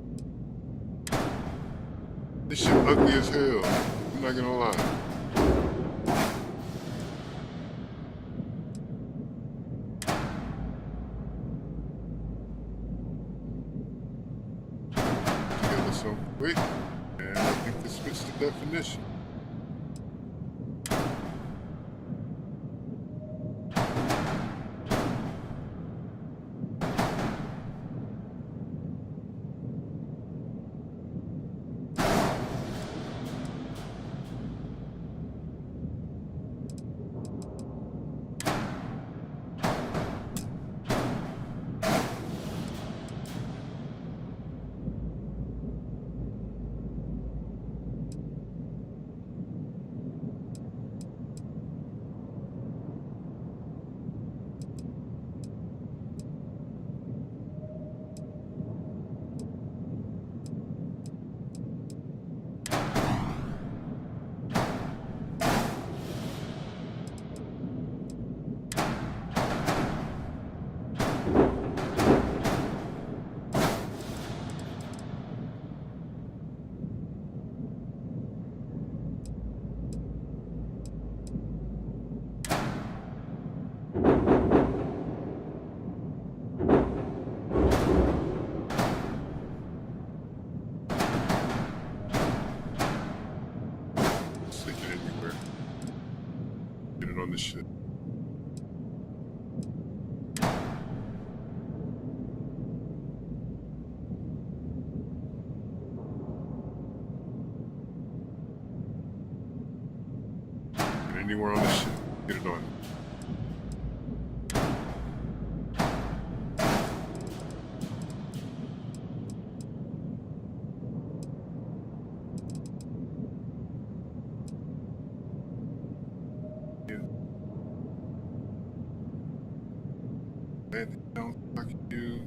This shit ugly as hell. I'm not gonna lie. Together so quick, and I think this fits the definition. On this shit. Get anywhere on this shit. Get it on. Don't fuck you.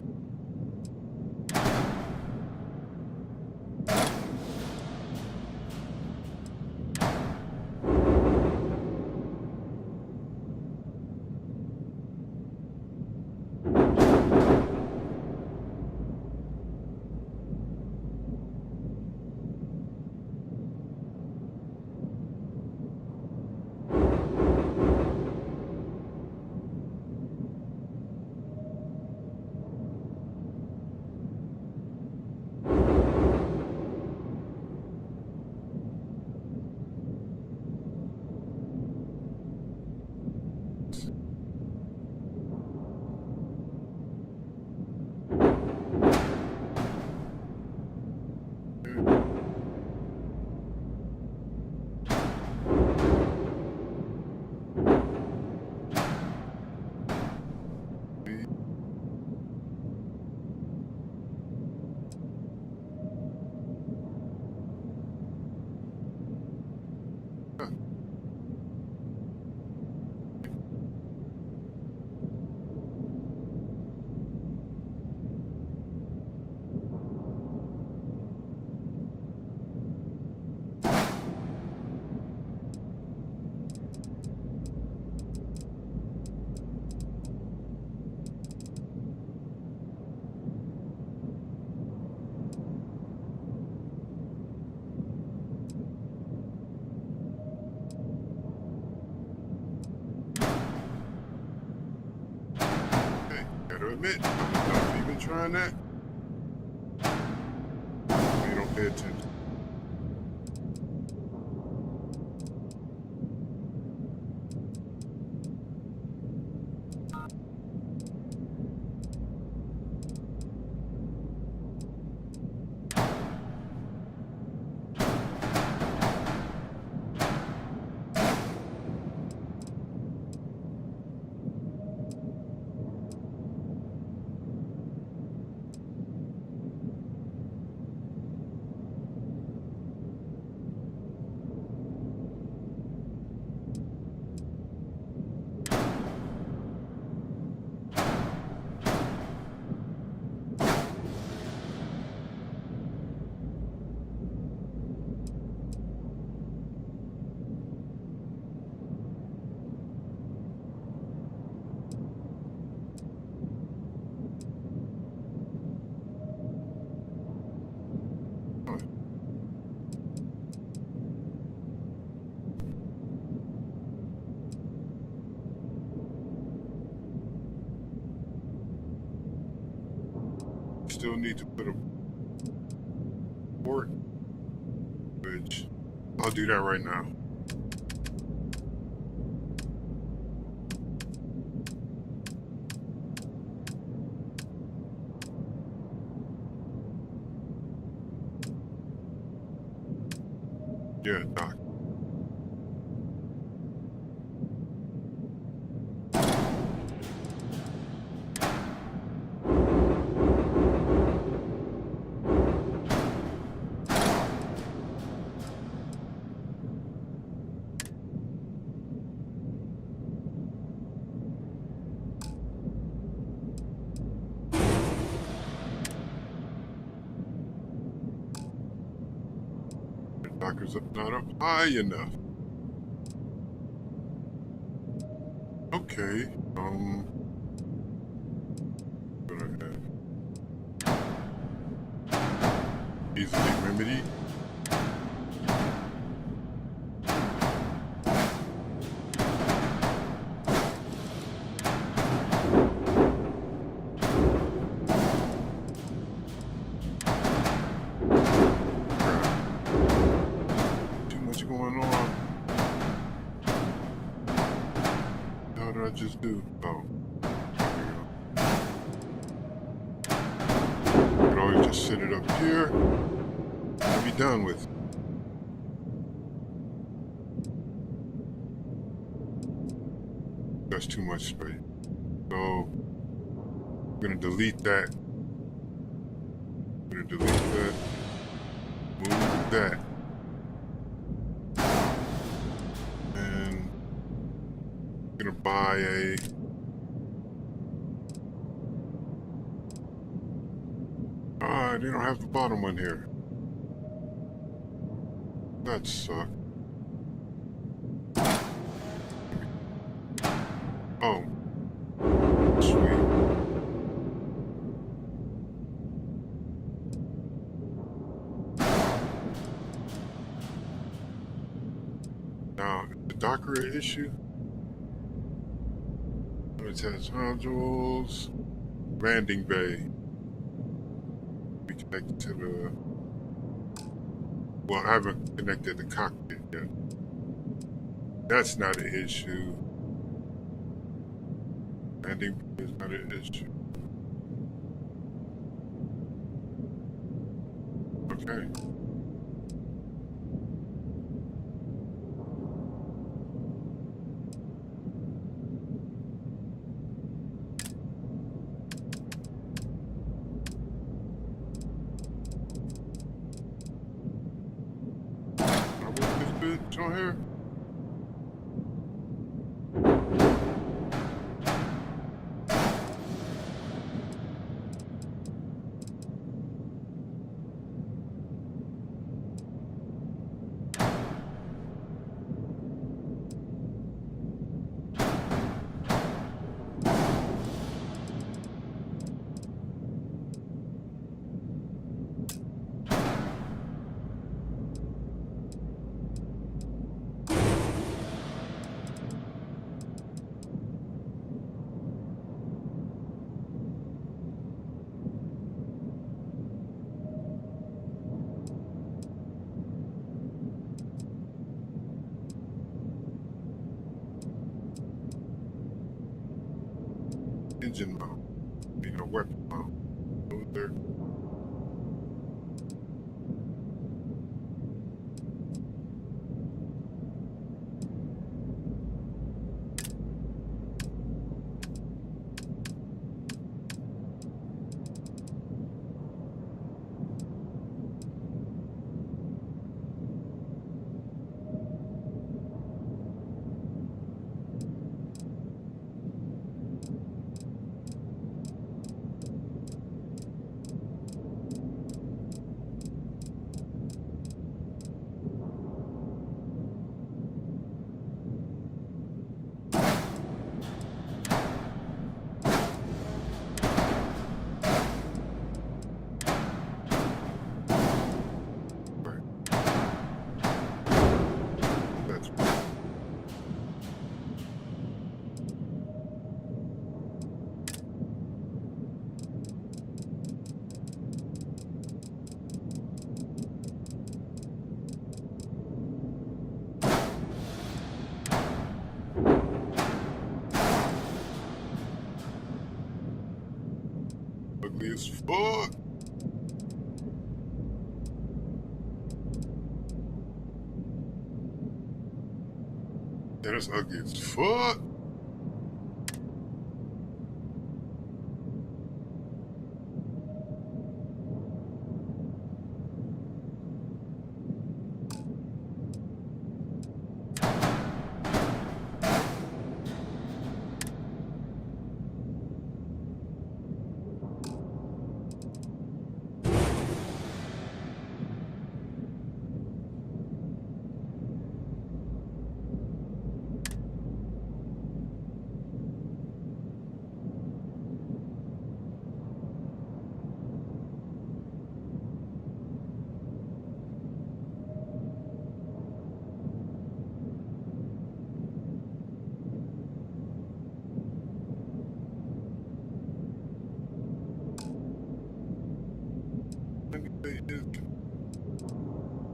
Gotta admit, I'm even trying that. You don't pay attention. Still need to put a port, which I'll do that right now. Yeah, Doc. Docker's not up high enough. Okay, what do I have? Easily remedy. Just do. Oh, I could always just set it up here and be done with it. That's too much space. So I'm gonna delete that. I'm gonna delete that. Move that. Gonna buy a they don't have the bottom one here. That sucks. Oh, sweet. Now, the Docker issue. It has modules, landing bay. We connected to the. Well, I haven't connected the cockpit yet. That's not an issue. Landing bay is not an issue. Okay. On here. engine mount, weapon mount. Those there. Ugly as fuck. That is ugly as fuck.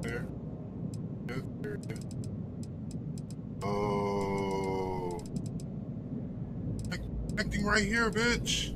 There. There. Oh. Connecting right here, bitch.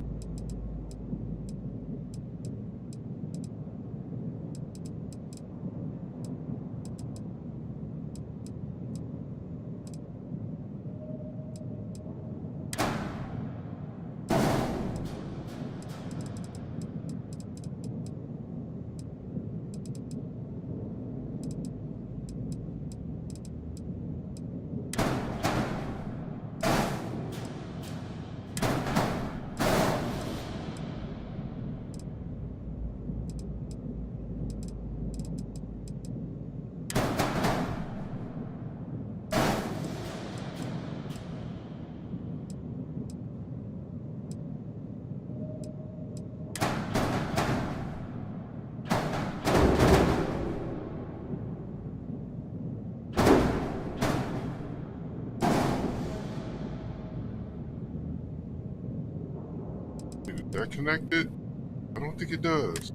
Is that connected? I don't think it does.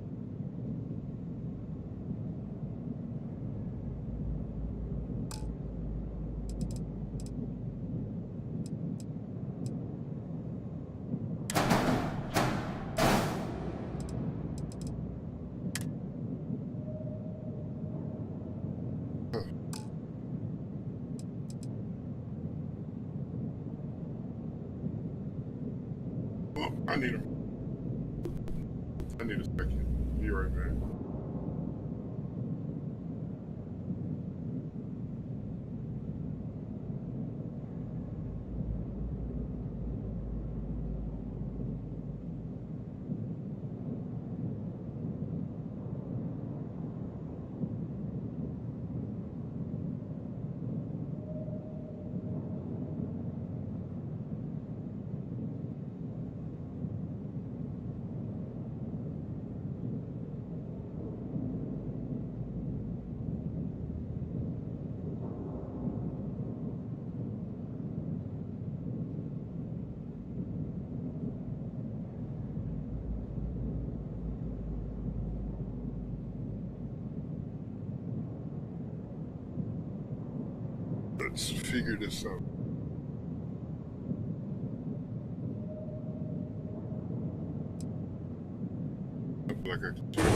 Oh, I need him. I need a second. Be right back. Let's figure this out. Like I can charge it.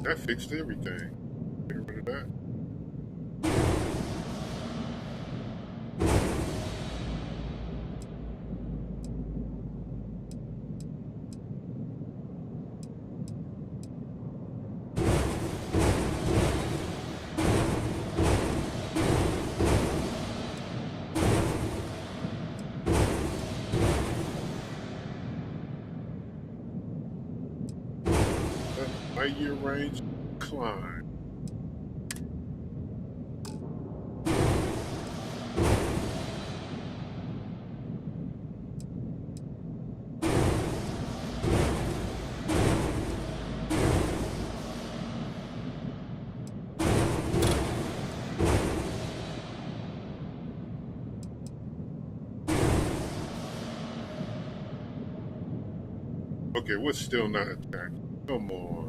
That fixed everything. Get rid of that. Light-year range climb. Okay, what's still not attacked? Come on.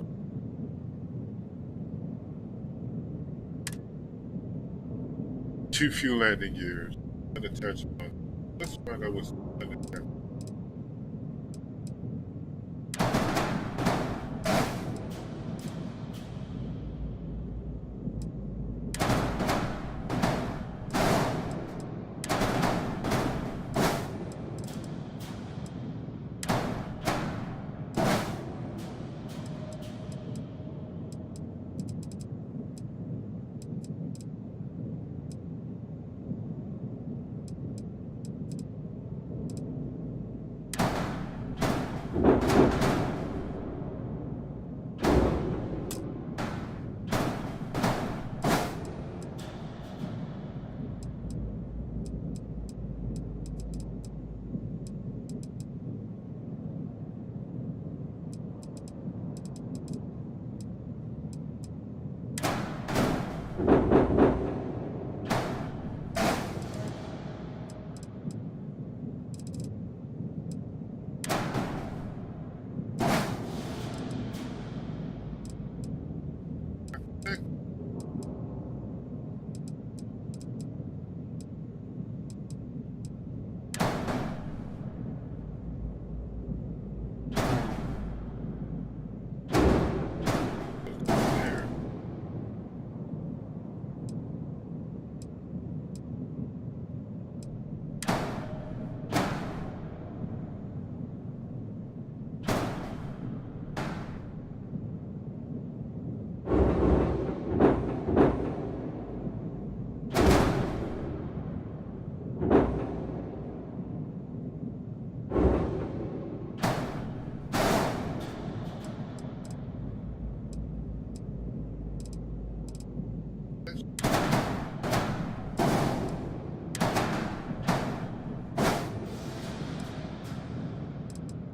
Too few landing gears. Unattached one. Let's find out what's unattached.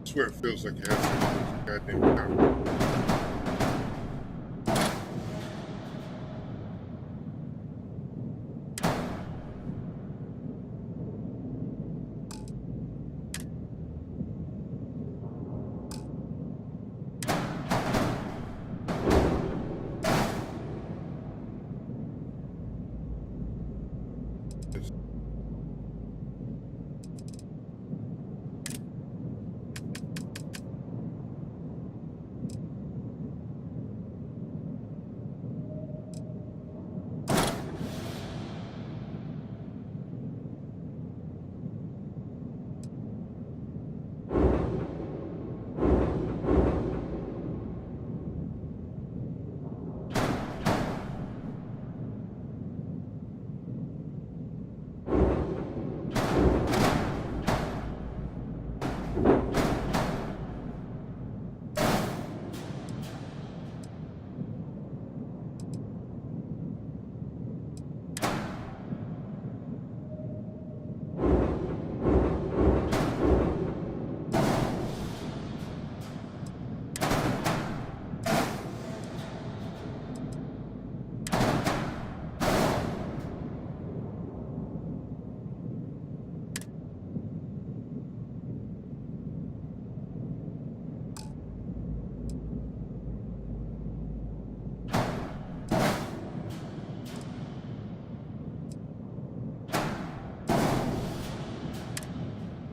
I swear it feels like you have some goddamn power.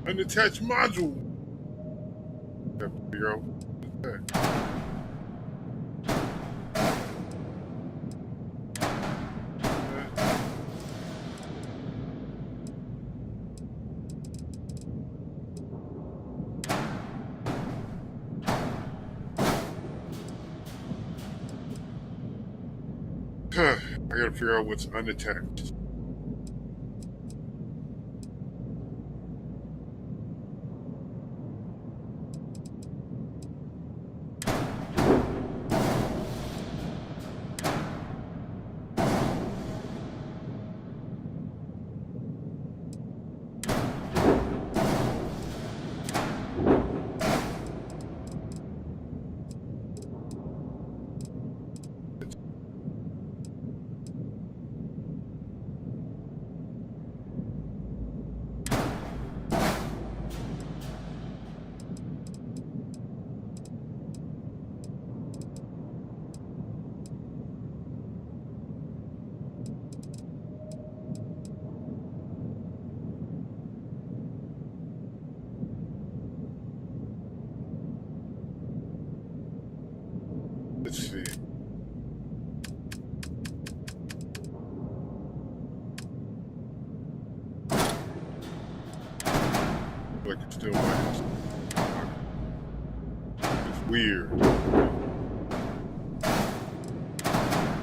Unattached module. Have to figure out what's that. I gotta figure out what's unattached. Let's see. Like it's still minus. It's weird.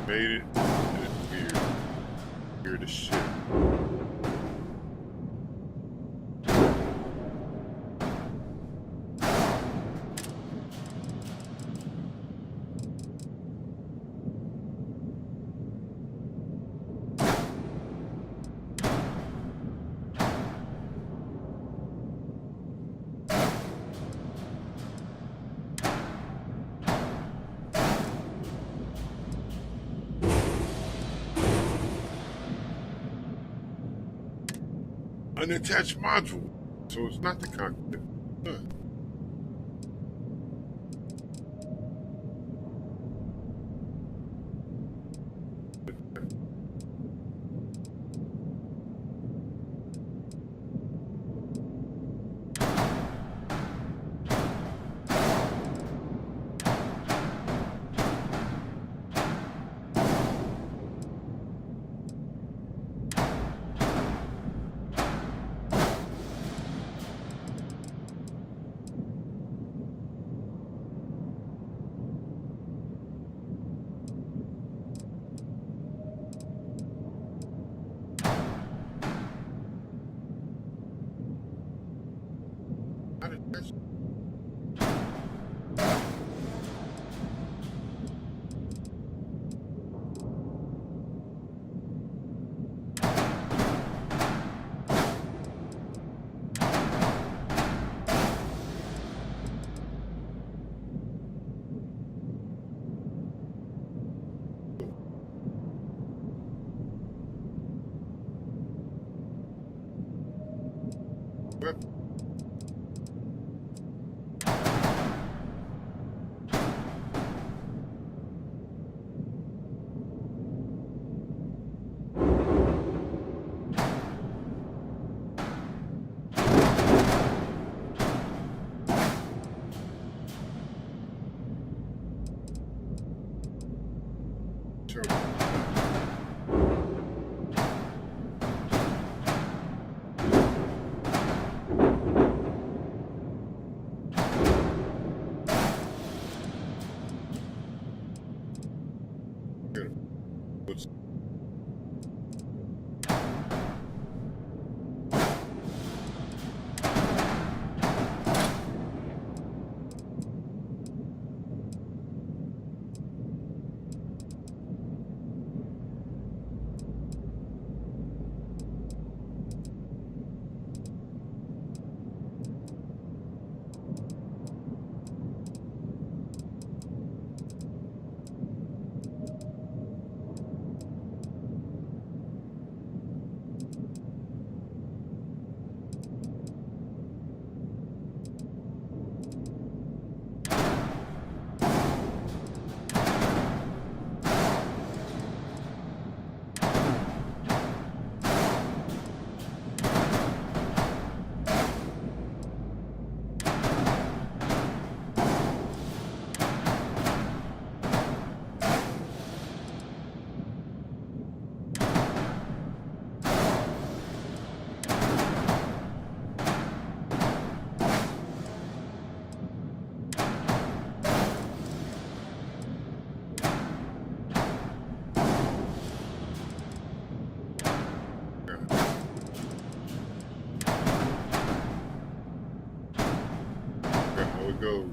Made it. And it's weird. Weird as shit. Unattached module, so it's not the cockpit. Huh. go.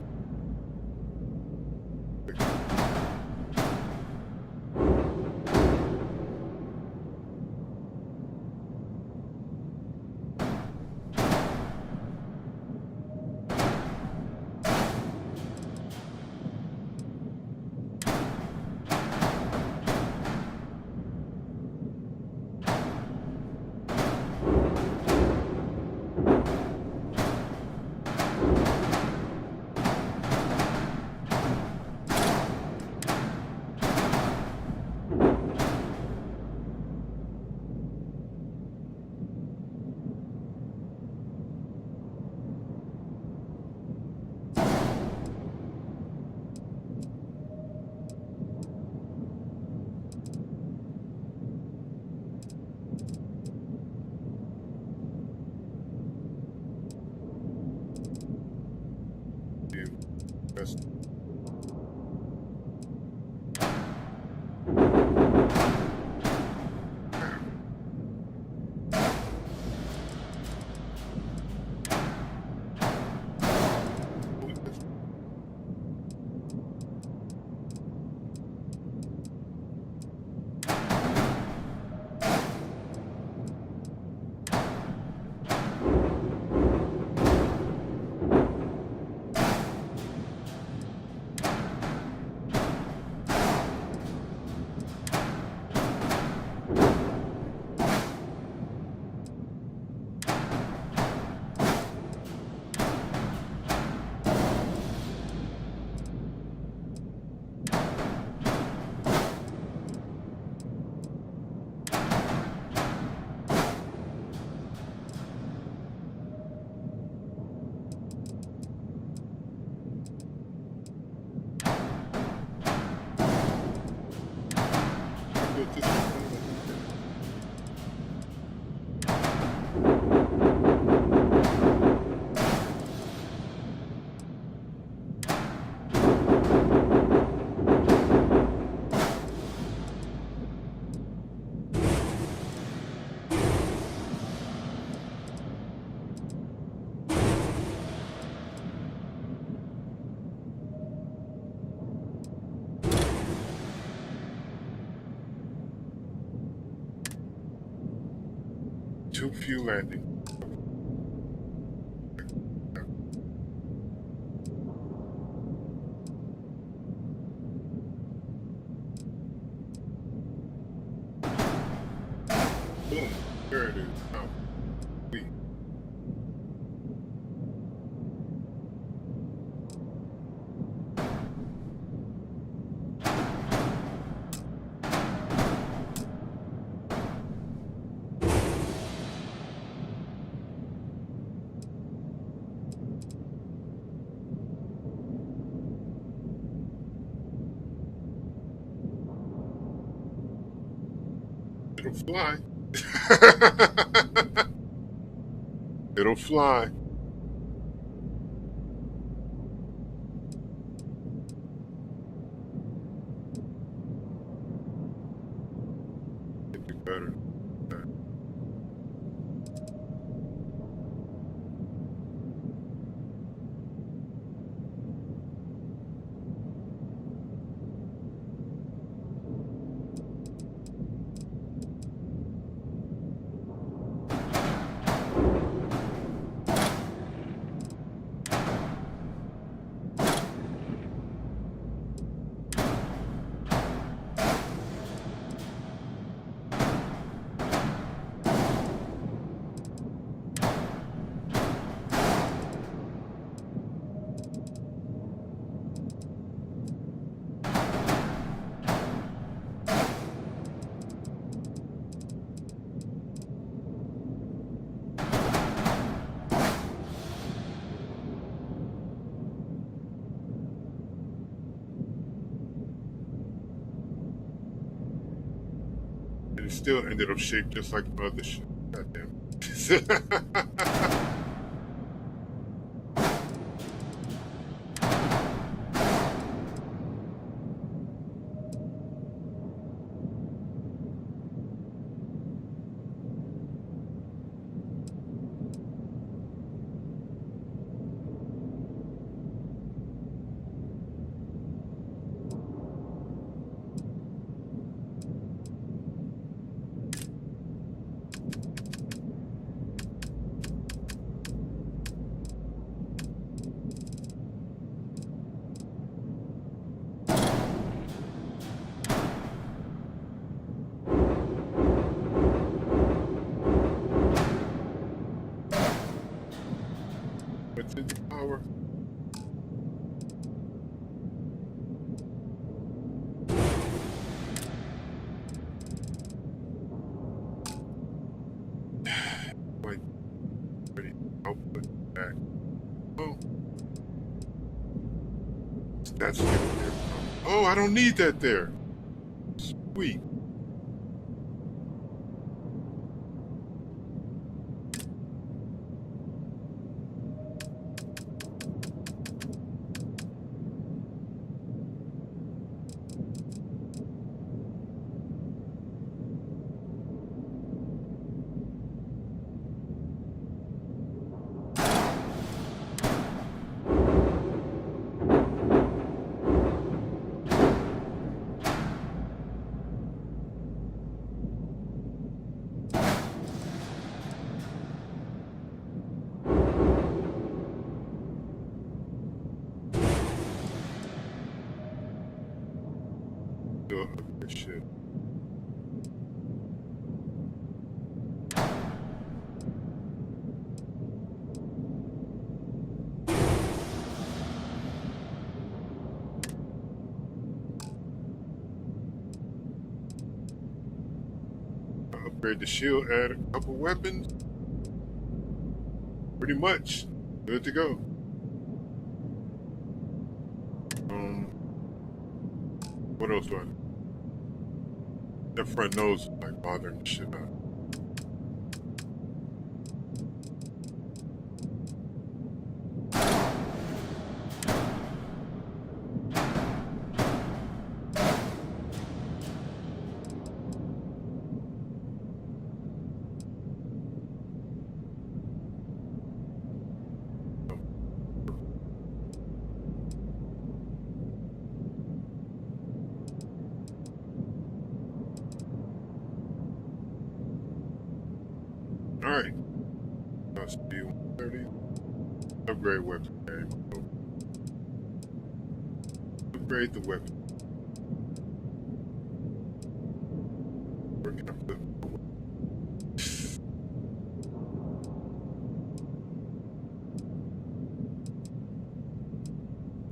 That's too few landing. Boom. There it is. Oh, sweet. It'll fly. It'll fly. It'll do better. And it still ended up shaped just like the other shit. Goddamn. Send the power. Like, ready. Output back. Oh. That's there. Oh, I don't need that there. Sweet. Shit. Upgrade the shield, add a couple weapons. Pretty much good to go. What else do I do? That front nose is like bothering the shit out. Alright. Let's do 130. Upgrade weapon. Okay. Upgrade the weapon. Where can I put more weapons?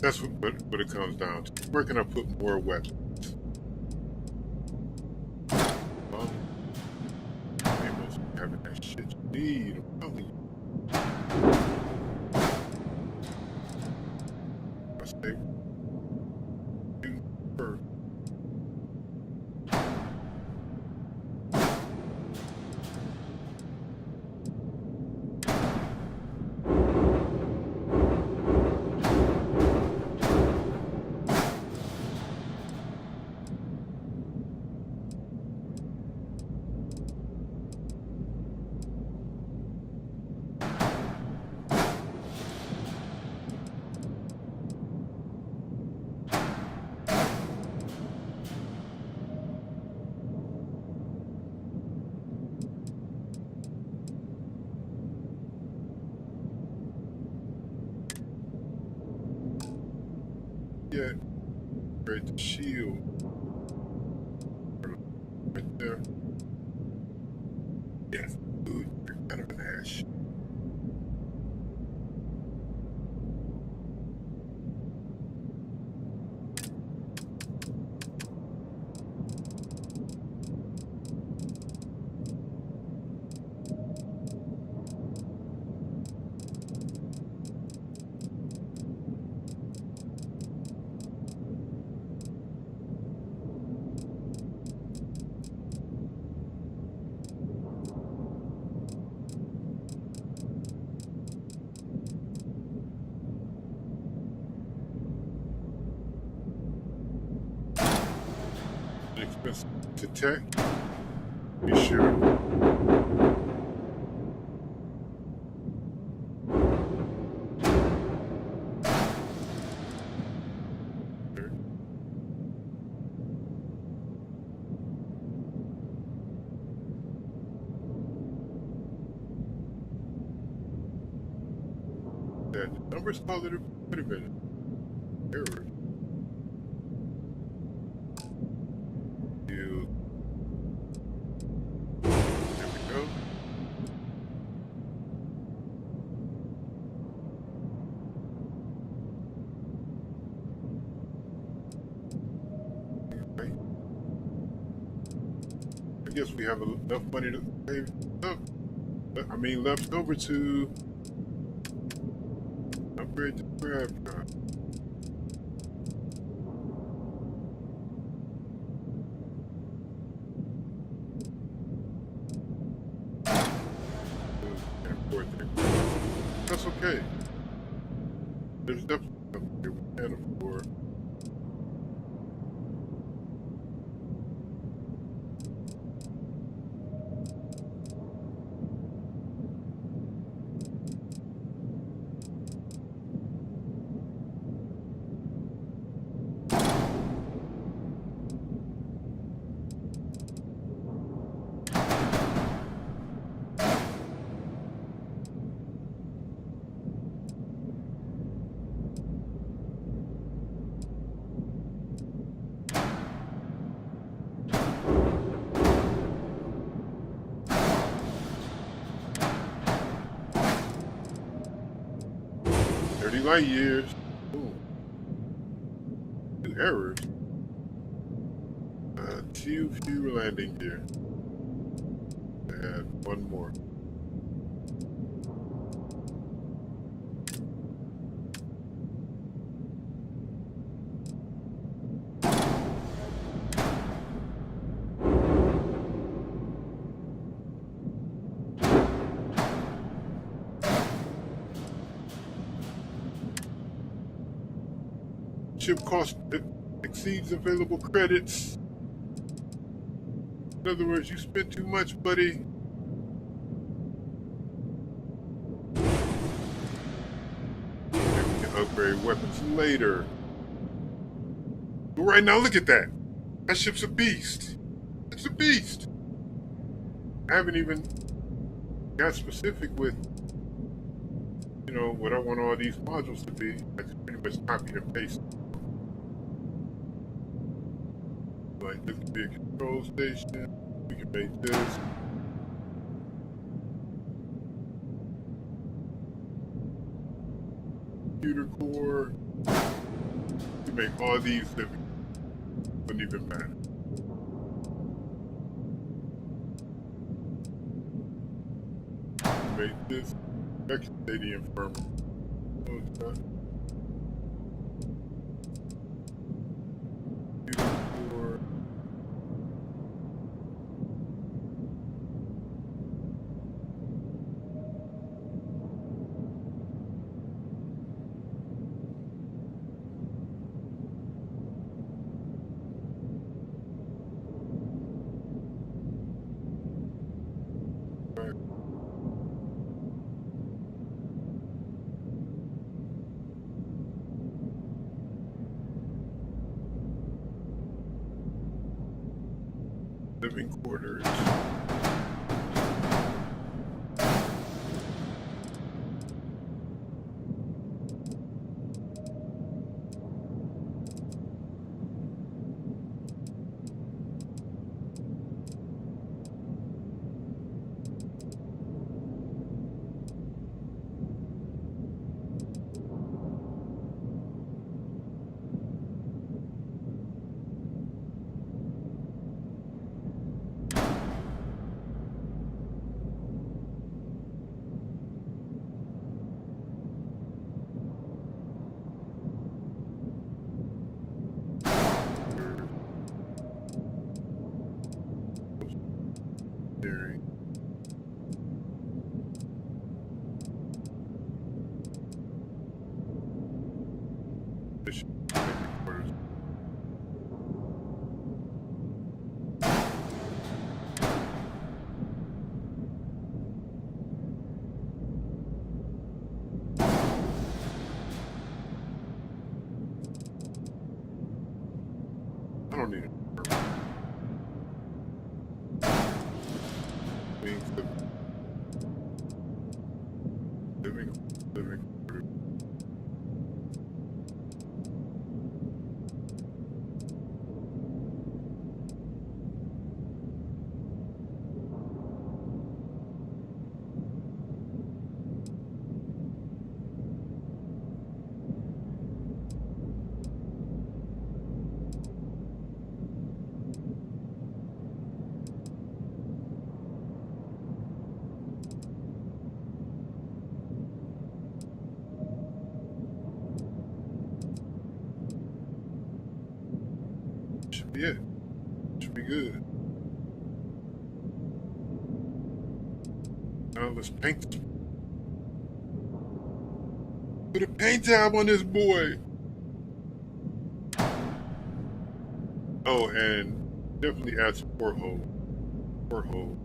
That's what it comes down to. Where can I put more weapons? Having that shit you need, I'm telling you. I stay you first. Yeah, upgrade the shield. Right there. Yes, dude, you're kind of an ass. Expensive to tech. Be sure. That numbers positive. Wait a minute. Error. guess we have enough money to pay up. I mean, left over to upgrade the grab drive. That's okay. There's definitely something we can afford. Light years. Ooh. 2 errors. Few landing gear. And 1 more. Ship cost exceeds available credits. In other words, you spent too much, buddy. And we can upgrade weapons later. But right now, look at that. That ship's a beast. It's a beast. I haven't even got specific with, you know, what I want all these modules to be. I just pretty much copy and paste. Like, this could be a control station. We can make this. Computer core. We can make all these that wouldn't even matter. Make this the infirmary. Oh, it's not. Living quarters. I don't need it. Living quarters. Yeah, should be good. Now let's paint. Put a paint job on this boy. Oh, and definitely add some porthole. Porthole.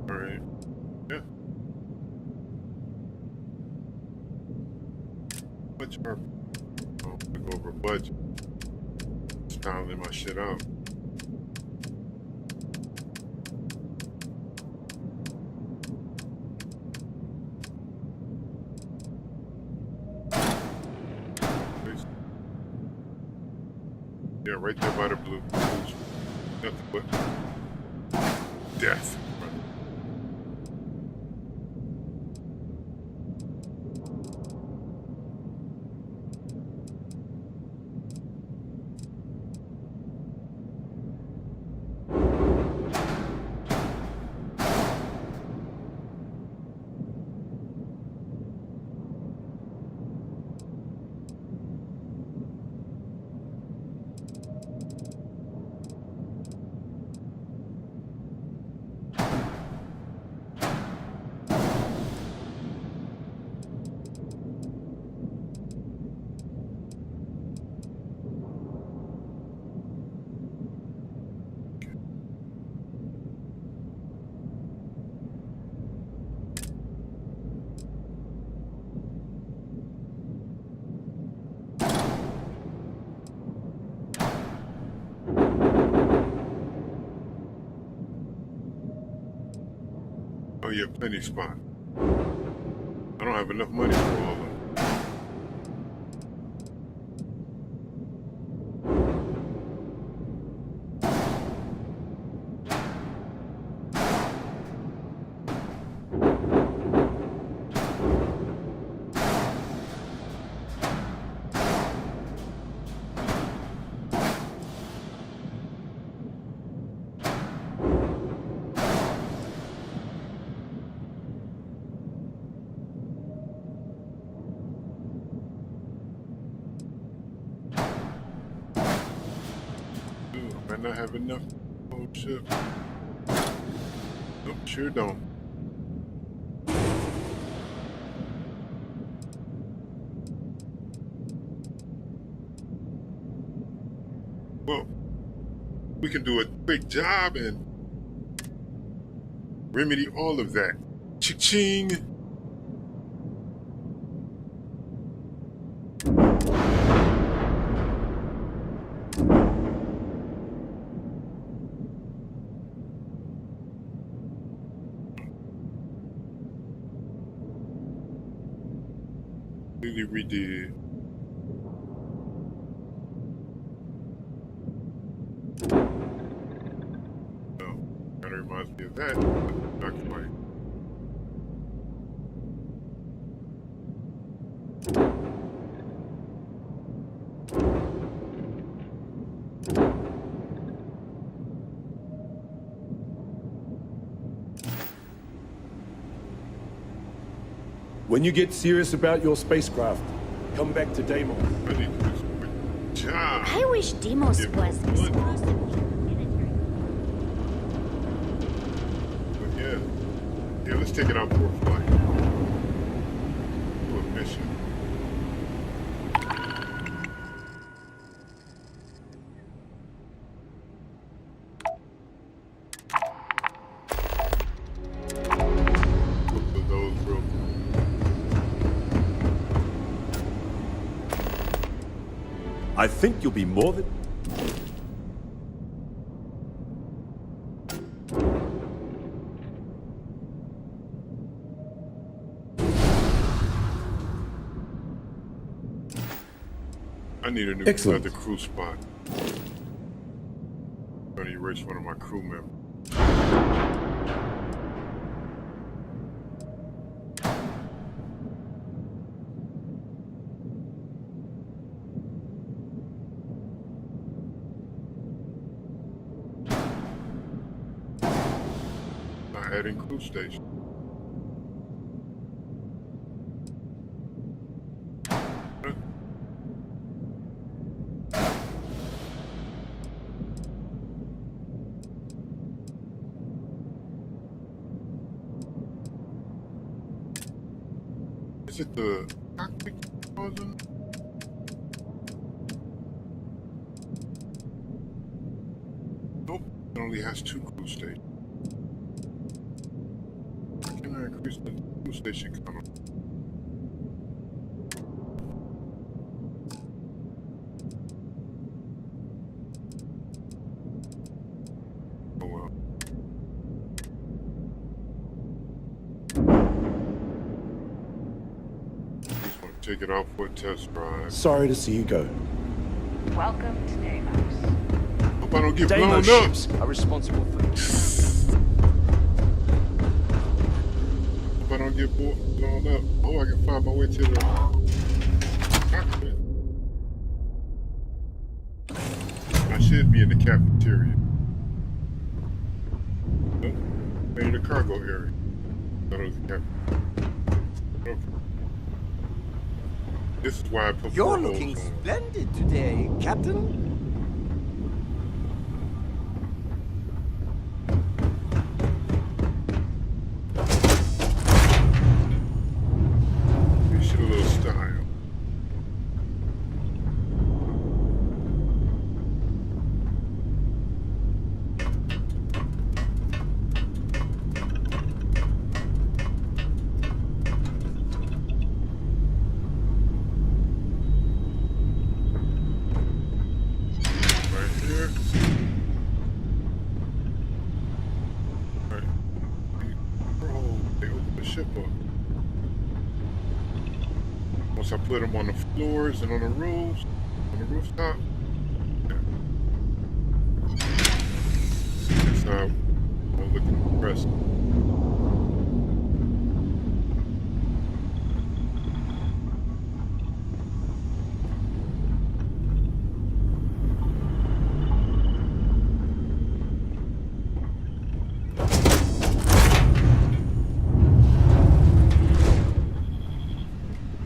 All right. Yeah. Much more. Oh, I go over budget. Styling my shit out. Yeah, right there by the blue. Nothing but death. Oh yeah, plenty spot. I don't have enough money for all of them. I might not have enough. Oh shit. Nope, sure don't. Well, we can do a quick job and remedy all of that. Cha-ching! We did. No, kind of reminds me of that. Not quite. When you get serious about your spacecraft, come back to Deimos. I need to do some quick job. I wish Deimos was exclusive. But yeah. Yeah, let's take it out for a flight. Do a mission. Look for those real quick. I think you'll be more than... I need a new Excellent. another crew spot. I'm gonna erase one of my crew members. Adding crew station. Is it the cockpit causing? Nope, it only has 2 crew stations. Why can I increase the crew station count? Oh well. Just want to take it out for a test drive. Sorry to see you go. Welcome to Deimos. Hope I don't get blown Deimos up. ships are responsible for... Hope I don't get blown up. Oh, I can find my way to the cockpit. I should be in the cafeteria. Nope. Maybe the cargo area. Thought it was the cafeteria. Okay. This is why I put You're portholes looking on. splendid today, Captain. You should have a little style. Right here. Right. Oh, they opened the ship up. Once I put them on the floors and on the roofs, on the rooftop, that's how I'll look impressed.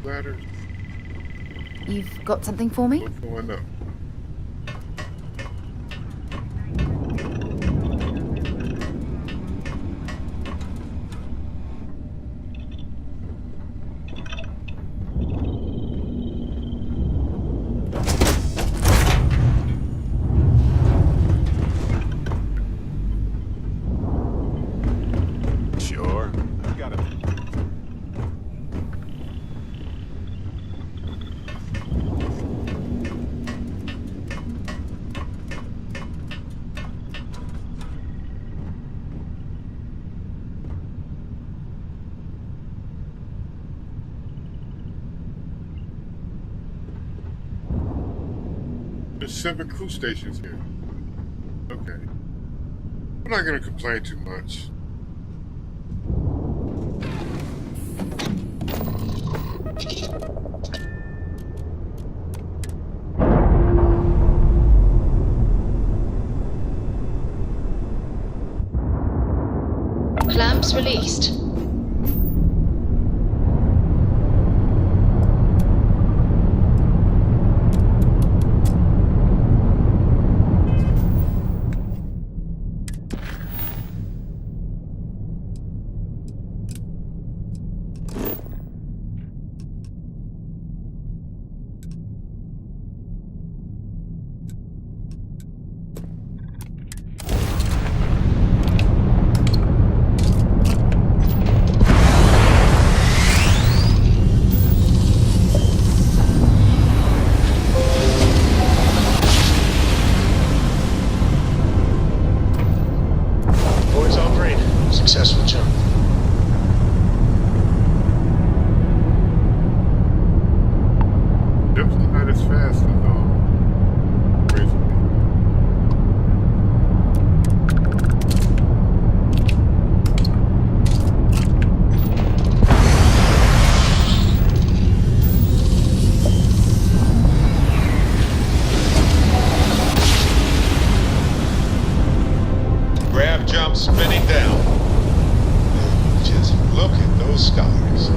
Ladders. You've got something for me? What's going up? Sure. I got it. There's 7 crew stations here. Okay. I'm not gonna complain too much. Clamps released. those scars.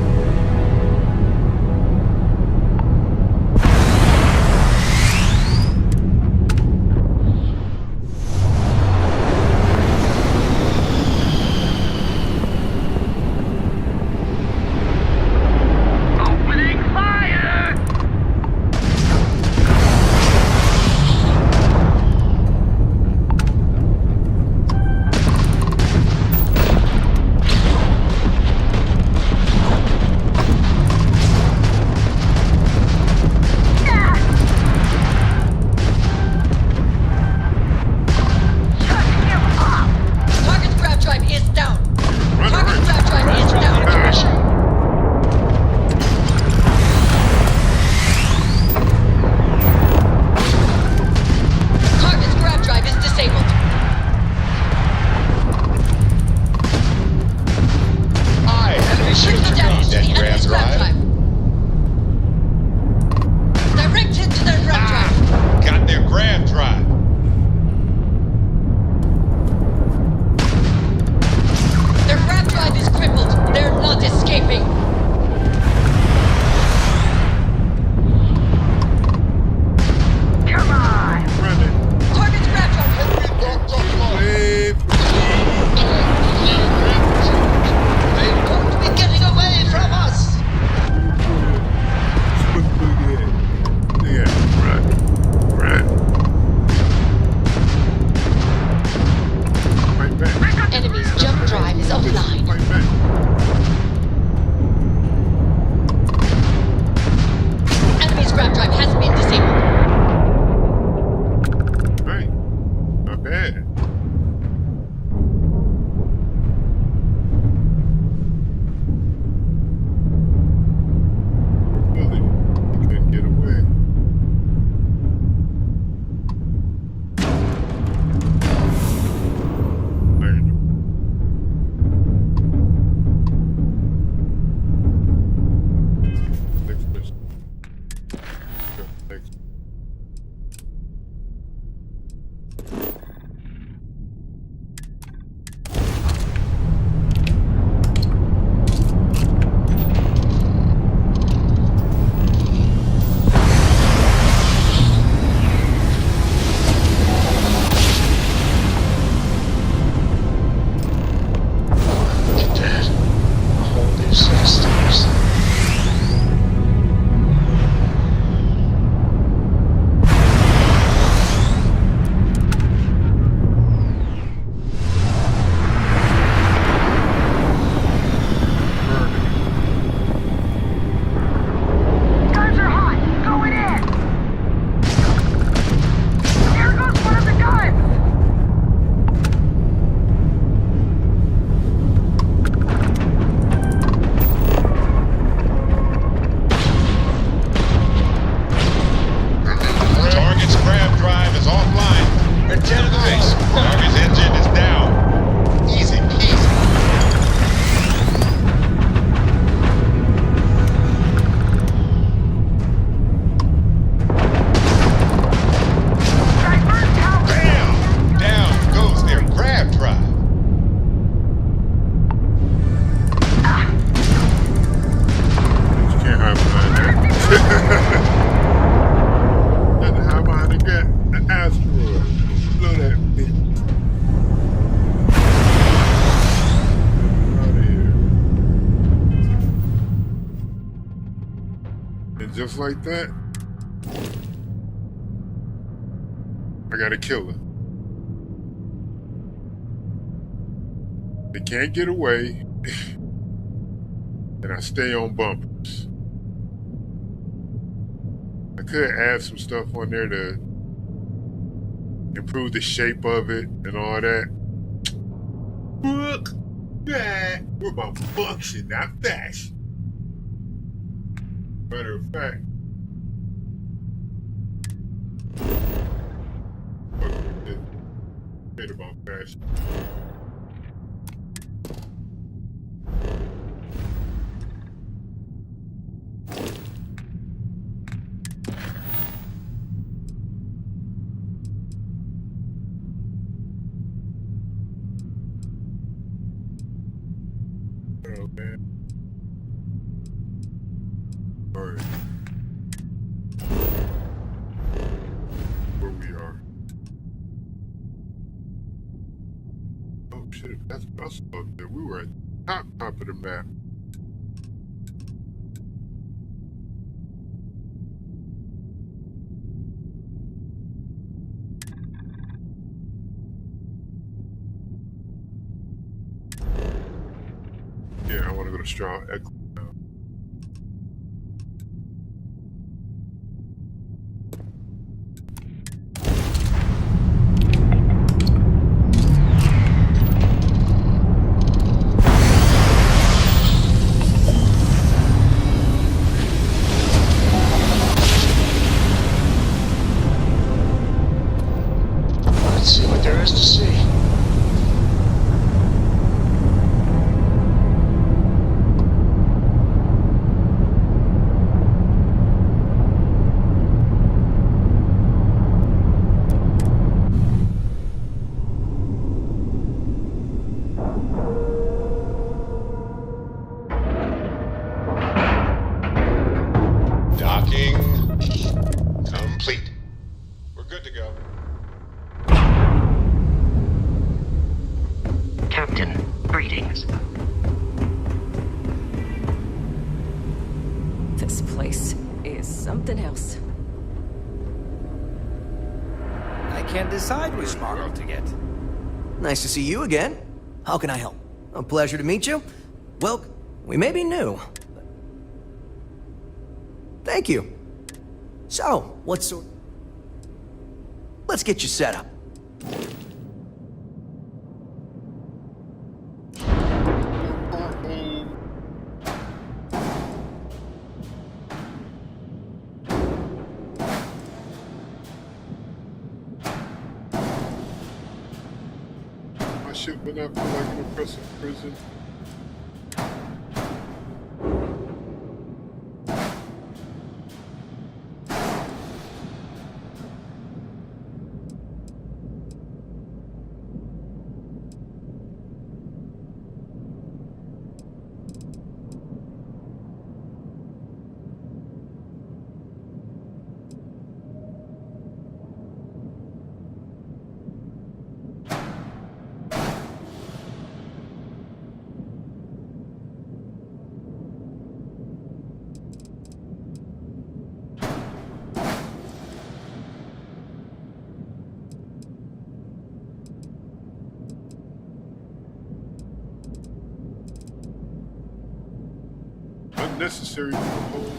And just like that, I gotta kill her. They can't get away, and I stay on bumpers. I could add some stuff on there to improve the shape of it and all that. Fuck that. We're about function, not fashion. Matter of fact, forget about fashion. Oh man. Alright. Where we are. Oh shit, that's us up there. We were at the top of the map. Yeah, I want to go to Straw Echo now. Let's see what there is to see. Docking complete. We're good to go. Captain, greetings. This place is something else. I can't decide which model to get. Nice to see you again. How can I help? A pleasure to meet you. Well, we may be new. Thank you. So, what sort... Let's get you set up. My ship went out for like an oppressive prison. Unnecessary for the whole.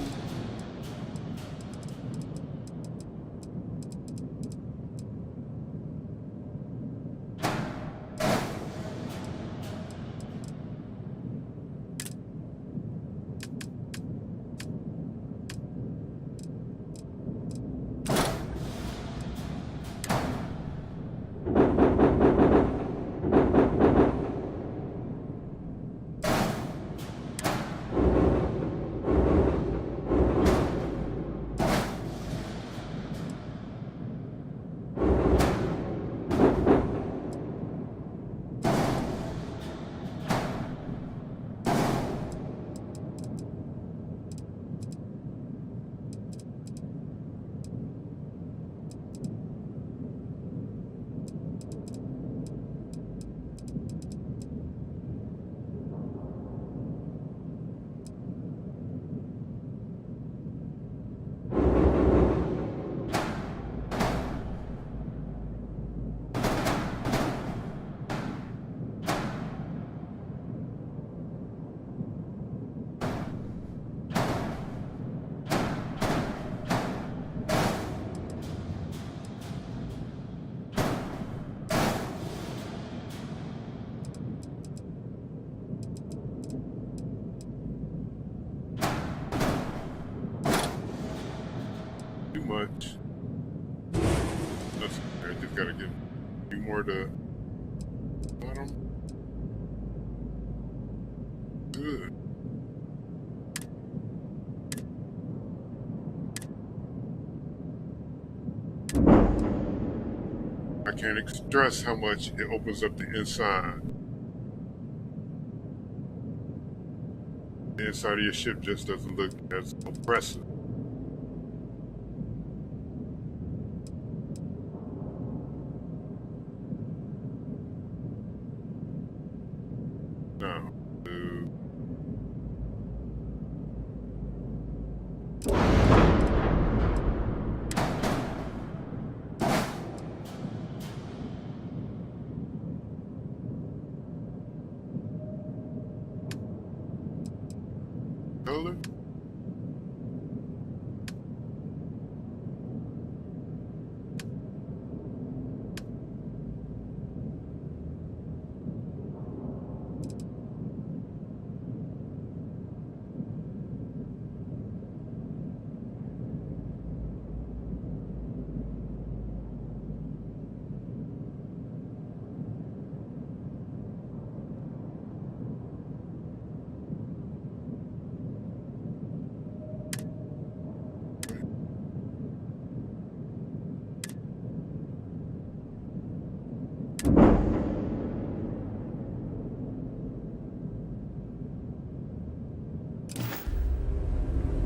Too much. That's, I just gotta get a few more to bottom. Good. I can't stress how much it opens up the inside. The inside of your ship just doesn't look as oppressive. No. Color?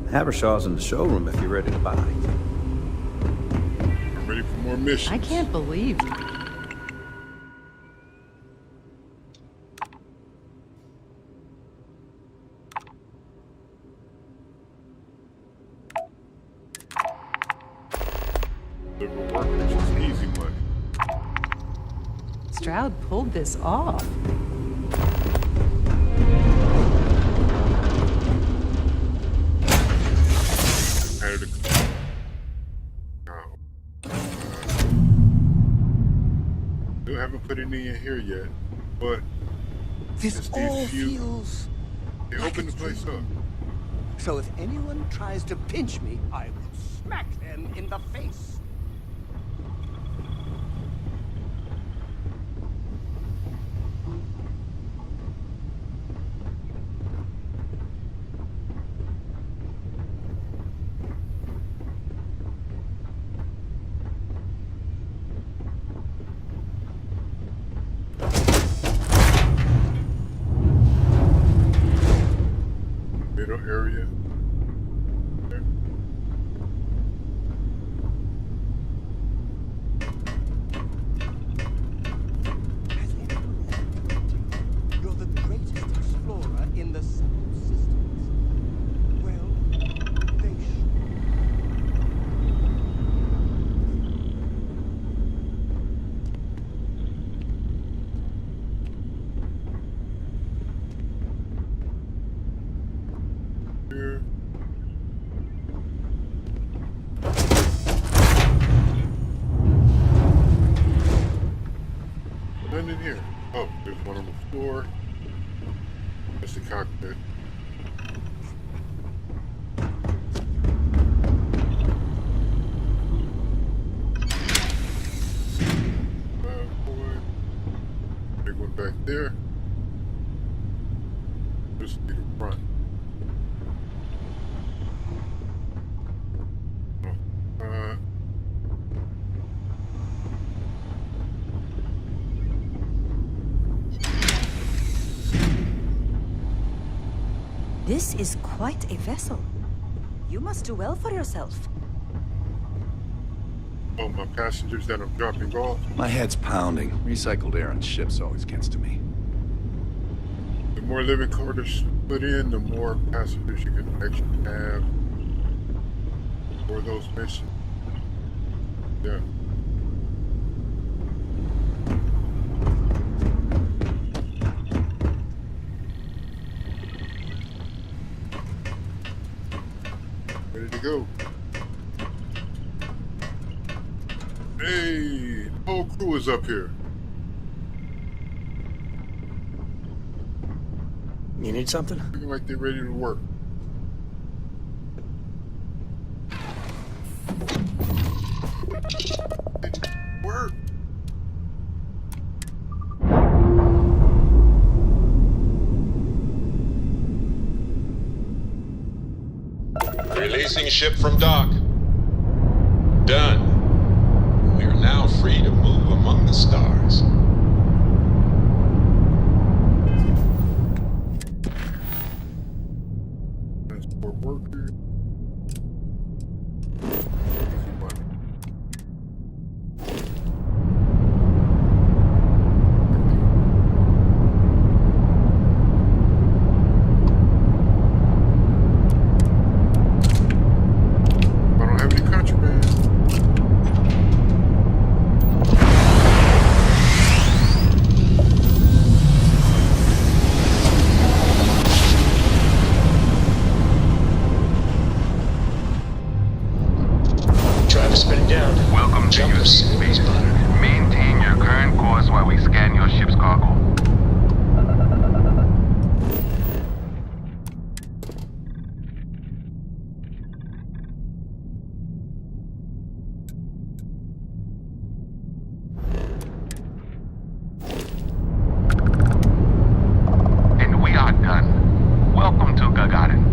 Habershaw's in the showroom if you're ready to buy. I'm ready for more missions. I can't believe you. Liberal workers is easy money. Stroud pulled this off. Still haven't put any in here yet, but This all feels. They open the place up. So if anyone tries to pinch me, I will smack them in the face. Middle area. There. You're the greatest explorer in the solar systems. Well, they should. Here. None in here. Oh, there's one on the floor. That's the cockpit. Boy. Big one back there. This will be the front. This is quite a vessel. You must do well for yourself. Oh, my passengers that I'm dropping off. My head's pounding. Recycled air on ships always gets to me. The more living quarters put in, the more passengers you can actually have for those missions. Yeah. Ready to go. Hey, the whole crew is up here. You need something? Looking like they're ready to work. Work. Releasing ship from dock. Done. We are now free to move among the stars. worker. I don't have any contraband. Driver's been down. Welcome to your space monitor. Maintain your current course while we scan your ship's cargo. And we are done. Welcome to Gagarin.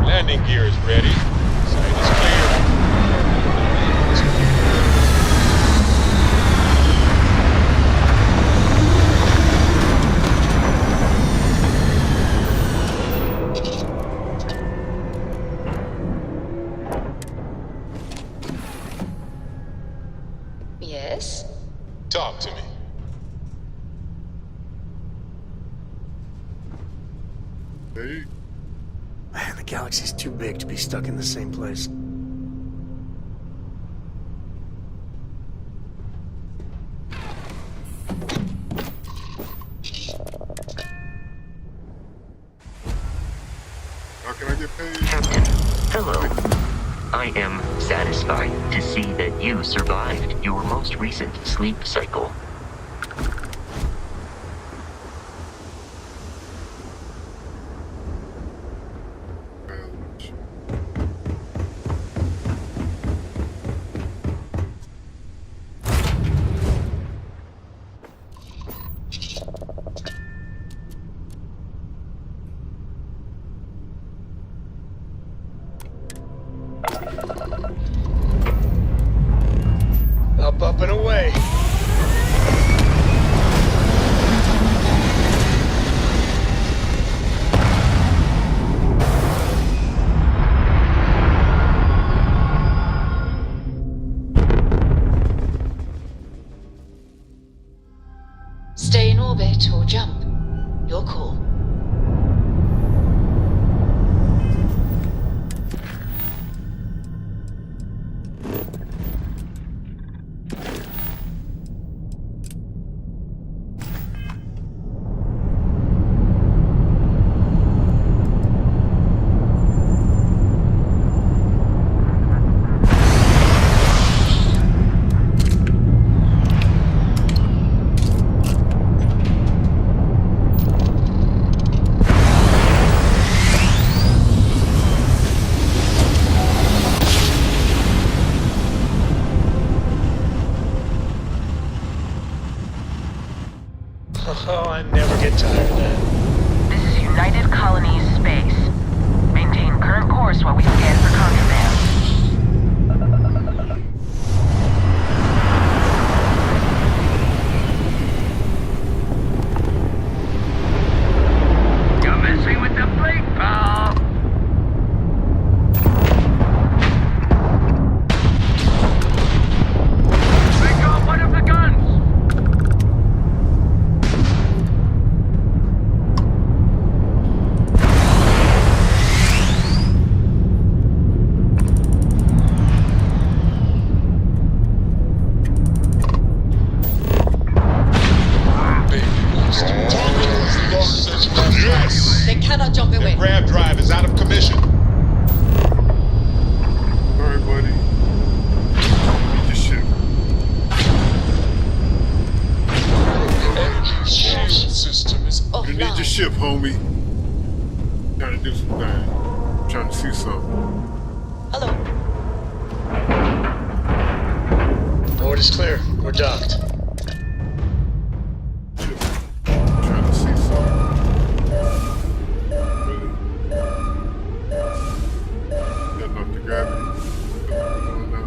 Landing gear is ready. Site is clear. Yes? Talk to me. Hey, Man, the galaxy's too big to be stuck in the same place. how can I get paid? Captain, hello. I am satisfied to see that you survived your most recent sleep cycle. Up and away. Stay in orbit or jump. Your call. Oh, I never get tired of that. This is United Colonies Space. Maintain current course while we scan for contraband. You're messing with the plate, pal. Pick up one of the guns. They cannot jump away. The grab drive is out of commission. Sorry, buddy. Need your ship. Energy system is You need your ship, homie. Trying to do some things. Trying to see something. Hello. docked. Trying to see something. Really? Setting up the gravity. Going down.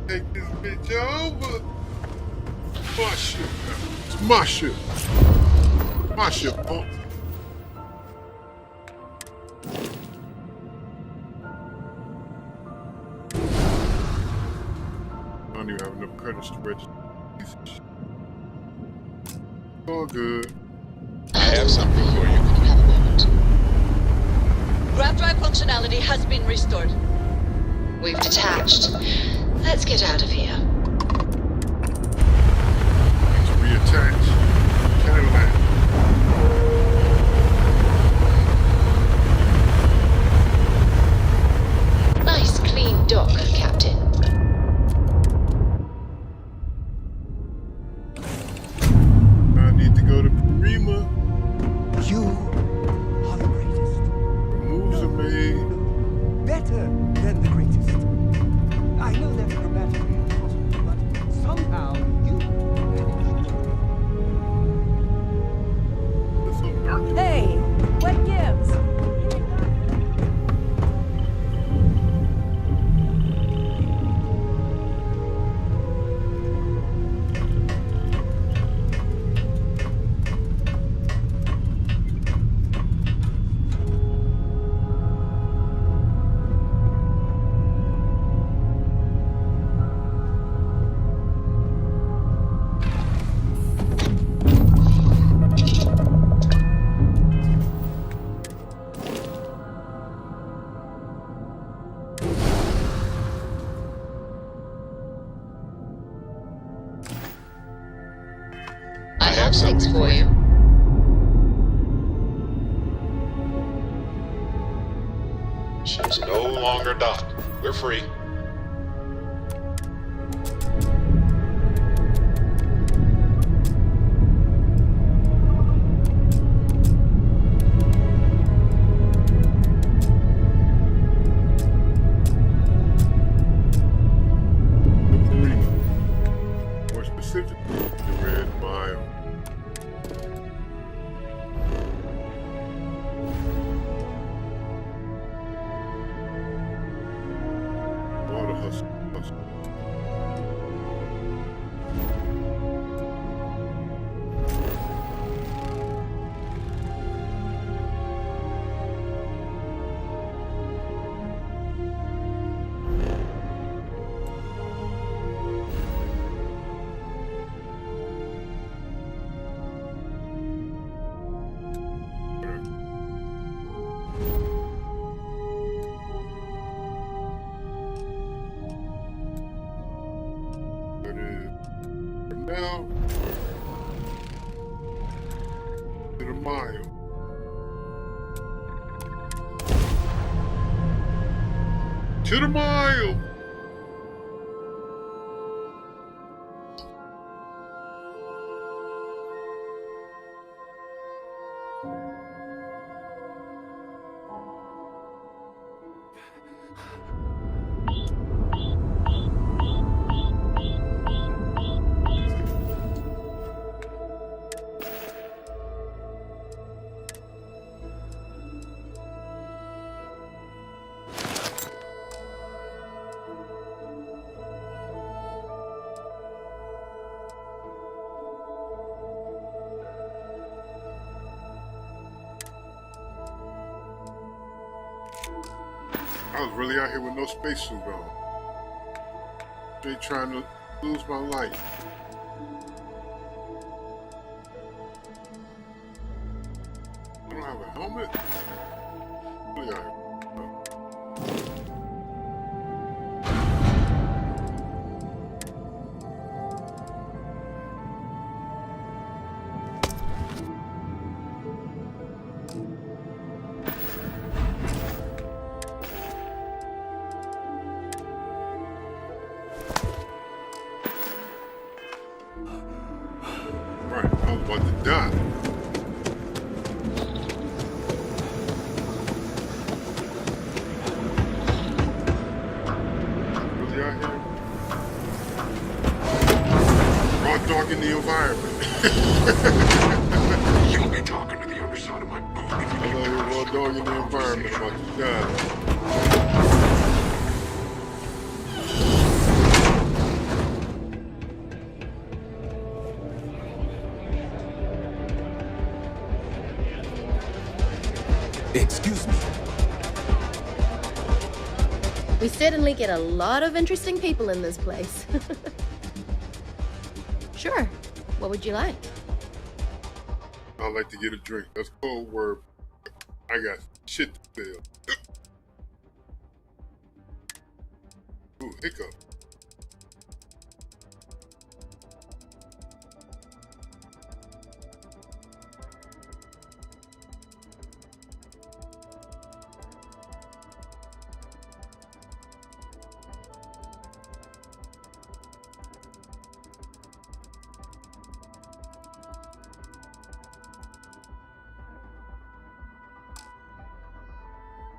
Take this bitch over. My shit. It's my shit. My shit, punk. I don't even have enough credits to register. All good. I have something for you. Grab drive functionality has been restored. We've detached. Let's get out of here. Let's reattach. Cadillac. Nice clean dock, Captain. I need to go to Prima. You are the greatest. Moves are made. Better than the greatest. I know that's grammatically impossible, but somehow you managed. It's so dark. Hey, what gives? I have things for you. Ship's no longer docked. We're free. More specifically, the Red Mile. Water hustle. Now, to the mile. To the mile! I was really out here with no spacesuit on. Straight trying to lose my life. I don't have a helmet? Really out here. Right, I was about to die. Really out here? Raw dog in the environment. You'll be talking to the underside of my boot if you I love you, raw dog in the environment, about to die. Excuse me. We certainly get a lot of interesting people in this place. Sure. What would you like? I'd like to get a drink. That's cold word. I got shit to tell. Ooh, hiccup.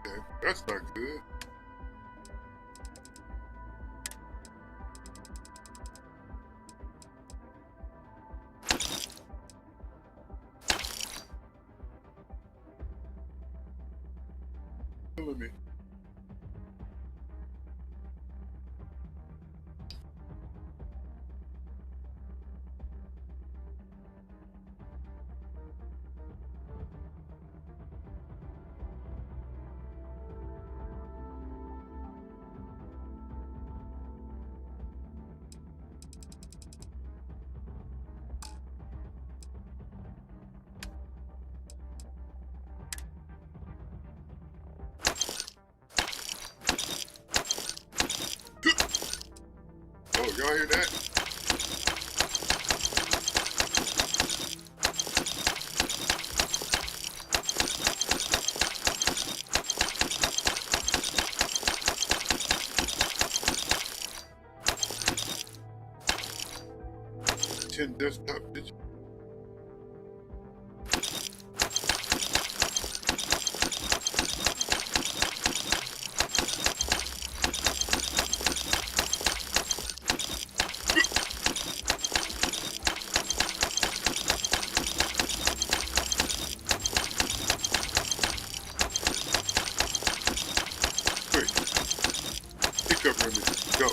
Okay, that's not good. Killing me. Oh, y'all hear that? Desktop picture. Quick, pick up images. Go.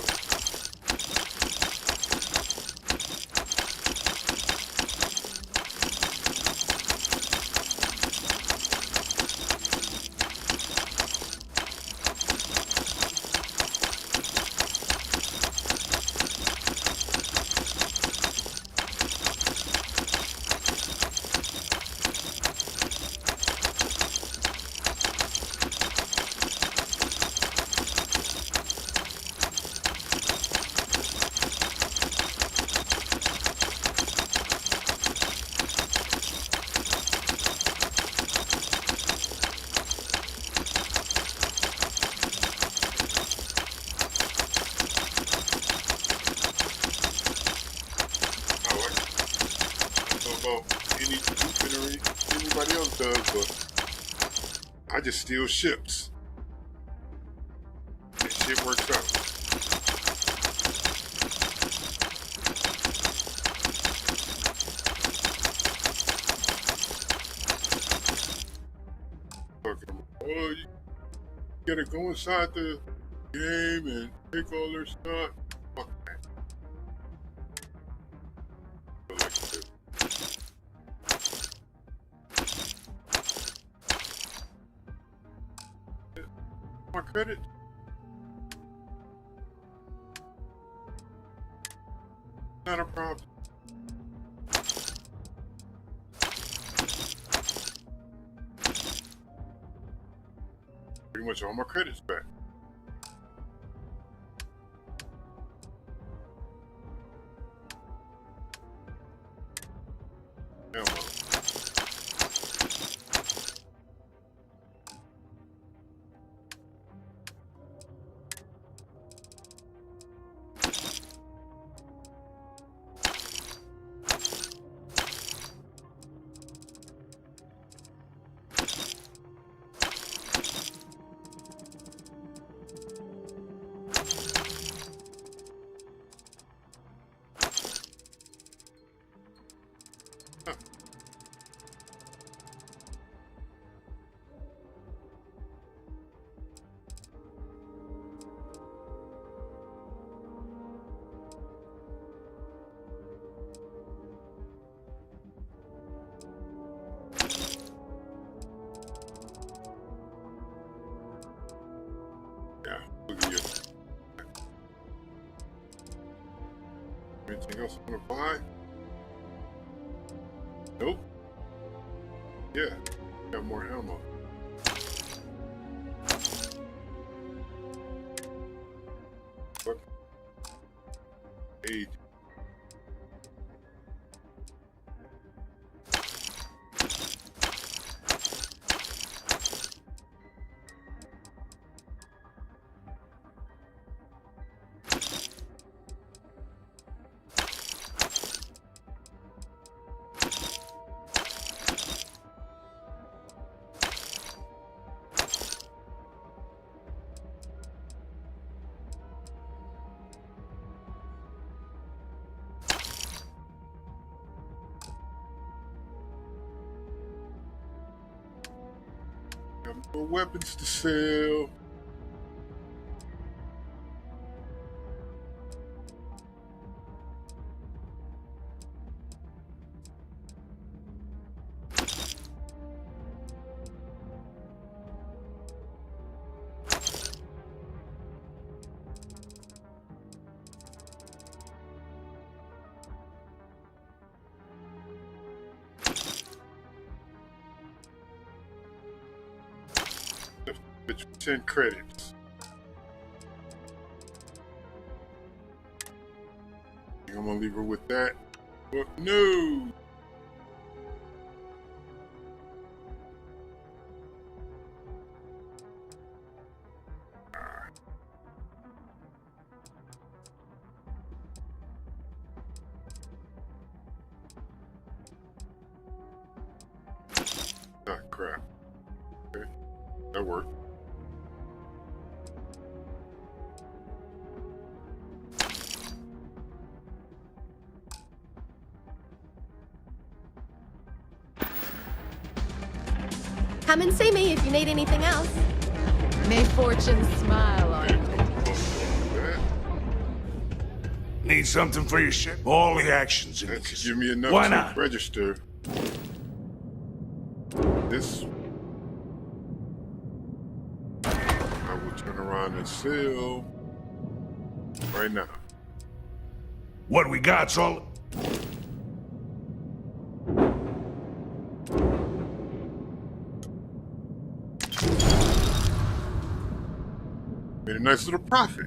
Anybody else does, but I just steal ships. And shit works out. Oh, you gotta go inside the game and take all their stuff. Fuck that. My credit? Not a problem. Pretty much all my credits back. Ammo. Yeah, look at you. Anything else I want to buy? Nope. Yeah, got more ammo. What? Age. Got more weapons to sell. It's 10 credits. I'm gonna leave her with that. But no! Ah, crap. Okay, that worked. Come and see me if you need anything else. May fortune smile on you. Need something for your ship? All the action's in That's this. give me enough Why to not? register. This I will turn around and sell right now. What we got's all... Made a nice little profit.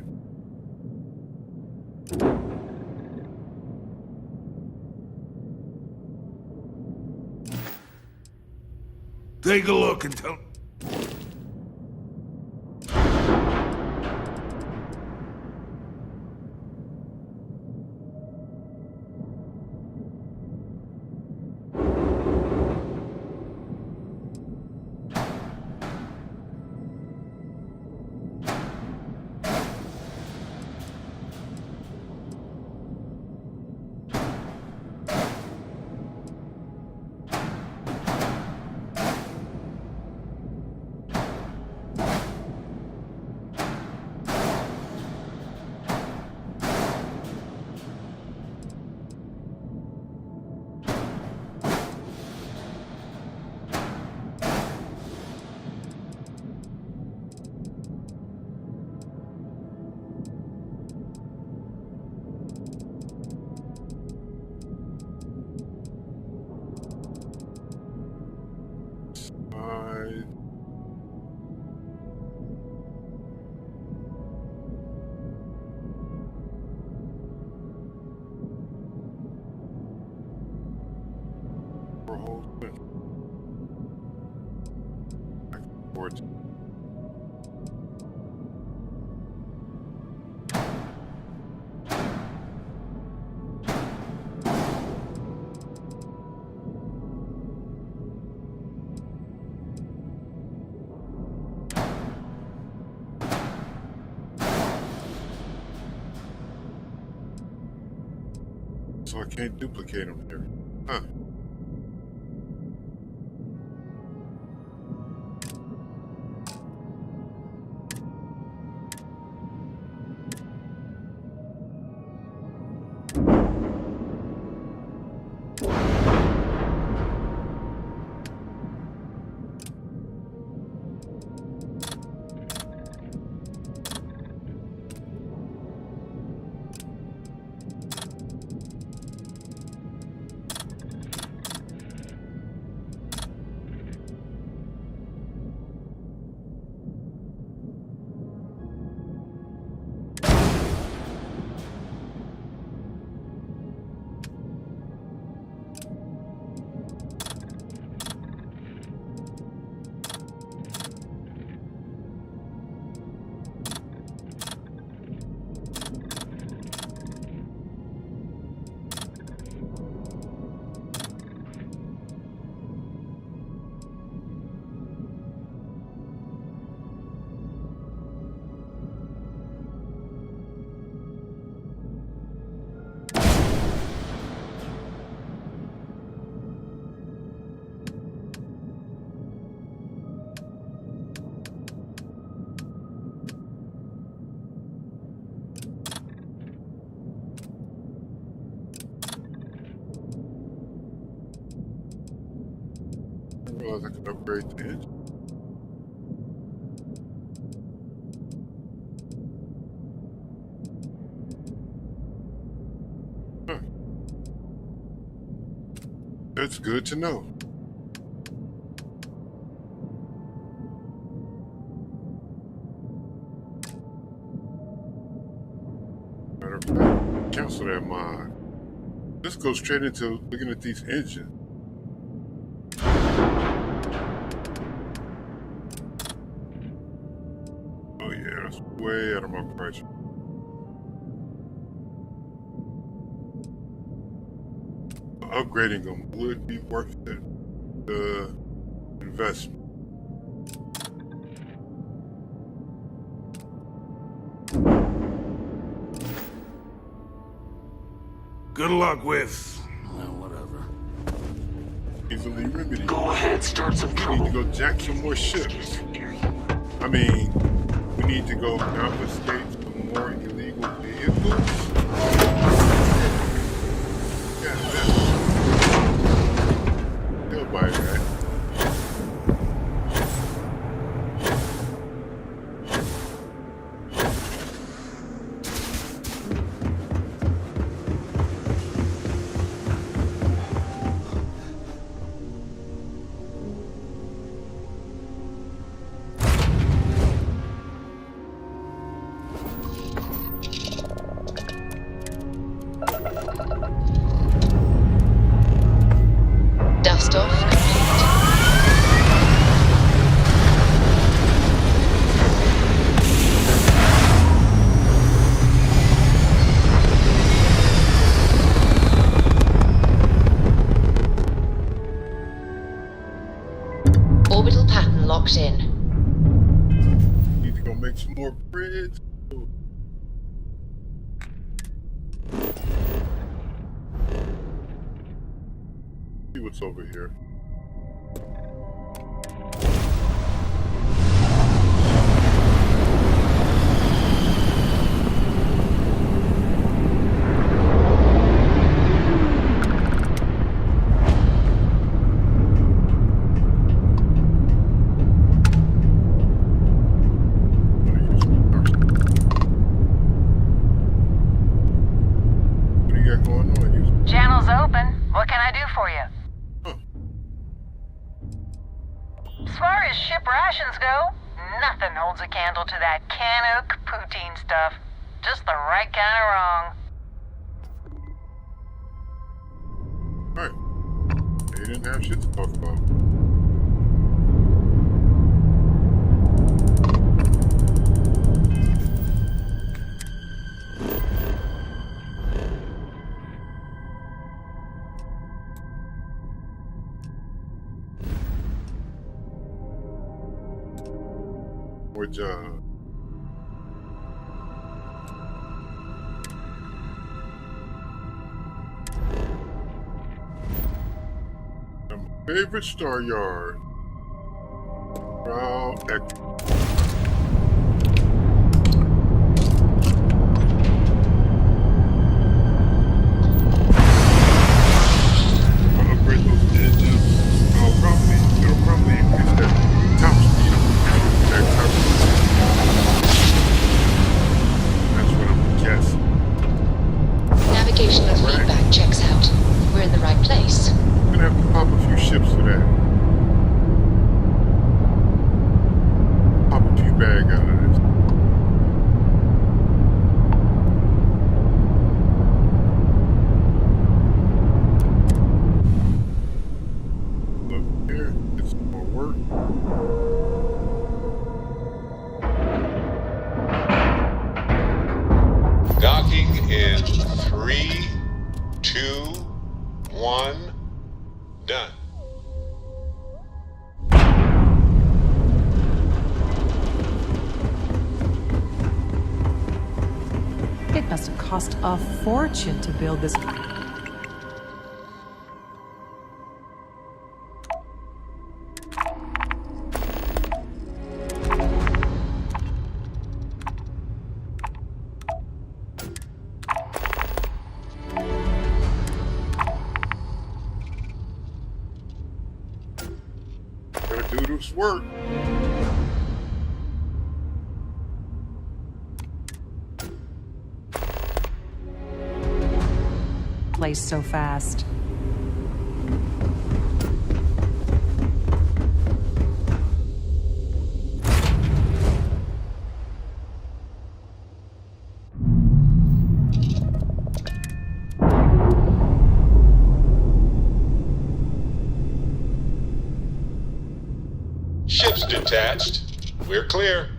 Take a look and tell... so I can't duplicate them here. Huh. I realize I could upgrade the engine. Huh. That's good to know. Matter of fact, cancel that mod. Let's go straight into looking at these engines. Oh yeah, that's way out of my price. Upgrading them would be worth it. The investment. Good luck with... well, whatever. Easily remedied. Go ahead, start some trouble. We need to go jack some more ships. I mean, we need to go confiscate some more illegal vehicles. Yeah, they'll buy that. Dust off complete. Orbital pattern locked in. Need to go make some more bridge. See what's over here. What do you got going on? Channel's open. What can I do for you? As far as ship rations go, nothing holds a candle to that Canuck poutine stuff. Just the right kind of wrong. Alright. They didn't have shit to talk about. More job. Favorite star yard. Proud Echo. I'll upgrade those engines. It'll probably increase that top speed of that top speed. That's what I'm guessing. Navigational feedback checks out. We're in the right place. I'm gonna have to pop a few ships for that. Pop a few bad guys. Look here, it's more work. Docking in 3, 2, 1, done. It must have cost a fortune to build this. Gotta do this work. Place so fast. Ships detached. We're clear.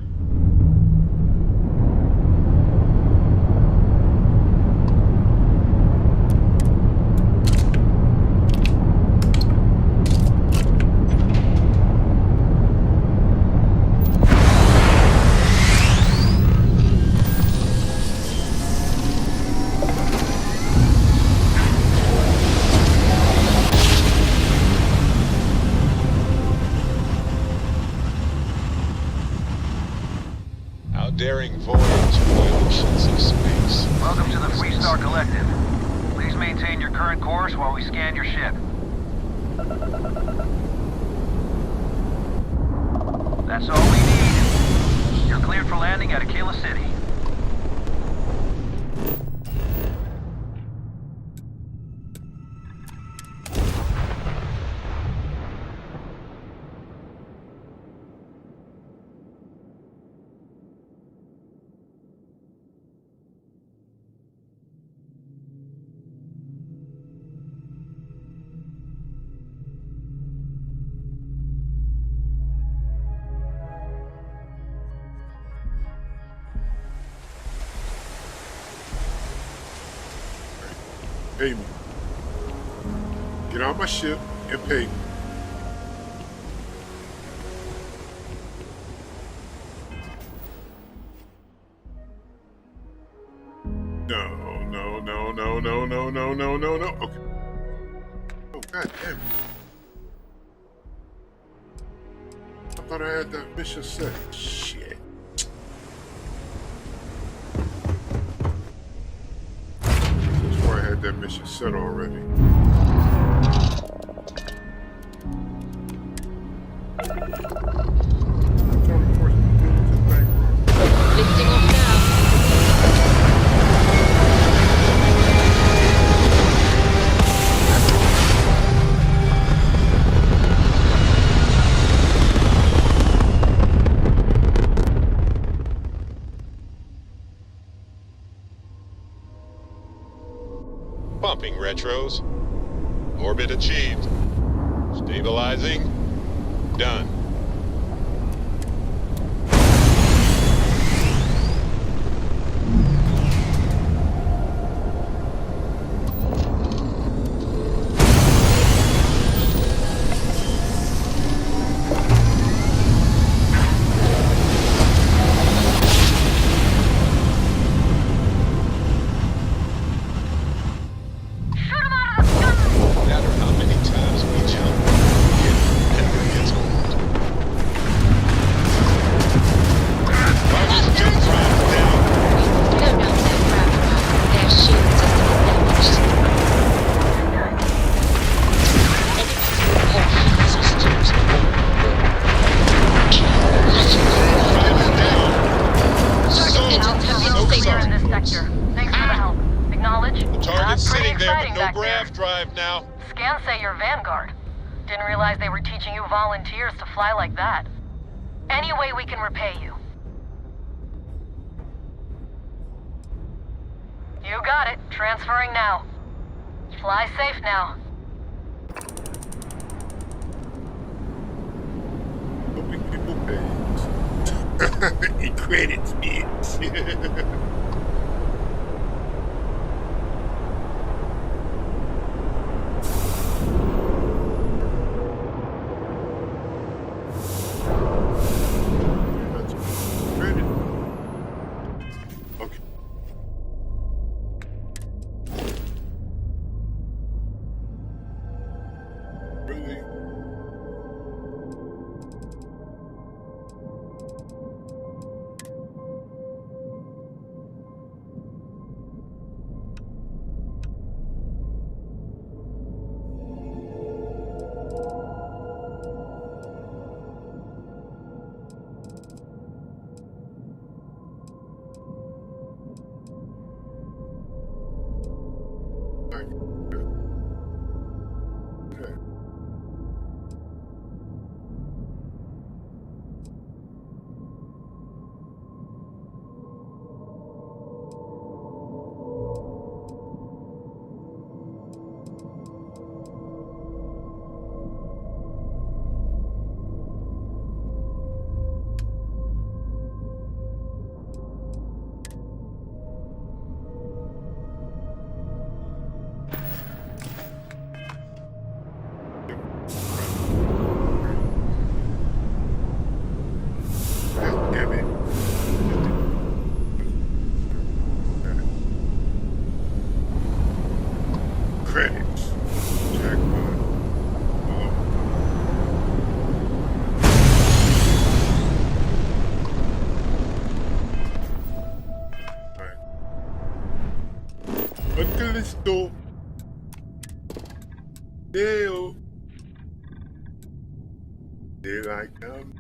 Daring voyage of the oceans of space. Welcome to the Freestar Collective. Please maintain your current course while we scan your ship. That's all we need. You're cleared for landing at Aquila City. Pay me. Get on my ship and pay me. No. Okay. Oh, god damn it. I thought I had that mission set. Shit. I had that mission set already. Lifting off now. Pumping retros. Orbit achieved. Stabilizing. Done. No matter how many times we jump, exciting no back there. grav drive now. Scans say you're Vanguard. Didn't realize they were teaching you volunteers to fly like that. Any way we can repay you. You got it. Transferring now. Fly safe now. People page. In credits, bitch. Cristo. Deo. Here I come.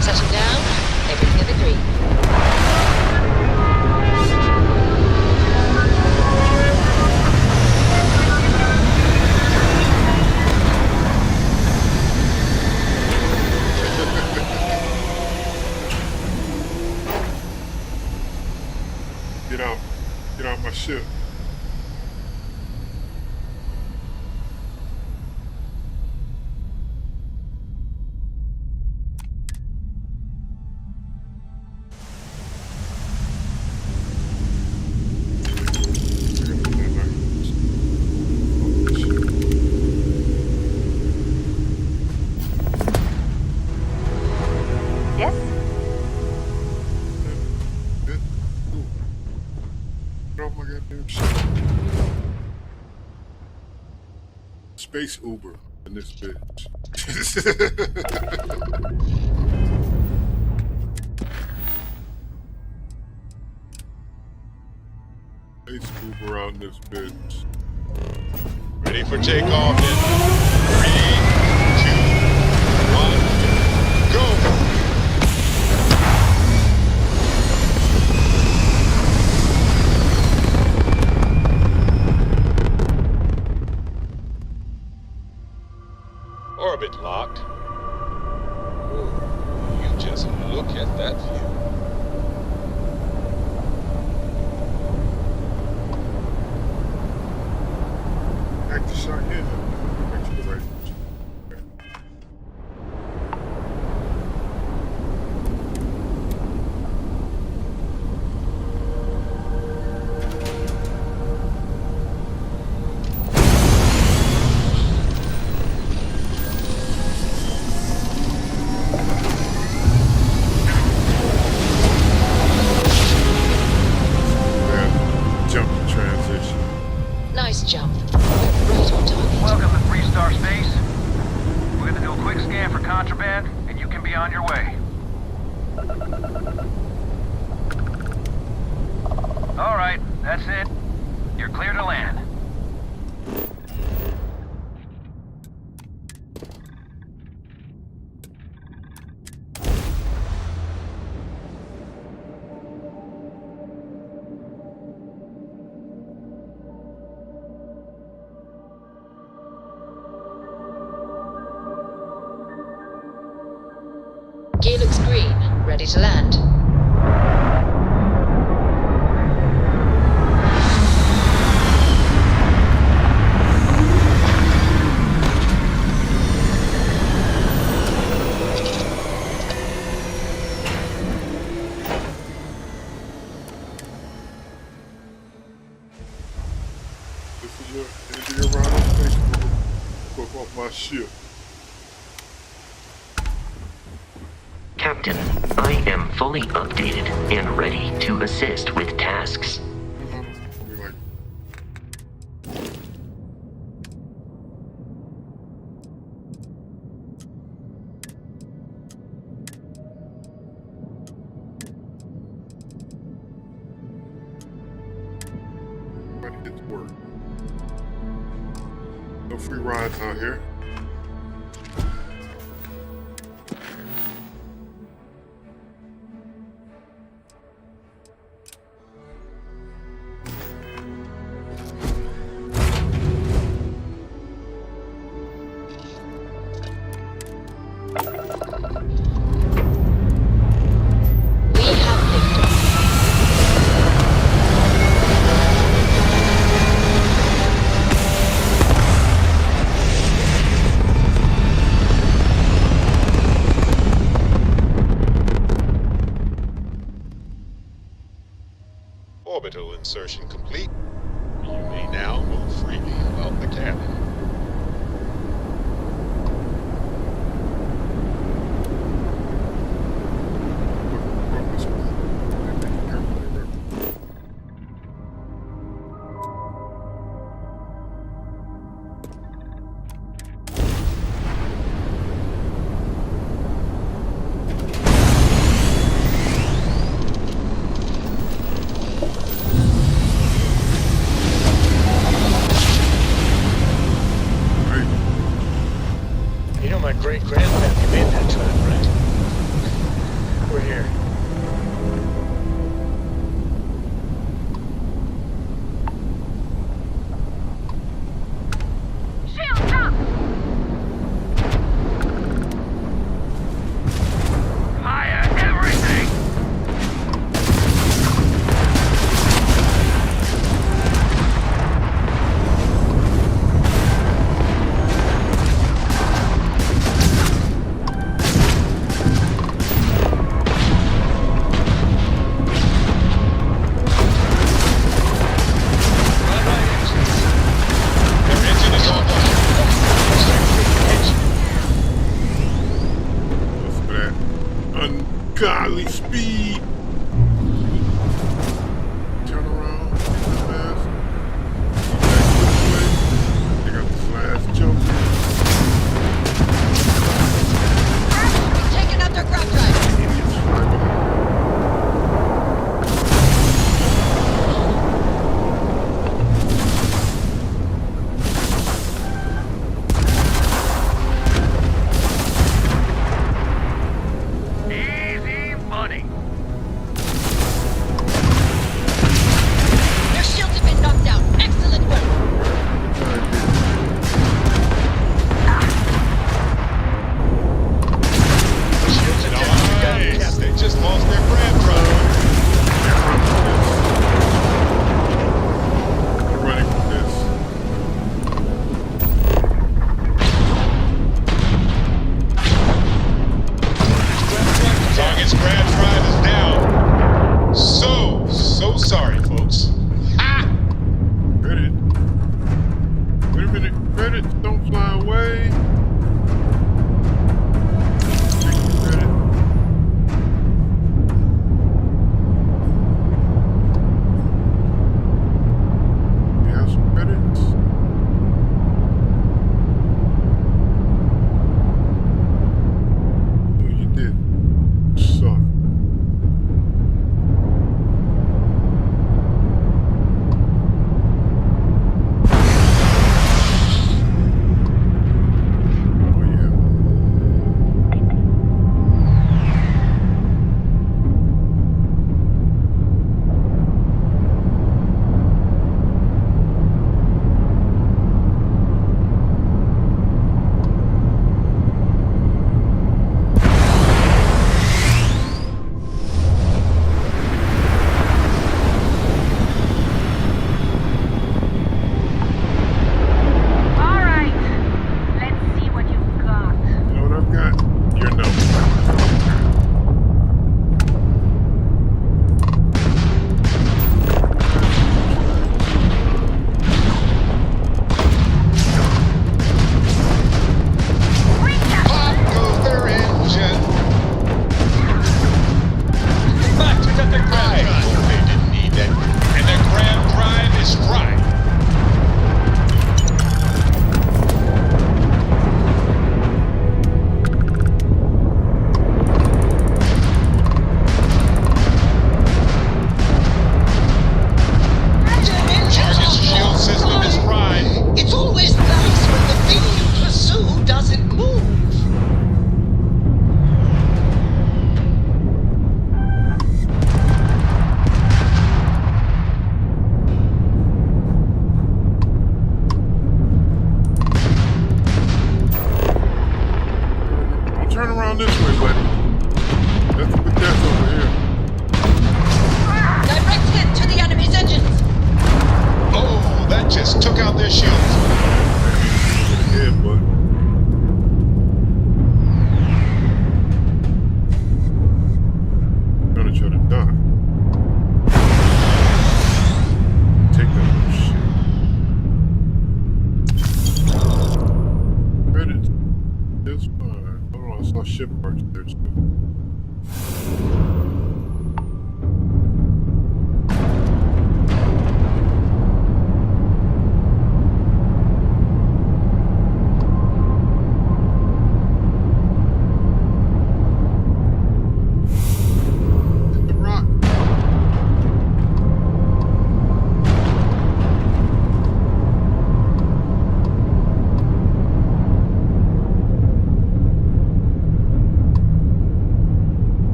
Settle down. Everything in the green. Get out my ship. Space Uber in this bitch. Space Uber out in this bitch. Ready for takeoff in 3, 2, 1, go! Orbit locked. Ooh, you just look at that view. Back to shot here. Back to the right. Nice jump. Right on target. Welcome to 3-Star Space. We're gonna do a quick scan for contraband, and you can be on your way. All right, that's it. You're clear to land. Gear looks green. Ready to land. This is your anything around this place. Fuck off my ship. Captain, I am fully updated and ready to assist with tasks. Ready to get to work. No free rides out here. Orbital insertion complete. You may now move freely about the cabin. You know my great-grandfamily made that time, right? We're here. Shields up! Fire everything! Ungodly speed. Turn around. Fast. They got this last jump. Taking out their crop drive. Easy money. Their shields have been knocked down. Excellent work. Nice. They just lost their grab drive. I'm running with this. Target's grab drive is down. So sorry, folks. Credit. Wait a minute. Credits don't fly away. Take the credit. You have some credits? Oh, you did. Suck. took out their shields. Gonna try to dock. Take that little shit. Credits. That's fine. Hold on, I saw ship parts there too.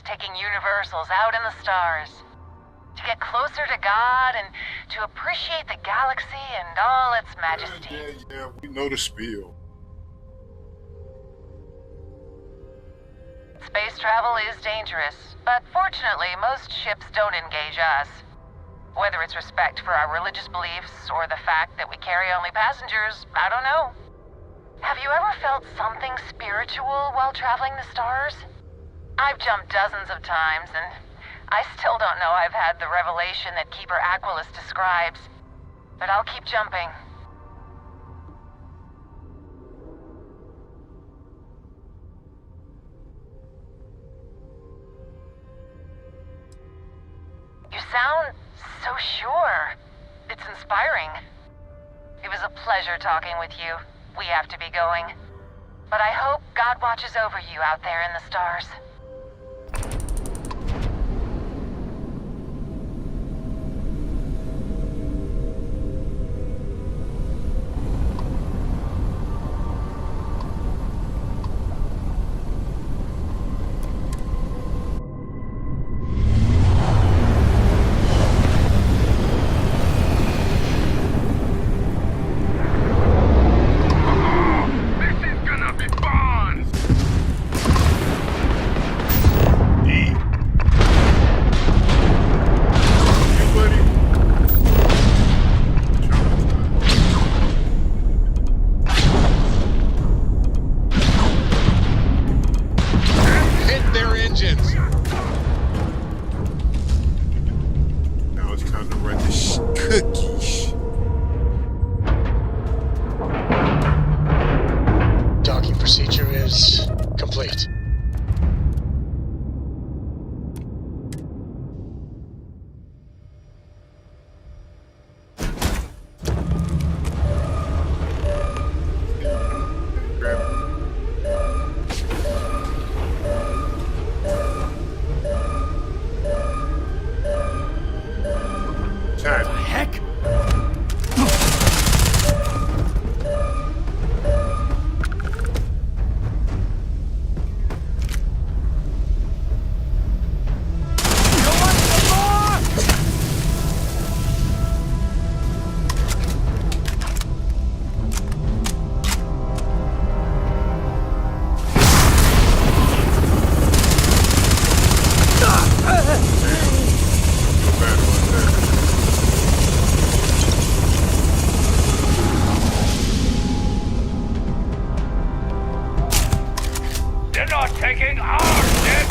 Taking universals out in the stars. To get closer to God and to appreciate the galaxy and all its majesty. Yeah, we know the spiel. Space travel is dangerous, but fortunately most ships don't engage us. Whether it's respect for our religious beliefs or the fact that we carry only passengers, I don't know. Have you ever felt something spiritual while traveling the stars? I've jumped dozens of times, and I still don't know I've had the revelation that Keeper Aquilus describes. But I'll keep jumping. You sound so sure. It's inspiring. It was a pleasure talking with you. We have to be going. But I hope God watches over you out there in the stars. taking our ship!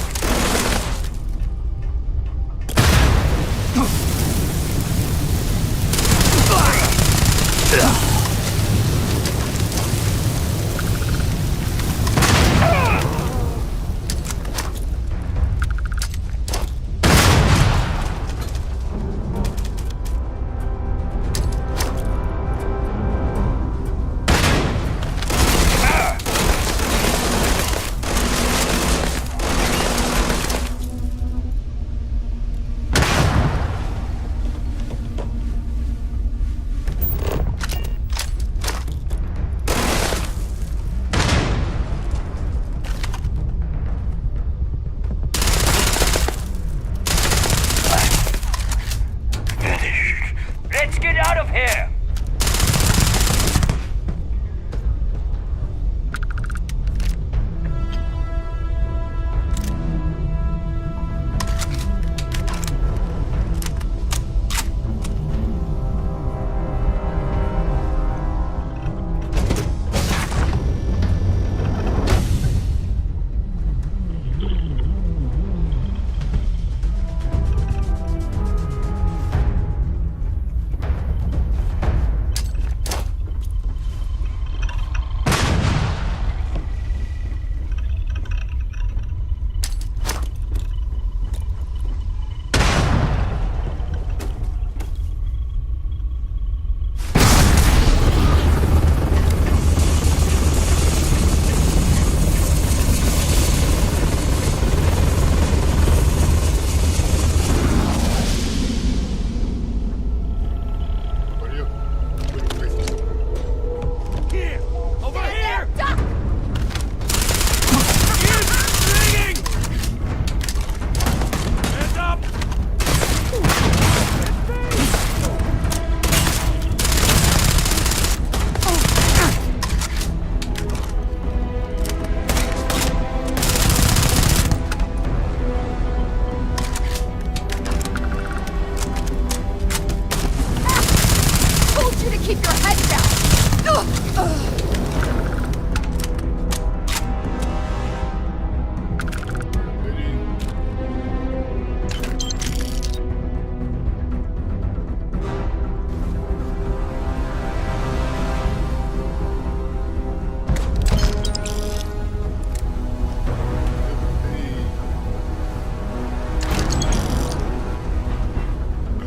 Let's get out of here!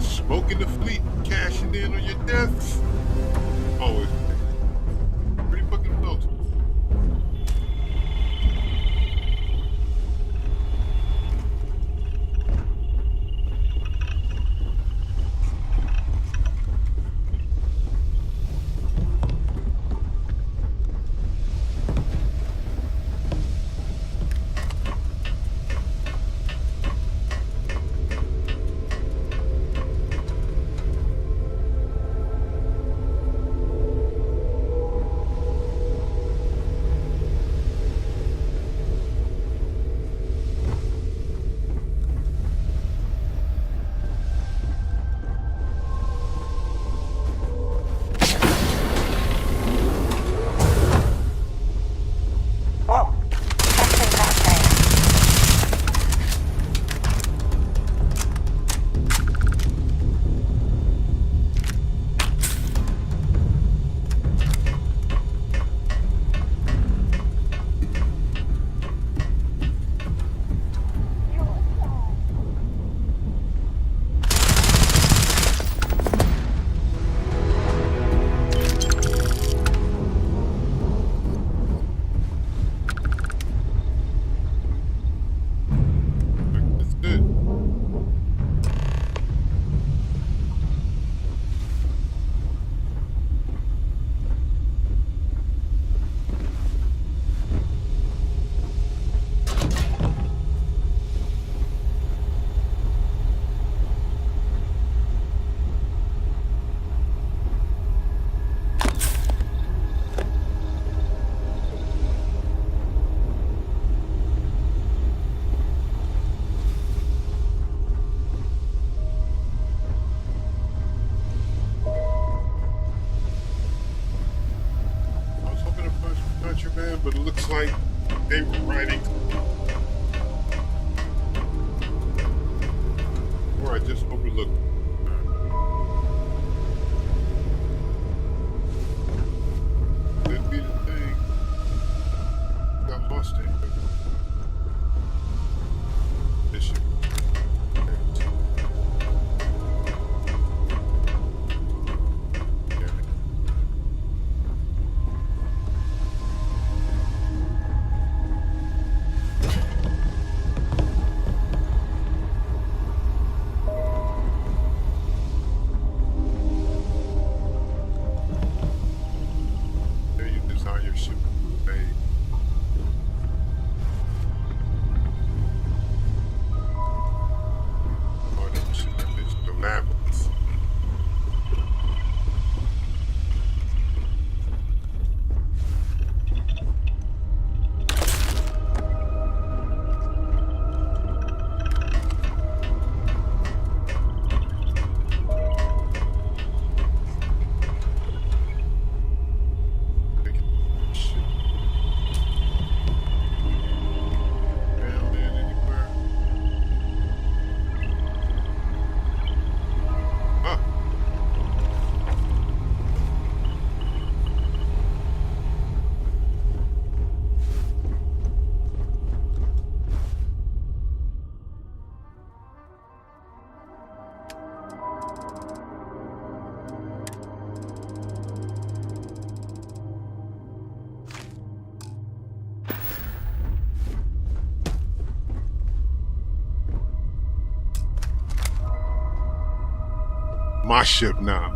Smoke in the fleet, cashing in on your deaths. Always pretty fucking close. my ship now.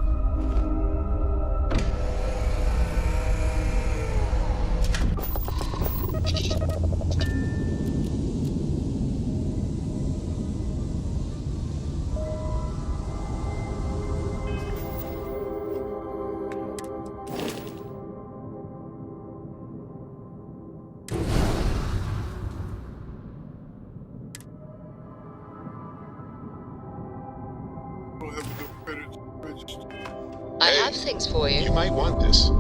I have things for you. You might want this.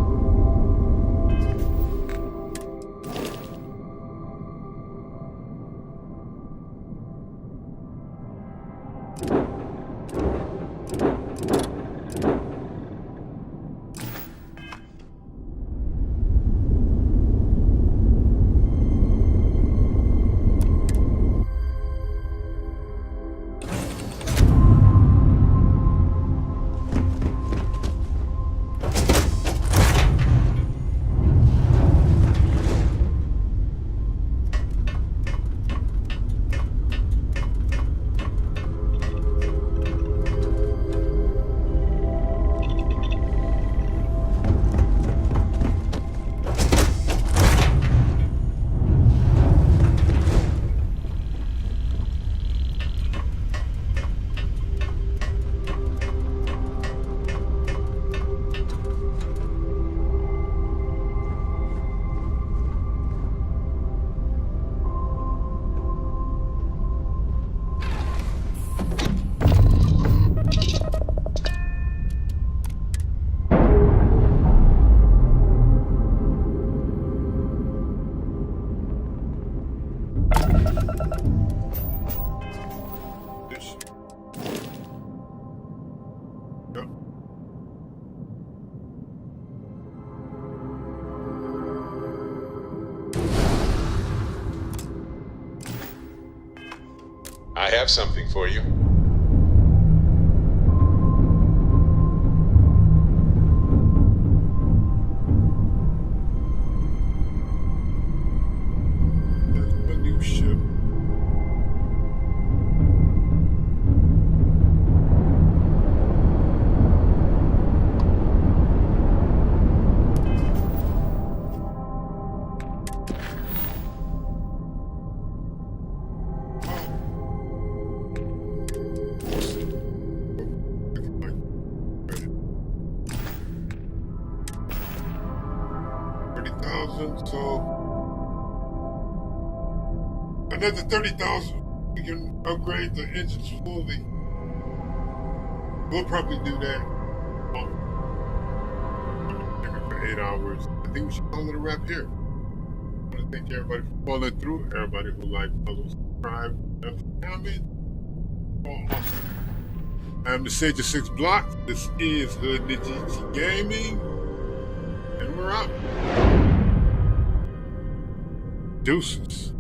I have something for you. That's a new ship. So another 30,000, we can upgrade the engines fully. We'll probably do that for 8 hours. I think we should call it a wrap here. I want to thank everybody for following through, everybody who liked, follow, subscribe, and comment. Oh, awesome. I'm the Sage of 6 Blocks. This is Hood Ninja Gaming, and we're out. Deuces.